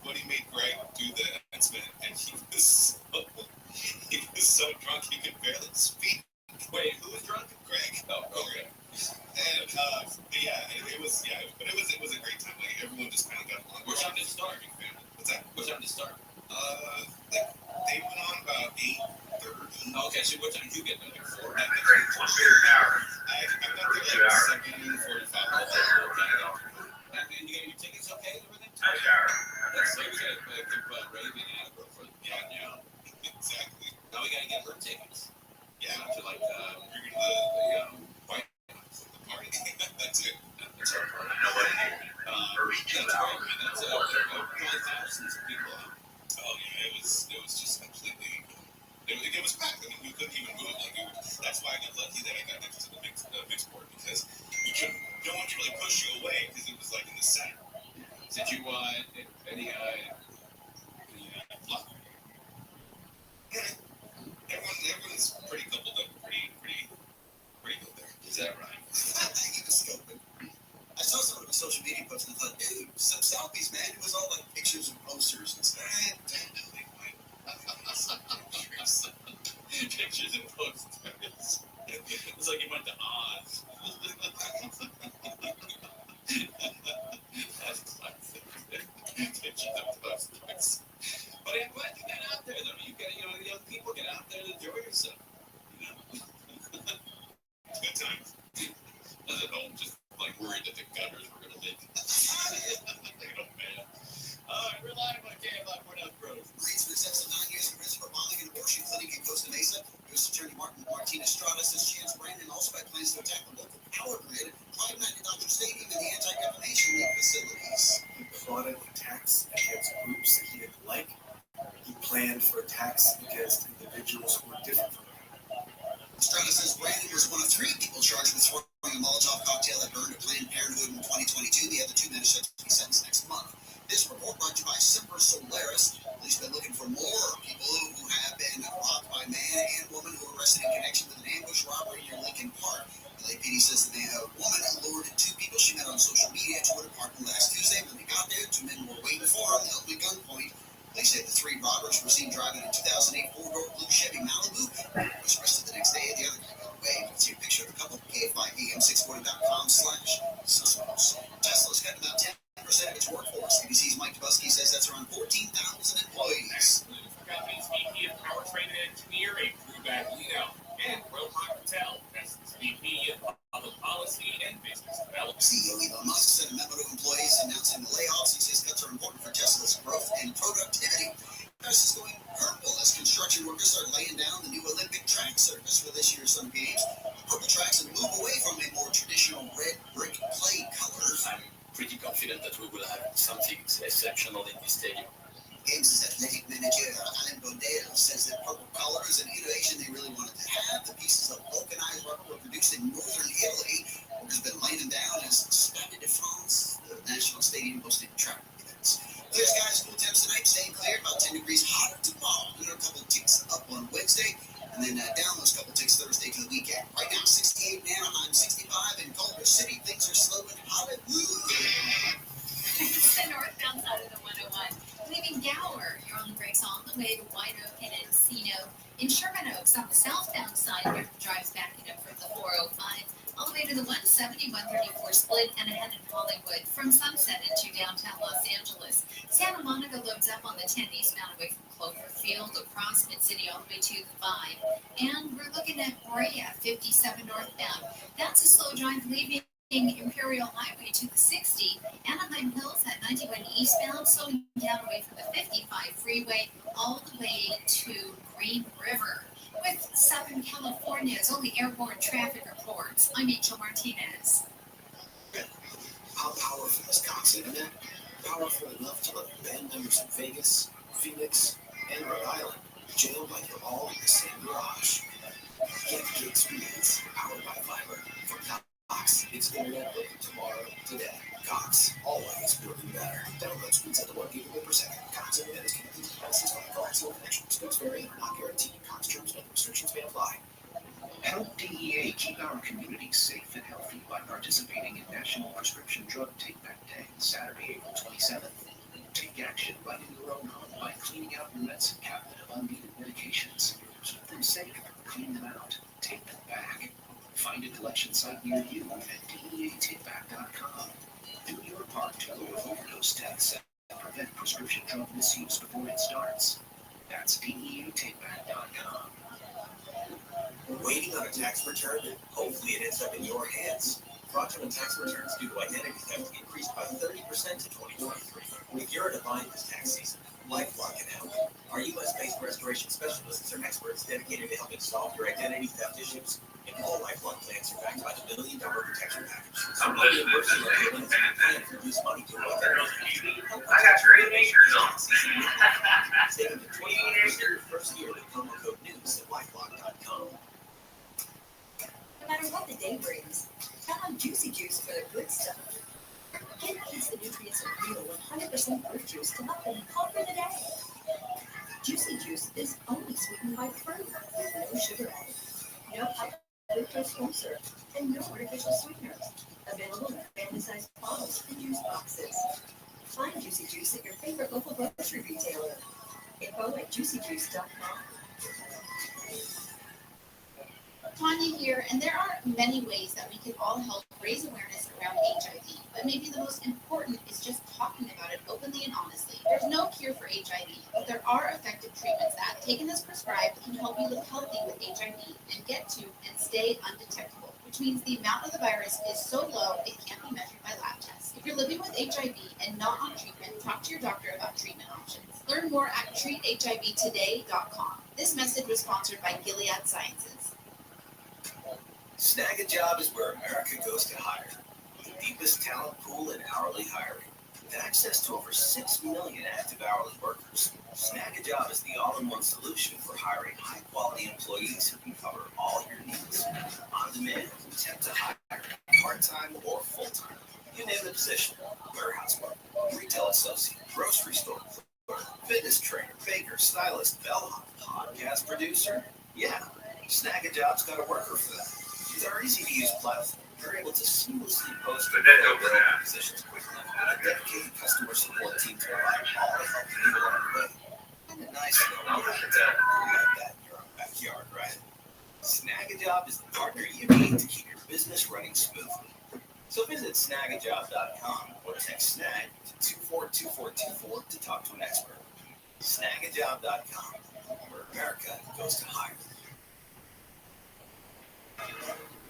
Woody made Greg do the announcement, and he was so drunk he could barely speak. Wait, who was drunk? Greg. Oh, okay. And it was a great time. Like everyone just kind of got along. What time did it start? What's that? What time did it start? They went on about 8:30. Okay, so what time did you get there? I got there like 7:45. And you got your tickets okay and everything? That's so good. Give Raven and Annabelle for exactly. Now we gotta get her tickets. Yeah, to like bring her to the white party. That's it. That's our party. Nobody here. That's probably thousands of people out. Oh yeah, it was just completely. It was packed. I mean, we couldn't even move. That's why I got lucky that I got next to the mix board because no one could really push you away because it was like in the center. Did you any luck? Everyone's pretty coupled up, pretty good there. Is that right? He was scoping. I saw some of the social media posts and I thought, dude, some selfies, man. It was all like pictures and posters and stuff. Pictures and posters. It's like he went to Oz. That's classic. Pictures and posters. But I'm glad you got out there, though. You got, young people get out there and enjoy yourself. It's good times. I was at home just like worried that the gutters were going to leak. Man. All right, we're live on KFI Cornell Grove. Reed's been sentenced to 9 years in prison for bombing an abortion clinic in Costa Mesa. U.S. Attorney Martin Estrada says Chance Brandon also had plans to attack the local power grid, Pride Night at Dodger Stadium, and the Anti-Defamation League facilities. He plotted attacks against groups that he didn't like. He planned for attacks against individuals who were different from him. Estrada says Brandon was one of 3 people charged with throwing a Molotov cocktail that burned a Planned Parenthood in 2022. The other 2 men are set to be sentenced next month. This report brought to you by Semper Solaris. Police have been looking for more people who have been robbed by man and woman who were arrested in connection with an ambush robbery near Lincoln Park. The LAPD says that a woman lured 2 people she met on social media to her apartment last Tuesday. When they got there, 2 men were waiting for them, held at gunpoint. They say the three robbers were seen driving a 2008 four-door blue Chevy Malibu. Was arrested the next day at the other way. You can see a picture of the couple. KFI-AM640.com/suspects. Tesla's got about 10% of its workforce. ABC's Mike Dubusky says that's around 14,000 employees. Company's VP of Powertrain and Engineering, Drew Baglino, and Rohan Patel, that's the VP of Public Policy and Business Development. CEO Elon Musk sent a memo to employees announcing the layoffs. He says cuts are important for Tesla's growth and productivity. Press is going purple as construction workers start laying down the new Olympic track surface for this year's Summer Games. Purple tracks and move away from a more traditional red brick clay color. I'm pretty confident that we will have something exceptional in this stadium. Games' athletic manager Alan Godel says that purple color is an innovation they really wanted to have. The pieces of vulcanized rubber were produced in northern Italy. Workers have been laying them down as Stade de France, the national stadium hosted track events. Clear skies, cool temps tonight, staying clear, about 10 degrees hotter tomorrow. A couple ticks up on Wednesday, and then down those couple ticks Thursday to the weekend. Right now, 68 in Anaheim, 65 in Culver City. Things are slow in Hollywood. It's the northbound side of the 101. Leaving Gower, you're on the brakes all the way to White Oak and Encino. In Sherman Oaks, on the southbound side, your drive's backing up from the 405, all the way to the 170, 134 split, and ahead in Hollywood from Sunset into downtown Los Angeles. Santa Monica loads up on the 10 eastbound away from Cloverfield, across Mid-City all the way to the 5. And we're looking at Brea, 57 northbound. That's a slow drive leaving Imperial Highway to the 60, Anaheim Hills at 91 eastbound, slowing down away from the 55 freeway, all the way to Green River. With Southern California's only airborne traffic reports, I'm Rachel Martinez. How powerful is Cox Internet? Powerful enough to let band members in Vegas, Phoenix, and Rhode Island jail like you're all in the same garage. Get the experience powered by fiber from Cox. It's internet building tomorrow, today. Cox, always building better. Download speeds up to 1 gigabit per second. Cox Internet is connected to devices by coaxial connection. Speeds vary and are not guaranteed. Cox terms and restrictions may apply. Help DEA keep our communities safe and healthy by participating in National Prescription Drug Take-Back Day, Saturday, April 27th. Take action right in your own home by cleaning out your medicine cabinet of unneeded medications. Keep them safe, clean them out, take them back. Find a collection site near you at DEATakeback.com. Do your part to lower overdose deaths and prevent prescription drug misuse before it starts. That's DEATakeback.com. We're waiting on a tax return, and hopefully it ends up in your hands. Fraudulent tax returns due to identity theft increased by 30% in 2023. If you're in a bind this tax season, LifeLock can help. Our U.S.-based restoration specialists are experts dedicated to helping solve your identity theft issues. And all LifeLock plans are backed by the $1 Million Protection Package. I'm listening to this. I got 3 acres on. Saving the 25% your first year with promo code news at LifeLock.com. No matter what the day brings, count on Juicy Juice for the good stuff. Get kids the nutrients of real 100% fruit juice to help them conquer the day. Juicy Juice is only sweetened by fruit with no sugar added, no fructose corn syrup, and no artificial sweeteners. Available in family-sized bottles and juice boxes. Find Juicy Juice at your favorite local grocery retailer. Info at juicyjuice.com. Tanya here, and there are many ways that we can all help raise awareness around HIV, but maybe the most important is just talking about it openly and honestly. There's no cure for HIV, but there are effective treatments that, taken as prescribed, can help you live healthy with HIV and get to and stay undetectable, which means the amount of the virus is so low it can't be measured by lab tests. If you're living with HIV and not on treatment, talk to your doctor about treatment options. Learn more at treathivtoday.com. This message was sponsored by Gilead Sciences. Snag a Job is where America goes to hire. The deepest talent pool in hourly hiring. With access to over 6 million active hourly workers, Snag a Job is the all-in-one solution for hiring high-quality employees who can cover all your needs. On demand, temp to hire, part-time or full-time. You name the position. Warehouse worker, retail associate, grocery store clerk, fitness trainer, baker, stylist, bellhop, podcast producer. Yeah, Snag a Job's got a worker for that. With our easy-to-use platform, you're able to seamlessly post positions quickly. A dedicated customer support team to provide all the help you need along the way. nice to know like that in your own backyard, right? Snagajob is the partner you need to keep your business running smoothly. So visit snagajob.com or text snag to 242424 to talk to an expert. Snagajob.com, where America goes to hire.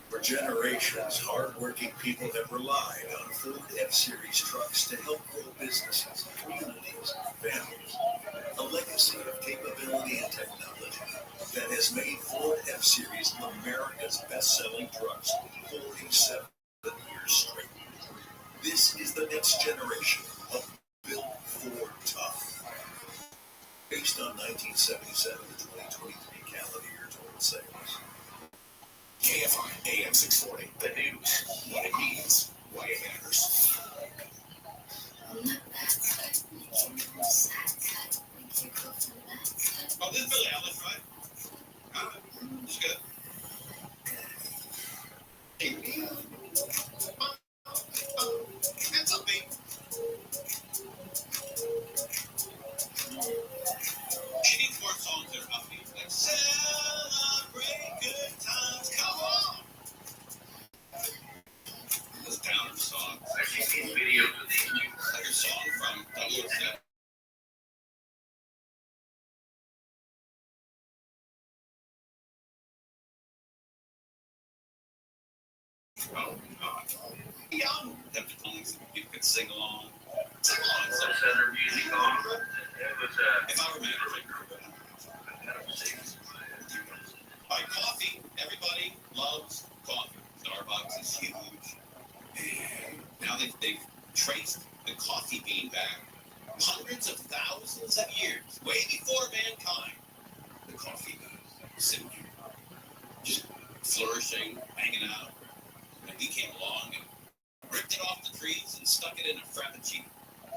For generations, hardworking people have relied on Ford F-Series trucks to help grow businesses, communities, families. A legacy of capability and technology that has made Ford F-Series America's best-selling trucks 47 years straight. This is the next generation of Built Ford Tough. Based on 1977 to 2023 calendar year total sales. KFI AM 640, the news, what it means, why it matters. Oh, this is Billy Ellis, right? It's good. Hey, hands up, babe. She needs more songs there, Buffy. Like, celebrate good times. Come on. Those downer songs. I've seen videos of these two. Like a song from 007. Oh, young. Them songs you could sing along. Sing along. So set their music on. It was if I remember by coffee, everybody loves coffee. Starbucks is huge. And now they've traced the coffee bean back hundreds of thousands of years, way before mankind. The coffee sitting here, just flourishing, hanging out. And we came along and ripped it off the trees and stuck it in a frappuccino.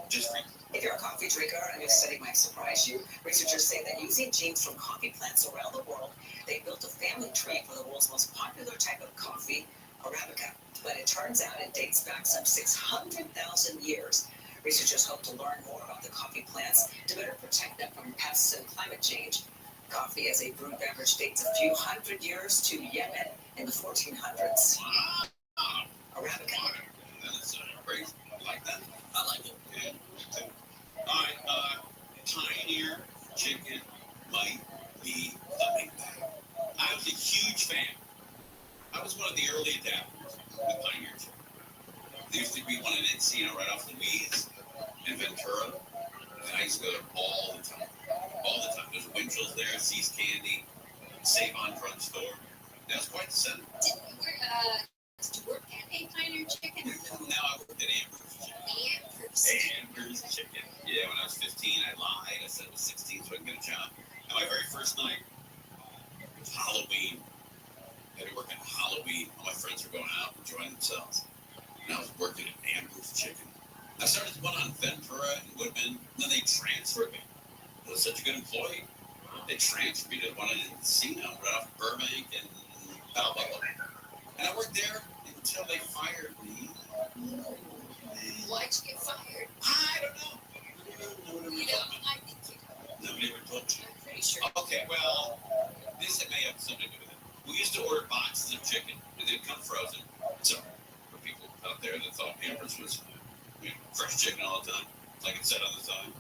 Just for If you're a coffee drinker, a new study might surprise you. Researchers say that using genes from coffee plants around the world, they built a family tree for the world's most popular type of coffee, Arabica. But it turns out it dates back some 600,000 years. Researchers hope to learn more about the coffee plants to better protect them from pests and climate change. Coffee as a brewed beverage dates a few hundred years to Yemen in the 1400s. Arabica. That's crazy. I like that. I like it. Yeah. All right. Pioneer chicken might be coming back. I was a huge fan. I was one of the early adapters with Pioneer chicken. There used to be one in Encino right off Louise in Ventura. And I used to go there all the time. All the time. There's Winchell's there, See's Candy, Save-On Drugstore. That was quite the center. Did you work at a Pioneer Chicken? Now I worked at Amber's Chicken. Yeah, when I was 15, I lied. I said I was 16 so I could get a job. And my very first night was Halloween. I had to work on Halloween. All my friends were going out and enjoying themselves. And I was working at Amber's Chicken. I started one on Ventura and Woodman. Then they transferred me. I was such a good employee. They transferred me to one in Encino, right off Burbank and Balboa. And I worked there until they fired me. Why'd you get fired? I don't know. You know, I think you know. Nobody ever told me. I'm pretty sure. Okay, well, this may have something to do with it. We used to order boxes of chicken, and they'd come frozen. So, for people out there that thought Pampers was fresh chicken all the time, like it said on the sign,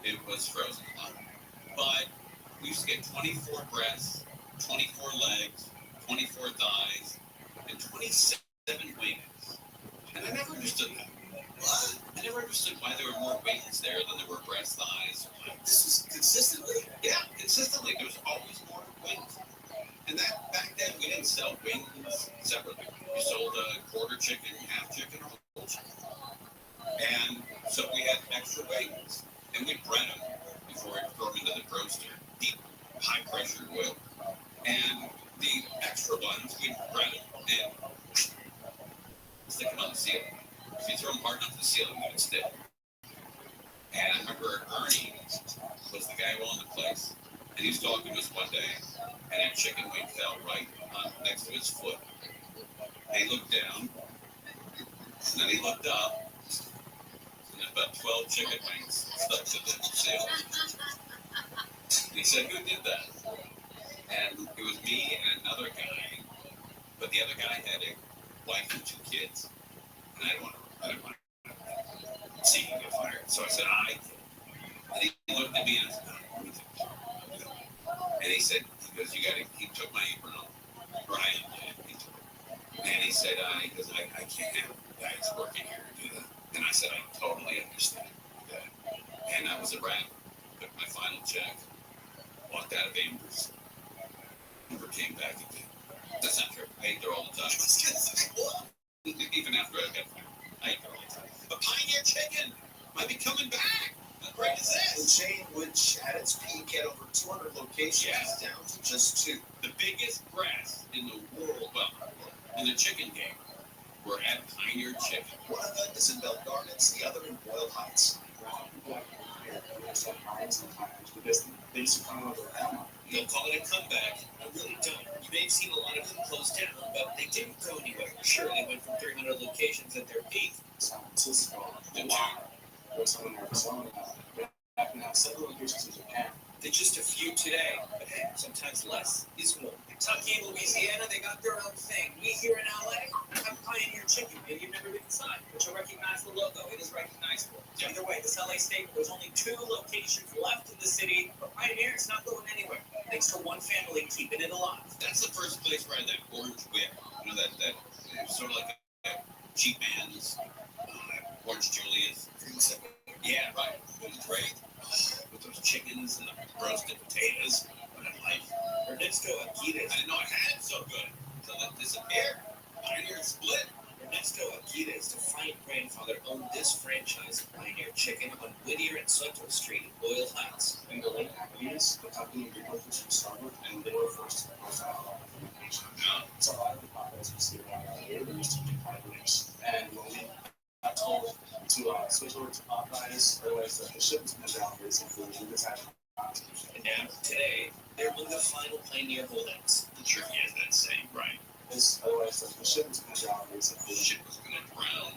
it was frozen. But we used to get 24 breasts, 24 legs, 24 thighs, and 27 wings. And I never understood that. What? I never understood why there were more wings there than there were breast, thighs. This was consistently? Yeah, consistently. There was always more wings. And that back then, we didn't sell wings separately. We sold a quarter chicken, half chicken, or whole chicken. And so we had extra wings. And we bread them before we throw them into the roaster. Deep, high-pressure oil. And the extra ones, we'd bread them and stick them on the ceiling. If you throw them hard enough to the ceiling, they would stick. And I remember Ernie was the guy who owned the place. And he was talking to us one day, and that chicken wing fell right next to his foot. And he looked down, and then he looked up, and about 12 chicken wings stuck to the ceiling. He said, who did that? And it was me and another guy, but the other guy had a wife and 2 kids. And I didn't want to see him get fired. So I said, I did. And he looked at me and I said, and he said, he took my apron off. Brian did. He took it. And he said, I can't have guys working here do that. And I said, I totally understand that. And that was a wrap. Took my final check, walked out of Amber's, never came back again. That's not true. I ate there all the time. Even after I got fired, I ate there all the time. But Pioneer Chicken might be coming back. How great is this? The chain, which at its peak had over 200 locations, is down to just 2. The biggest breasts in the world, well, in the chicken game, were at Pioneer Chicken. One of them is in Bell Gardens, the other in Boyle Heights. Because they used to come over around. Don't call it a comeback. I really don't. You may have seen a lot of them close down, but they didn't go anywhere. Sure, they went from 300 locations at their peak. San Francisco, Hawaii, or some in Arizona. Now, several locations in Japan. There's just a few today, but hey, sometimes less is more. Kentucky and Louisiana, they got their own thing. We here in LA have Pioneer Chicken. Maybe you've never been inside, but you'll recognize the logo. It is recognizable. Either way, this LA staple, there's only 2 locations left in the city, but Pioneer is not going anywhere. Thanks to one family keeping it alive. That's the first place where I had that orange whip. You know, that it was sort of like a cheap man's Orange Julius. Yeah, right. It was great. With those chickens and the roasted potatoes. What a life. Ernesto Aguirre. I didn't know I had it so good. Until it disappeared. Pioneer split. Ernesto Aguirre, the defiant grandfather, owned this franchise of Pioneer Chicken on Whittier and Soto Street in Boyle Heights. In the late 90s, the company relocated from Starbucks, and they were forced to close down all the locations. So a lot of the profits we see around here, there used to be pioneers. And when we got told to switch over to Popeyes, otherwise the shipments went down basically. We just had and now, today, they're one of the final Pioneer holdouts. The sure he has that saying, right? Otherwise the shipments went down basically. The ship was going to drown.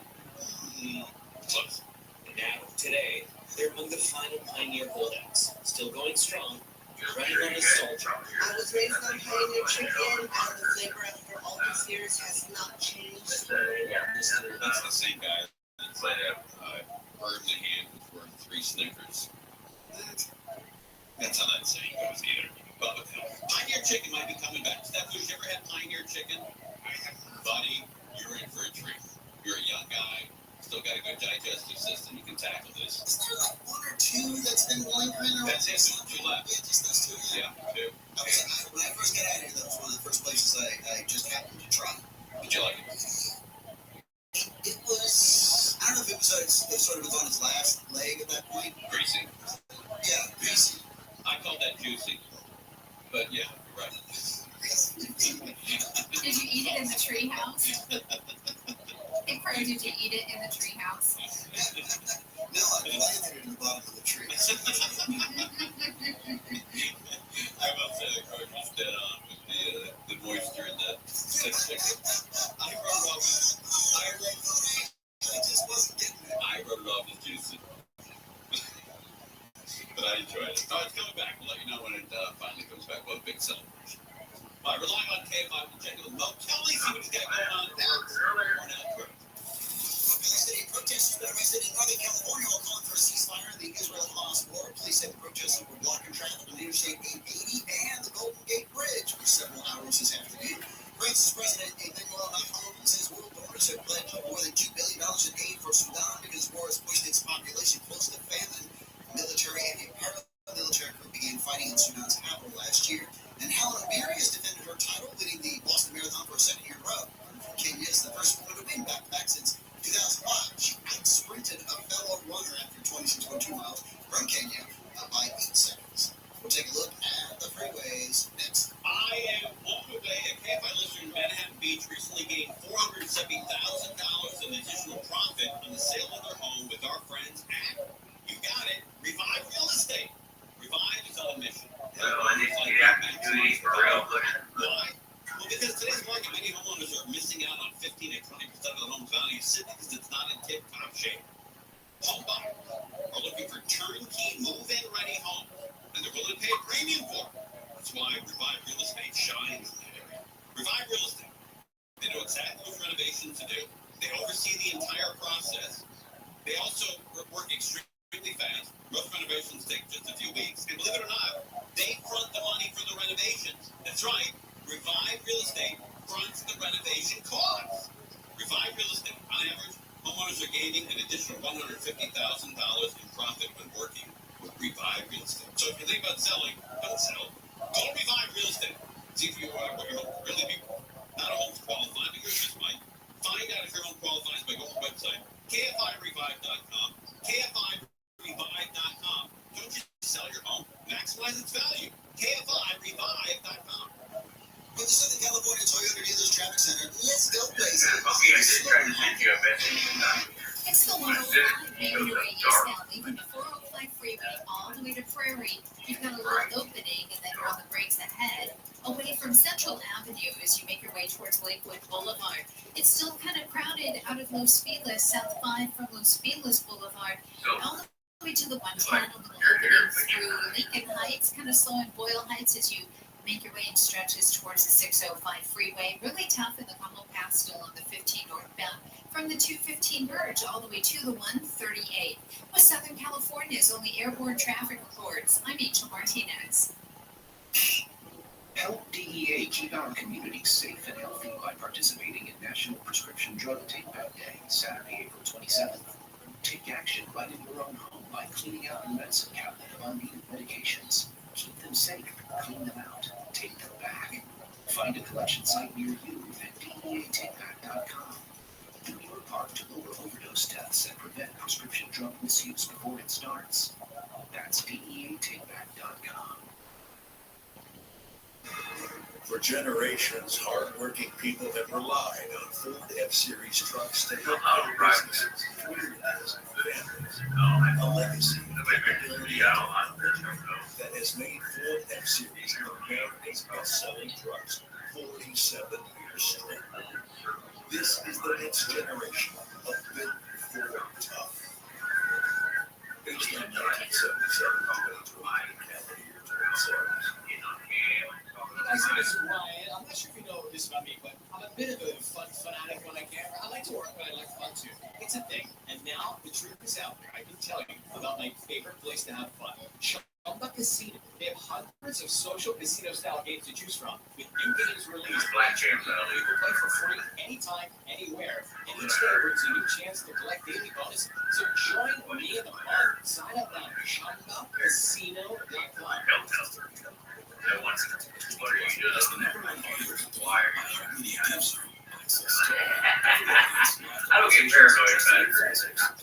Close. And now, today, they're among the final Pioneer holdouts. Still going strong. Running on a soldier. I was raised on Pioneer Chicken, and the flavor after all these years has not changed. That's the same guy that said bird in the hand was worth 3 Snickers. That's how that saying goes either. But with hell, Pioneer Chicken might be coming back. Steph, you ever had Pioneer Chicken? Buddy, you're in for a treat. You're a young guy. Still got a good digestive system. You can tackle this. Is there like 1 or 2 that's been lingering around? That's it. 2 left. Yeah, just those 2. Yeah, 2. When I first got out here, that was one of the first places I just happened to try. Did you like it? It was, I don't know if it sort of was on its last leg at that point. Greasy. Yeah, greasy. I call that juicy. But yeah, you're right. Did you eat it in the tree house? Hey, Crow, did you eat it in the tree house? No, I planted it in the bottom of the tree. I will say the Crow was dead on with the moisture in that chicken. I just wasn't getting it. I wrote it off as juicy. But I enjoyed it. Oh, it's coming back. We'll let you know when it finally comes back. What a big celebration. All right, rely on KFI. We'll check it with Mo Kelly, see what he's got going on there. Protesters that arrested in Northern California are calling for a ceasefire in the Israel-Hamas war. Police said the protesters were blocking traffic on Interstate 880 and the Golden Gate Bridge for several hours this afternoon. France's President Emmanuel Macron says world donors have pledged more than $2 billion in aid for Sudan because war has pushed its population close to famine. Military and paramilitary group began fighting in Sudan's capital last year. And Helen Obiri has defended her title, winning the Boston Marathon for a second year in a row. Kenya is the first woman to win back-to-back since 2005. She out-sprinted a fellow runner after 26.2 miles from Kenya by 8 seconds. We'll take a look at the freeways next. I am Walker Bay, a KFI listener in Manhattan Beach, recently gained $470,000 in additional profit on the sale of their home with our friends at Revive Real Estate fronts the renovation cost. Revive Real Estate, on average, homeowners are gaining an additional $150,000 in profit when working with Revive Real Estate. So if you think about selling, don't sell. Go to Revive Real Estate. See if you what your home really be. Not all homes qualify, but yours just might. Find out if your home qualifies by going to the website, kfirevive.com, kfirevive.com. Don't just sell your home, maximize its value. kfirevive.com. For the Southern California Toyota Dealers Traffic Center, let's go places. It's the 105 main highway eastbound, leaving the 405 freeway all the way to Prairie. You've got a little opening, and then you're on the brakes ahead, away from Central Avenue as you make your way towards Lakewood Boulevard. It's still kind of crowded out of Los Feliz, South 5 from Los Feliz Boulevard, all the way to the 110 on the opening through Lincoln Heights, kind of slow in Boyle Heights as you make your way in stretches towards the 605 freeway. Really tough in the Cumberland Pass, still on the 15 northbound from the 215 Verge all the way to the 138. With Southern California's only airborne traffic reports, I'm Rachel Martinez. Help DEA keep our communities safe and healthy by participating in National Prescription Drug Take-Back Day, Saturday, April 27th. Take action right in your own home by cleaning out your medicine cabinet of unneeded medications. Keep them safe, clean them out, take them back. Find a collection site near you at DEATakeback.com. Do your part to lower overdose deaths and prevent prescription drug misuse before it starts. That's DEATakeback.com. For generations, hardworking people have relied on Ford F-Series trucks to help their businesses, communities, families. A legacy of capability that has made Ford F-Series America's best-selling trucks 47 years straight. This is the next generation of Big Ford Tough. Based on 1977 to 2020 calendar year 27. Guys, this is Ryan. I'm not sure if you know this about me, but I'm a bit of a fun fanatic when I can. I like to work, but I like fun too. It's a thing. And now the truth is out there. I can tell you about my favorite place to have fun. Chumba Casino. They have hundreds of social casino-style games to choose from, with new games released. You can play for free anytime, anywhere. And each day brings a new chance to collect daily bonuses. So join me in the fun. Sign up now at ChumbaCasino.com. What are you doing? That's the number one audio supplier. I don't get paranoid about it.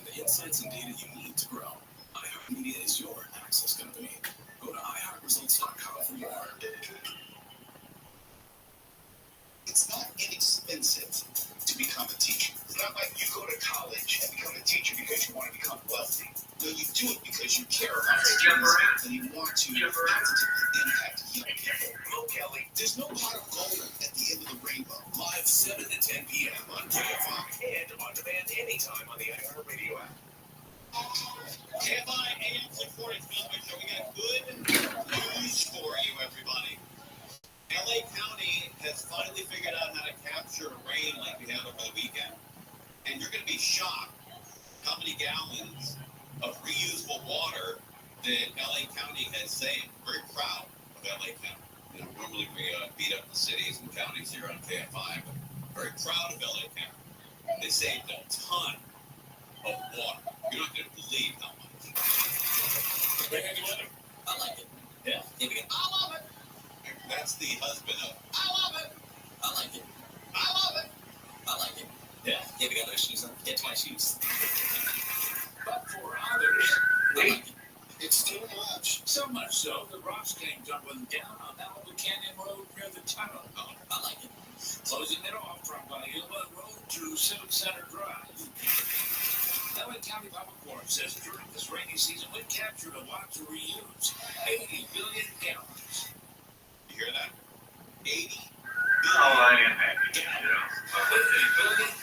The insights and data you need to grow. iHeartMedia is your access company. Go to iHeartResults.com for more. It's not inexpensive to become a teacher. It's not like you go to college and become a teacher because you want to become wealthy. No, you do it because you care about students and you want to positively impact young people. Go, Kelly. There's no pot of gold at the end of the rainbow. Live 7 to 10 p.m. on KFI and on demand anytime on the iHeartRadio app. KFI AM 640 Show. We got good news for you, everybody. LA County has finally figured out how to capture rain like we had over the weekend. And you're going to be shocked how many gallons of reusable water that LA County has saved. Very proud of LA County. You know, normally we beat up the cities and counties here on KFI, but very proud of LA County. They saved a ton of water. You're not going to believe how much. Big weather. I like it. Yeah. I love it. That's the husband of, I love it. I like it. I love it. I like it. Yeah. Get together those shoes on. Get to my shoes. But for others, wait, it's too much. So much so, the rocks came tumbling down on Malibu Canyon Road near the tunnel. Oh, I like it. Closing it off from Bahia Road to Civic Center Drive. LA County Public Works says during this rainy season, we captured a lot to reuse. 80 billion gallons. You hear that? 80 billion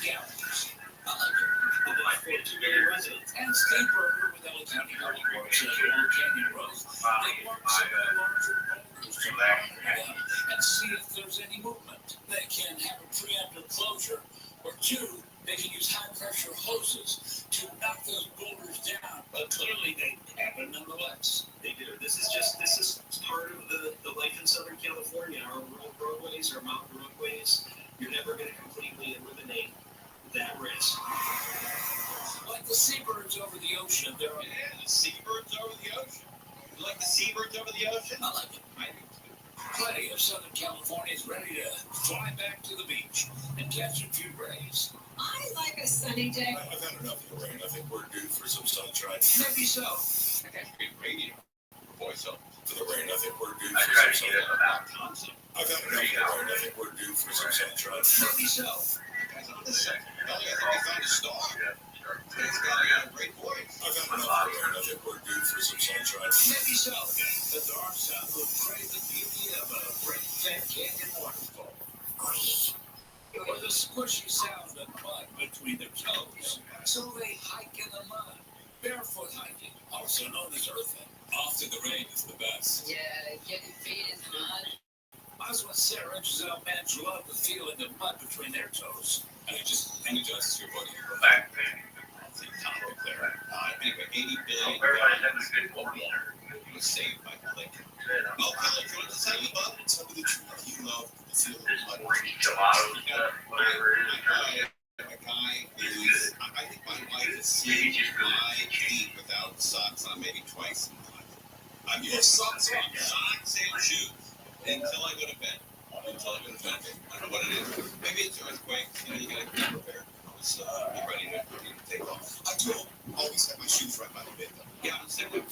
gallons. I like it. The Black 42 million residents and Steve Berger with LA County Public Works at Old Canyon Road. They mark some of the larger boulders to mark them and see if there's any movement. They can have a preemptive closure, or two, they can use high-pressure hoses to knock those boulders down. But clearly they happen nonetheless. They do. This is part of the life in Southern California. Our rural roadways ways or mountain roadways, you're never going to completely eliminate that risk. Like the seabirds over the ocean, the seabirds over the ocean. You like the seabirds over the ocean? I like it. I do too. Plenty of Southern Californians ready to fly back to the beach and catch a few rays. I like a sunny day. I've had enough of the rain. I think we're due for some sunshine. Maybe so. That's great radio. Voice up. For the rain, I think we're due I for try to some get it sunshine. about I've had enough of the rain. I think we're due for some sunshine. Maybe so. Guys, on this side. I think we found a star. It's got a great voice. I've had enough of the rain. I think we're due for some sunshine. Maybe so. The dark side will crave the beauty of a great fat canyon waterfall. Or the squishy sound of mud between their toes. So they hike in the mud. Barefoot hiking, also known as earthing. Off to the rain is the best. Yeah, getting feet in the mud. That's what Sarah and Giselle Mans love, the feeling of mud between their toes. And it just energizes your body. back pain. Topic there. Anyway, 80 billion Everybody has a good one. was saved by Click. Okay, let's want to tell you about it. Tell me the truth. You love the feeling of mud. Gelato stuff, whatever it is. A guy is, I think my wife has seen my feet without socks on maybe twice in my life. I'm using socks on, socks and shoes until I go to bed. I don't know what it is. Maybe it's an earthquake. You gotta be prepared. Be ready to take off. I do always have my shoes right by the bed, though. Yeah, I'm same way. In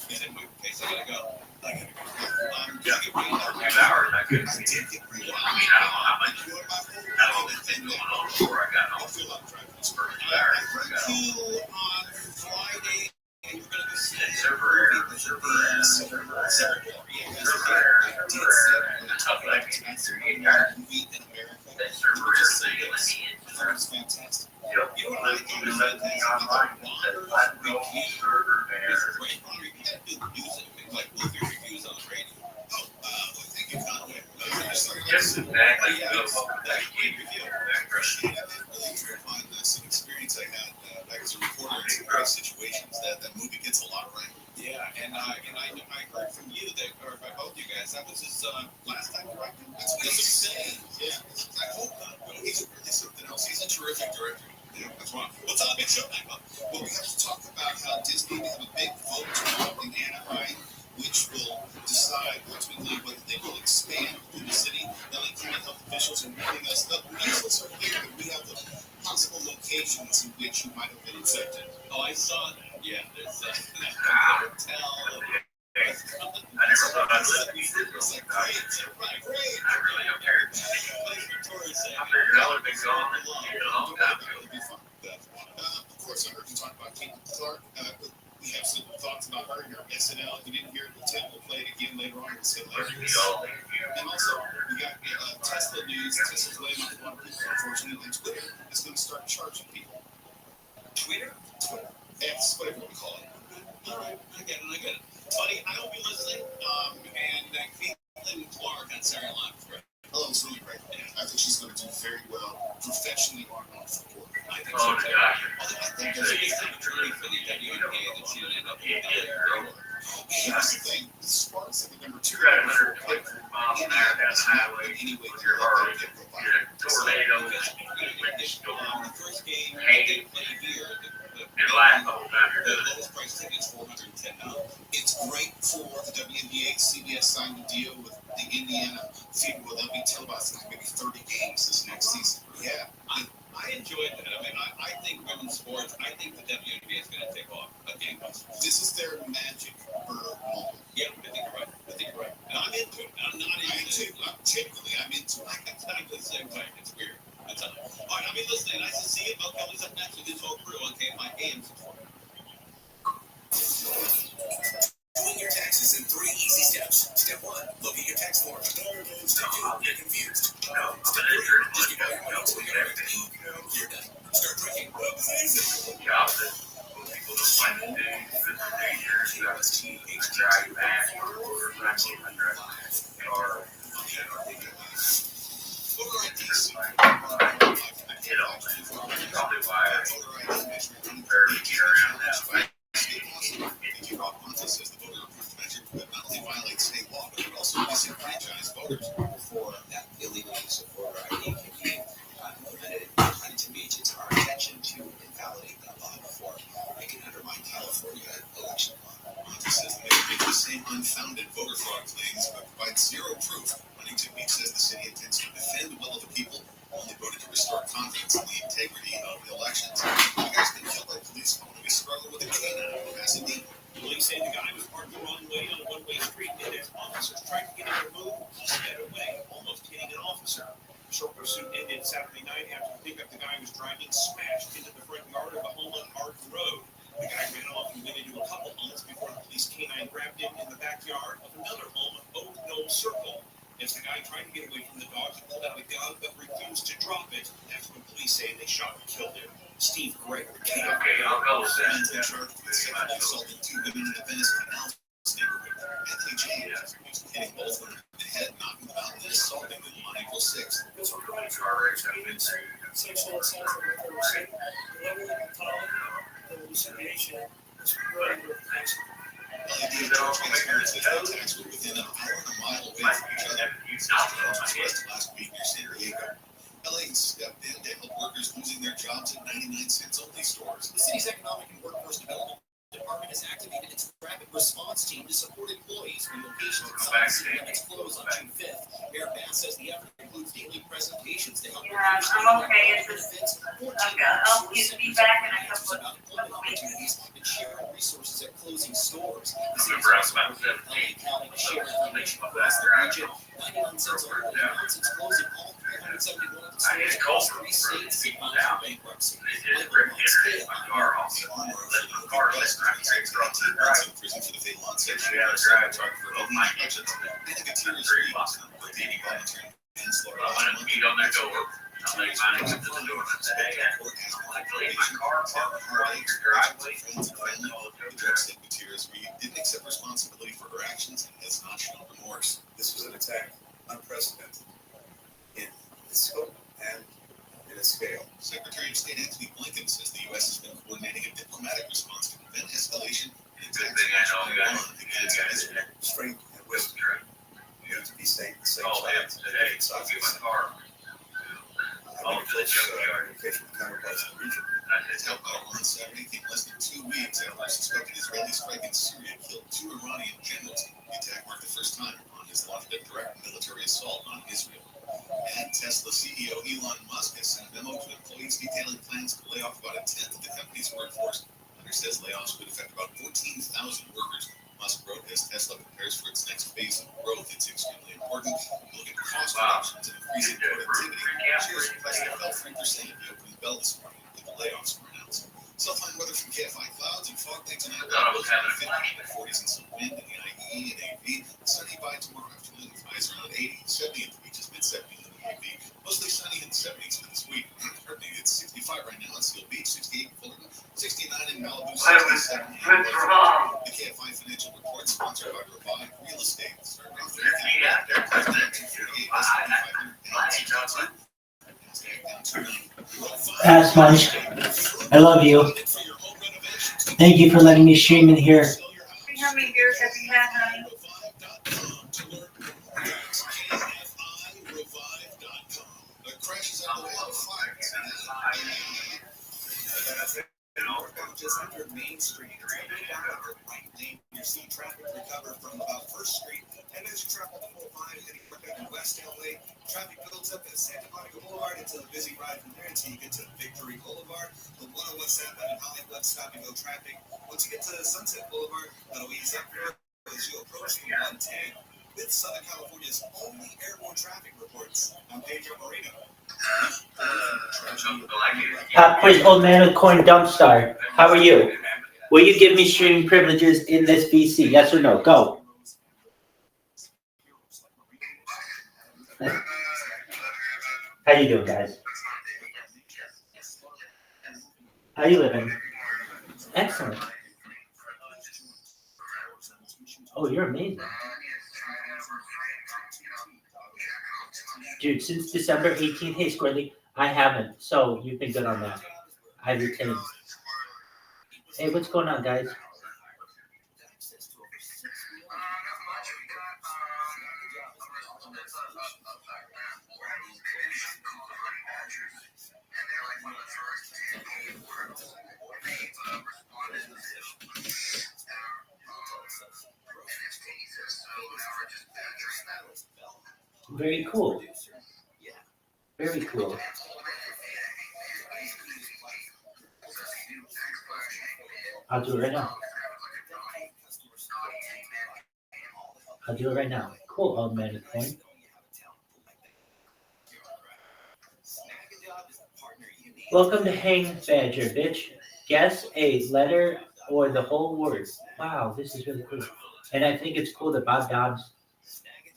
case I gotta go. I Did you get rained out? 2 hours, I could. did get rained I mean, I don't know how much. You know what my whole I don't know if it's going on before I got I home. feel like driving this For 2 first. hours, I I got heard home. you on Friday, and you're gonna go see And server error, and the tough like movie in America. that server error thing. It's fantastic. Yep. You know what I think You is let me online, that I go server error. great. You gotta do the music, like with your reviews on the radio. Thank you, Conway. Just exactly. Yeah, Go it's fuck that that great game. review. Yeah, that really terrifying. That's an experience I had back as a reporter in some great situations. That movie gets a lot right. Yeah, and I heard from you that, or by both you guys, that was his last time directing. That's what he said. Yeah, I hope not. He's really something else. He's a terrific director. Yeah, that's wrong. What's on the big show tonight, Bob? Well, we have to talk about how Disney have a big vote tomorrow in Anaheim, which will decide ultimately whether they will expand through the city. LA County health officials are warning us that the results are clear that we have the possible locations in which you might have been infected. Oh, I saw that. Yeah, there's that hotel. I never thought I'd let you do this. It's like, great. I really don't care. I figured I would have been gone a long time ago. It'll be fun. Of course, I heard you talk about Caitlin Clark. We have some thoughts about her in our SNL. If you didn't hear it, Tim will play it again later on. It's hilarious. And also, we got Tesla news. Tesla's laying off a lot of people, unfortunately. And Twitter is going to start charging people. Twitter? X, whatever we call it. All right, I get it. Buddy, I hope you're listening. And Caitlin Clark on Saturday Night Live. Oh, it's really great. I think she's going to do very well professionally on off the court. I think so too. I think there's a big opportunity for the WNBA that she would end up in. Here's the thing: the Sparks have the number 2. You're at 120 miles an hour down the highway with your Harley. You're a tornado. The first game Hey. they played here, Your life the whole time you're the doing it. lowest price ticket is $410. It's great for the WNBA. CBS signed a deal with the Indiana Fever where they'll be televising like maybe 30 games this next season. Yeah. I enjoyed that. I mean, I think women's sports, I think the WNBA is going to take off a gangbusters. This is their magic moment. Yeah, I think you're right. And I'm into it. I'm not into it. I'm into it. I'm the same way. It's weird. That's all right. I mean, listen, nice to see you. Bill Kelly's up next with his whole crew on KFI Games. Doing your taxes in 3 easy steps. Step 1, look at your tax form. Step 2, get confused. Step 3, just keep your notes when you're everything. You're done. Start drinking. The opposite. People don't find the day, because the dangerous, you have to drive back or or probably why I'm barely get around that. Says the voter approved measure that not only violates state law, but it also disenfranchise voters for that illegal use of short pursuit ended Saturday night after the pickup the guy was driving smashed into the front yard of a home on Arden Road. The guy ran off and went into a couple homes before the police canine grabbed him in the backyard of another home on Oak Knoll Circle. As the guy tried to get away from the dog, he pulled out a gun but refused to drop it. That's when police say they shot and killed him. Steve Gregory. Okay, I'll go with that. Been charged with sexually assaulting two women in the Venice Canal neighborhood. Anthony James was hitting both of them in the head, knocking them out, and assaulting them on April 6th. This was running charge that been sexual assault on the person. The level of hallucination is very, very fast. LED transparency attacks were within an hour and a mile away from each other. James was arrested last week near San Diego. LA stepped in to help workers losing their jobs at 99-cents only stores. The city's Economic and Workforce Development Department has activated its rapid response team to support employees when locations limits close on June 5th. Mayor Bass says the effort includes daily presentations to help I'm okay. It's just, I'll be back in a couple of opportunities and sharing resources at closing stores. The I'm city's impressed also about working with LA County to share information across the region. 99 cents only announced its closing all 371 of its stores across 3 states to file for bankruptcy. Michael Moss, KFI. In prison for the fatal onset shooting of cinematographer Elena Hutchins and the Gutierrez Reeves for dating voluntary manslaughter. I'm gonna beat on their door. I'm gonna find out to the door and say, hey, I leave my car parked right in your driveway. The judge said Gutierrez Reeves didn't accept responsibility for her actions and has not shown remorse. This was an attack unprecedented in its scope and in its scale. Secretary of State Anthony Blinken says the U.S. has been coordinating a diplomatic response to prevent escalation and Good thing I know you guys. Strength and wisdom. You have to be safe. Oh, yeah, today, so I'll get my car. I've been close communication with counterparts in the region. His help out on Saturday came less than 2 weeks after a suspected Israeli strike in Syria killed 2 Iranian generals. The attack marked the first time Iran has launched a direct military assault on Israel. And Tesla CEO Elon Musk has sent a memo to employees detailing plans to lay off about a tenth of the company's workforce. Under says layoffs would affect about 14,000 workers. Musk wrote as Tesla prepares for its next phase of growth, it's extremely important to look at cost reductions and increasing productivity. Shares price fell 3% at the opening bell this morning when the layoffs were announced. Self-line weather from KFI Clouds and fog day tonight. 40s and some wind in the IE and AV. Sunny by tomorrow afternoon. Highs around 80, 70 at the beaches, mid-70s in the AV. Mostly sunny in the 70s for this week. Currently it's 65 right now at Seal Beach, 68 in Fullerton, 69 in Malibu, 67 in the KFI Financial Report, sponsored by Revive Real Estate. Starting off the weekend, their president, 248, S&P 500, down 290. Pass Munch. I love you. Thank you for letting me stream in here. How many beers have you had, honey? Just under Main Street, right lane, you see traffic recover from about First Street, and as you travel the 405 heading in West LA, traffic builds up at Santa Monica Boulevard. It's a busy ride from there until you get to Victory Boulevard. The 101 southbound in Hollywood stop and go traffic. Once you get to Sunset Boulevard, that'll ease up there as you approach the 110. With Southern California's only airborne traffic reports. I'm Pedro Moreno. Pop quiz, old man with coin dump star. How are you? Will you give me streaming privileges in this VC? Yes or no? Go. How you doing, guys? How you living? Excellent. Oh, you're amazing. Dude, since December 18th, hey, Squirrely, I haven't, so you've been good on that. I've retained. Hey, what's going on, guys? Very cool. Very cool. I'll do it right now. I'll do it right now. Cool, old man with coin. Welcome to Hang Badger, bitch. Guess a letter or the whole word. Wow, this is really cool. And I think it's cool that Bob Dobbs.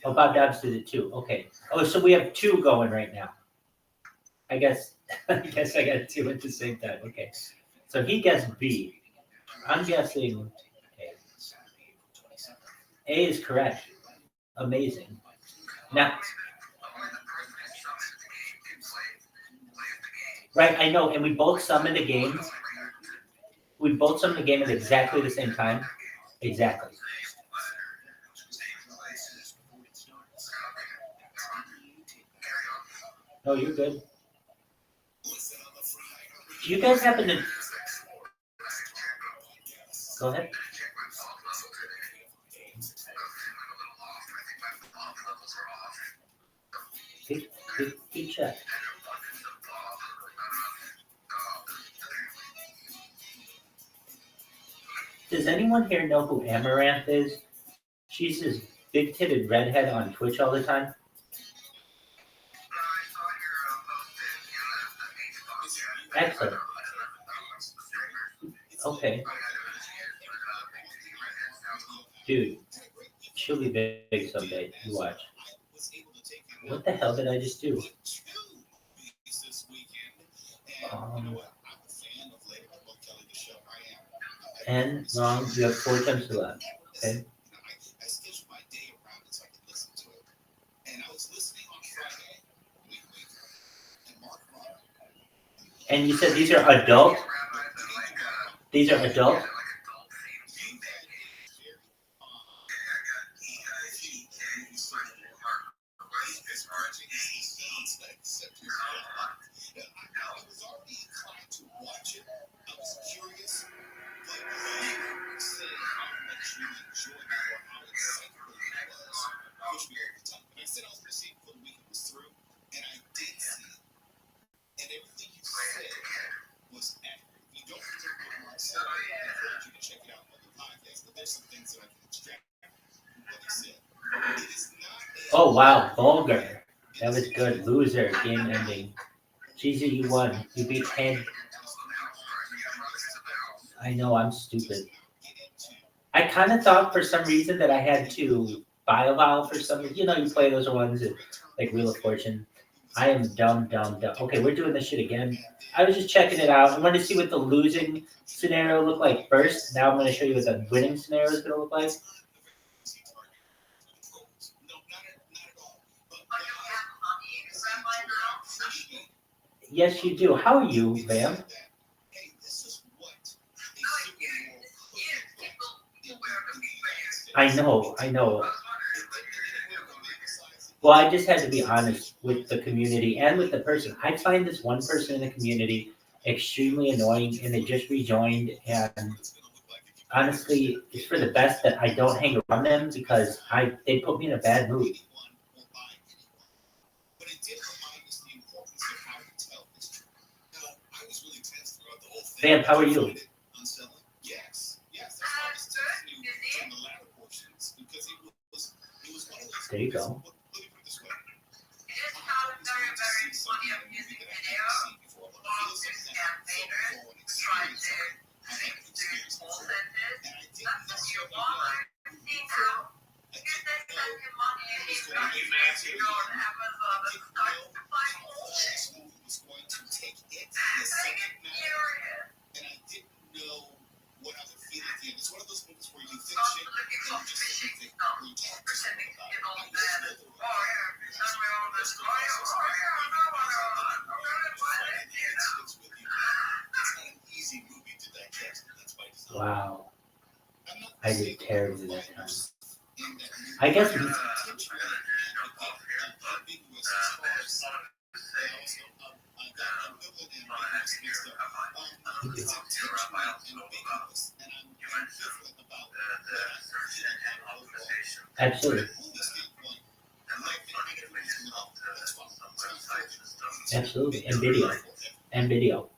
Oh, Bob Dobbs did it too. Okay. Oh, so we have two going right now. I guess I got two at the same time. Okay. So he guessed B. I'm guessing A. A is correct. Amazing. Now, right, I know, and we both summoned a game. We both summoned a game at exactly the same time. Exactly. No, you're good. Do you guys happen to... Go ahead. Good check. Does anyone here know who Amaranth is? She's this big-titted redhead on Twitch all the time. Excellent. Okay. Dude, she'll be big someday. You watch. What the hell did I just do? And wrong. You have 4 attempts to left. Okay. And you said these are adult? These are adult? Oh wow, vulgar. That was good. Loser. Game ending. Jesus, you won. You beat 10. I know, I'm stupid. I kind of thought for some reason that I had to buy a vowel for some reason. You know, you play those ones like Wheel of Fortune. I am dumb. Okay, we're doing this shit again. I was just checking it out. I wanted to see what the losing scenario looked like first. Now I'm going to show you what the winning scenario is going to look like. Yes, you do. How are you, Bam? I know. Well, I just had to be honest with the community and with the person. I find this one person in the community extremely annoying, and they just rejoined. And honestly, it's for the best that I don't hang around them because they put me in a bad mood. Bam, how are you? There you go. Wow. I did terribly that time. I guess absolutely. Absolutely. And video.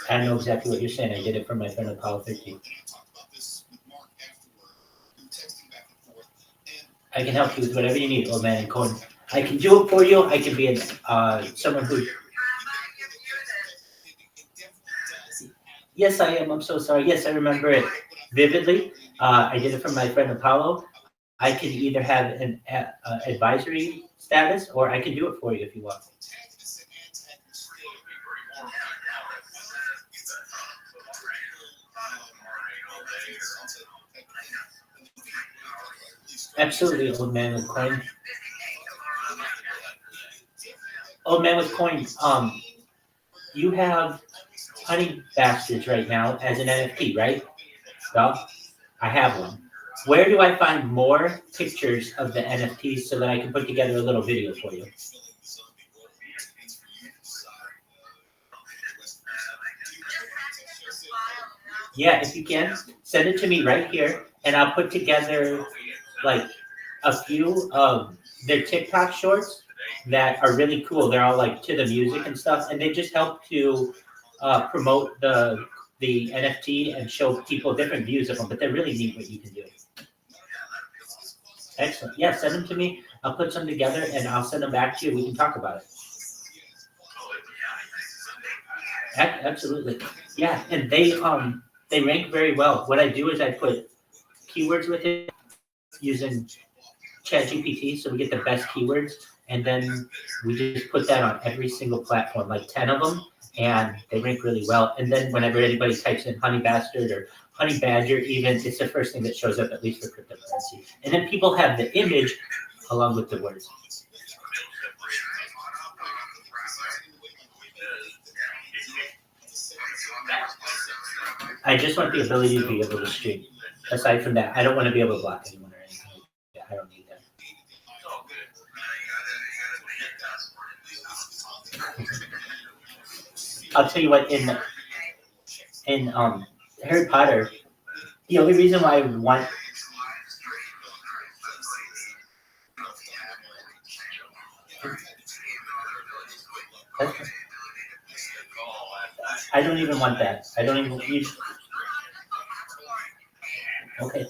I know exactly what you're saying. I did it for my friend Apollo 13. I can help you with whatever you need, old man and Cohen. I can do it for you. I can be someone who... Yes, I am. I'm so sorry. Yes, I remember it vividly. I did it for my friend Apollo. I can either have an advisory status, or I can do it for you if you want. Absolutely, old man with coin. Old man with coin. You have Honey Bastards right now as an NFT, right? Well, I have one. Where do I find more pictures of the NFTs so that I can put together a little video for you? Yeah, if you can, send it to me right here, and I'll put together like a few of their TikTok shorts that are really cool. They're all like to the music and stuff, and they just help to promote the NFT and show people different views of them. But they're really neat what you can do. Excellent. Yeah, send them to me. I'll put some together and I'll send them back to you. We can talk about it. Absolutely. Yeah, and they rank very well. What I do is I put keywords with it using ChatGPT, so we get the best keywords, and then we just put that on every single platform, like 10 of them, and they rank really well. And then whenever anybody types in Honey Bastard or Honey Badger, even, it's the first thing that shows up, at least for cryptocurrency. And then people have the image along with the words. I just want the ability to be able to stream. Aside from that, I don't want to be able to block anyone or anything. Yeah, I don't need that. I'll tell you what, in Harry Potter, the only reason why I would want I don't even want that. I don't even need. Okay.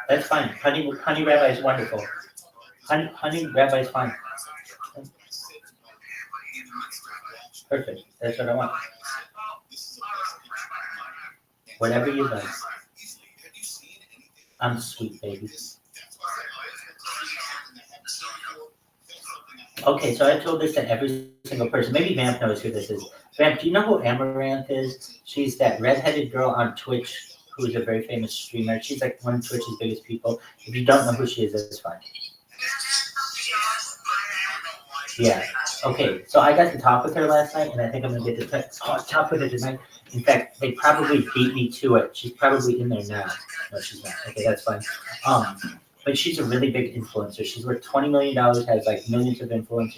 That's fine. Honey Rabbi is wonderful. Honey Rabbi is fine. Perfect. That's what I want. Whatever you like. I'm sweet, baby. Okay, so I told this to every single person. Maybe Vamp knows who this is. Vamp, do you know who Amaranth is? She's that redheaded girl on Twitch who is a very famous streamer. She's like one of Twitch's biggest people. If you don't know who she is, that's fine. Yeah. Okay, so I got to talk with her last night, and I think I'm going to get to talk with her tonight. In fact, they probably beat me to it. She's probably in there now. No, she's not. Okay, that's fine. But she's a really big influencer. She's worth $20 million, has like millions of influence,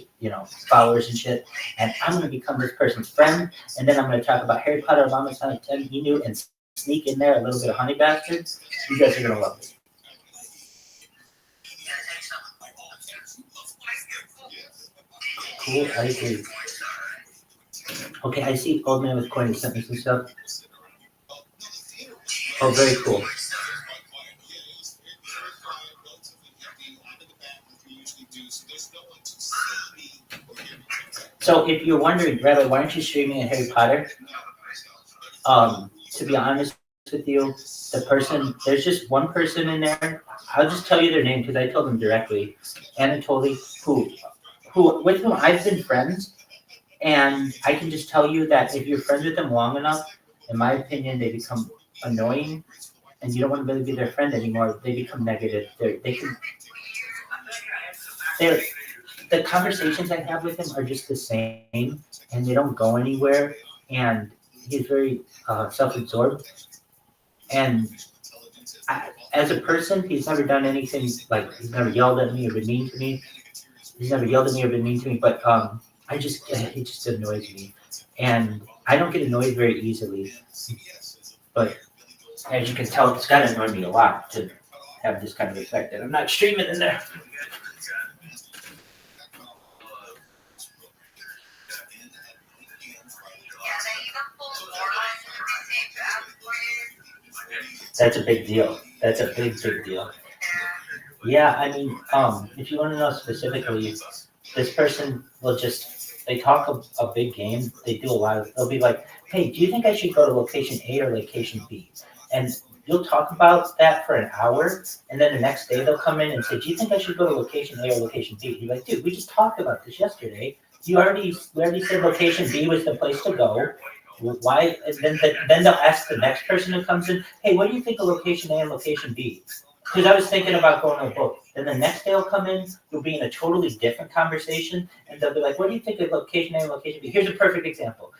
followers and shit. And I'm going to become this person's friend. And then I'm going to talk about Harry Potter, Obama, Sonic 10, Enu, and sneak in there a little bit of Honey Bastard. You guys are going to love it. Cool, I agree. Okay, I see Old Man with Coin sent me some stuff. Oh, very cool. So if you're wondering, Rabbi, why aren't you streaming at Harry Potter? To be honest with you, there's just one person in there. I'll just tell you their name because I told them directly. Anatoly, with whom I've been friends, and I can just tell you that if you're friends with them long enough, in my opinion, they become annoying, and you don't want to really be their friend anymore. They become negative. The conversations I have with him are just the same, and they don't go anywhere. And he's very self-absorbed. And as a person, he's never done anything like he's never yelled at me or been mean to me. But he just annoys me, and I don't get annoyed very easily. But as you can tell, it's gotta annoy me a lot to have this kind of effect. And I'm not streaming in there. That's a big deal. That's a big deal. Yeah, I mean, if you want to know specifically, this person will just, they talk a big game, they do a lot of, they'll be like, hey, do you think I should go to location A or location B? And you'll talk about that for an hour, and then the next day they'll come in and say, do you think I should go to location A or location B? You're like, dude, we just talked about this yesterday. We already said location B was the place to go. Why? And then they'll ask the next person who comes in, hey, what do you think of location A and location B? Because I was thinking about going to both. Then the next day will come in, you'll be in a totally different conversation, and they'll be like, what do you think of location A and location B? Here's a perfect example.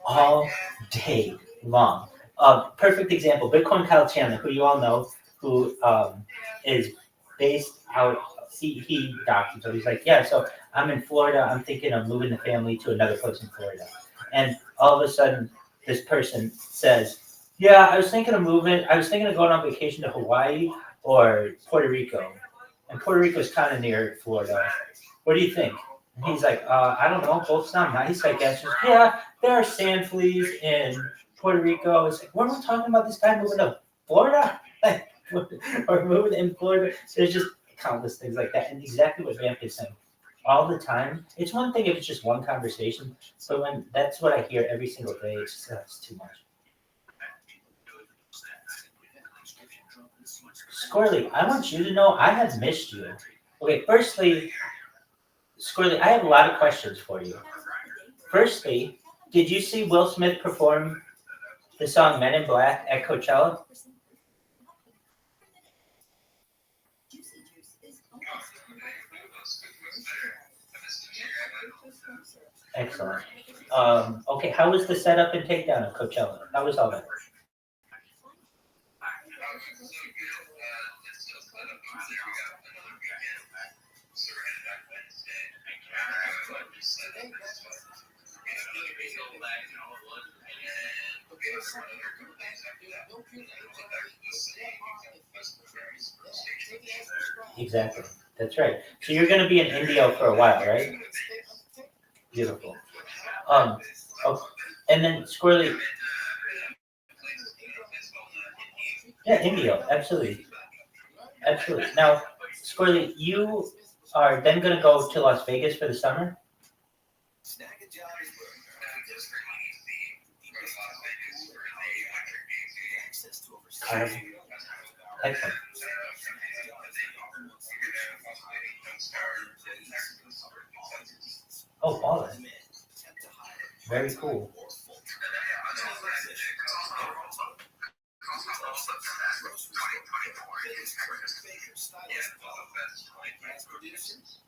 All day long. Perfect example, Bitcoin Kyle Chandler, who you all know, who is based out, he doctors, so he's like, yeah, so I'm in Florida, I'm thinking of moving the family to another place in Florida. And all of a sudden, this person says, yeah, I was thinking of going on vacation to Hawaii or Puerto Rico. And Puerto Rico is kind of near Florida. What do you think? And he's like, I don't know, both sound nice, I guess. Yeah, there are sand fleas in Puerto Rico. It's like, weren't we talking about this guy moving to Florida? Or moving in Florida? There's just countless things like that. And exactly what Vamp is saying. All the time. It's one thing if it's just one conversation, but when that's what I hear every single day, it's too much. Squirrely, I want you to know I have missed you. Okay, firstly, Squirrely, I have a lot of questions for you. Firstly, did you see Will Smith perform the song Men in Black at Coachella? Excellent. Okay, how was the setup and takedown of Coachella? How was all that? Exactly. That's right. So you're going to be in India for a while, right? Beautiful. Oh, and then Squirrely. Yeah, India. Absolutely. Absolutely. Now, Squirrely, you are then going to go to Las Vegas for the summer? Excellent. Oh, baller. Very cool.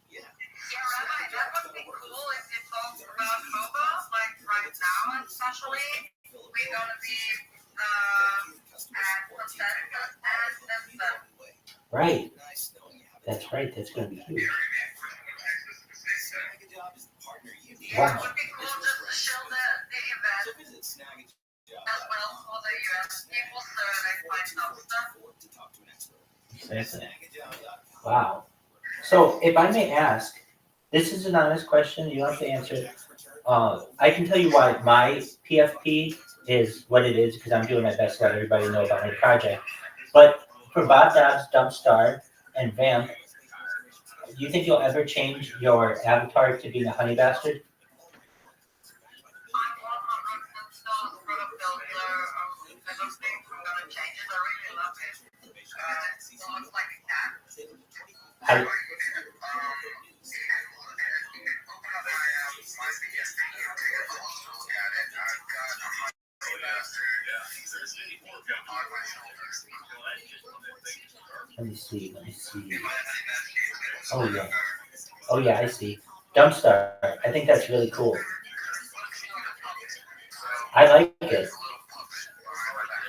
Yeah, Rabbi, that would be cool if you talked about Hobo, like right now especially. We're gonna be at Pathetica and Right. That's right. That's going to be huge. yeah, it would be cool just to show the event as well for the US people so they find out stuff. Excellent. Wow. So, if I may ask, this is an honest question. You don't have to answer it. I can tell you why my PFP is what it is because I'm doing my best to let everybody know about my project. But for Bob Dobbs, Dumpstar, and Vamp, do you think you'll ever change your avatar to being a honey bastard? I, let me see. Oh yeah, I see. Dumpstar. I think that's really cool. I like it.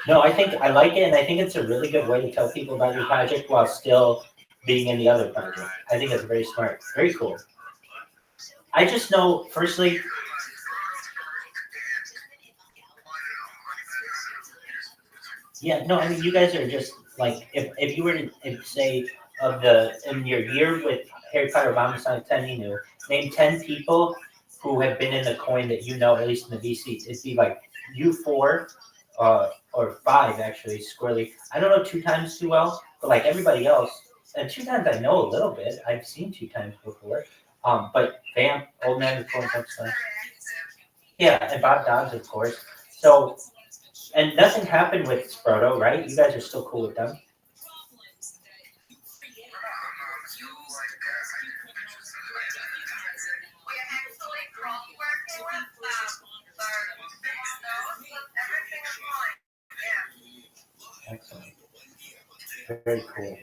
No, I think I like it, and I think it's a really good way to tell people about your project while still being in the other project. I think that's very smart. Very cool. I just know, firstly, yeah, no, I mean, you guys are just like, if you were to say in your year with Harry Potter Obama Sonic 10 you knew, name 10 people who have been in the coin that you know, at least in the VC. It'd be like you 4 or 5 actually, Squirrely. I don't know 2 times too well, but like everybody else, And 2 times I know a little bit. I've seen 2 times before. But Vamp, Old Man with Corn Pepper Splash. Yeah, and Bob Dobbs, of course. So, and nothing happened with Sproto, right? You guys are still cool with them. Excellent. Very cool.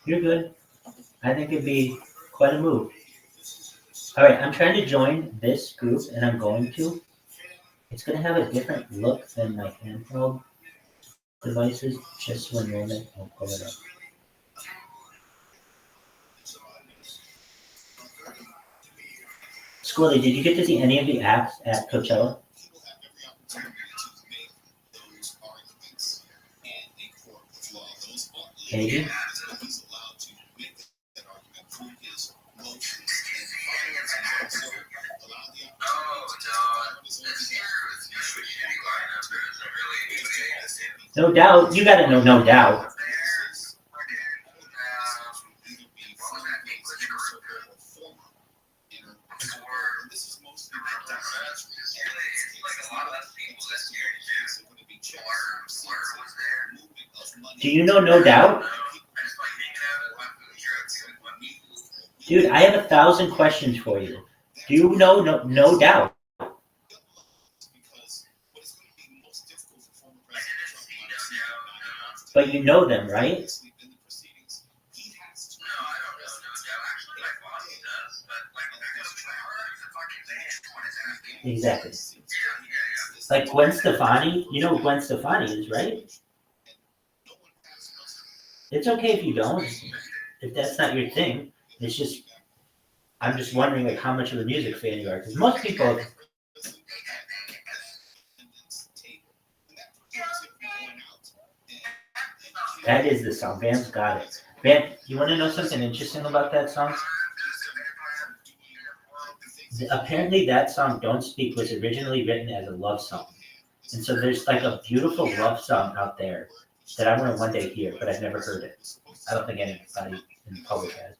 You're good. I think it'd be quite a move. All right, I'm trying to join this group, and I'm going to. It's going to have a different look than my handheld devices. Just one moment, I'll pull it up. Squirrely, did you get to see any of the acts at Coachella? Maybe. No doubt. You gotta know No Doubt. Do you know No Doubt? Dude, I have 1,000 questions for you. Do you know No Doubt? But you know them, right? Exactly. Like Gwen Stefani, you know who Gwen Stefani is, right? It's okay if you don't, if that's not your thing. It's just, I'm just wondering like how much of a music fan you are, because most people. That is the song. Vam's got it. Vam, you want to know something interesting about that song? Apparently that song, Don't Speak, was originally written as a love song. And so there's like a beautiful love song out there that I want to one day hear, but I've never heard it. I don't think anybody in the public has.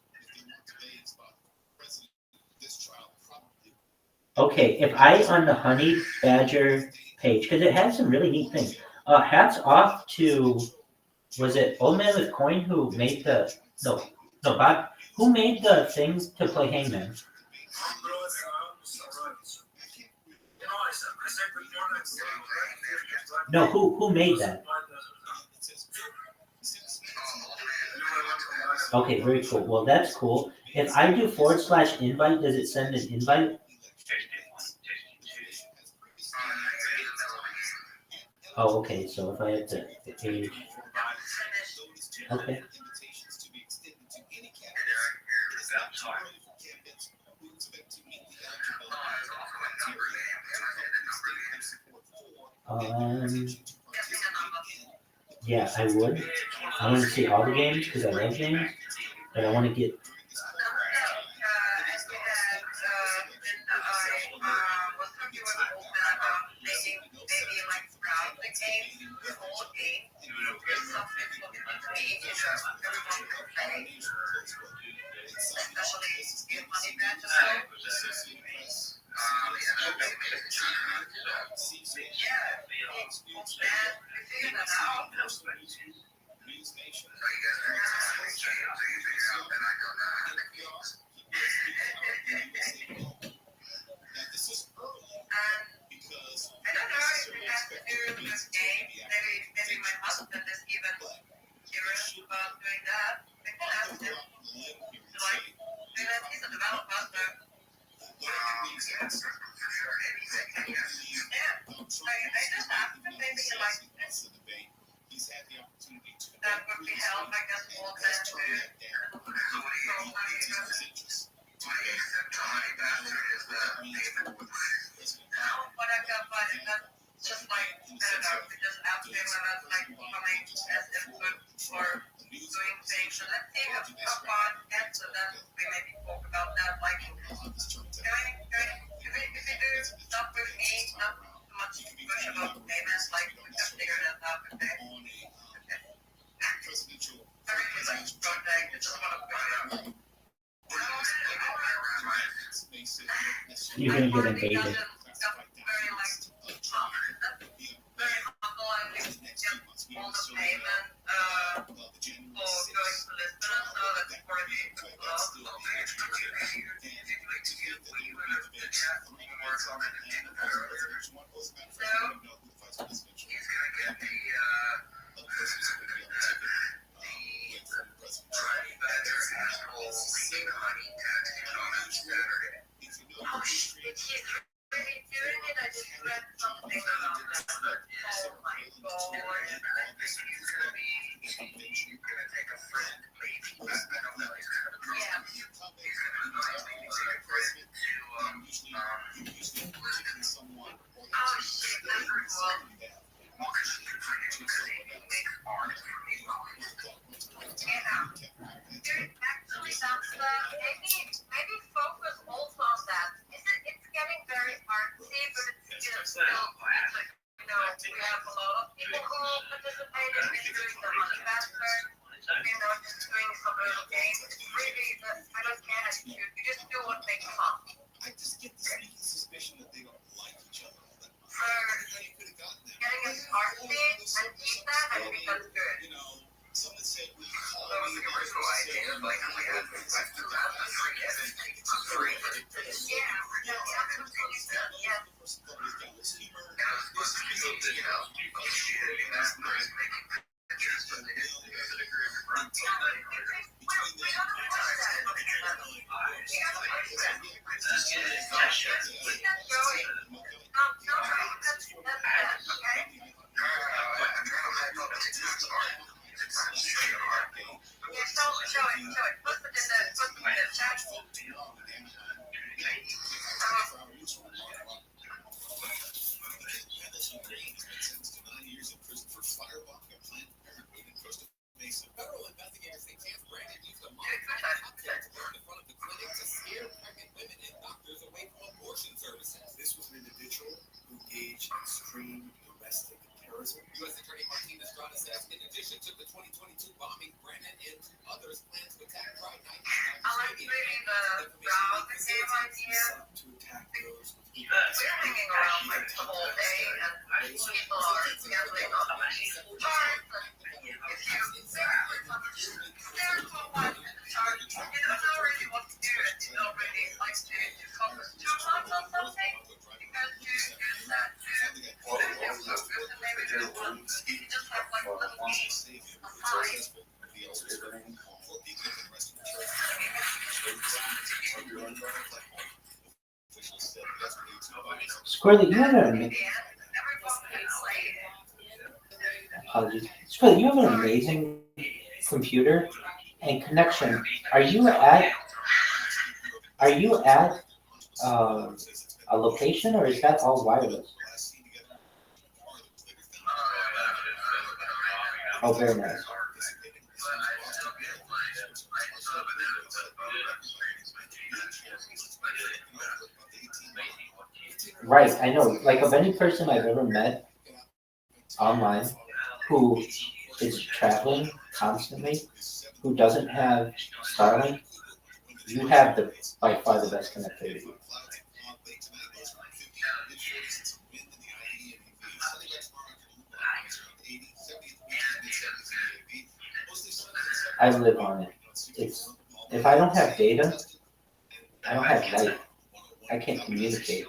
Okay, if I on the Honey Badger page, because it has some really neat things. Hats off to, was it Old Man with Coin who made the, no, Bob, who made the things to play Hangman? No, who made that? Okay, very cool. Well, that's cool. If I do /invite, does it send an invite? Oh, okay, so if I have to age, okay. Yeah, I would. I want to see all the games because I love games, but I want to get. You're gonna get invaded. Squirrely, you have a Apologies. Squirrel, you have an amazing computer and connection. Are you at a location, or is that all wireless? Oh, very nice. Right, I know. Like, of any person I've ever met online who is traveling constantly, who doesn't have Starlink, you have by far the best connectivity. I live on it. If I don't have data, I don't have light. I can't communicate.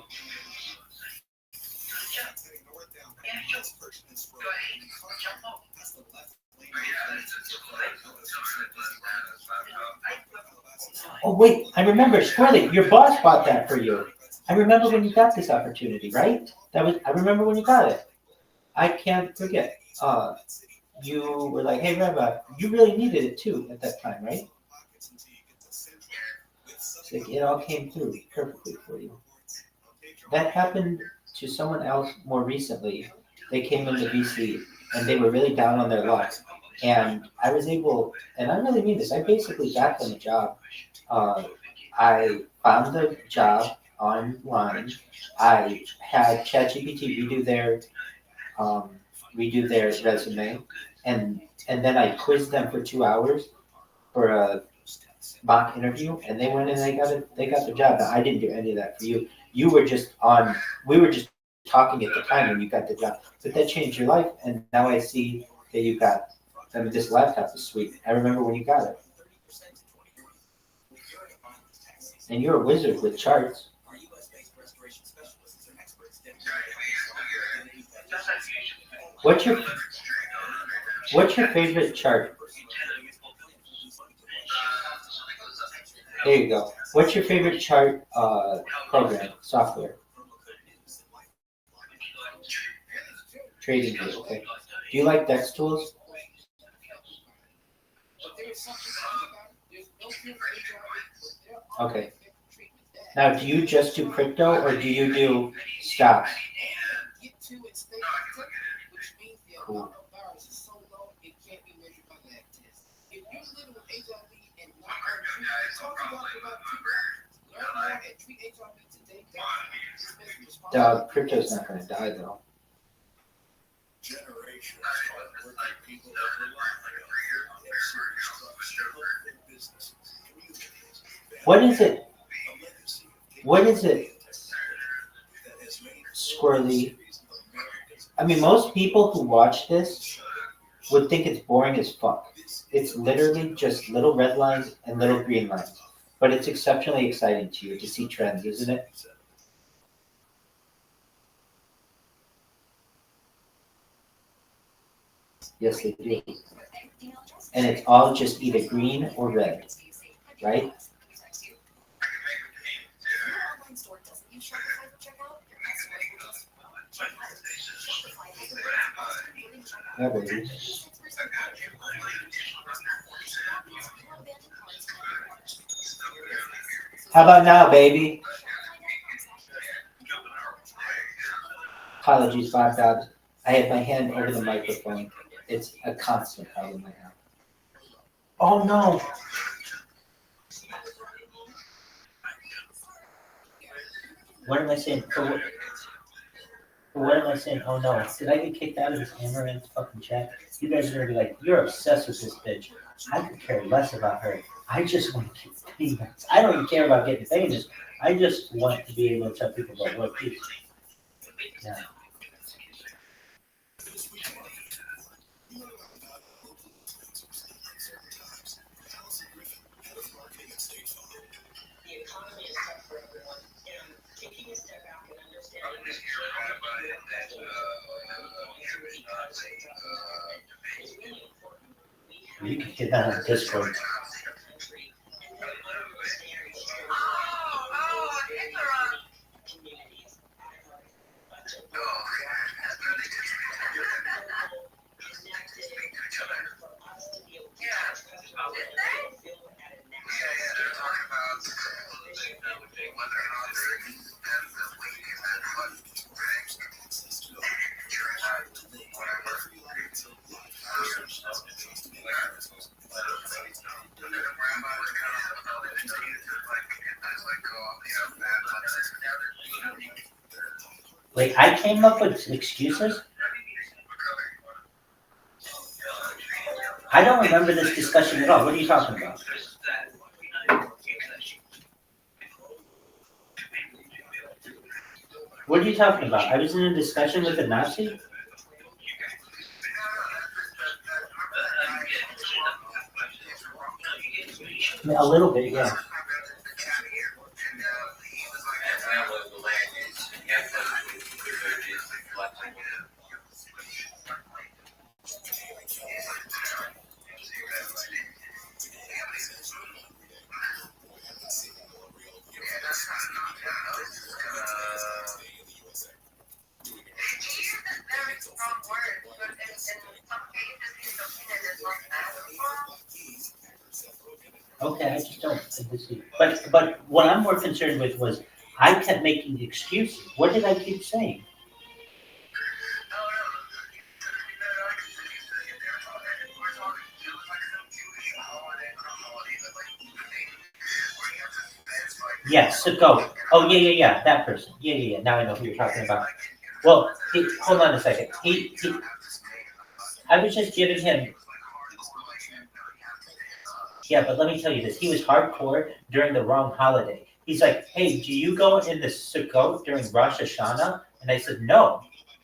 Oh wait, I remember, Squirrely, your boss bought that for you. I remember when you got this opportunity, right? I remember when you got it. I can't forget. You were like, hey Rabbi, you really needed it too at that time, right? It's like it all came through perfectly for you. That happened to someone else more recently. They came into VC and they were really down on their luck. And I was able, and I really mean this, I basically got them a job. I found the job online. I had ChatGPT redo their resume, and then I quizzed them for 2 hours for a mock interview, and they went and they got the job. Now I didn't do any of that for you. You were just we were just talking at the time when you got the job, but that changed your life, and now I see that you got. I mean, this laptop is sweet. I remember when you got it, and you're a wizard with charts. What's your favorite chart? There you go. What's your favorite chart program, software? Trading View, okay. Do you like DEX tools? Okay. Now, do you just do crypto or do you do stocks? Cool. Crypto's not going to die though. What is it? Squirrely. I mean, most people who watch this would think it's boring as fuck. It's literally just little red lines and little green lines. But it's exceptionally exciting to you to see trends, isn't it? Yes, they do. And it's all just either green or red, right? Yeah, baby. How about now, baby? Apologies, Bob Dobbs. I had my hand over the microphone. It's a constant problem I have. Oh no! What am I saying? What am I saying? Oh no! Did I get kicked out of this Amaranth fucking chat? You guys are gonna be like, you're obsessed with this bitch. I could care less about her. I just want to keep famous. I don't even care about getting famous. I just want to be able to tell people about what peace. Yeah. You can get that on Discord. Wait, I came up with excuses? I don't remember this discussion at all. What are you talking about? What are you talking about? I was in a discussion with a Nazi? A little bit, yeah. Okay, I just don't see. But what I'm more concerned with was I kept making excuses. What did I keep saying? Yes, so go. Oh, yeah, that person. Yeah. Now I know who you're talking about. Well, hold on a second. I was just giving him. Yeah, but let me tell you this. He was hardcore during the wrong holiday. He's like, hey, do you go in the Sukkot during Rosh Hashanah? And I said, no.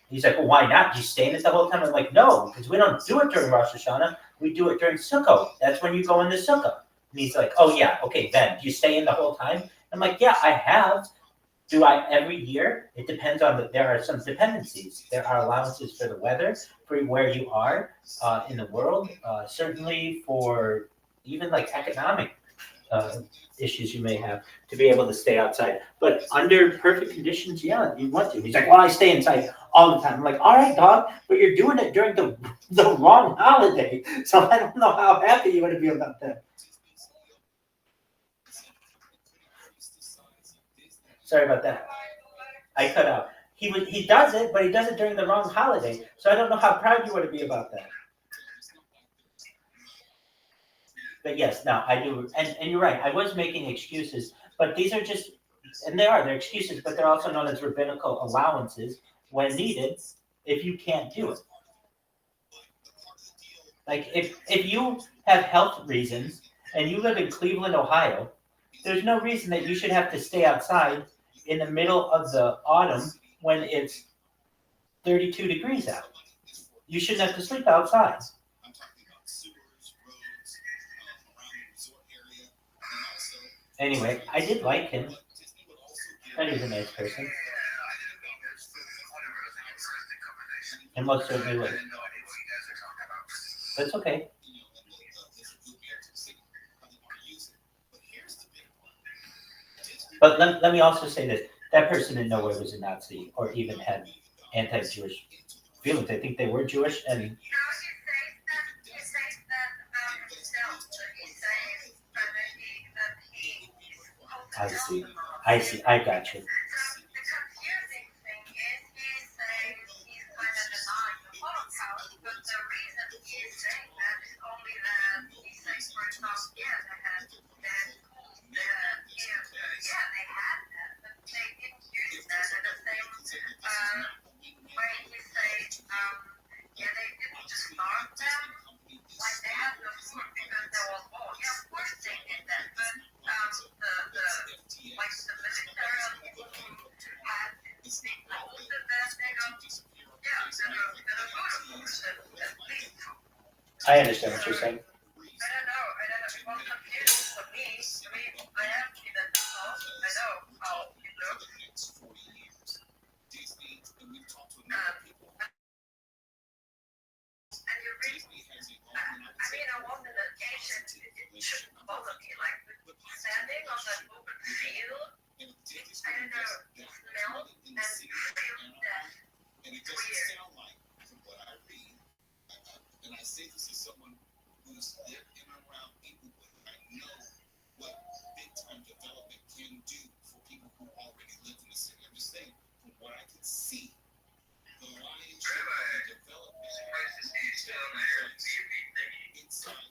He's like, well, why not? You stay in it the whole time? I'm like, no, because we don't do it during Rosh Hashanah. We do it during Sukkot. That's when you go in the Sukkah. And he's like, oh, yeah, okay, then. Do you stay in the whole time? I'm like, yeah, I have. Do I every year? It depends on there are some dependencies. There are allowances for the weather, for where you are in the world, certainly for even like economic issues you may have to be able to stay outside. But under perfect conditions, yeah, you want to. He's like, well, I stay inside all the time. I'm like, all right, dog, but you're doing it during the wrong holiday. So I don't know how happy you want to be about that. Sorry about that. I cut out. He does it, but he does it during the wrong holiday. So I don't know how proud you want to be about that. But yes, no, I do, and you're right. I was making excuses, but these are just, and they're excuses, but they're also known as rabbinical allowances when needed if you can't do it. Like if you have health reasons and you live in Cleveland, Ohio, there's no reason that you should have to stay outside in the middle of the autumn when it's 32 degrees out. You shouldn't have to sleep outside. Anyway, I did like him. And he was a nice person. And most certainly was. That's okay. But let me also say this. That person in nowhere was a Nazi or even had anti-Jewish feelings. I think they were Jewish and... I see. I got you. I understand what you're saying.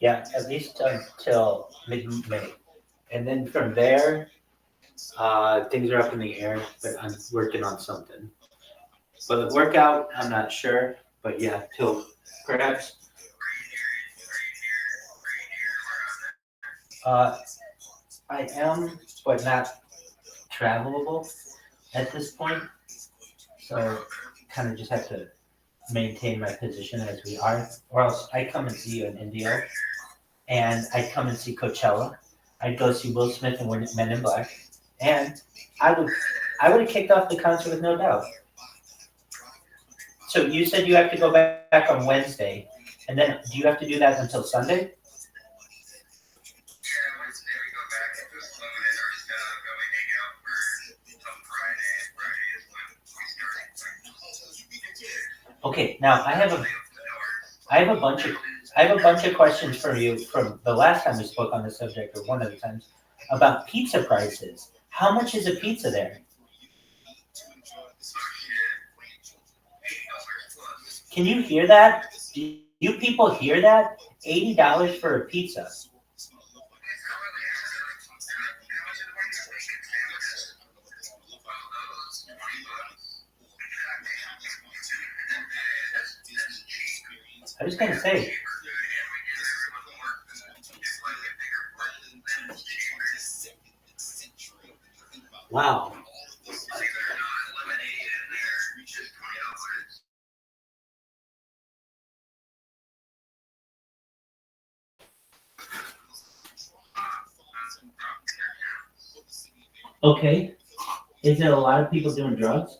Yeah, at least until mid-May. And then from there, things are up in the air, but I'm working on something. But the workout, I'm not sure. But yeah, till perhaps. I am, but not travelable at this point. So kind of just have to maintain my position as we are, or else I come and see you in India, and I'd come and see Coachella. I'd go see Will Smith and Men in Black, and I would have kicked off the concert with no doubt. So you said you have to go back on Wednesday, and then do you have to do that until Sunday? Okay, now I have a bunch of questions for you from the last time we spoke on the subject, or one of the times, about pizza prices. How much is a pizza there? Can you hear that? Do you people hear that? $80 for a pizza. I was gonna say. Wow. Okay. Is there a lot of people doing drugs?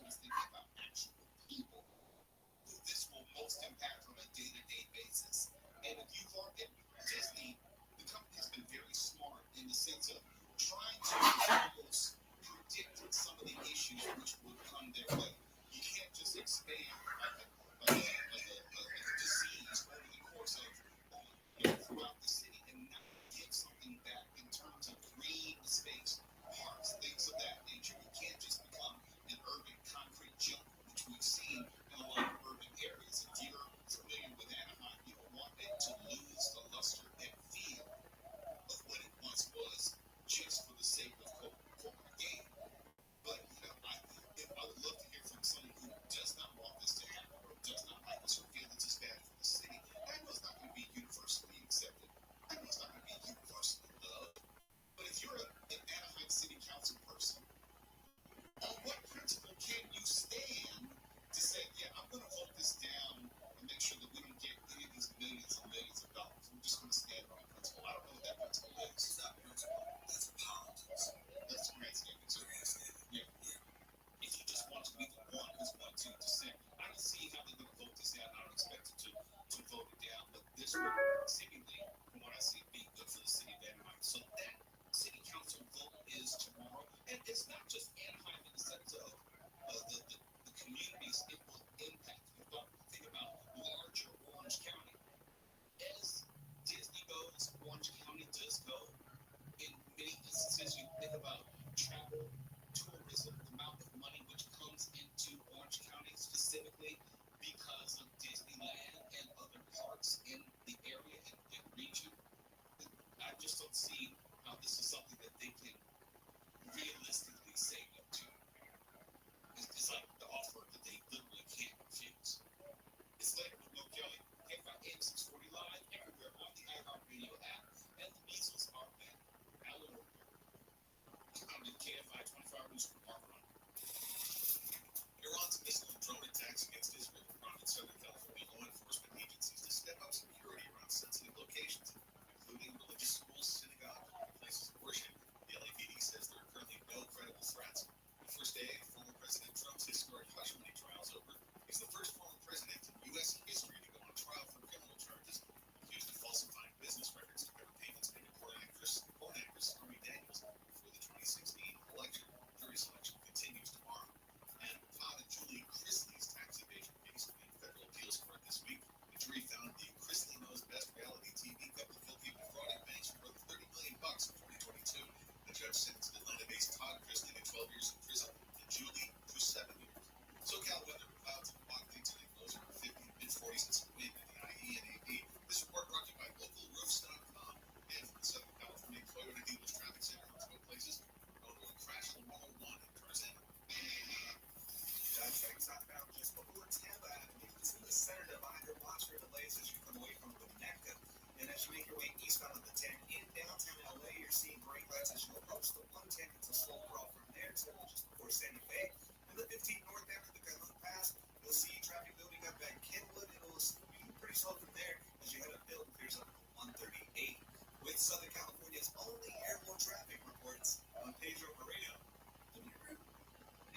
As you make your way eastbound on the 10 in downtown LA, you're seeing brake lights as you approach the 110. It's a slow crawl from there to just before Santa Fe. And the 15 north after the Gunlock Pass, you'll see traffic building up at Kenwood. It'll be pretty slow from there as you head uphill. Clears up 138. With Southern California's only airborne traffic reports, on Pedro Moreno.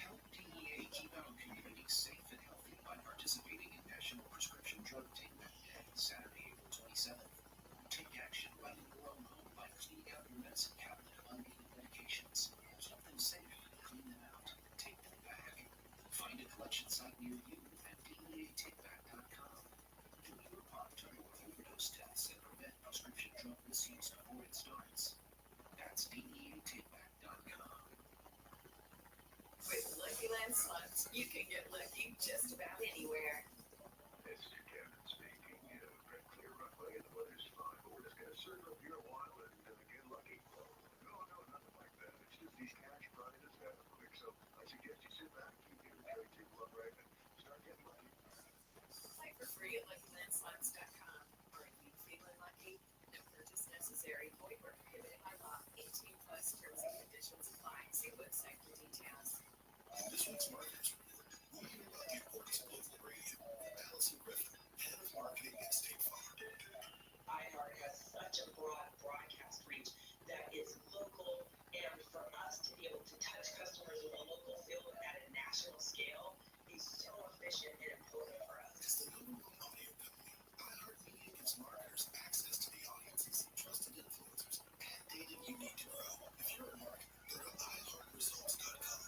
Help DEA keep our communities safe and healthy by participating in National Prescription Drug Take Back Day, Saturday, April 27th. Take action right in your own home by cleaning out your medicine cabinet of unneeded medications. Keep them safe, clean them out, take them back. Find a collection site near you at DEATakeback.com. Do your part to avoid overdose deaths and prevent prescription drug misuse before it starts. That's DEATakeback.com. With Lucky Land Slots, you can get lucky just about anywhere. It's your captain speaking. Red clear runway and the weather's fine, but we're just going to circle up here a while and get lucky. No, nothing like that. It's just these cash prizes happen quick, so I suggest you sit back, keep your tray table upright, and start getting lucky. Play for free at LuckyLandSlots.com. Are you feeling lucky? No purchase necessary. Void where prohibited by law. 18 plus terms and conditions apply. See website for details. This week's Marketers Report. We'll hear about the importance of local radio from Allison Griffin, Head of Marketing at State Farm. iHeart has such a broad broadcast reach that is local, and for us to be able to touch customers in a local field at a national scale is so efficient and important for us. As the #1 audio company, iHeartMedia gives marketers access to the audiences, trusted influencers, and data you need to grow. If you're a marketer, go to iHeartResults.com.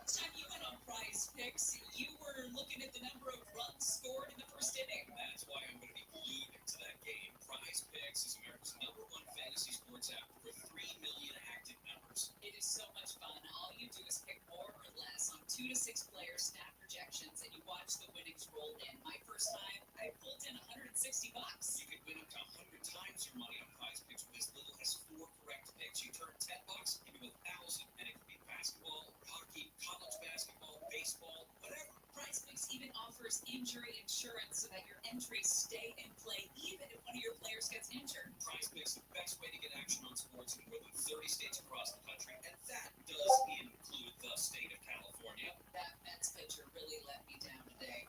Last time you went on Prize Picks, you were looking at the number of runs scored in the first inning. That's why I'm going to be glued to that game. Prize Picks is America's #1 fantasy sports app with 3 million active members. It is so much fun. All you do is pick more or less on 2 to 6 player snap projections, and you watch the winnings roll in. My first time, I pulled in $160. You could win up to 100 times your money on Prize Picks with as little as 4 correct picks. You turn $10 into 1,000, and it could be basketball, hockey, college basketball, baseball, whatever. Prize Picks even offers injury insurance so that your entries stay in play even if one of your players gets injured. Prize Picks, the best way to get action on sports in more than 30 states across the country, and that does include the state of California. That Mets pitcher really let me down today.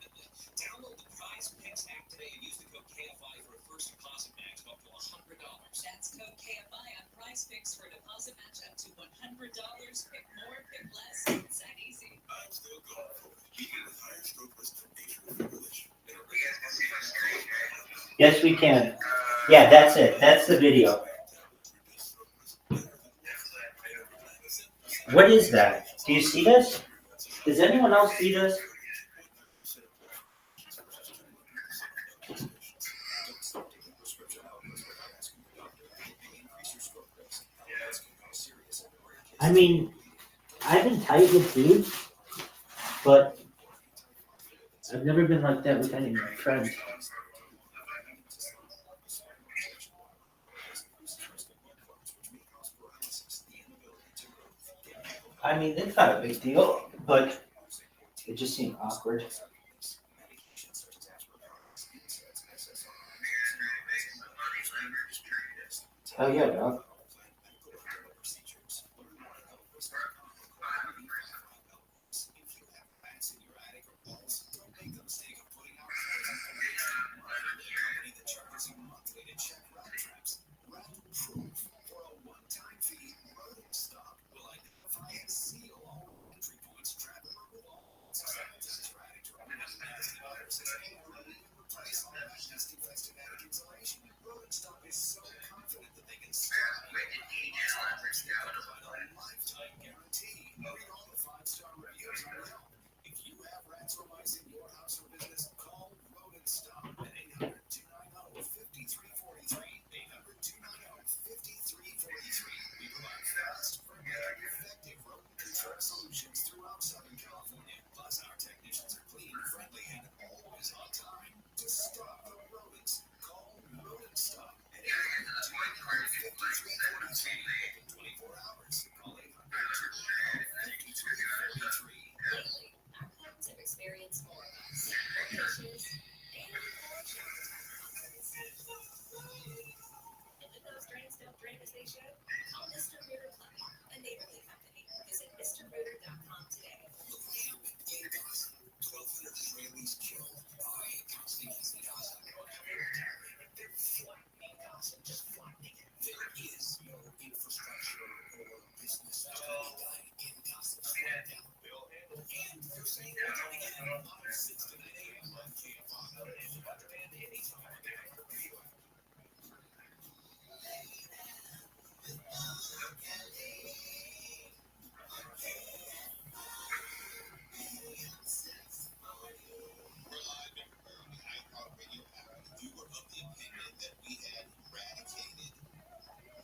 Download the Prize Picks app today and use the code KFI for a first deposit match of up to $100. That's code KFI on Prize Picks for a deposit match up to $100. Pick more, pick less. It's that easy. I'm still going for it. Even with higher stroke risk from atrial fibrillation. Yes, we can. Yeah, that's it. That's the video. What is that? Do you see this? Does anyone else see this? I mean, I've been tight with dudes, but I've never been like that with any of my friends. I mean, it's not a big deal, but it just seemed awkward. Oh yeah, dog. Asia? Mr. Ritter Plumbing, a neighborly company. Visit MrRitter.com today. 1,200 Israelis killed by Palestinians in Gaza. They're flattening Gaza, just flattening it. There is no infrastructure or business that's going to be done in Gaza. Flat down. And they're saying they're going to get live 6 to 9 a.m. on KFI. You have to band anytime on the radio.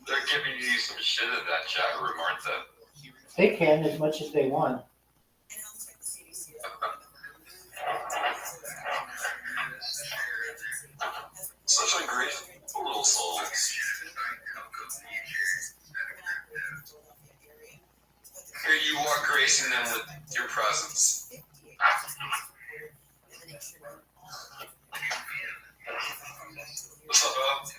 They're giving you some shit in that chat room, aren't they? They can as much as they want. Such a great little soul. Here you are gracing them with your presence. What's up, Bob?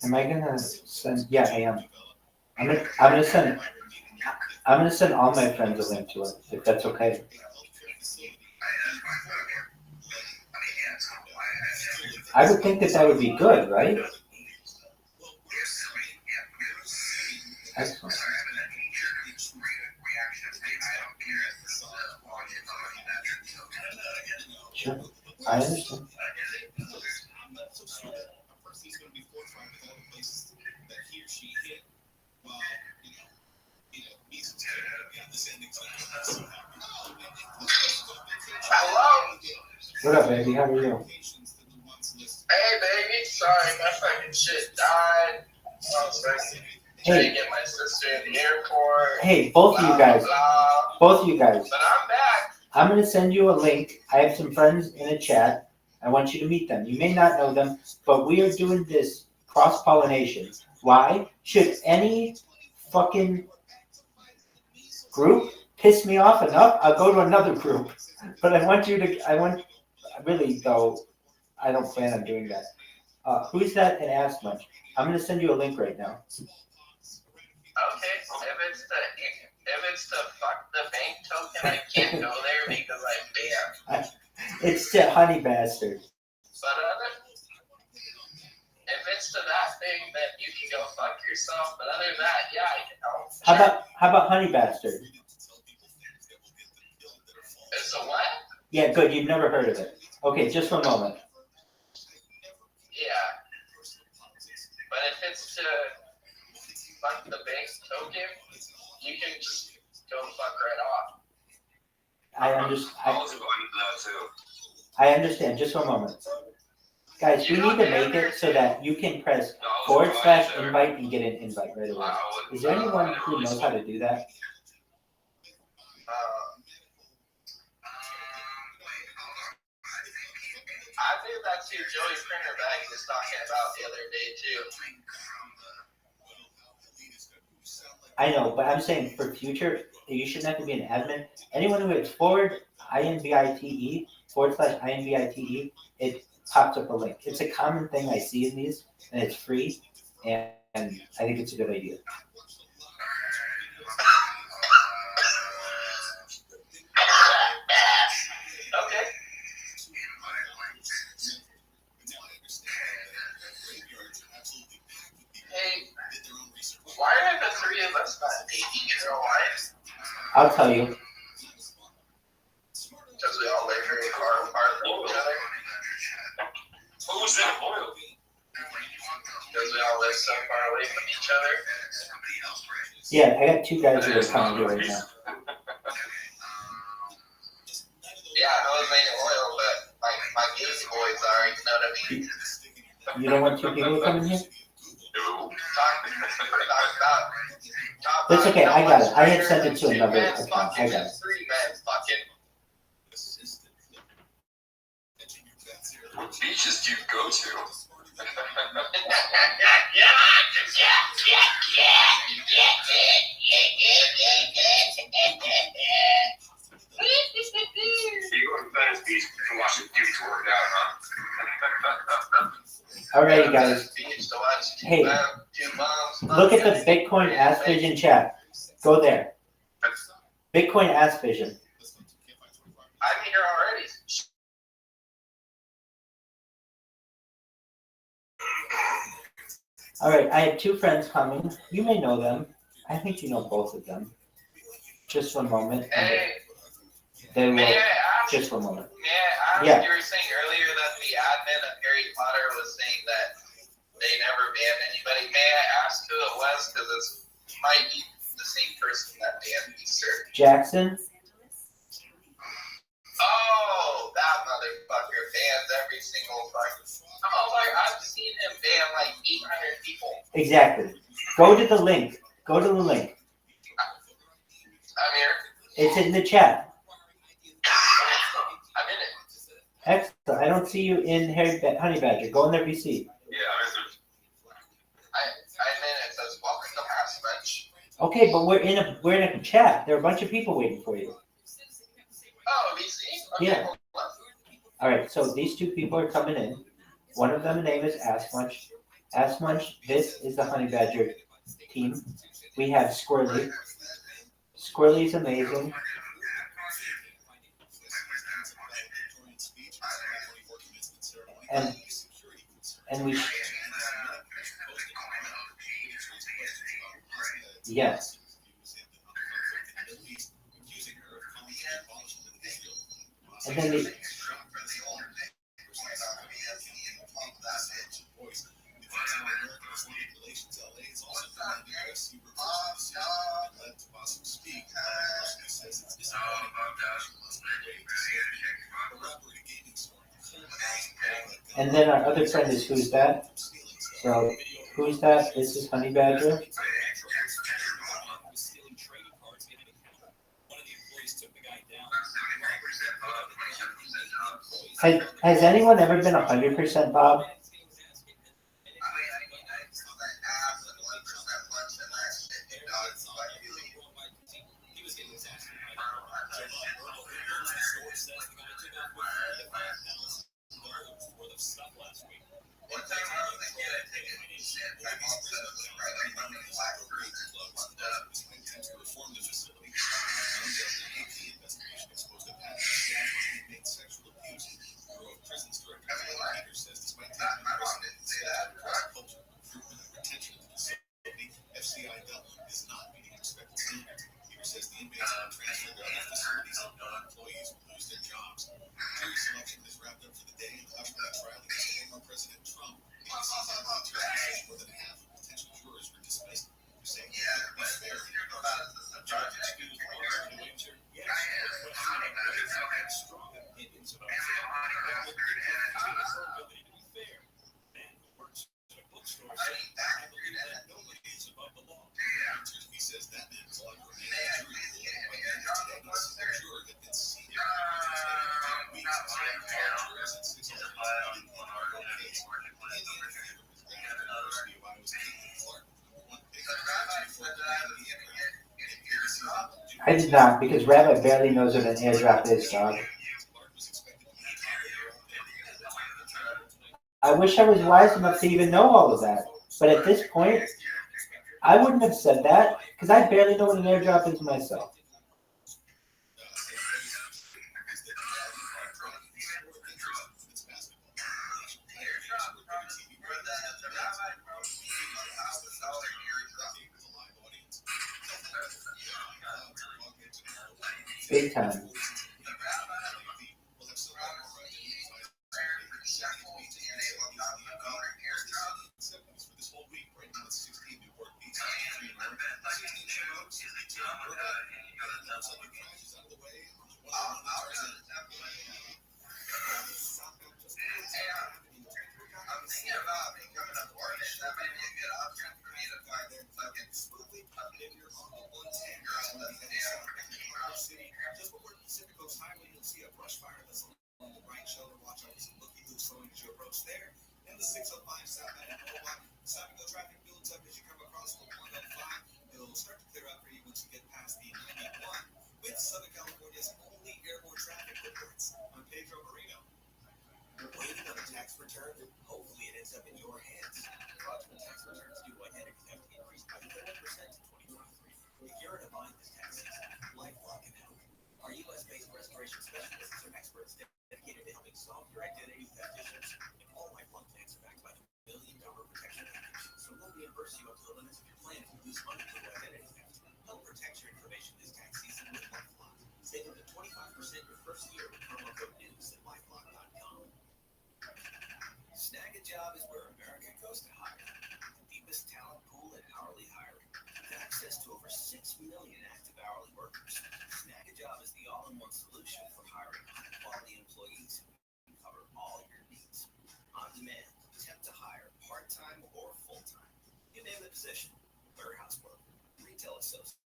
Am I gonna send? Yeah, I am. I'm gonna send all my friends a link to it, if that's okay. I would think that would be good, right? Excellent. Sure, I understand. Hello? What up, baby? How are you? Hey, baby. Sorry, my fucking shit died. I was like, trying to get my sister in the airport. Hey, both of you guys. Both of you guys. But I'm back. I'm going to send you a link. I have some friends in a chat. I want you to meet them. You may not know them, but we are doing this cross-pollination. Why? Should any fucking group piss me off enough, I'll go to another group. But really, though, I don't plan on doing that. Who's that and ask much? I'm going to send you a link right now. Okay, if it's the fuck the bank token, I can't go there because I'm banned. It's to Honey Bastard. But if it's to that thing, then you can go fuck yourself. But other than that, yeah, I can help. How about Honey Bastard? It's a what? Yeah, good. You've never heard of it. Okay, just for a moment. Yeah. But if it's to fuck the bank token, you can just go fuck right off. I understand. I was going to that too. I understand. Just for a moment. Guys, we need to make it so that you can press /invite and get an invite right away. Is there anyone who knows how to do that? I think that's who Joey Springerbag was talking about the other day too. I know, but I'm saying for future, you shouldn't have to be an admin. Anyone who hits /INVITE, /INVITE, it pops up a link. It's a common thing I see in these, and it's free, and I think it's a good idea. Okay. Hey, why are the three of us not dating in real life? I'll tell you. Because we all live very far apart from each other. Who's that loyal? Because we all live so far away from each other. Yeah, I got two guys who are coming here right now. Yeah, those ain't loyal, but my gays boys are, you know what I mean? You don't want two people coming here? No. That's okay, I got it. I had sent it to another account. I got it. Three men fucking. What beaches do you go to? You go to Venice Beach to watch the dudes work out, huh? Alright, guys. Hey, look at the Bitcoin Ask Vision chat. Go there. Bitcoin Ask Vision. I'm here already. Alright, I have two friends coming. You may know them. I think you know both of them. Just one moment. Hey, they will. May I ask? Just one moment. May I ask? Yeah. You were saying earlier that the admin of Harry Potter was saying that they never banned anybody. May I ask who it was? Because it might be the same person that banned me, sir. Jackson? Oh, that motherfucker bans every single fucking. Oh, like I've seen him ban like 800 people. Exactly. Go to the link. Go to the link. I'm here. It's in the chat. I'm in it. Excellent. I don't see you in Honey Badger. Go in there, VC. Yeah, I'm in it. It says welcome to Pass Bench. Okay, but we're in a chat. There are a bunch of people waiting for you. Oh, VC? Okay, Yeah. hold on. All right. So these two people are coming in. One of them name is Ask Much, Ask Munch, this is the Honey Badger team. We have Squirrely. Squirrely's amazing. And we yes. And then and then our other friend is Who's That? So Who's That? This is Honey Badger. Has anyone ever been 100%, Bob? I did not, because Rabbit barely knows what an airdrop is, dog. I wish I was wise enough to even know all of that. But at this point, I wouldn't have said that, because I barely know what an airdrop is myself. Big time. Job is where America goes to hire. The deepest talent pool in hourly hiring. With access to over 6 million active hourly workers, Snag a Job is the all-in-one solution for hiring high-quality employees who can cover all your needs. On demand, temp to hire, part-time or full-time. You name the position. Warehouse worker, retail associate,